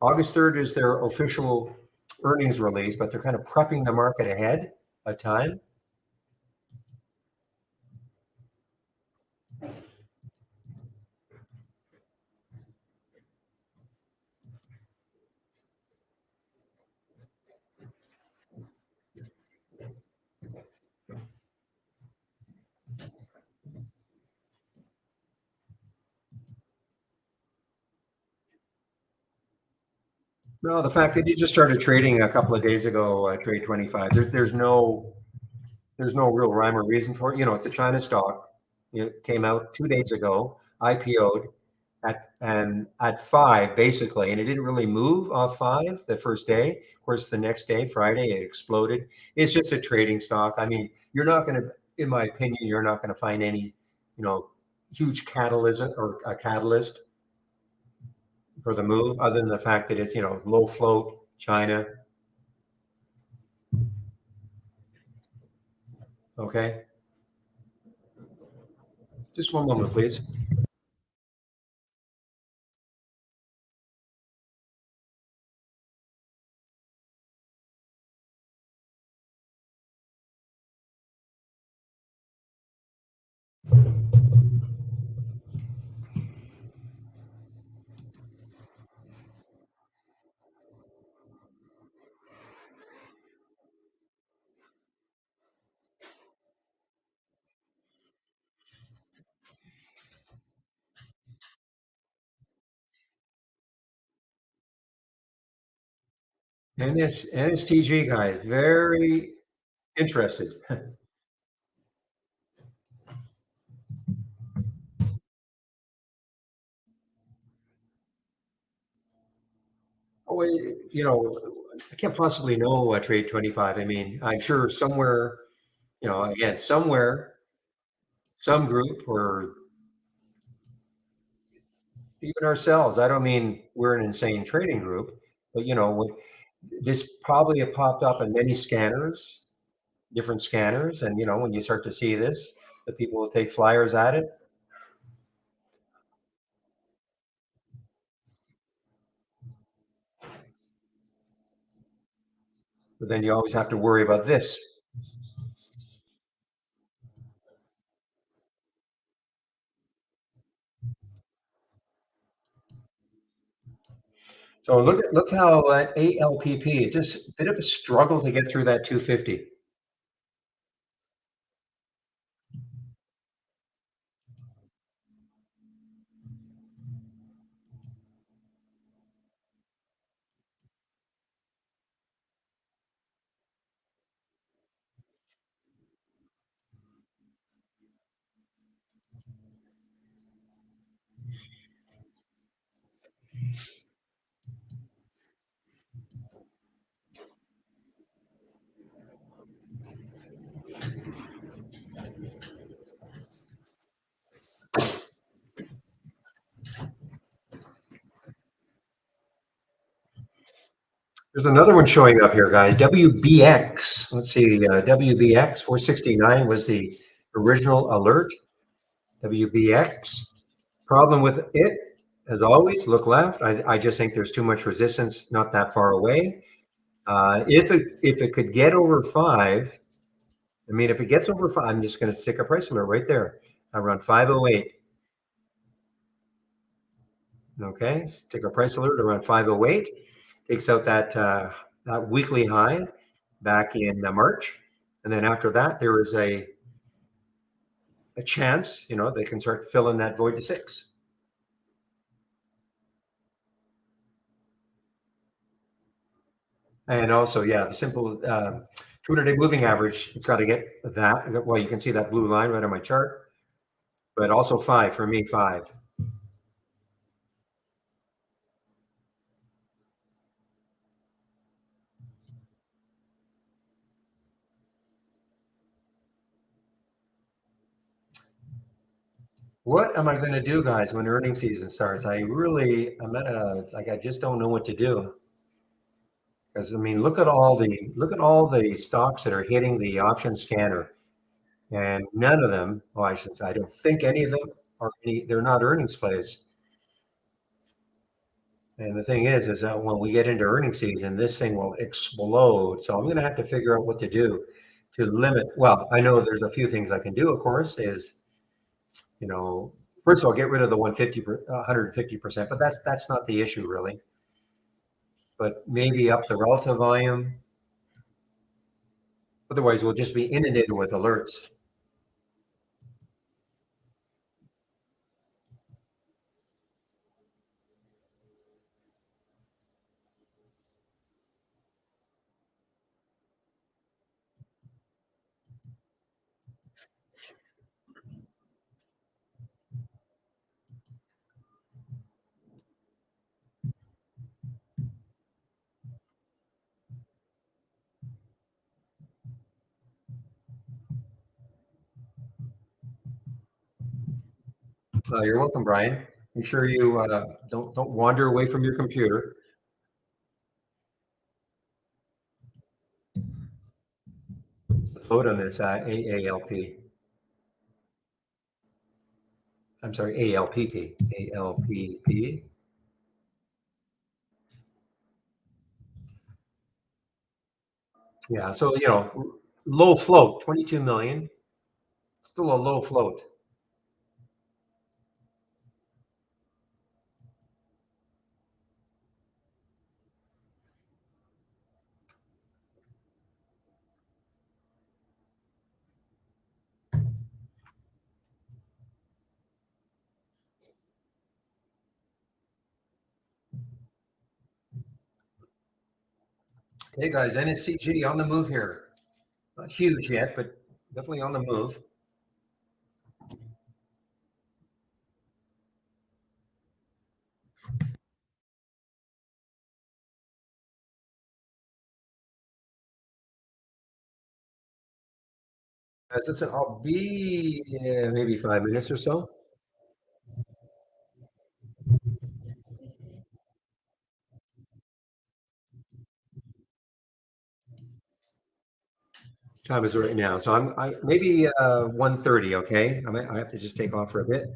August 3rd is their official earnings release, but they're kind of prepping the market ahead of time. No, the fact that you just started trading a couple of days ago, trade 25. There's no real rhyme or reason for it. You know, the China stock, it came out 2 days ago, IPO'd at 5 basically, and it didn't really move off 5 the first day. Of course, the next day, Friday, it exploded. It's just a trading stock. I mean, you're not going to, in my opinion, you're not going to find any, huge catalyst or a catalyst for the move, other than the fact that it's low float China. Okay, just one moment, please. NSTG guys, very interested. Oh, I can't possibly know a trade 25. I mean, I'm sure somewhere, again, somewhere, some group or even ourselves. I don't mean we're an insane trading group, but this probably have popped up in many scanners, different scanners, and when you start to see this, the people will take flyers at it. But then you always have to worry about this. So look how ALPP, it's just a bit of a struggle to get through that 250. There's another one showing up here, guys. WBX. Let's see. WBX 469 was the original alert. WBX. Problem with it, as always, look left. I just think there's too much resistance, not that far away. If it could get over 5, I mean, if it gets over 5, I'm just going to stick a price alert right there around 508. Okay, stick a price alert around 508. Takes out that weekly high back in March, and then after that, there is a chance, they can start filling that void to 6. And also, yeah, the simple 200-day moving average, it's got to get that. Well, you can see that blue line right on my chart, but also 5 for me, 5. What am I going to do, guys, when earnings season starts? I'm at I just don't know what to do. Because I mean, look at all the stocks that are hitting the option scanner, and none of them. Well, I should say, I don't think any of them are any. They're not earnings plays. And the thing is that when we get into earnings season, this thing will explode. So I'm going to have to figure out what to do to limit. Well, I know there's a few things I can do. Of course, is you know, first of all, get rid of the 150%, but that's not the issue really. But maybe up the relative volume. Otherwise, we'll just be inundated with alerts. You're welcome, Brian. Make sure you don't wander away from your computer. Vote on this AALP. I'm sorry, ALPP. ALPP. Yeah, so low float, 22 million. Still a low float. Okay, guys, NSCG on the move here. Not huge yet, but definitely on the move. As I said, I'll be maybe 5 minutes or so. Time is right now, so I maybe 1:30. Okay, I have to just take off for a bit.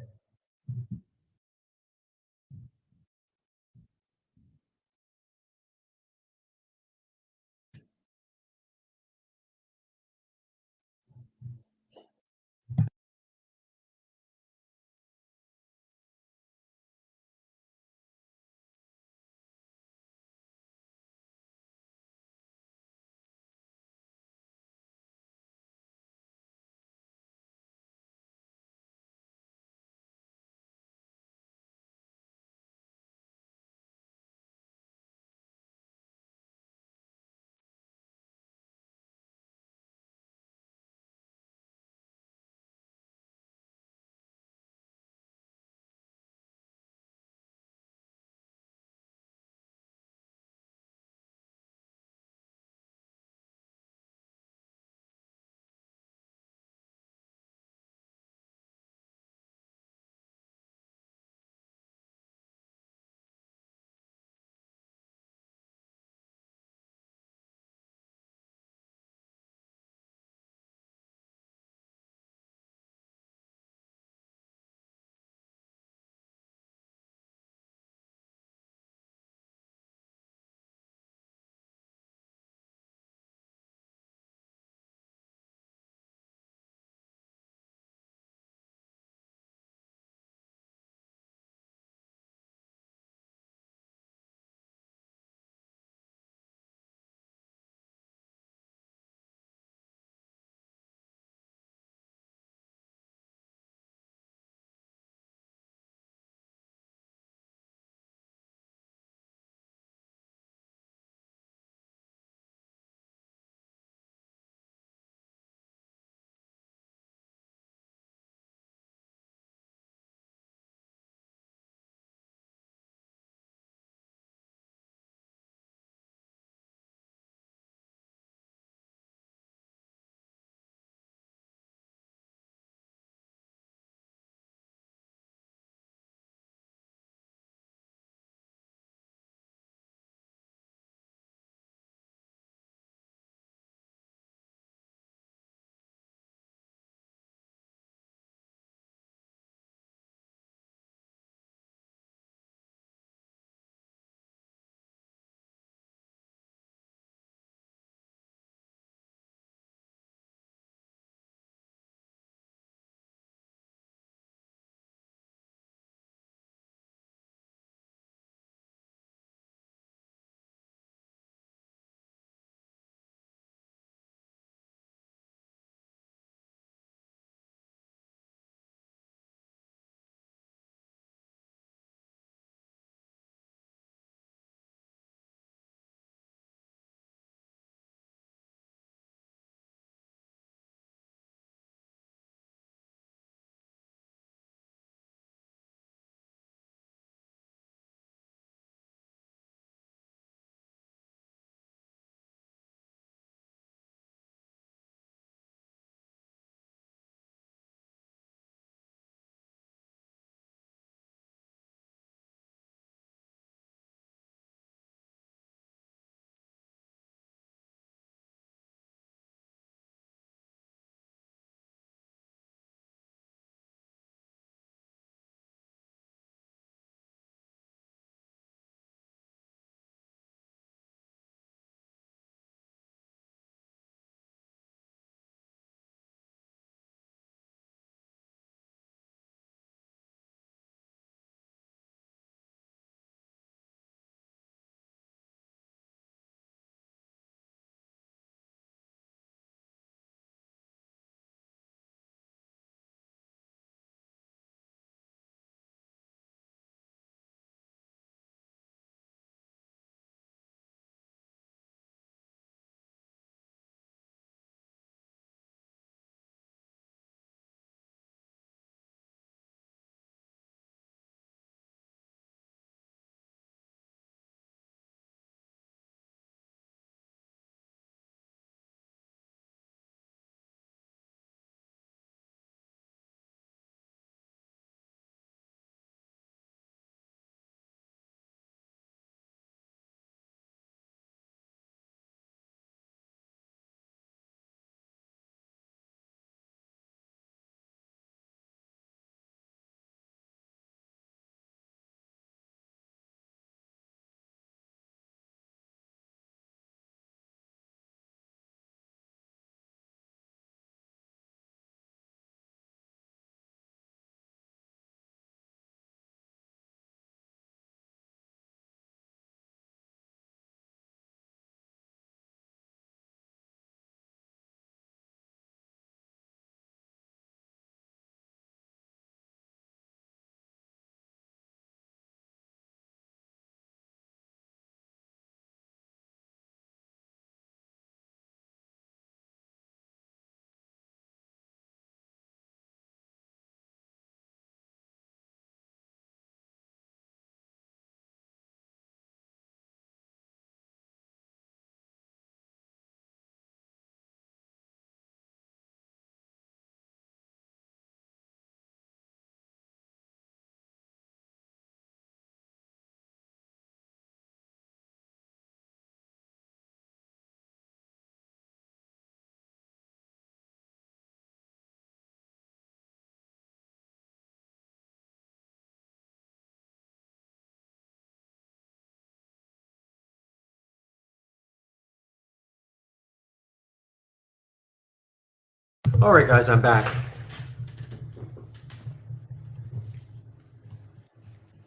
All right, guys, I'm back.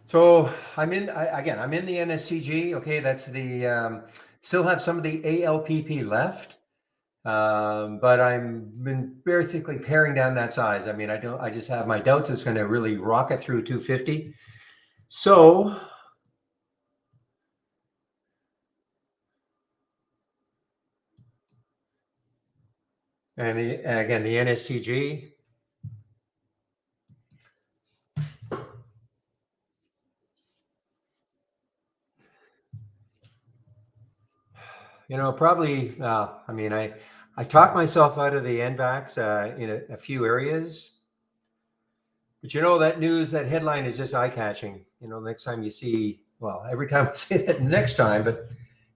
So I'm in the NSCG. Okay, that's the still have some of the ALPP left, but I'm been basically paring down that size. I mean, I just have my doubts it's going to really rocket through 250. So and again the NSCG. Probably. I mean, I talked myself out of the NVAX in a few areas, but that news, that headline is just eye catching. Next time you see, well, every time I say that next time, but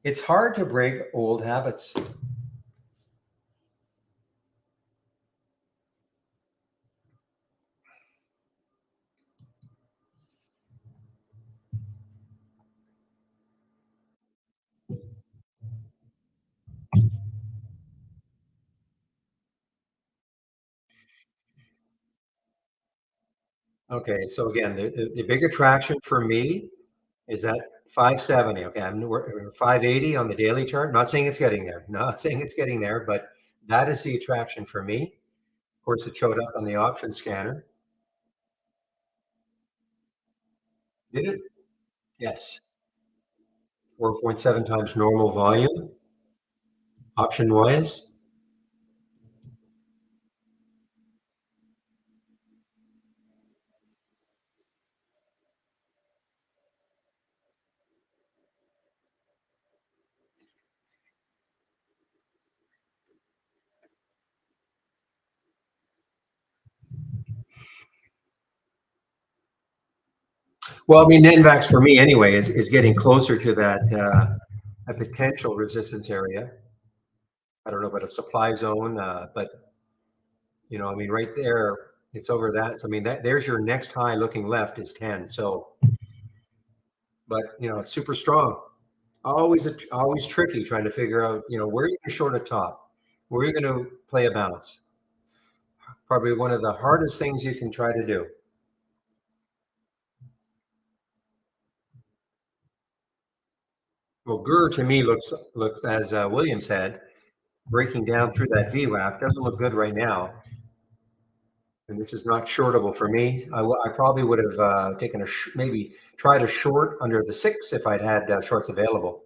it's hard to break old habits. Okay, so again, the big attraction for me is that 570. Okay, we're 580 on the daily chart. Not saying it's getting there. Not saying it's getting there, but that is the attraction for me. Of course, it showed up on the option scanner. Did it? Yes. 4.7 times normal volume, option wise. Well, I mean, NVAX for me anyway is getting closer to that a potential resistance area. I don't know about a supply zone, but I mean, right there, it's over that. So, I mean, there's your next high looking left is 10. So, but it's super strong. Always tricky trying to figure out, where you can short a top, where you're going to play a bounce. Probably one of the hardest things you can try to do. Well, Gurr to me looks as William said, breaking down through that VWAP doesn't look good right now. And this is not shortable for me. I probably would have taken maybe tried a short under the 6 if I'd had shorts available.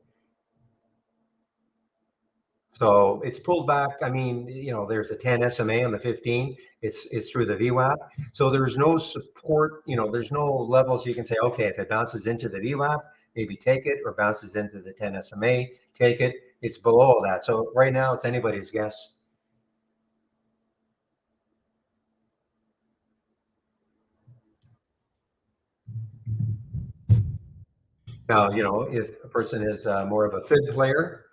So it's pulled back. I mean, there's a 10 SMA on the 15. It's through the VWAP. So there's no support. There's no levels you can say, okay, if it bounces into the VWAP, maybe take it, or bounces into the 10 SMA, take it. It's below that. So right now, it's anybody's guess. Now, if a person is more of a Fib player,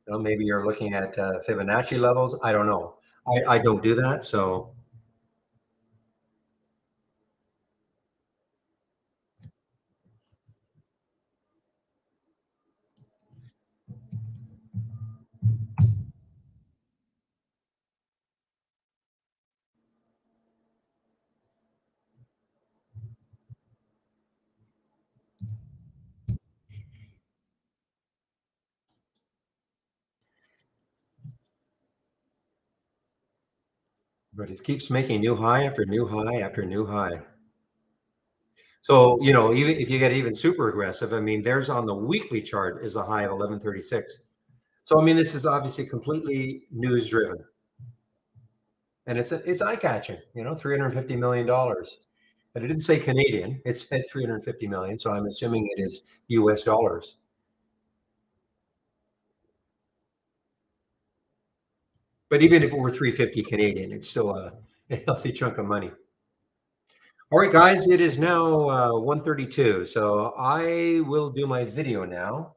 maybe you're looking at Fibonacci levels. I don't know. I don't do that. So, but it keeps making new high after new high after new high. So, even if you get even super aggressive, I mean, there's on the weekly chart is a high of 1136. So, I mean, this is obviously completely news driven, and it's eye catching. $350 million, but it didn't say Canadian. It said 350 million. So I'm assuming it is U.S. dollars. But even if it were 350 Canadian, it's still a healthy chunk of money. All right, guys, it is now 1:32. So I will do my video now.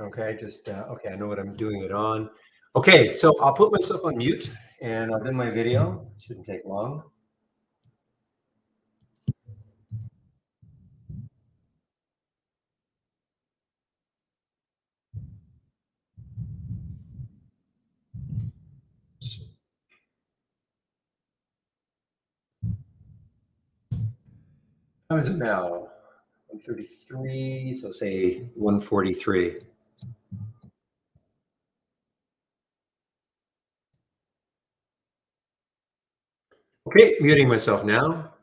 Okay, just okay. I know what I'm doing it on. Okay, so I'll put myself on mute and I'll do my video. Shouldn't take long. How is it now? 133. So say 143. Okay, muting myself now.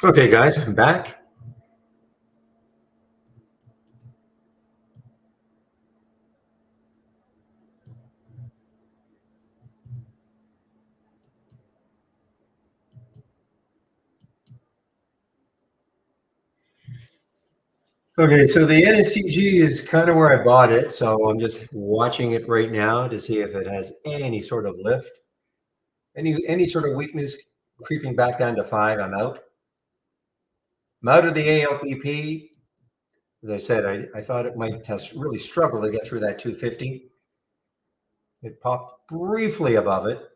Okay, guys, I'm back. Okay, so the NSCG is kind of where I bought it, so I'm just watching it right now to see if it has any sort of lift, any sort of weakness creeping back down to 5. I'm out. I'm out of the ALPP. As I said, I thought it might have really struggled to get through that 250. It popped briefly above it.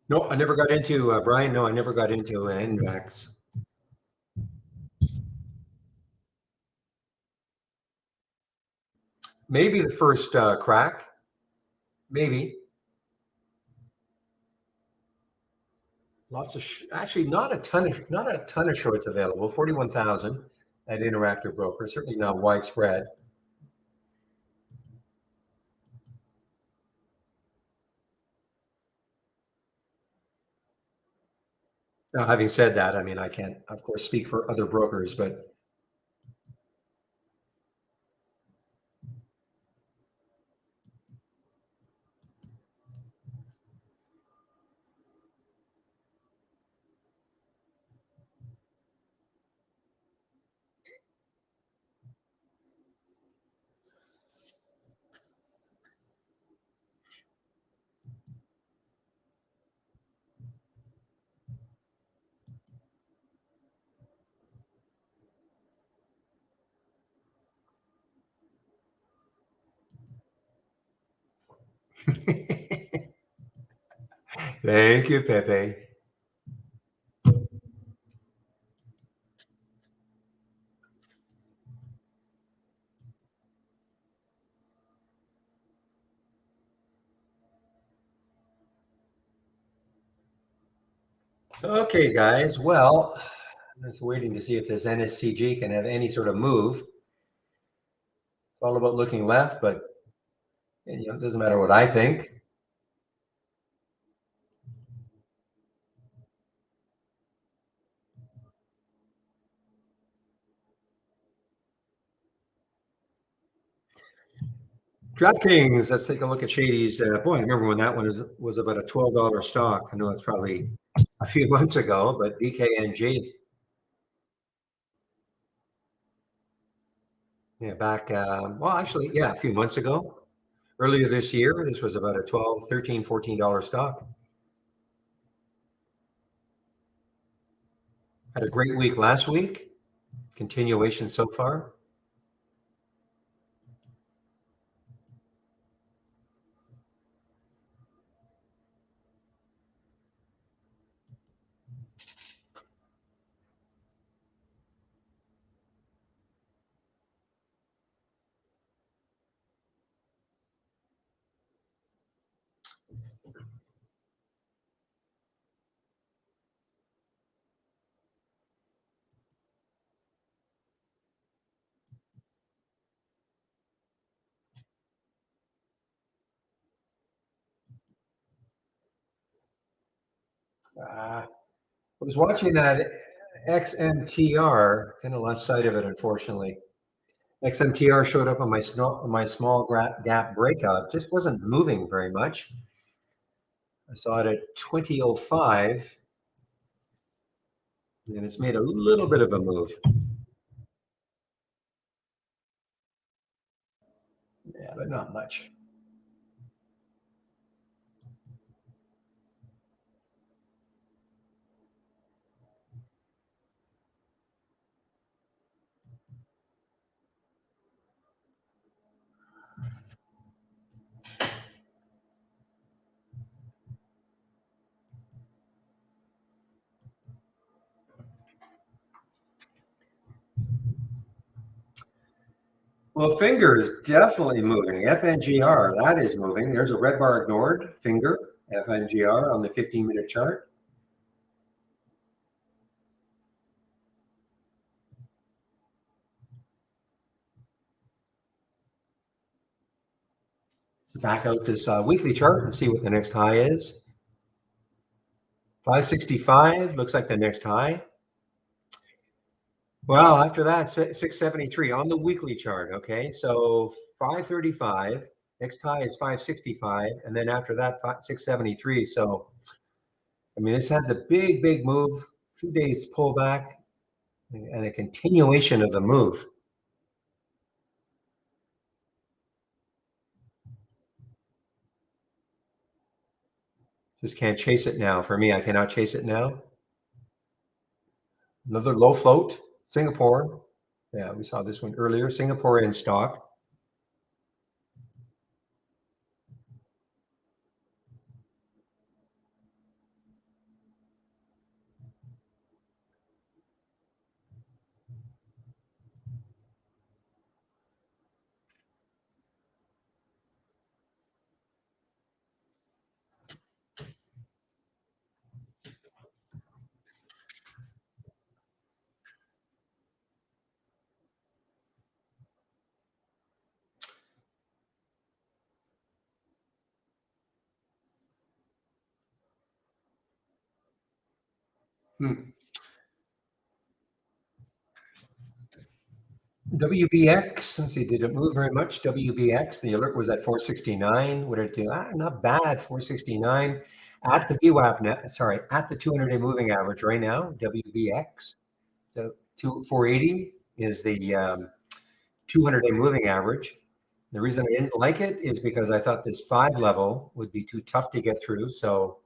No, I never got into Brian. No, I never got into NVAX. Maybe the first crack. Maybe. Lots of actually not a ton of shorts available. 41,000 at Interactive Broker. Certainly not widespread. Now, having said that, I mean I can't, of course, speak for other brokers, but thank you, Pepe. Okay, guys. Well, I'm just waiting to see if this NSCG can have any sort of move. It's all about looking left, but it doesn't matter what I think. DraftKings, let's take a look at Shady's. Boy, I remember when that one was about a $12 stock. I know it's probably a few months ago, but BKNG, yeah, back, well, actually, yeah, a few months ago. Earlier this year, this was about a 12, 13, $14 stock. Had a great week last week. Continuation so far. I was watching that XMTR, kind of lost sight of it, unfortunately. XMTR showed up on my small gap breakout. Just wasn't moving very much. I saw it at 2005, and it's made a little bit of a move. Yeah, but not much. Well, finger is definitely moving. FNGR, that is moving. There's a red bar ignored. Finger, FNGR on the 15-minute chart. Let's back out this weekly chart and see what the next high is. 565 looks like the next high. Well, after that, 673 on the weekly chart. Okay, so 535. Next high is 565, and then after that, 673. So, I mean, this had the big move. 2 days pullback, and a continuation of the move. Just can't chase it now. For me, I cannot chase it now. Another low float, Singapore. Yeah, we saw this one earlier. Singapore in stock. WBX, let's see, did it move very much? WBX, the alert was at 469. What did it do? Not bad, 469 at the VWAP net, sorry, at the 200-day moving average right now, WBX. So 480 is the 200-day moving average. The reason I didn't like it is because I thought this 5 level would be too tough to get through. So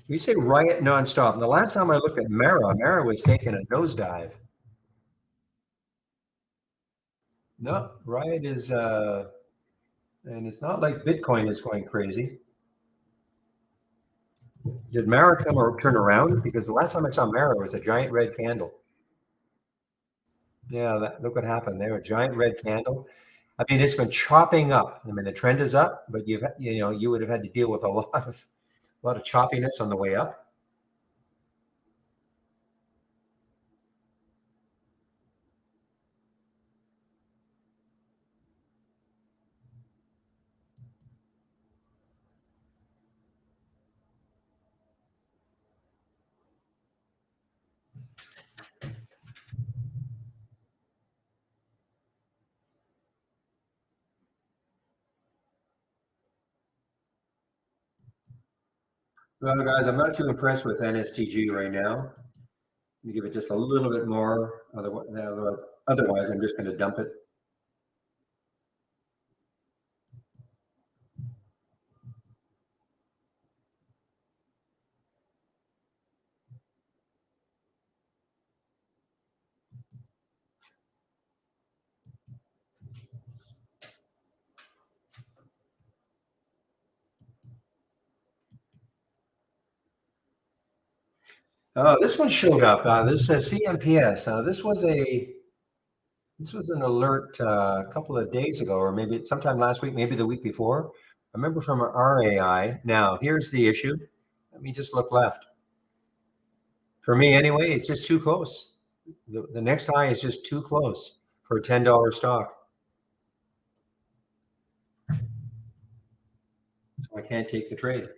we say riot nonstop. And the last time I looked at Mara was taking a nosedive. No, riot is, and it's not like Bitcoin is going crazy. Did Mara come or turn around? Because the last time I saw Mara was a giant red candle. Yeah, look what happened there, a giant red candle. I mean, it's been chopping up. I mean, the trend is up, but you would have had to deal with a lot of choppiness on the way up. Well, guys, I'm not too impressed with NSTG right now. Let me give it just a little bit more. Otherwise, I'm just going to dump it. This one showed up. This says CMPS. This was an alert a couple of days ago, or maybe sometime last week, maybe the week before. I remember from RAI. Now, here's the issue. Let me just look left. For me, anyway, it's just too close. The next high is just too close for a $10 stock. So I can't take the trade.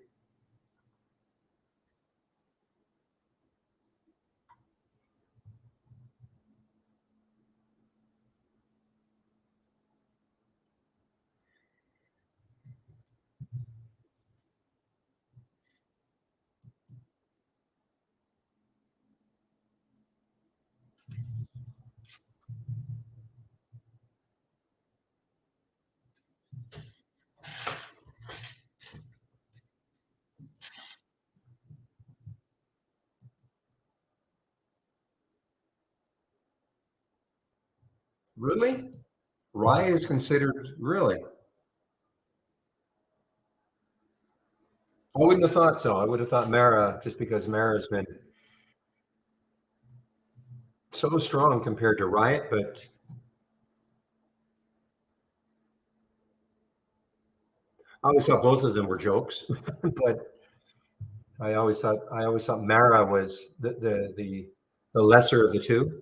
Really? Riot is considered, really? I wouldn't have thought so. I would have thought Mara, just because Mara's been so strong compared to Riot, but I always thought both of them were jokes. But I always thought Mara was the lesser of the two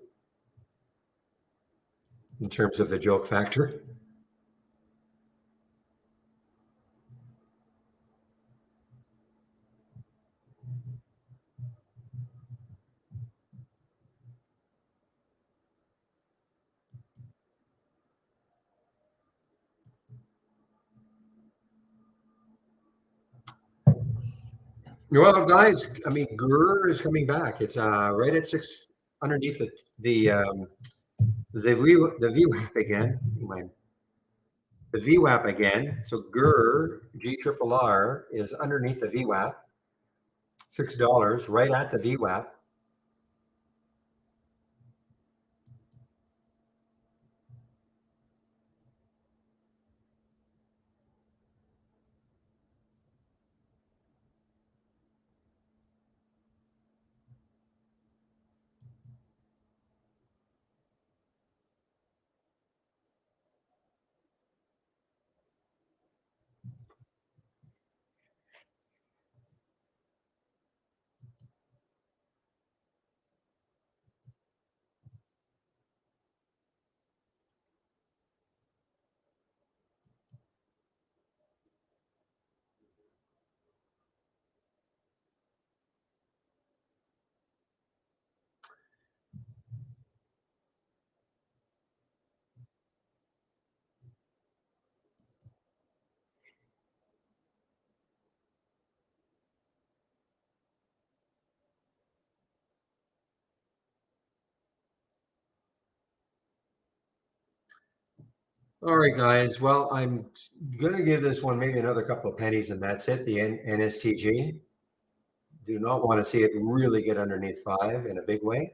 in terms of the joke factor. Well, guys, I mean, Gurr is coming back. It's right at six underneath the VWAP again. The VWAP again. So Gurr G triple R is underneath the VWAP, $6, right at the VWAP. All right, guys. Well, I'm going to give this one maybe another couple of pennies, and that's it. The NSTG. Do not want to see it really get underneath 5 in a big way.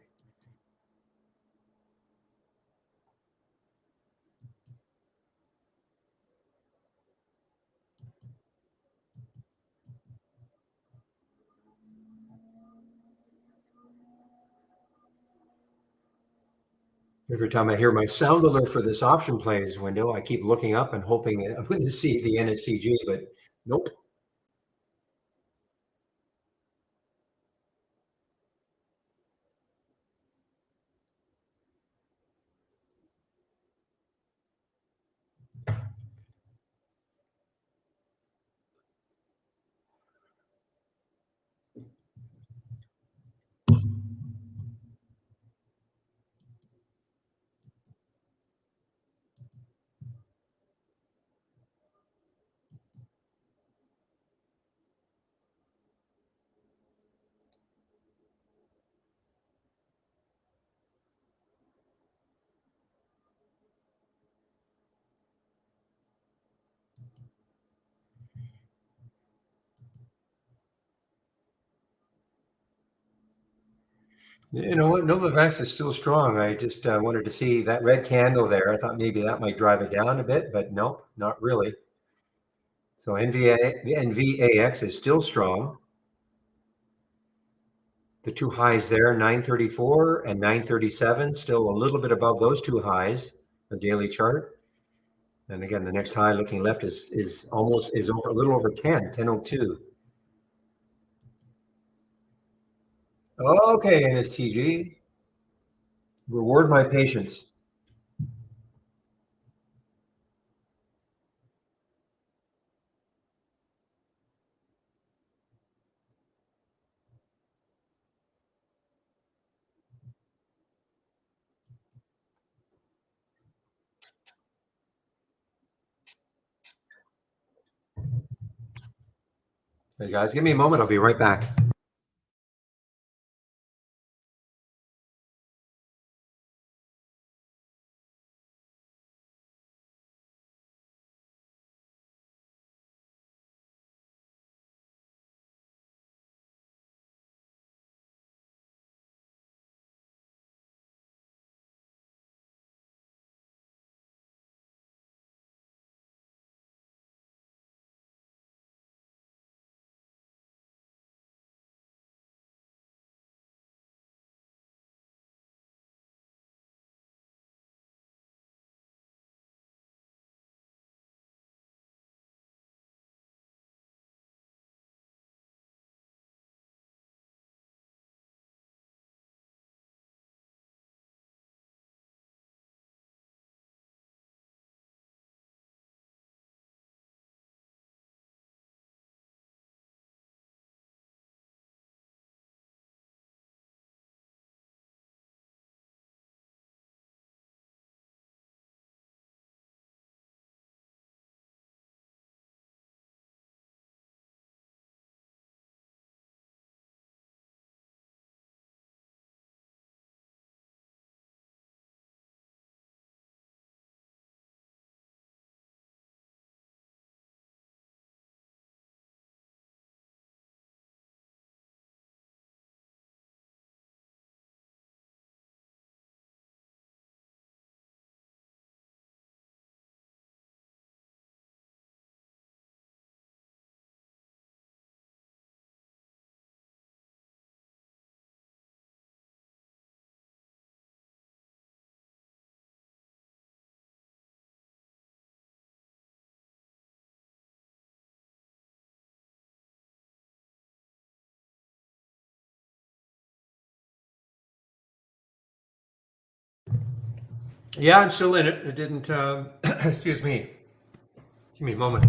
Every time I hear my sound alert for this option plays window, I keep looking up and hoping I'm going to see the NSTG, but nope. You know what? Novavax is still strong. I just wanted to see that red candle there. I thought maybe that might drive it down a bit, but nope, not really. So NVAX is still strong. The two highs there, 934 and 937, still a little bit above those two highs, the daily chart. And again, the next high looking left is over a little over 10, 1002. Okay, NSTG. Reward my patience. Hey guys, give me a moment. I'll be right back. Yeah, I'm still in it. It didn't, excuse me. Give me a moment.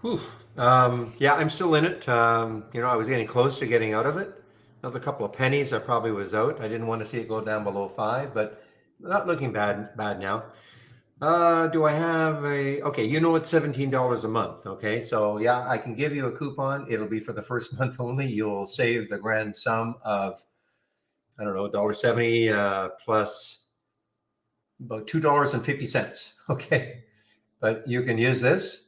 Whew. Yeah, I'm still in it. I was getting close to getting out of it. Another couple of pennies, I probably was out. I didn't want to see it go down below 5, but not looking bad now. Do I have a, okay, it's $17 a month. Okay, so yeah, I can give you a coupon. It'll be for the first month only. You'll save the grand sum of, I don't know, $1.70 plus about $2.50. Okay, but you can use this.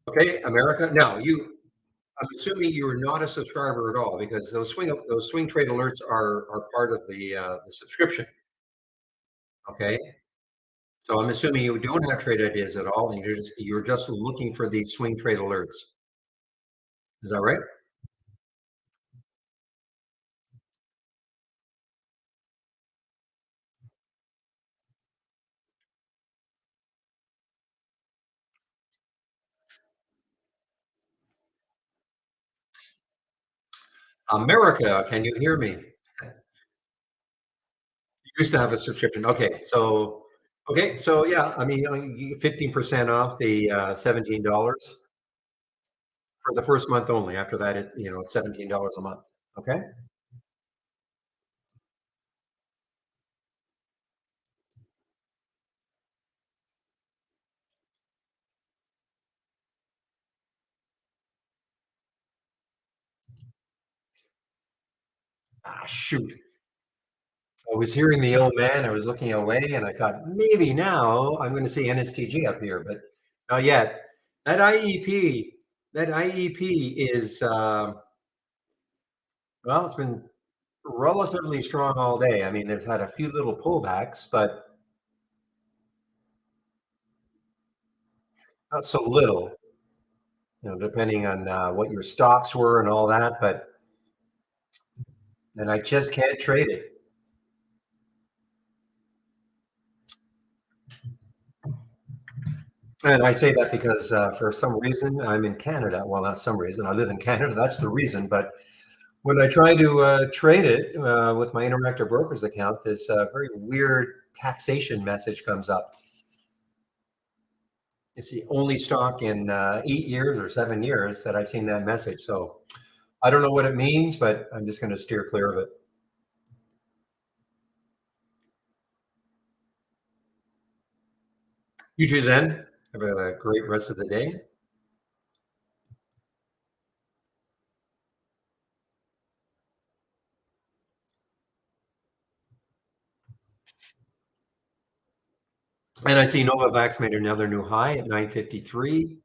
Okay, America. Now I'm assuming you are not a subscriber at all because those swing trade alerts are part of the subscription. Okay, so I'm assuming you don't have trade ideas at all, and you're just looking for these swing trade alerts. Is that right? America, can you hear me? You used to have a subscription. Okay, so yeah, I mean, you get 15% off the $17 for the first month only. After that, it's $17 a month. Okay. Ah, shoot. I was hearing the old man. I was looking away, and I thought maybe now I'm going to see NSTG up here, but not yet. That IEP, that IEP is well, it's been relatively strong all day. I mean, it's had a few little pullbacks, but not so little. Depending on what your stocks were and all that. But and I just can't trade it. And I say that because for some reason I'm in Canada. Well, not some reason. I live in Canada. That's the reason. But when I try to trade it with my Interactive Brokers account, this very weird taxation message comes up. It's the only stock in 8 years or 7 years that I've seen that message. So I don't know what it means, but I'm just going to steer clear of it. You too, Zen. Have a great rest of the day. And I see Novavax made another new high at 953.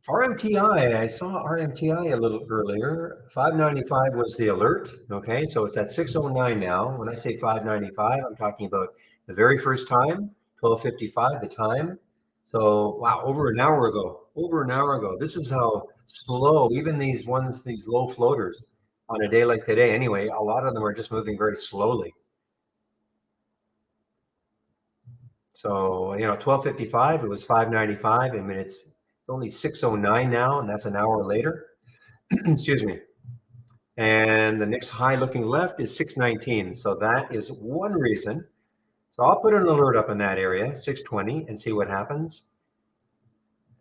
RMTI, I saw RMTI a little earlier. 595 was the alert. Okay, so it's at 609 now. When I say 595, I'm talking about the very first time, 1255, the time. So, wow, over an hour ago. Over an hour ago. This is how slow, even these ones, these low floaters on a day like today, anyway, a lot of them are just moving very slowly. So, 1255, it was 595. I mean, it's only 609 now, and that's an hour later. Excuse me. And the next high looking left is 619. So that is one reason. So I'll put an alert up in that area, 620, and see what happens.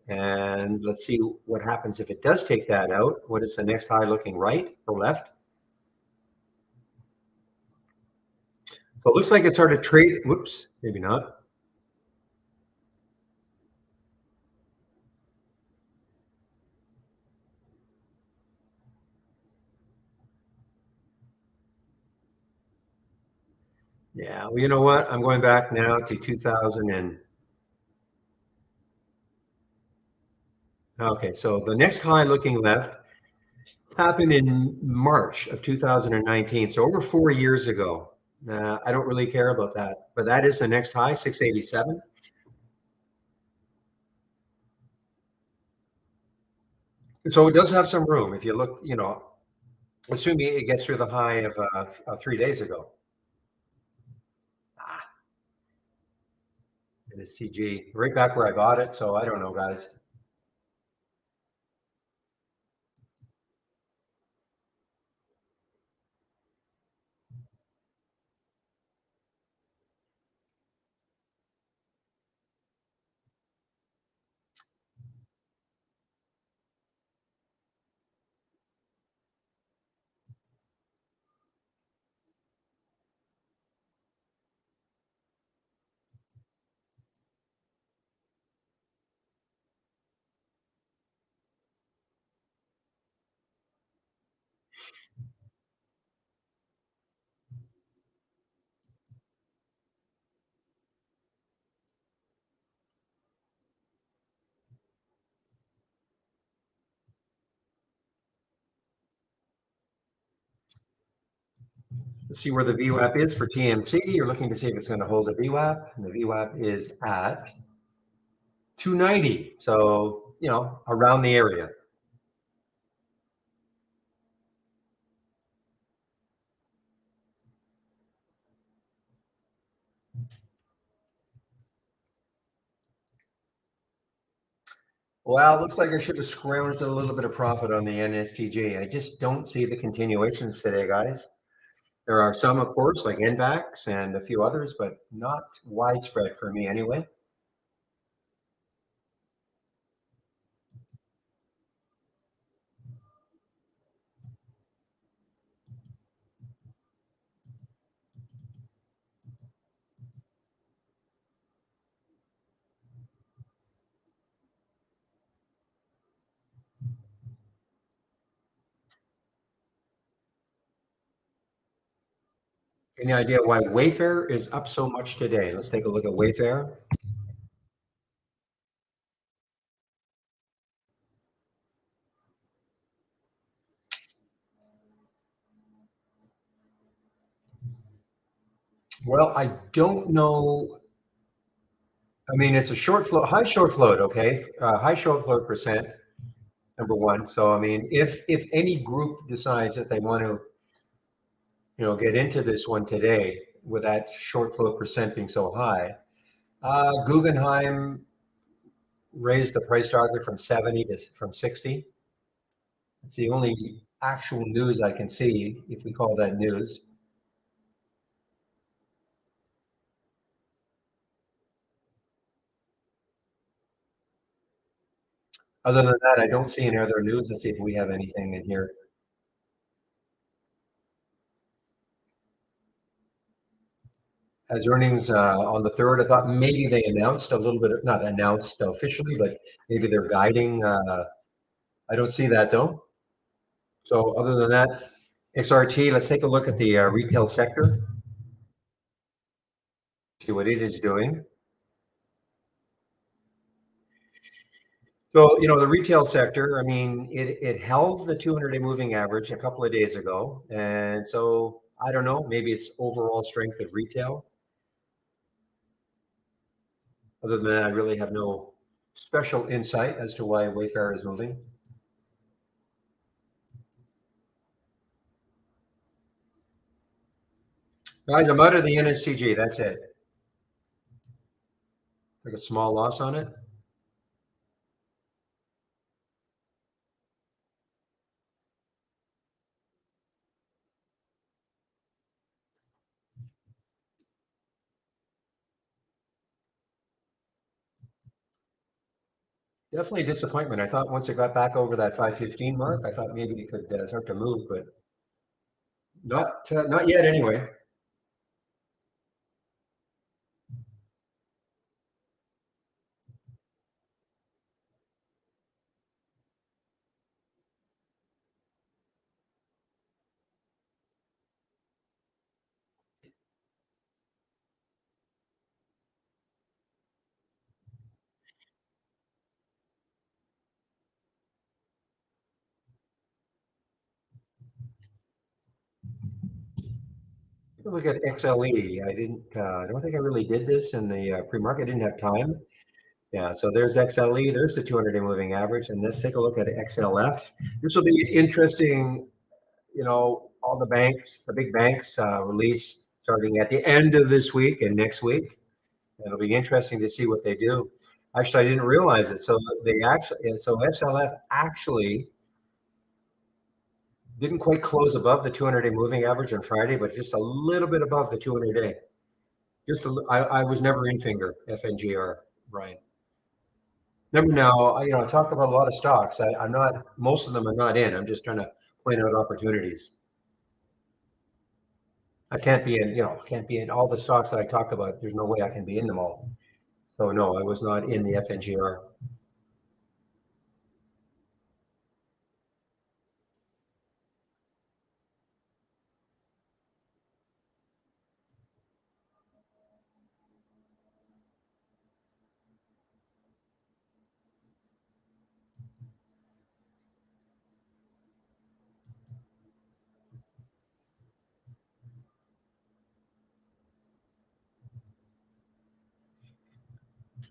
And let's see what happens if it does take that out. What is the next high looking right or left? So it looks like it's hard to trade. Whoops, maybe not. Yeah, well, you know what? I'm going back now to 2000 and okay, so the next high looking left happened in March of 2019, so over 4 years ago. I don't really care about that, but that is the next high, 687. So it does have some room if you look, assuming it gets through the high of 3 days ago. Ah, and it's CG right back where I bought it. So I don't know, guys. Let's see where the VWAP is for TMC. You're looking to see if it's going to hold a VWAP, and the VWAP is at 290. So, around the area. Well, it looks like I should have scrounged a little bit of profit on the NSTG. I just don't see the continuations today, guys. There are some, of course, like NVAX and a few others, but not widespread for me anyway. Any idea why Wayfair is up so much today? Let's take a look at Wayfair. Well, I don't know. I mean, it's a short float, high short float, okay? High short float percent, number one. So, I mean, if any group decides that they want to, get into this one today with that short float percent being so high, Guggenheim raised the price target from 70 to from 60. It's the only actual news I can see, if we call that news. Other than that, I don't see any other news. Let's see if we have anything in here. As earnings on the third, I thought maybe they announced a little bit, not announced officially, but maybe they're guiding. I don't see that though. So other than that, XRT, let's take a look at the retail sector, see what it is doing. So, the retail sector, I mean, it held the 200-day moving average a couple of days ago. And so I don't know, maybe it's overall strength of retail. Other than that, I really have no special insight as to why Wayfair is moving. Guys, I'm out of the NSCG. That's it. Like a small loss on it. Definitely a disappointment. I thought once it got back over that 515 mark, I thought maybe it could start to move, but not yet anyway. Look at XLE. I don't think I really did this in the pre-market. I didn't have time. Yeah, so there's XLE, there's the 200-day moving average, and let's take a look at XLF. This will be interesting. All the banks, the big banks, release starting at the end of this week and next week. It'll be interesting to see what they do. Actually, I didn't realize it. So XLF actually didn't quite close above the 200-day moving average on Friday, but just a little bit above the 200-day. I was never in finger FNGR, Brian. Remember now, I talk about a lot of stocks. I'm not, most of them I'm not in. I'm just trying to point out opportunities. I can't be in all the stocks that I talk about. There's no way I can be in them all. So no, I was not in the FNGR.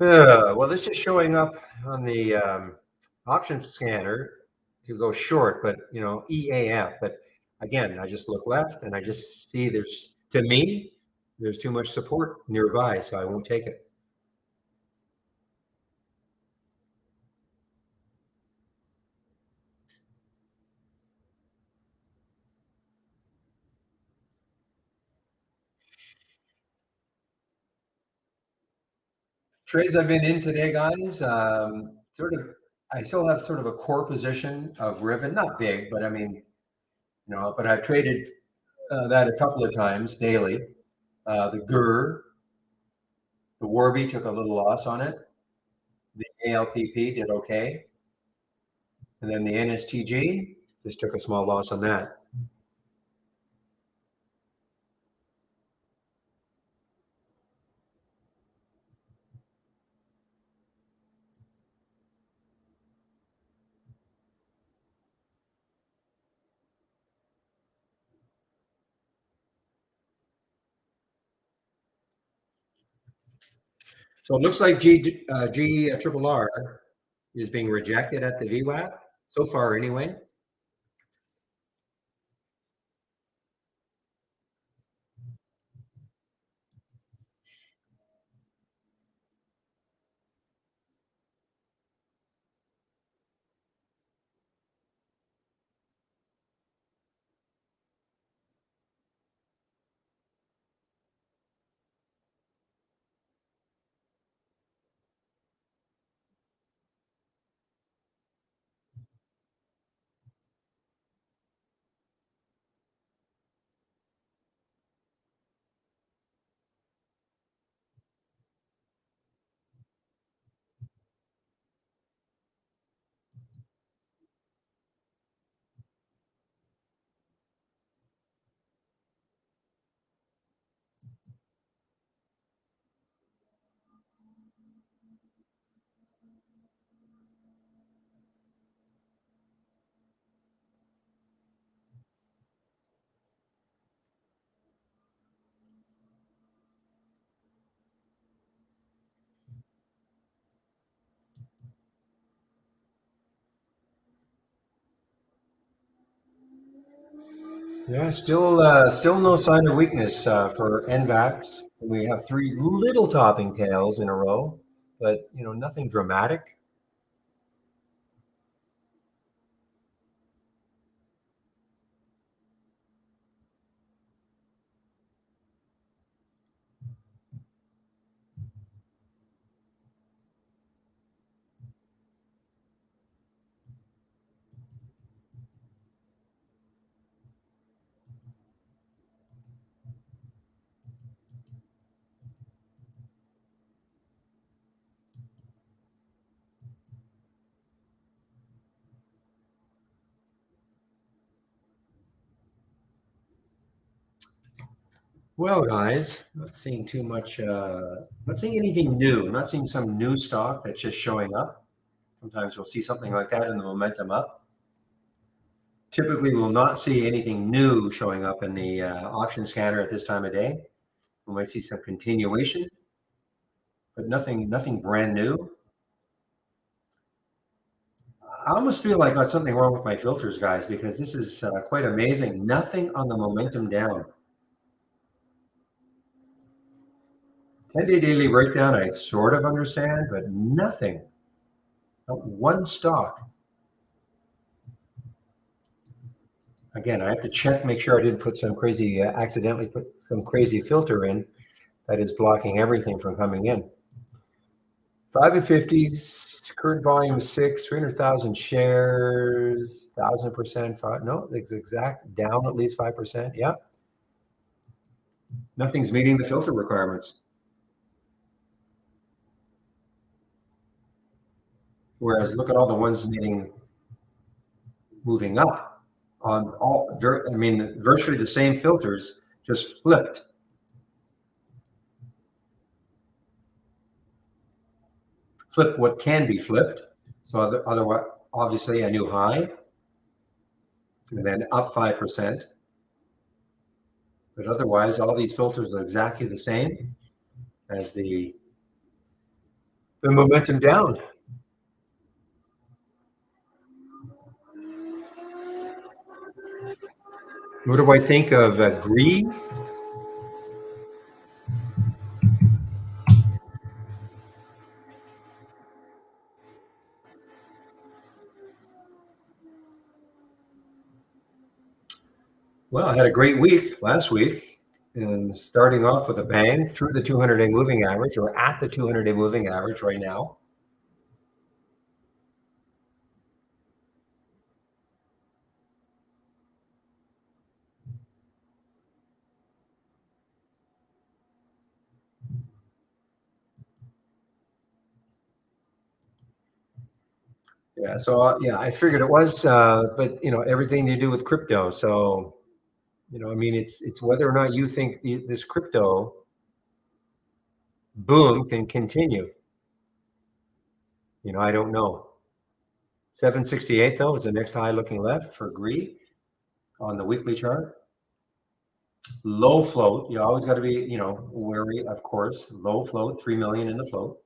Well, this is showing up on the option scanner to go short, but EAF. But again, I just look left and I just see to me, there's too much support nearby, so I won't take it. Trades I've been in today, guys, I still have sort of a core position of Riven, not big, but I mean, but I've traded that a couple of times daily. The GUR, the Warby took a little loss on it. The ALPP did okay. And then the NSTG just took a small loss on that. So it looks like GRRR is being rejected at the VWAP so far anyway. Yeah, still no sign of weakness for NVAX. We have three little topping tails in a row, but nothing dramatic. Well, guys, not seeing too much. Not seeing anything new. Not seeing some new stock that's just showing up. Sometimes we'll see something like that in the momentum up. Typically will not see anything new showing up in the option scanner at this time of day. We might see some continuation, but nothing brand new. I almost feel like I got something wrong with my filters, guys, because this is quite amazing. Nothing on the momentum down. 10-day daily breakdown, I sort of understand, but nothing. Not one stock. Again, I have to check, make sure I didn't put some crazy, accidentally put some crazy filter in that is blocking everything from coming in. 5 and 50s, current volume is 6, 300,000 shares, 1,000%. No, it's exact, down at least 5%. Yeah. Nothing's meeting the filter requirements. Whereas look at all the ones moving up on all, I mean, virtually the same filters, just flipped. Flip what can be flipped. So otherwise, obviously a new high, and then up 5%. But otherwise, all these filters are exactly the same as the momentum down. What do I think of GREE? Well, I had a great week last week, and starting off with a bang through the 200-day moving average, or at the 200-day moving average right now. Yeah, so yeah, I figured it was, but everything to do with crypto. So, I mean, it's whether or not you think this crypto boom can continue. I don't know. 768 though is the next high looking left for GREE on the weekly chart. Low float, you always got to be, wary, of course. Low float, 3 million in the float.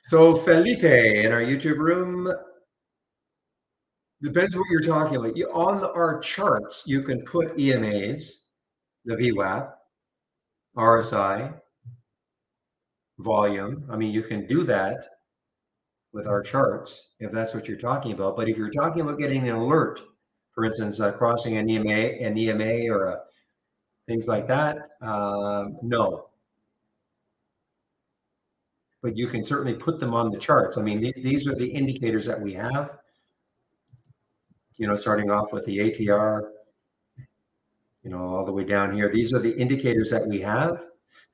So Felipe in our YouTube room, depends what you're talking about. On our charts, you can put EMAs, the VWAP, RSI, volume. I mean, you can do that with our charts if that's what you're talking about. But if you're talking about getting an alert, for instance, crossing an EMA or things like that, no. But you can certainly put them on the charts. I mean, these are the indicators that we have. Starting off with the ATR, all the way down here. These are the indicators that we have.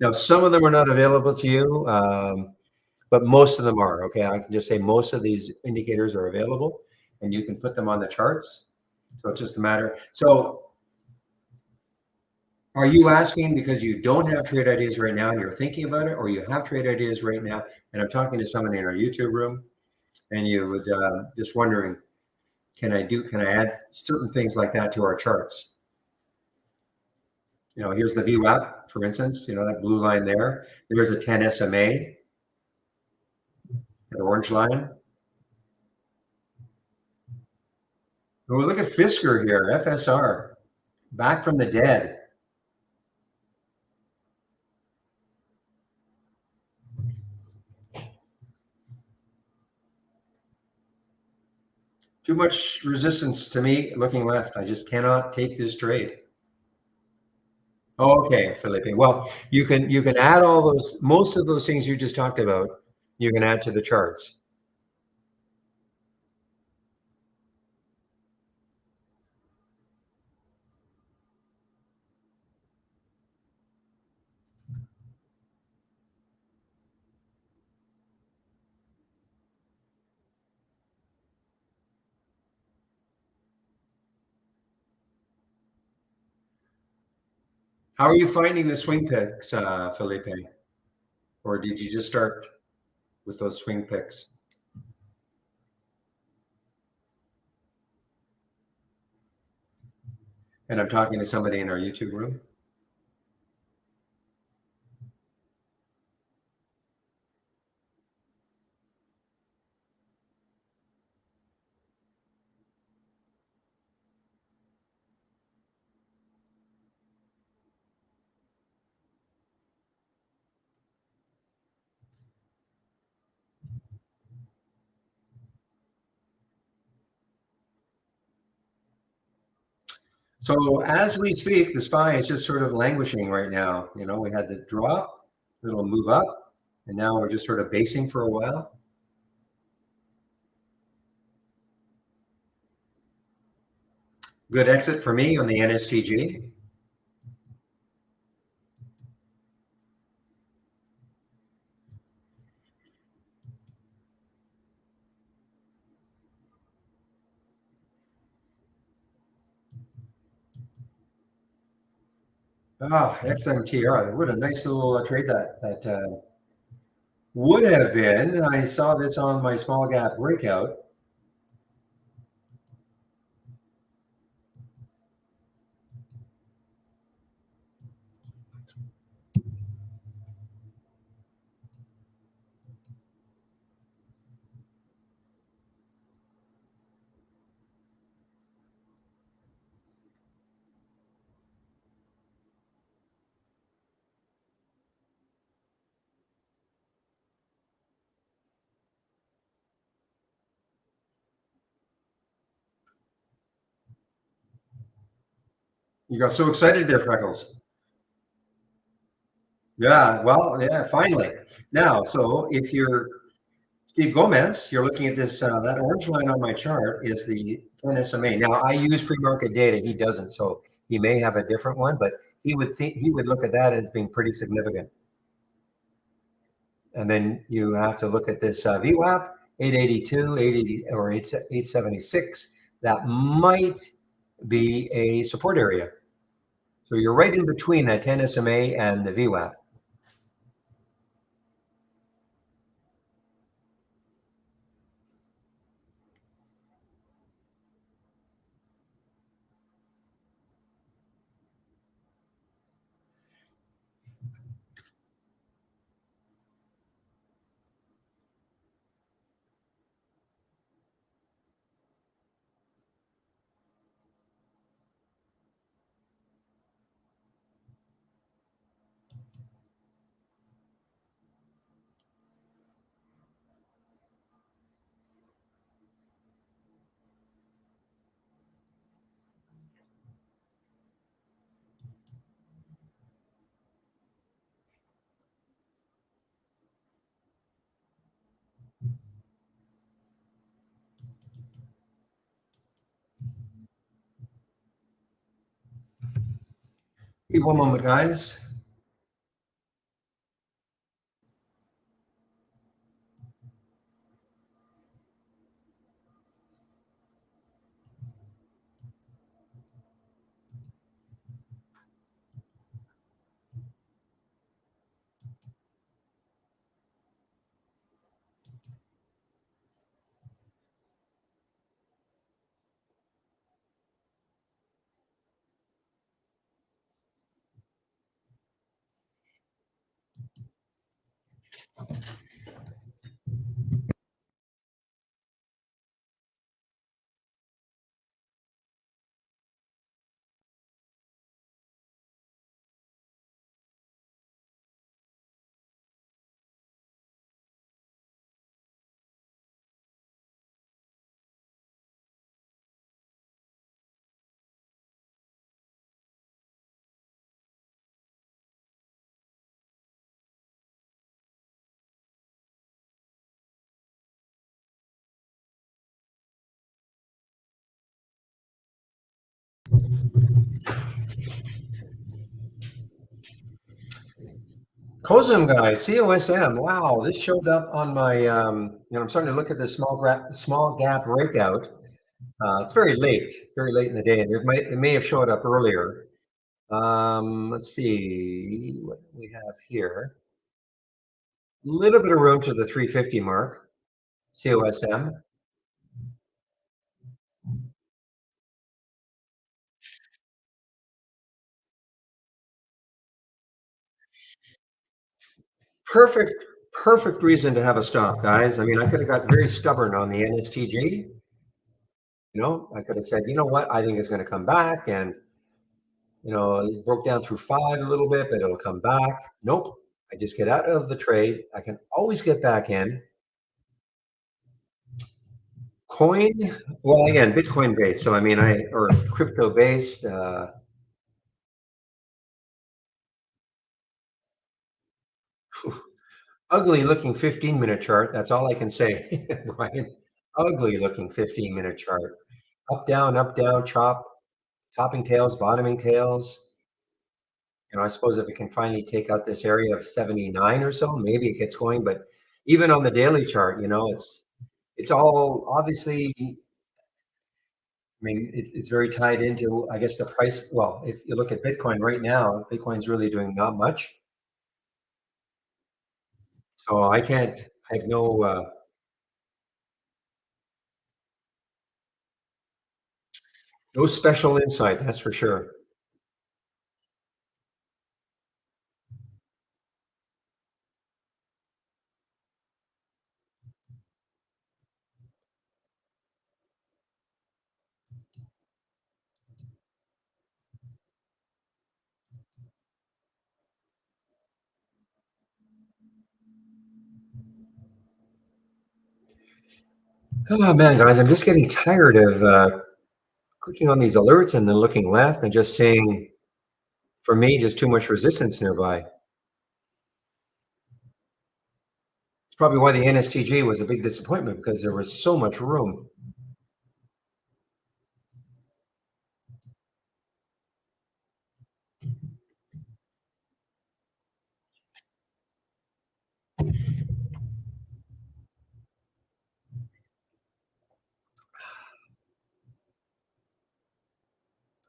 Now, some of them are not available to you, but most of them are. Okay, I can just say most of these indicators are available, and you can put them on the charts. So it's just a matter. So are you asking because you don't have trade ideas right now and you're thinking about it, or you have trade ideas right now? And I'm talking to someone in our YouTube room, and you would just wondering, can I add certain things like that to our charts? Here's the VWAP, for instance, that blue line there. There's a 10 SMA, an orange line. Oh, look at Fisker here, FSR, back from the dead. Too much resistance to me looking left. I just cannot take this trade. Oh, okay, Felipe. Well, you can add all those, most of those things you just talked about, you can add to the charts. How are you finding the swing picks, Felipe? Or did you just start with those swing picks? And I'm talking to somebody in our YouTube room. So as we speak, the SPY is just sort of languishing right now. You know, we had the drop, it'll move up, and now we're just sort of basing for a while. Good exit for me on the NSTG. Ah, XMTR. What a nice little trade that would have been. I saw this on my small gap breakout. You got so excited there, Freckles. Yeah, well, yeah, finally. Now, so if you're Steve Gomez, you're looking at this, that orange line on my chart is the 10 SMA. Now, I use pre-market data. He doesn't, so he may have a different one, but he would look at that as being pretty significant. And then you have to look at this VWAP, 882, 880, or 876. That might be a support area. So you're right in between that 10 SMA and the VWAP. Give one moment, guys. COSM, guys, COSM. Wow, this showed up on my. I'm starting to look at this small gap breakout. It's very late in the day, and it may have showed up earlier. Let's see what we have here. A little bit of room to the 350 mark. COSM. Perfect, perfect reason to have a stop, guys. I mean, I could have got very stubborn on the NSTG. I could have said, you know what, I think it's going to come back, and it broke down through five a little bit, but it'll come back. Nope. I just get out of the trade. I can always get back in. Coin, well, again, Bitcoin based. So I mean, or crypto based. Ugly looking 15-minute chart. That's all I can say, Brian. Ugly looking 15-minute chart. Up, down, chop, topping tails, bottoming tails. I suppose if it can finally take out this area of 79 or so, maybe it gets going. But even on the daily chart, it's all obviously. I mean, it's very tied into, I guess, the price. Well, if you look at Bitcoin right now, Bitcoin's really doing not much. So I can't. I have no special insight. That's for sure. Oh man, guys, I'm just getting tired of clicking on these alerts and then looking left and just seeing, for me, just too much resistance nearby. It's probably why the NSTG was a big disappointment, because there was so much room.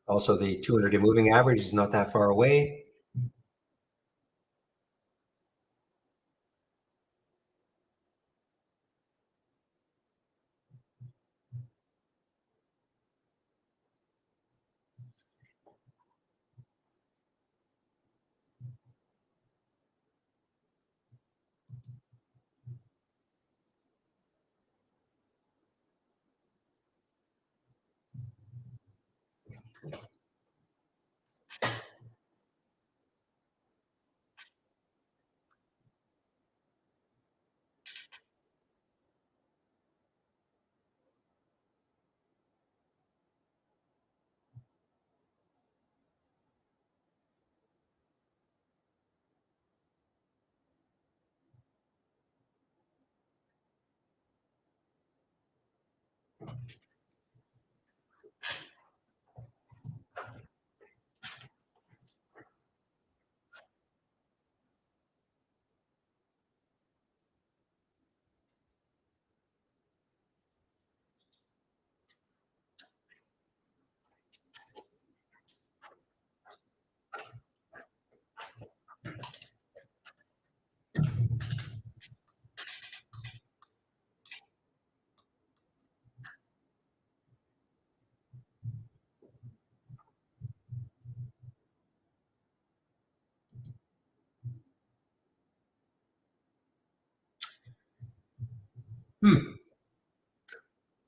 Also, the 200-day moving average is not that far away.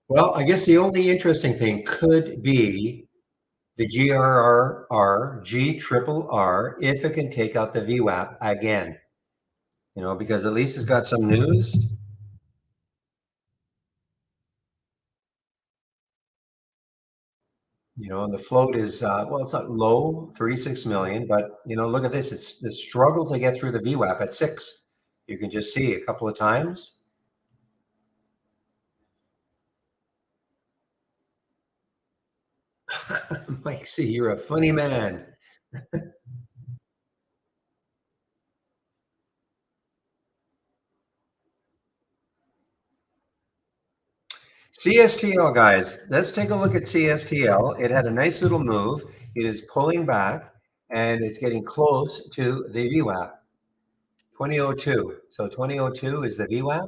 Well, I guess the only interesting thing could be the GRRR, G triple R, if it can take out the VWAP again. Because at least it's got some news. And the float is, well, it's not low, 36 million, but, look at this. It's the struggle to get through the VWAP at 6. You can just see a couple of times. Mike, see, you're a funny man. CSTL, guys, let's take a look at CSTL. It had a nice little move. It is pulling back. and it's getting close to the VWAP. 2002. So 2002 is the VWAP.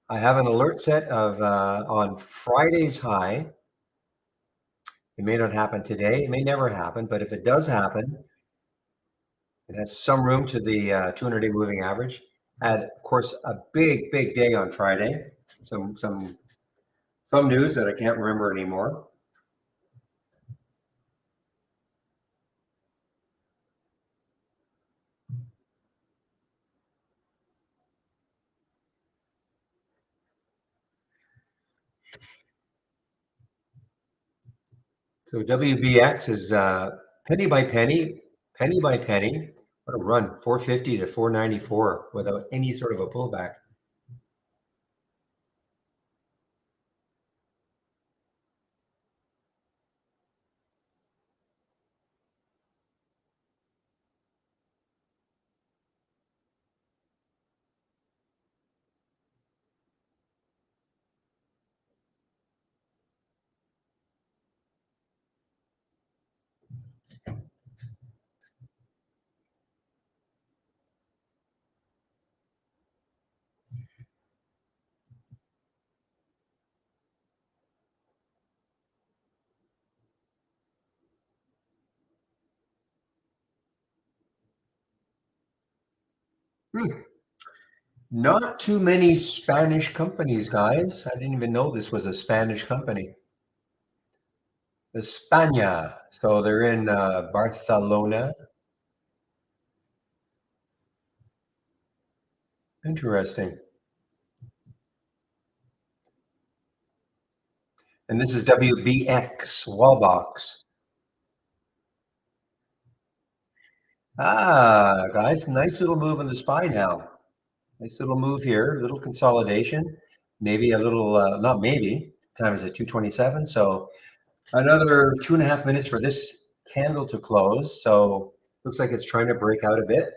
I have an alert set of on Friday's high. It may not happen today. It may never happen, but if it does happen, it has some room to the 200-day moving average. Had, of course, a big day on Friday. Some news that I can't remember anymore. So WBX is penny by penny. What a run, 450 to 494 without any sort of a pullback. Not too many Spanish companies, guys. I didn't even know this was a Spanish company. España. So they're in Barcelona. Interesting. And this is WBX, Wallbox. Ah, guys, nice little move in the SPY now. Nice little move here, little consolidation. Maybe a little, not maybe, time is at 227. So another 2.5 minutes for this candle to close. So looks like it's trying to break out a bit.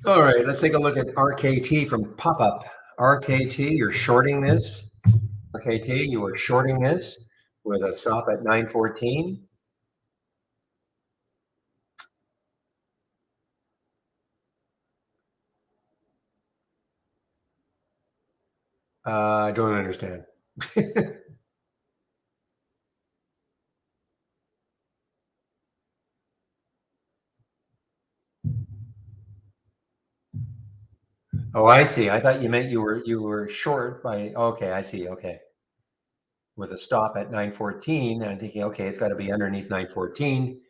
All right, let's take a look at RKT from pop-up. RKT, you're shorting this. RKT, you are shorting this with a stop at 914. I don't understand. Oh, I see. I thought you meant you were short by. Okay, I see. Okay, with a stop at 914, and I'm thinking, okay, it's got to be underneath 914.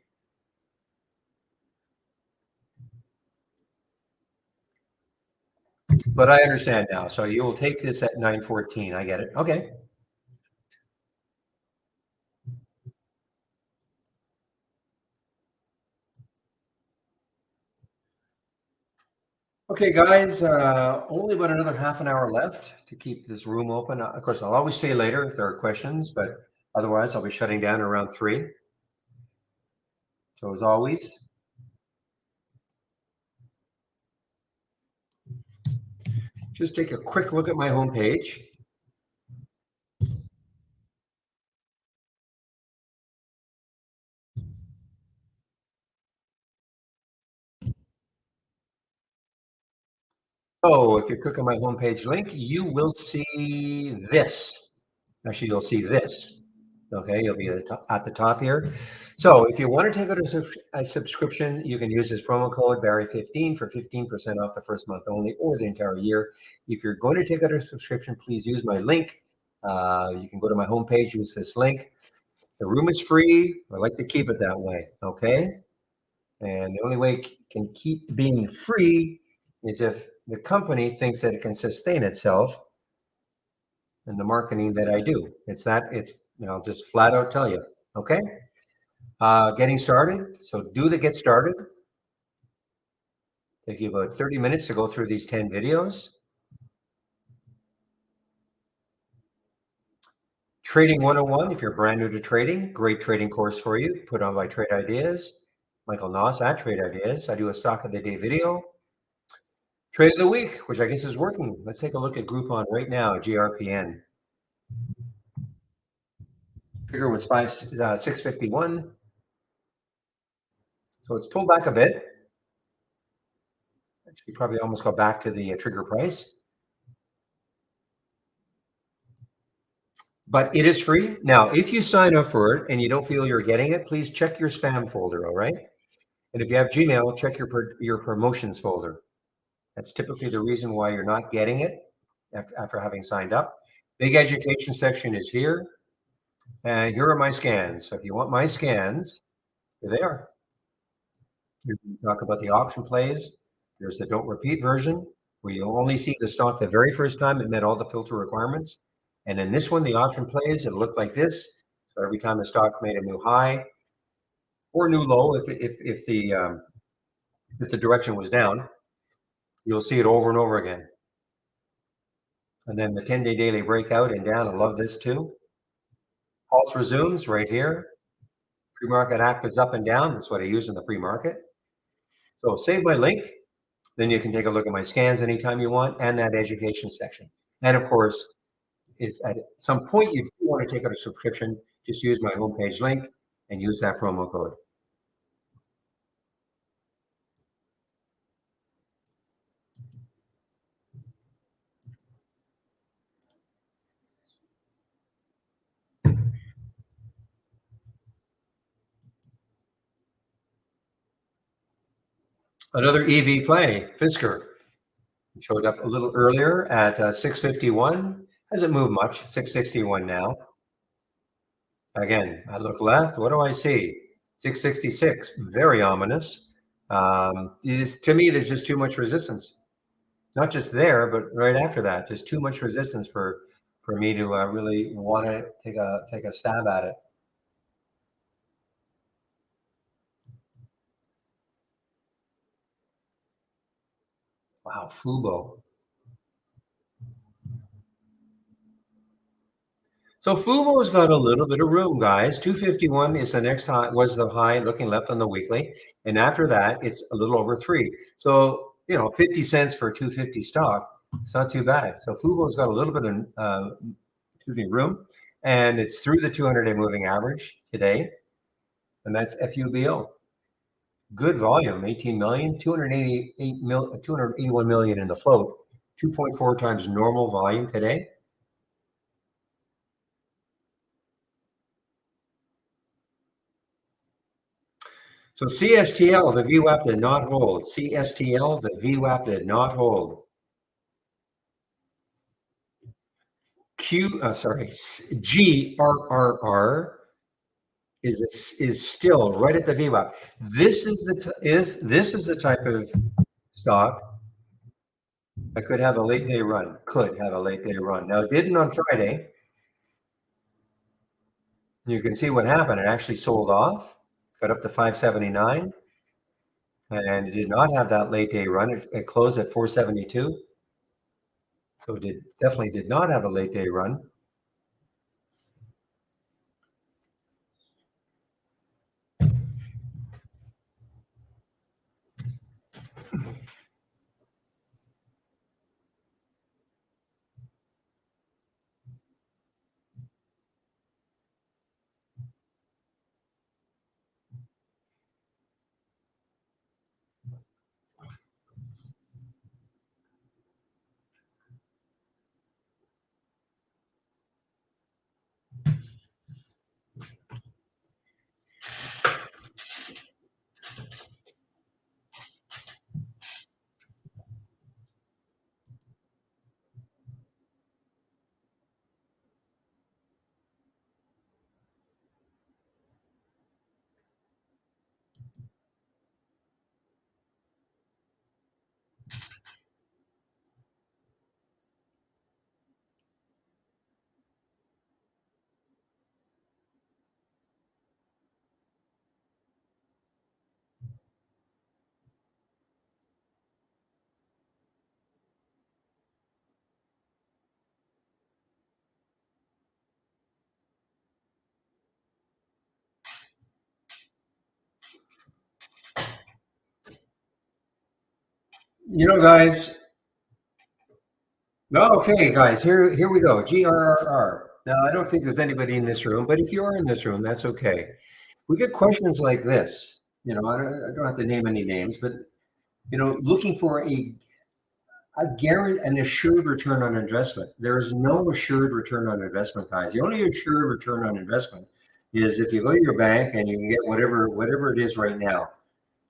But I understand now. So you will take this at 914. I get it. Okay. Okay, guys, only about another half an hour left to keep this room open. Of course, I'll always say later if there are questions, but otherwise I'll be shutting down around 3. So as always, just take a quick look at my homepage. So if you click on my homepage link, you will see this. Actually, you'll see this. Okay, you'll be at the top here. So if you want to take out a subscription, you can use this promo code Barry15 for 15% off the first month only or the entire year. If you're going to take out a subscription, please use my link. You can go to my homepage, use this link. The room is free. I like to keep it that way. Okay. And the only way it can keep being free is if the company thinks that it can sustain itself in the marketing that I do. I'll just flat out tell you. Okay. Getting started. So do the get started. Take you about 30 minutes to go through these 10 videos. Trading 101, if you're brand new to trading, great trading course for you, put on by Trade Ideas. Michael Noss at Trade Ideas. I do a stock of the day video. Trade of the week, which I guess is working. Let's take a look at Groupon right now, GRPN. Trigger was 651. So it's pulled back a bit. Actually, probably almost got back to the trigger price. But it is free. Now, if you sign up for it and you don't feel you're getting it, please check your spam folder, all right? And if you have Gmail, check your promotions folder. That's typically the reason why you're not getting it after having signed up. Big education section is here. And here are my scans. So if you want my scans, here they are. You can talk about the option plays. There's the don't repeat version, where you'll only see the stock the very first time it met all the filter requirements. And in this one, the option plays, it'll look like this. So every time the stock made a new high or new low, if the direction was down, you'll see it over and over again. And then the 10-day daily breakout and down. I love this too. Pulse resumes right here. Pre-market actives up and down. That's what I use in the pre-market. So save my link. Then you can take a look at my scans anytime you want and that education section. And of course, if at some point you do want to take out a subscription, just use my homepage link and use that promo code. Another EV play, Fisker. Showed up a little earlier at 651. Hasn't moved much, 661 now. Again, I look left. What do I see? 666, very ominous. To me, there's just too much resistance. Not just there, but right after that, just too much resistance for me to really want to take a stab at it. Wow, Fubo. So Fubo's got a little bit of room, guys. 251 is the next high, was the high looking left on the weekly. And after that, it's a little over 3. So, 50 cents for a 250 stock, it's not too bad. So Fubo's got a little bit of room. And it's through the 200-day moving average today. And that's FUBO. Good volume, 18 million, 281 million in the float, 2.4 times normal volume today. So CSTL, the VWAP did not hold. CSTL, the VWAP did not hold. GRRR is still right at the VWAP. This is the type of stock that could have a late day run. Now it didn't on Friday. You can see what happened. It actually sold off, got up to 579, and it did not have that late day run. It closed at 472. So it definitely did not have a late day run. Guys. Okay, guys, here we go. GRRR. Now, I don't think there's anybody in this room, but if you are in this room, that's okay. We get questions like this. I don't have to name any names, but looking for a guarantee, an assured return on investment. There is no assured return on investment, guys. The only assured return on investment is if you go to your bank and you can get whatever it is right now.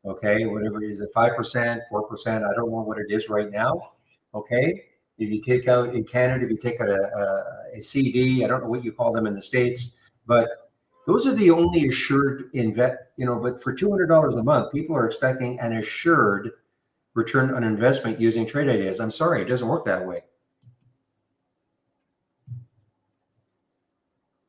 Okay, whatever it is, at 5%, 4%. I don't know what it is right now. Okay, if you take out in Canada, if you take out a CD, I don't know what you call them in the States, but those are the only assured invest. But for $200 a month, people are expecting an assured return on investment using trade ideas. I'm sorry, it doesn't work that way.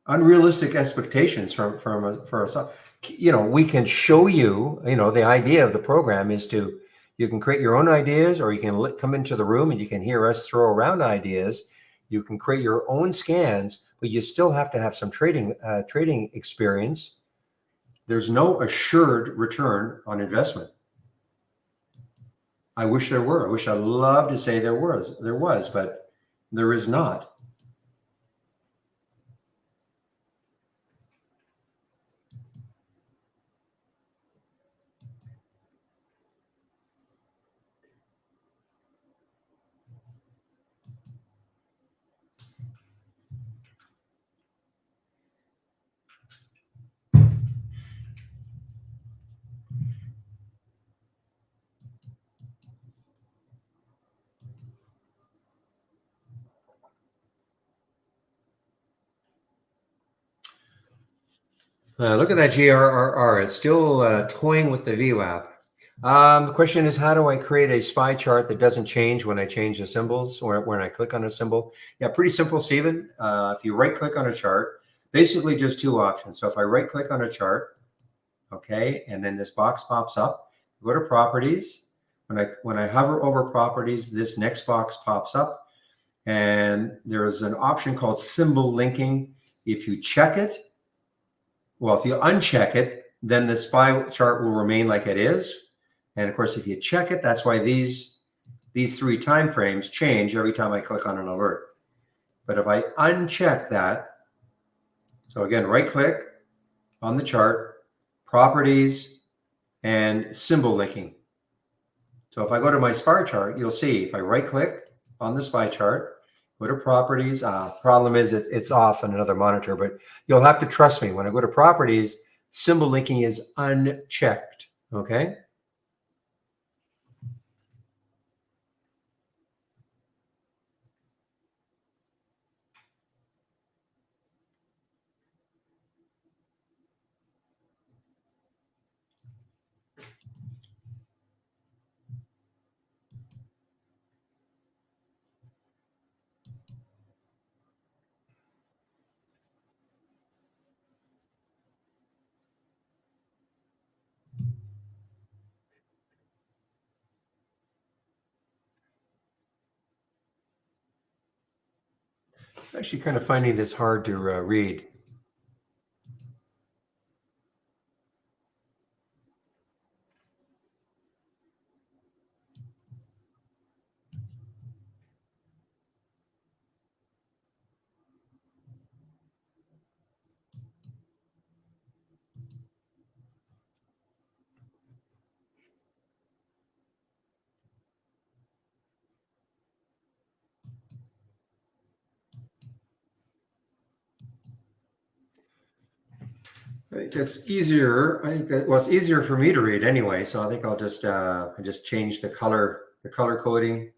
Unrealistic expectations for us. We can show you. The idea of the program is you can create your own ideas, or you can come into the room and you can hear us throw around ideas. You can create your own scans, but you still have to have some trading experience. There's no assured return on investment. I wish there were. I wish I'd love to say there was, but there is not. Look at that GRRR. It's still toying with the VWAP. The question is, how do I create a SPY chart that doesn't change when I change the symbols or when I click on a symbol? Yeah, pretty simple, Stephen. If you right click on a chart, basically just two options. So if I right click on a chart, okay, and then this box pops up, go to properties. When I hover over properties, this next box pops up, and there is an option called symbol linking. If you check it, well, if you uncheck it, then the SPY chart will remain like it is. And of course, if you check it, that's why these three time frames change every time I click on an alert. But if I uncheck that, so again, right click on the chart, properties, and symbol linking. So if I go to my SPY chart, you'll see if I right click on the SPY chart, go to properties. Problem is it's off on another monitor, but you'll have to trust me. When I go to properties, symbol linking is unchecked. Okay. I'm actually kind of finding this hard to read. I think that's easier. It's easier for me to read anyway. So I think I'll just change the color coding.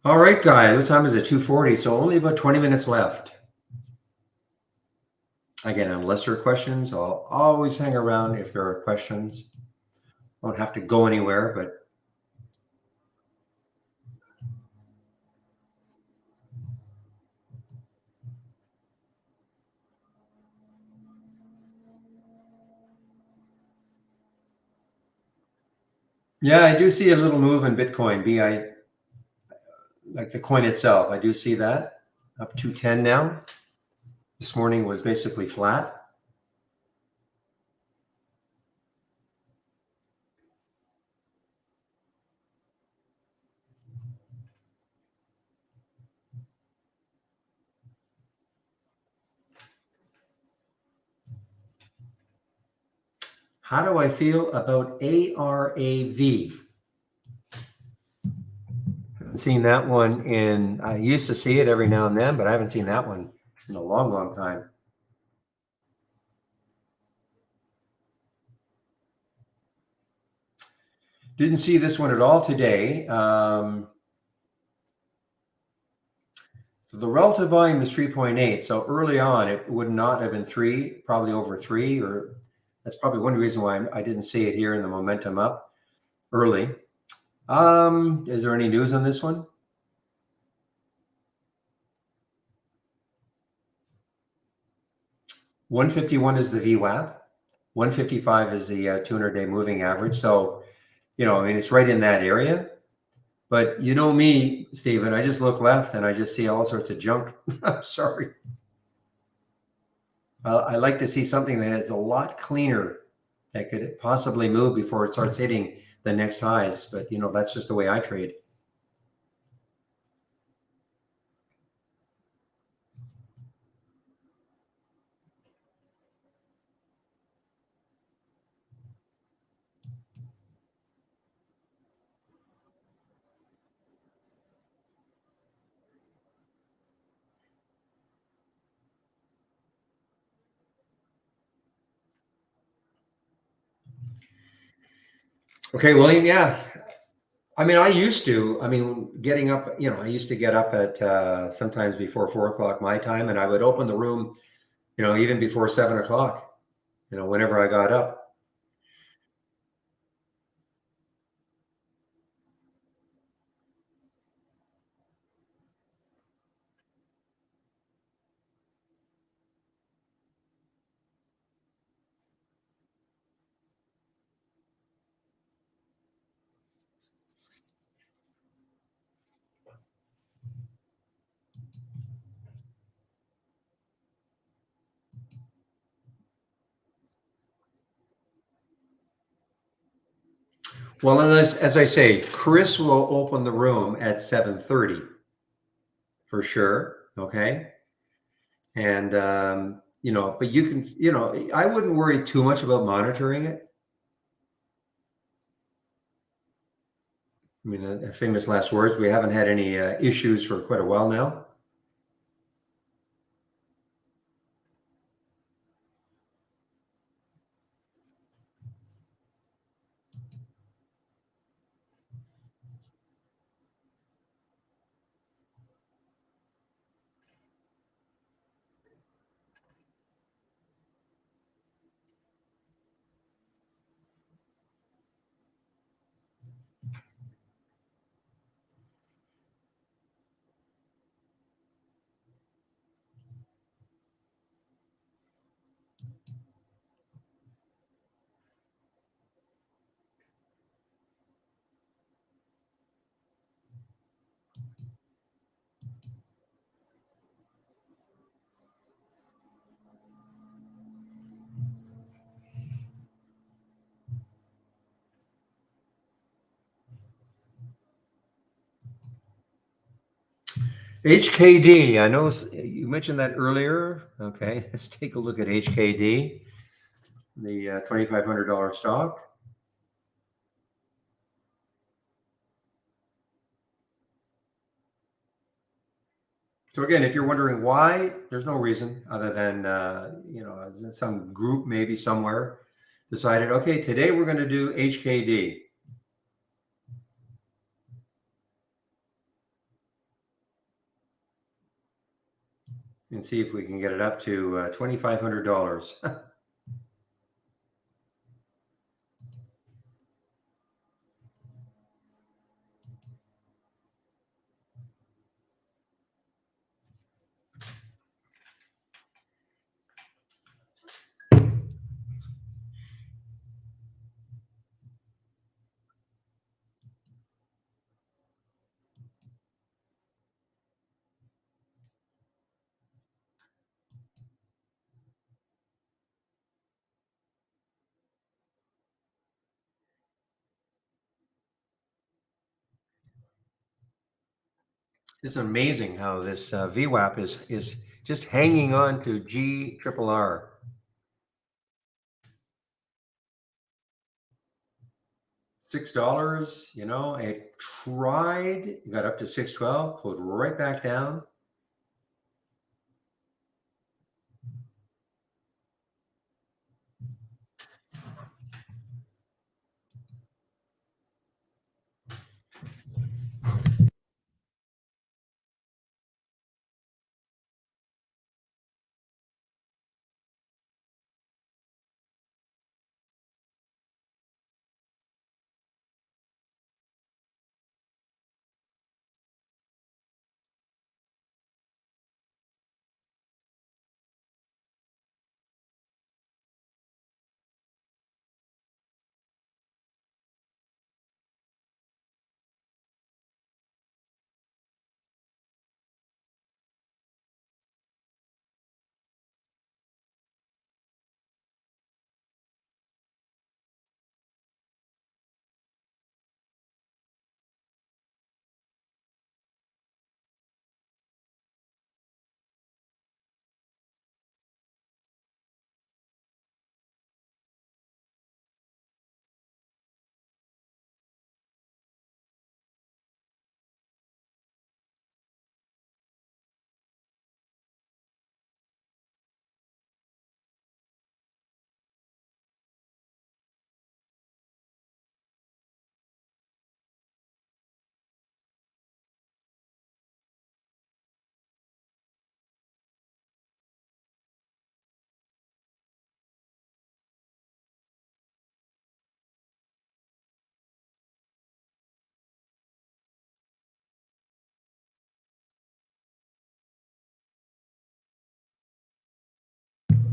All right, guys. What time is it? 2:40. So only about 20 minutes left. Again, unless there are questions, I'll always hang around if there are questions. Don't have to go anywhere, but yeah, I do see a little move in Bitcoin. Like the coin itself. I do see that up 210 now. This morning was basically flat. How do I feel about ARAV? Haven't seen that one I used to see it every now and then, but I haven't seen that one in a long, long time. Didn't see this one at all today. So the relative volume is 3.8. So early on, it would not have been 3, probably over 3, or that's probably one reason why I didn't see it here in the momentum up early. Is there any news on this one? $151 is the VWAP. 155 is the 200-day moving average. So, I mean, it's right in that area. But you know me, Stephen, I just look left and I just see all sorts of junk. I'm sorry. I like to see something that is a lot cleaner that could possibly move before it starts hitting the next highs. But, that's just the way I trade. Okay, William, yeah. I mean, getting up, I used to get up at sometimes before 4 o'clock my time, and I would open the room, even before 7 o'clock, whenever I got up. Well, as I say, Chris will open the room at 7:30 for sure. Okay. And, but you can, I wouldn't worry too much about monitoring it. I mean, famous last words. We haven't had any issues for quite a while now. HKD, I know you mentioned that earlier. Okay, let's take a look at HKD, the $2,500 stock. So again, if you're wondering why, there's no reason other than some group maybe somewhere decided, okay, today we're going to do HKD. and see if we can get it up to $2,500. It's amazing how this VWAP is just hanging on to GRRR. $6, you know, it tried, got up to 612, pulled right back down.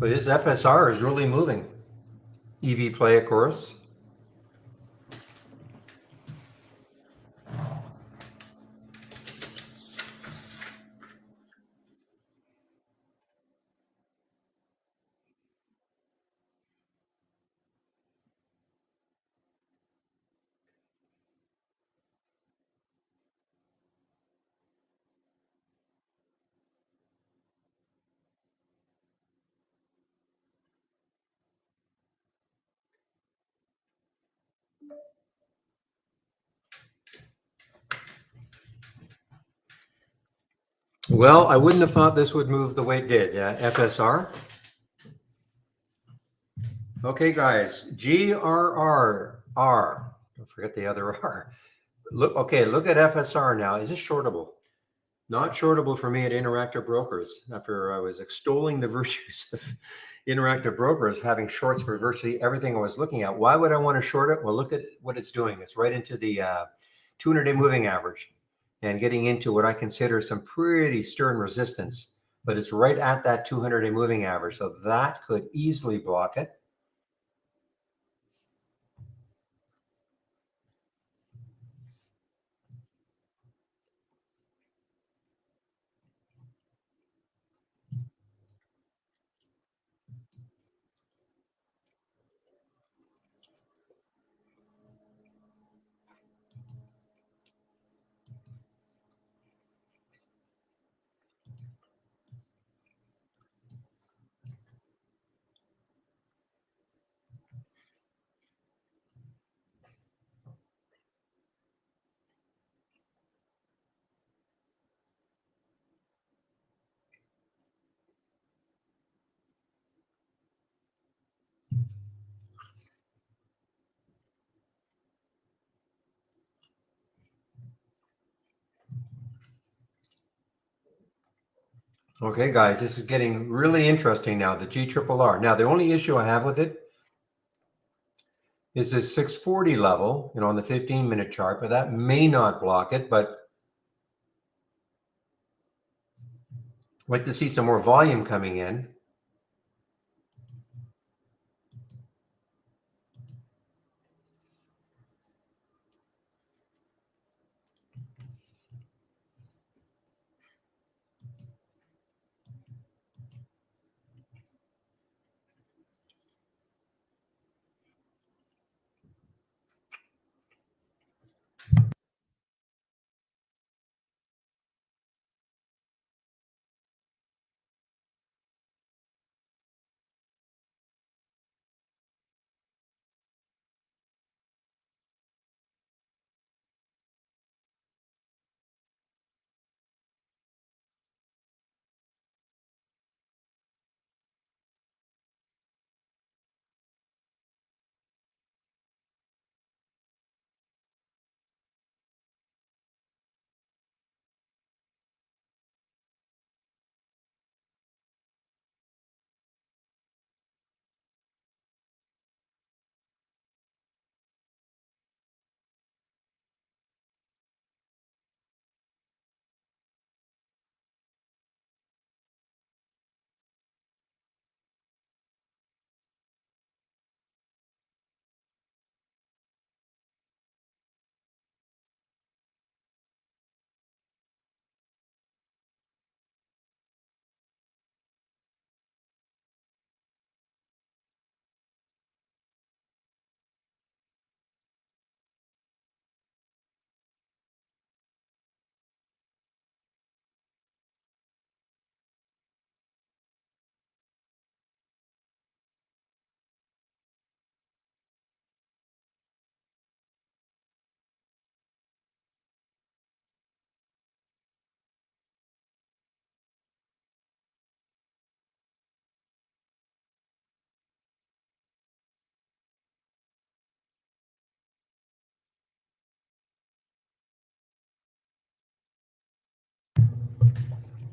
But his FSR is really moving. EV play, of course. Well, I wouldn't have thought this would move the way it did. FSR. Okay, guys, GRRR. Don't forget the other R. Look, okay, look at FSR now. Is this shortable? Not shortable for me at Interactive Brokers. After I was extolling the virtues of Interactive Brokers, having shorts for virtually everything I was looking at. Why would I want to short it? Well, look at what it's doing. It's right into the 200-day moving average and getting into what I consider some pretty stern resistance. But it's right at that 200-day moving average. So that could easily block it. Okay, guys, this is getting really interesting now. The G triple R. Now, the only issue I have with it is this 640 level, on the 15-minute chart, but that may not block it. But I'd like to see some more volume coming in.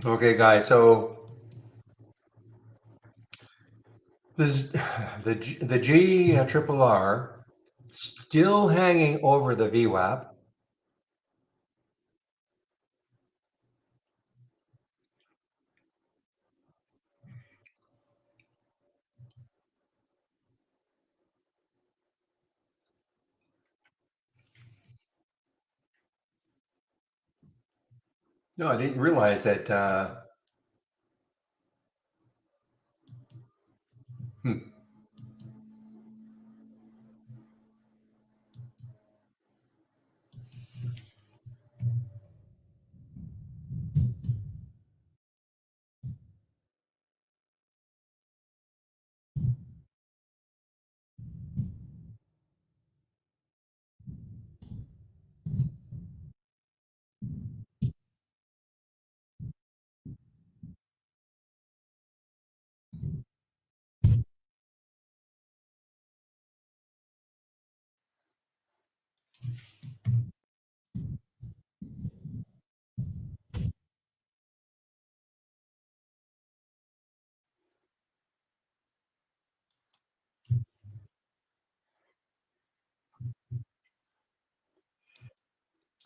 Okay, guys. So this the G triple R still hanging over the VWAP. No, I didn't realize that. Hmm.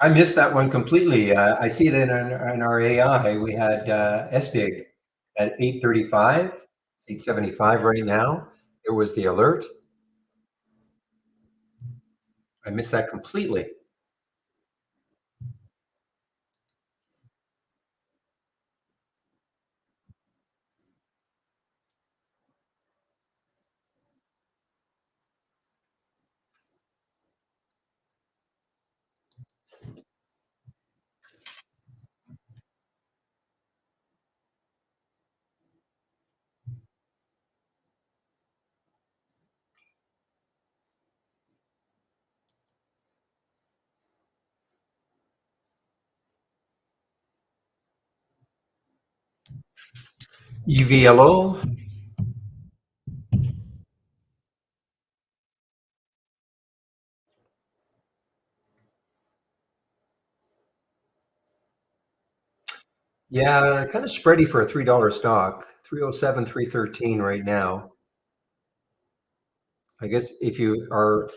I missed that one completely. I see it in our AI. We had SDIG at 835. It's 875 right now. There was the alert. I missed that completely. EVLO. Yeah, kind of spready for a $3 stock. 307, 313 right now. I guess if you are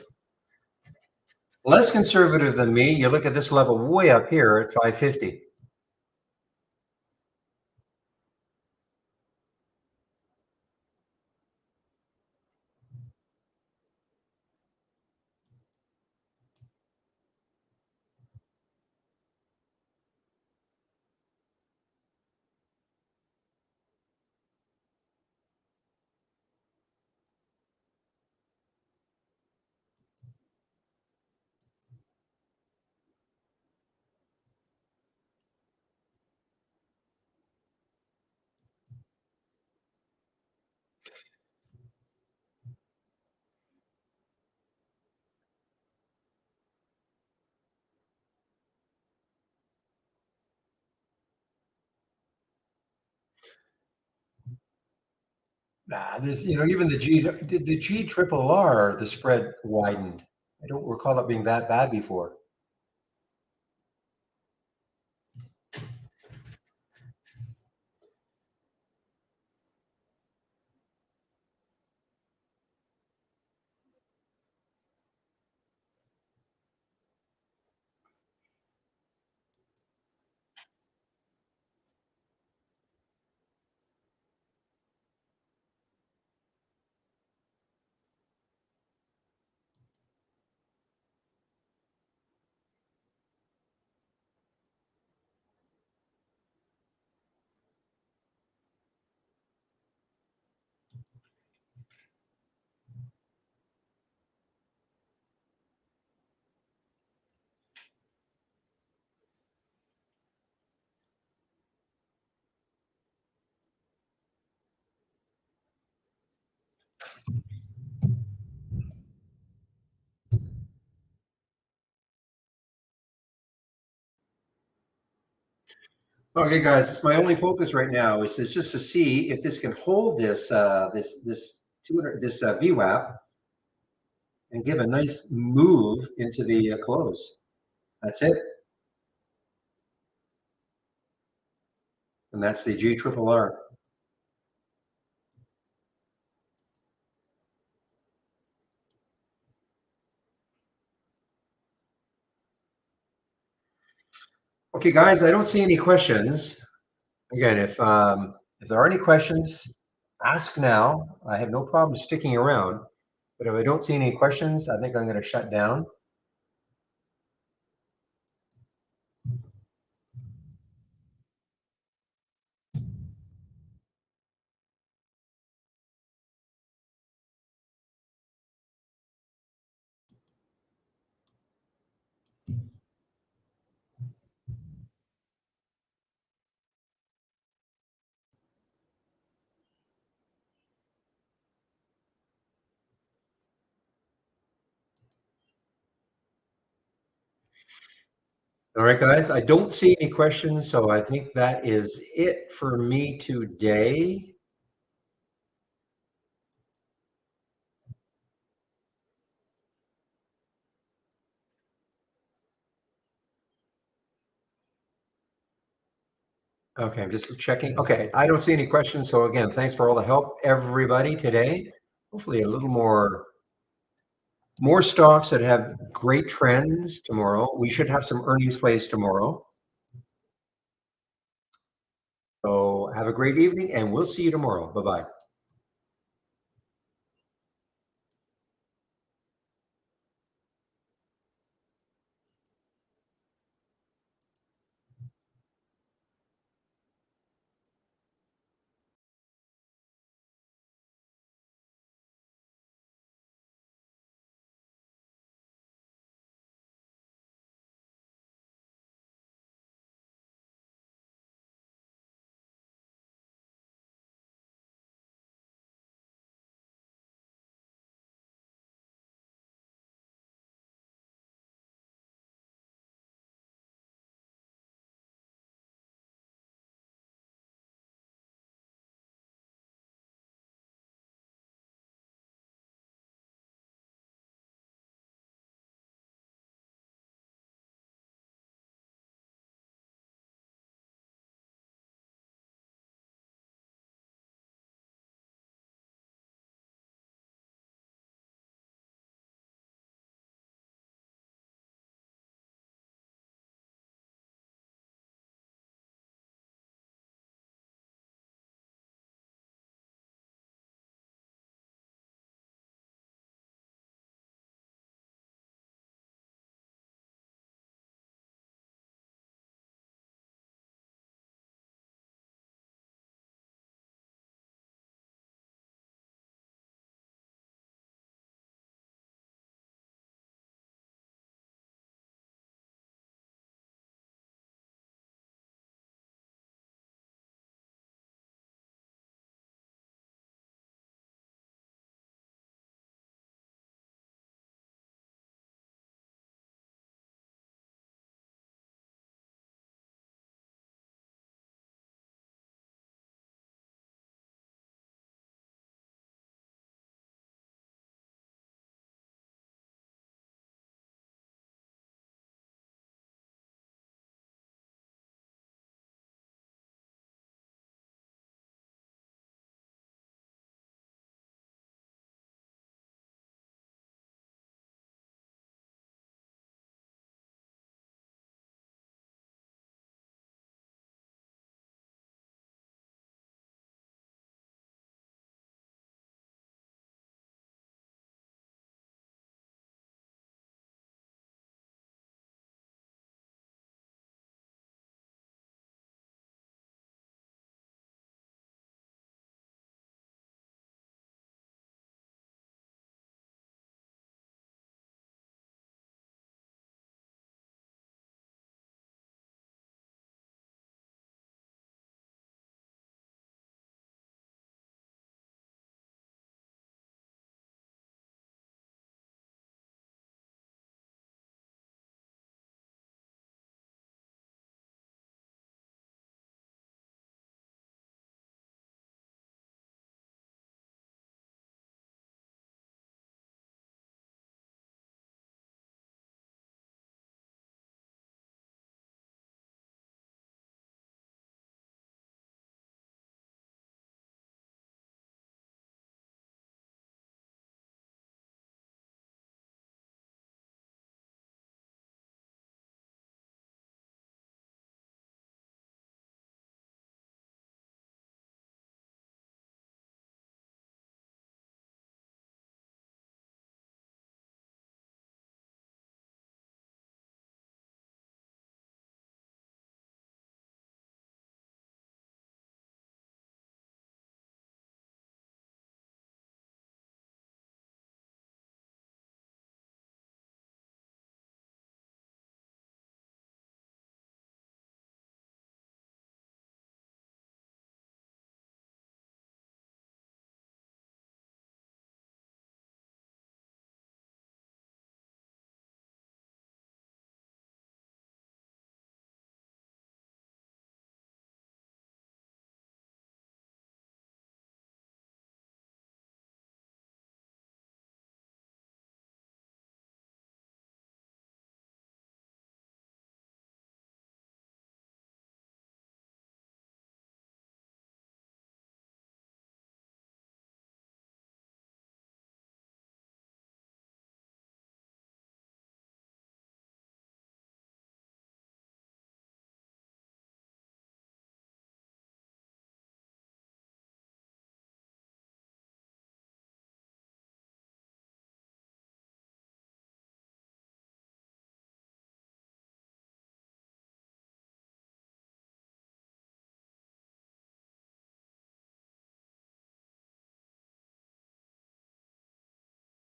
less conservative than me, you look at this level way up here at 550. Nah, this, even the G triple R, the spread widened. I don't recall it being that bad before. Okay, guys, it's my only focus right now is just to see if this can hold this 200 this VWAP and give a nice move into the close. That's it, and that's the G triple R. Okay, guys, I don't see any questions. Again, if there are any questions, ask now. I have no problem sticking around. But if I don't see any questions, I think I'm going to shut down. All right, guys, I don't see any questions, so I think that is it for me today. Okay, I'm just checking. Okay, I don't see any questions. So again, thanks for all the help, everybody, today. Hopefully a little more stocks that have great trends tomorrow. We should have some earnings plays tomorrow. So have a great evening, and we'll see you tomorrow. Bye-bye.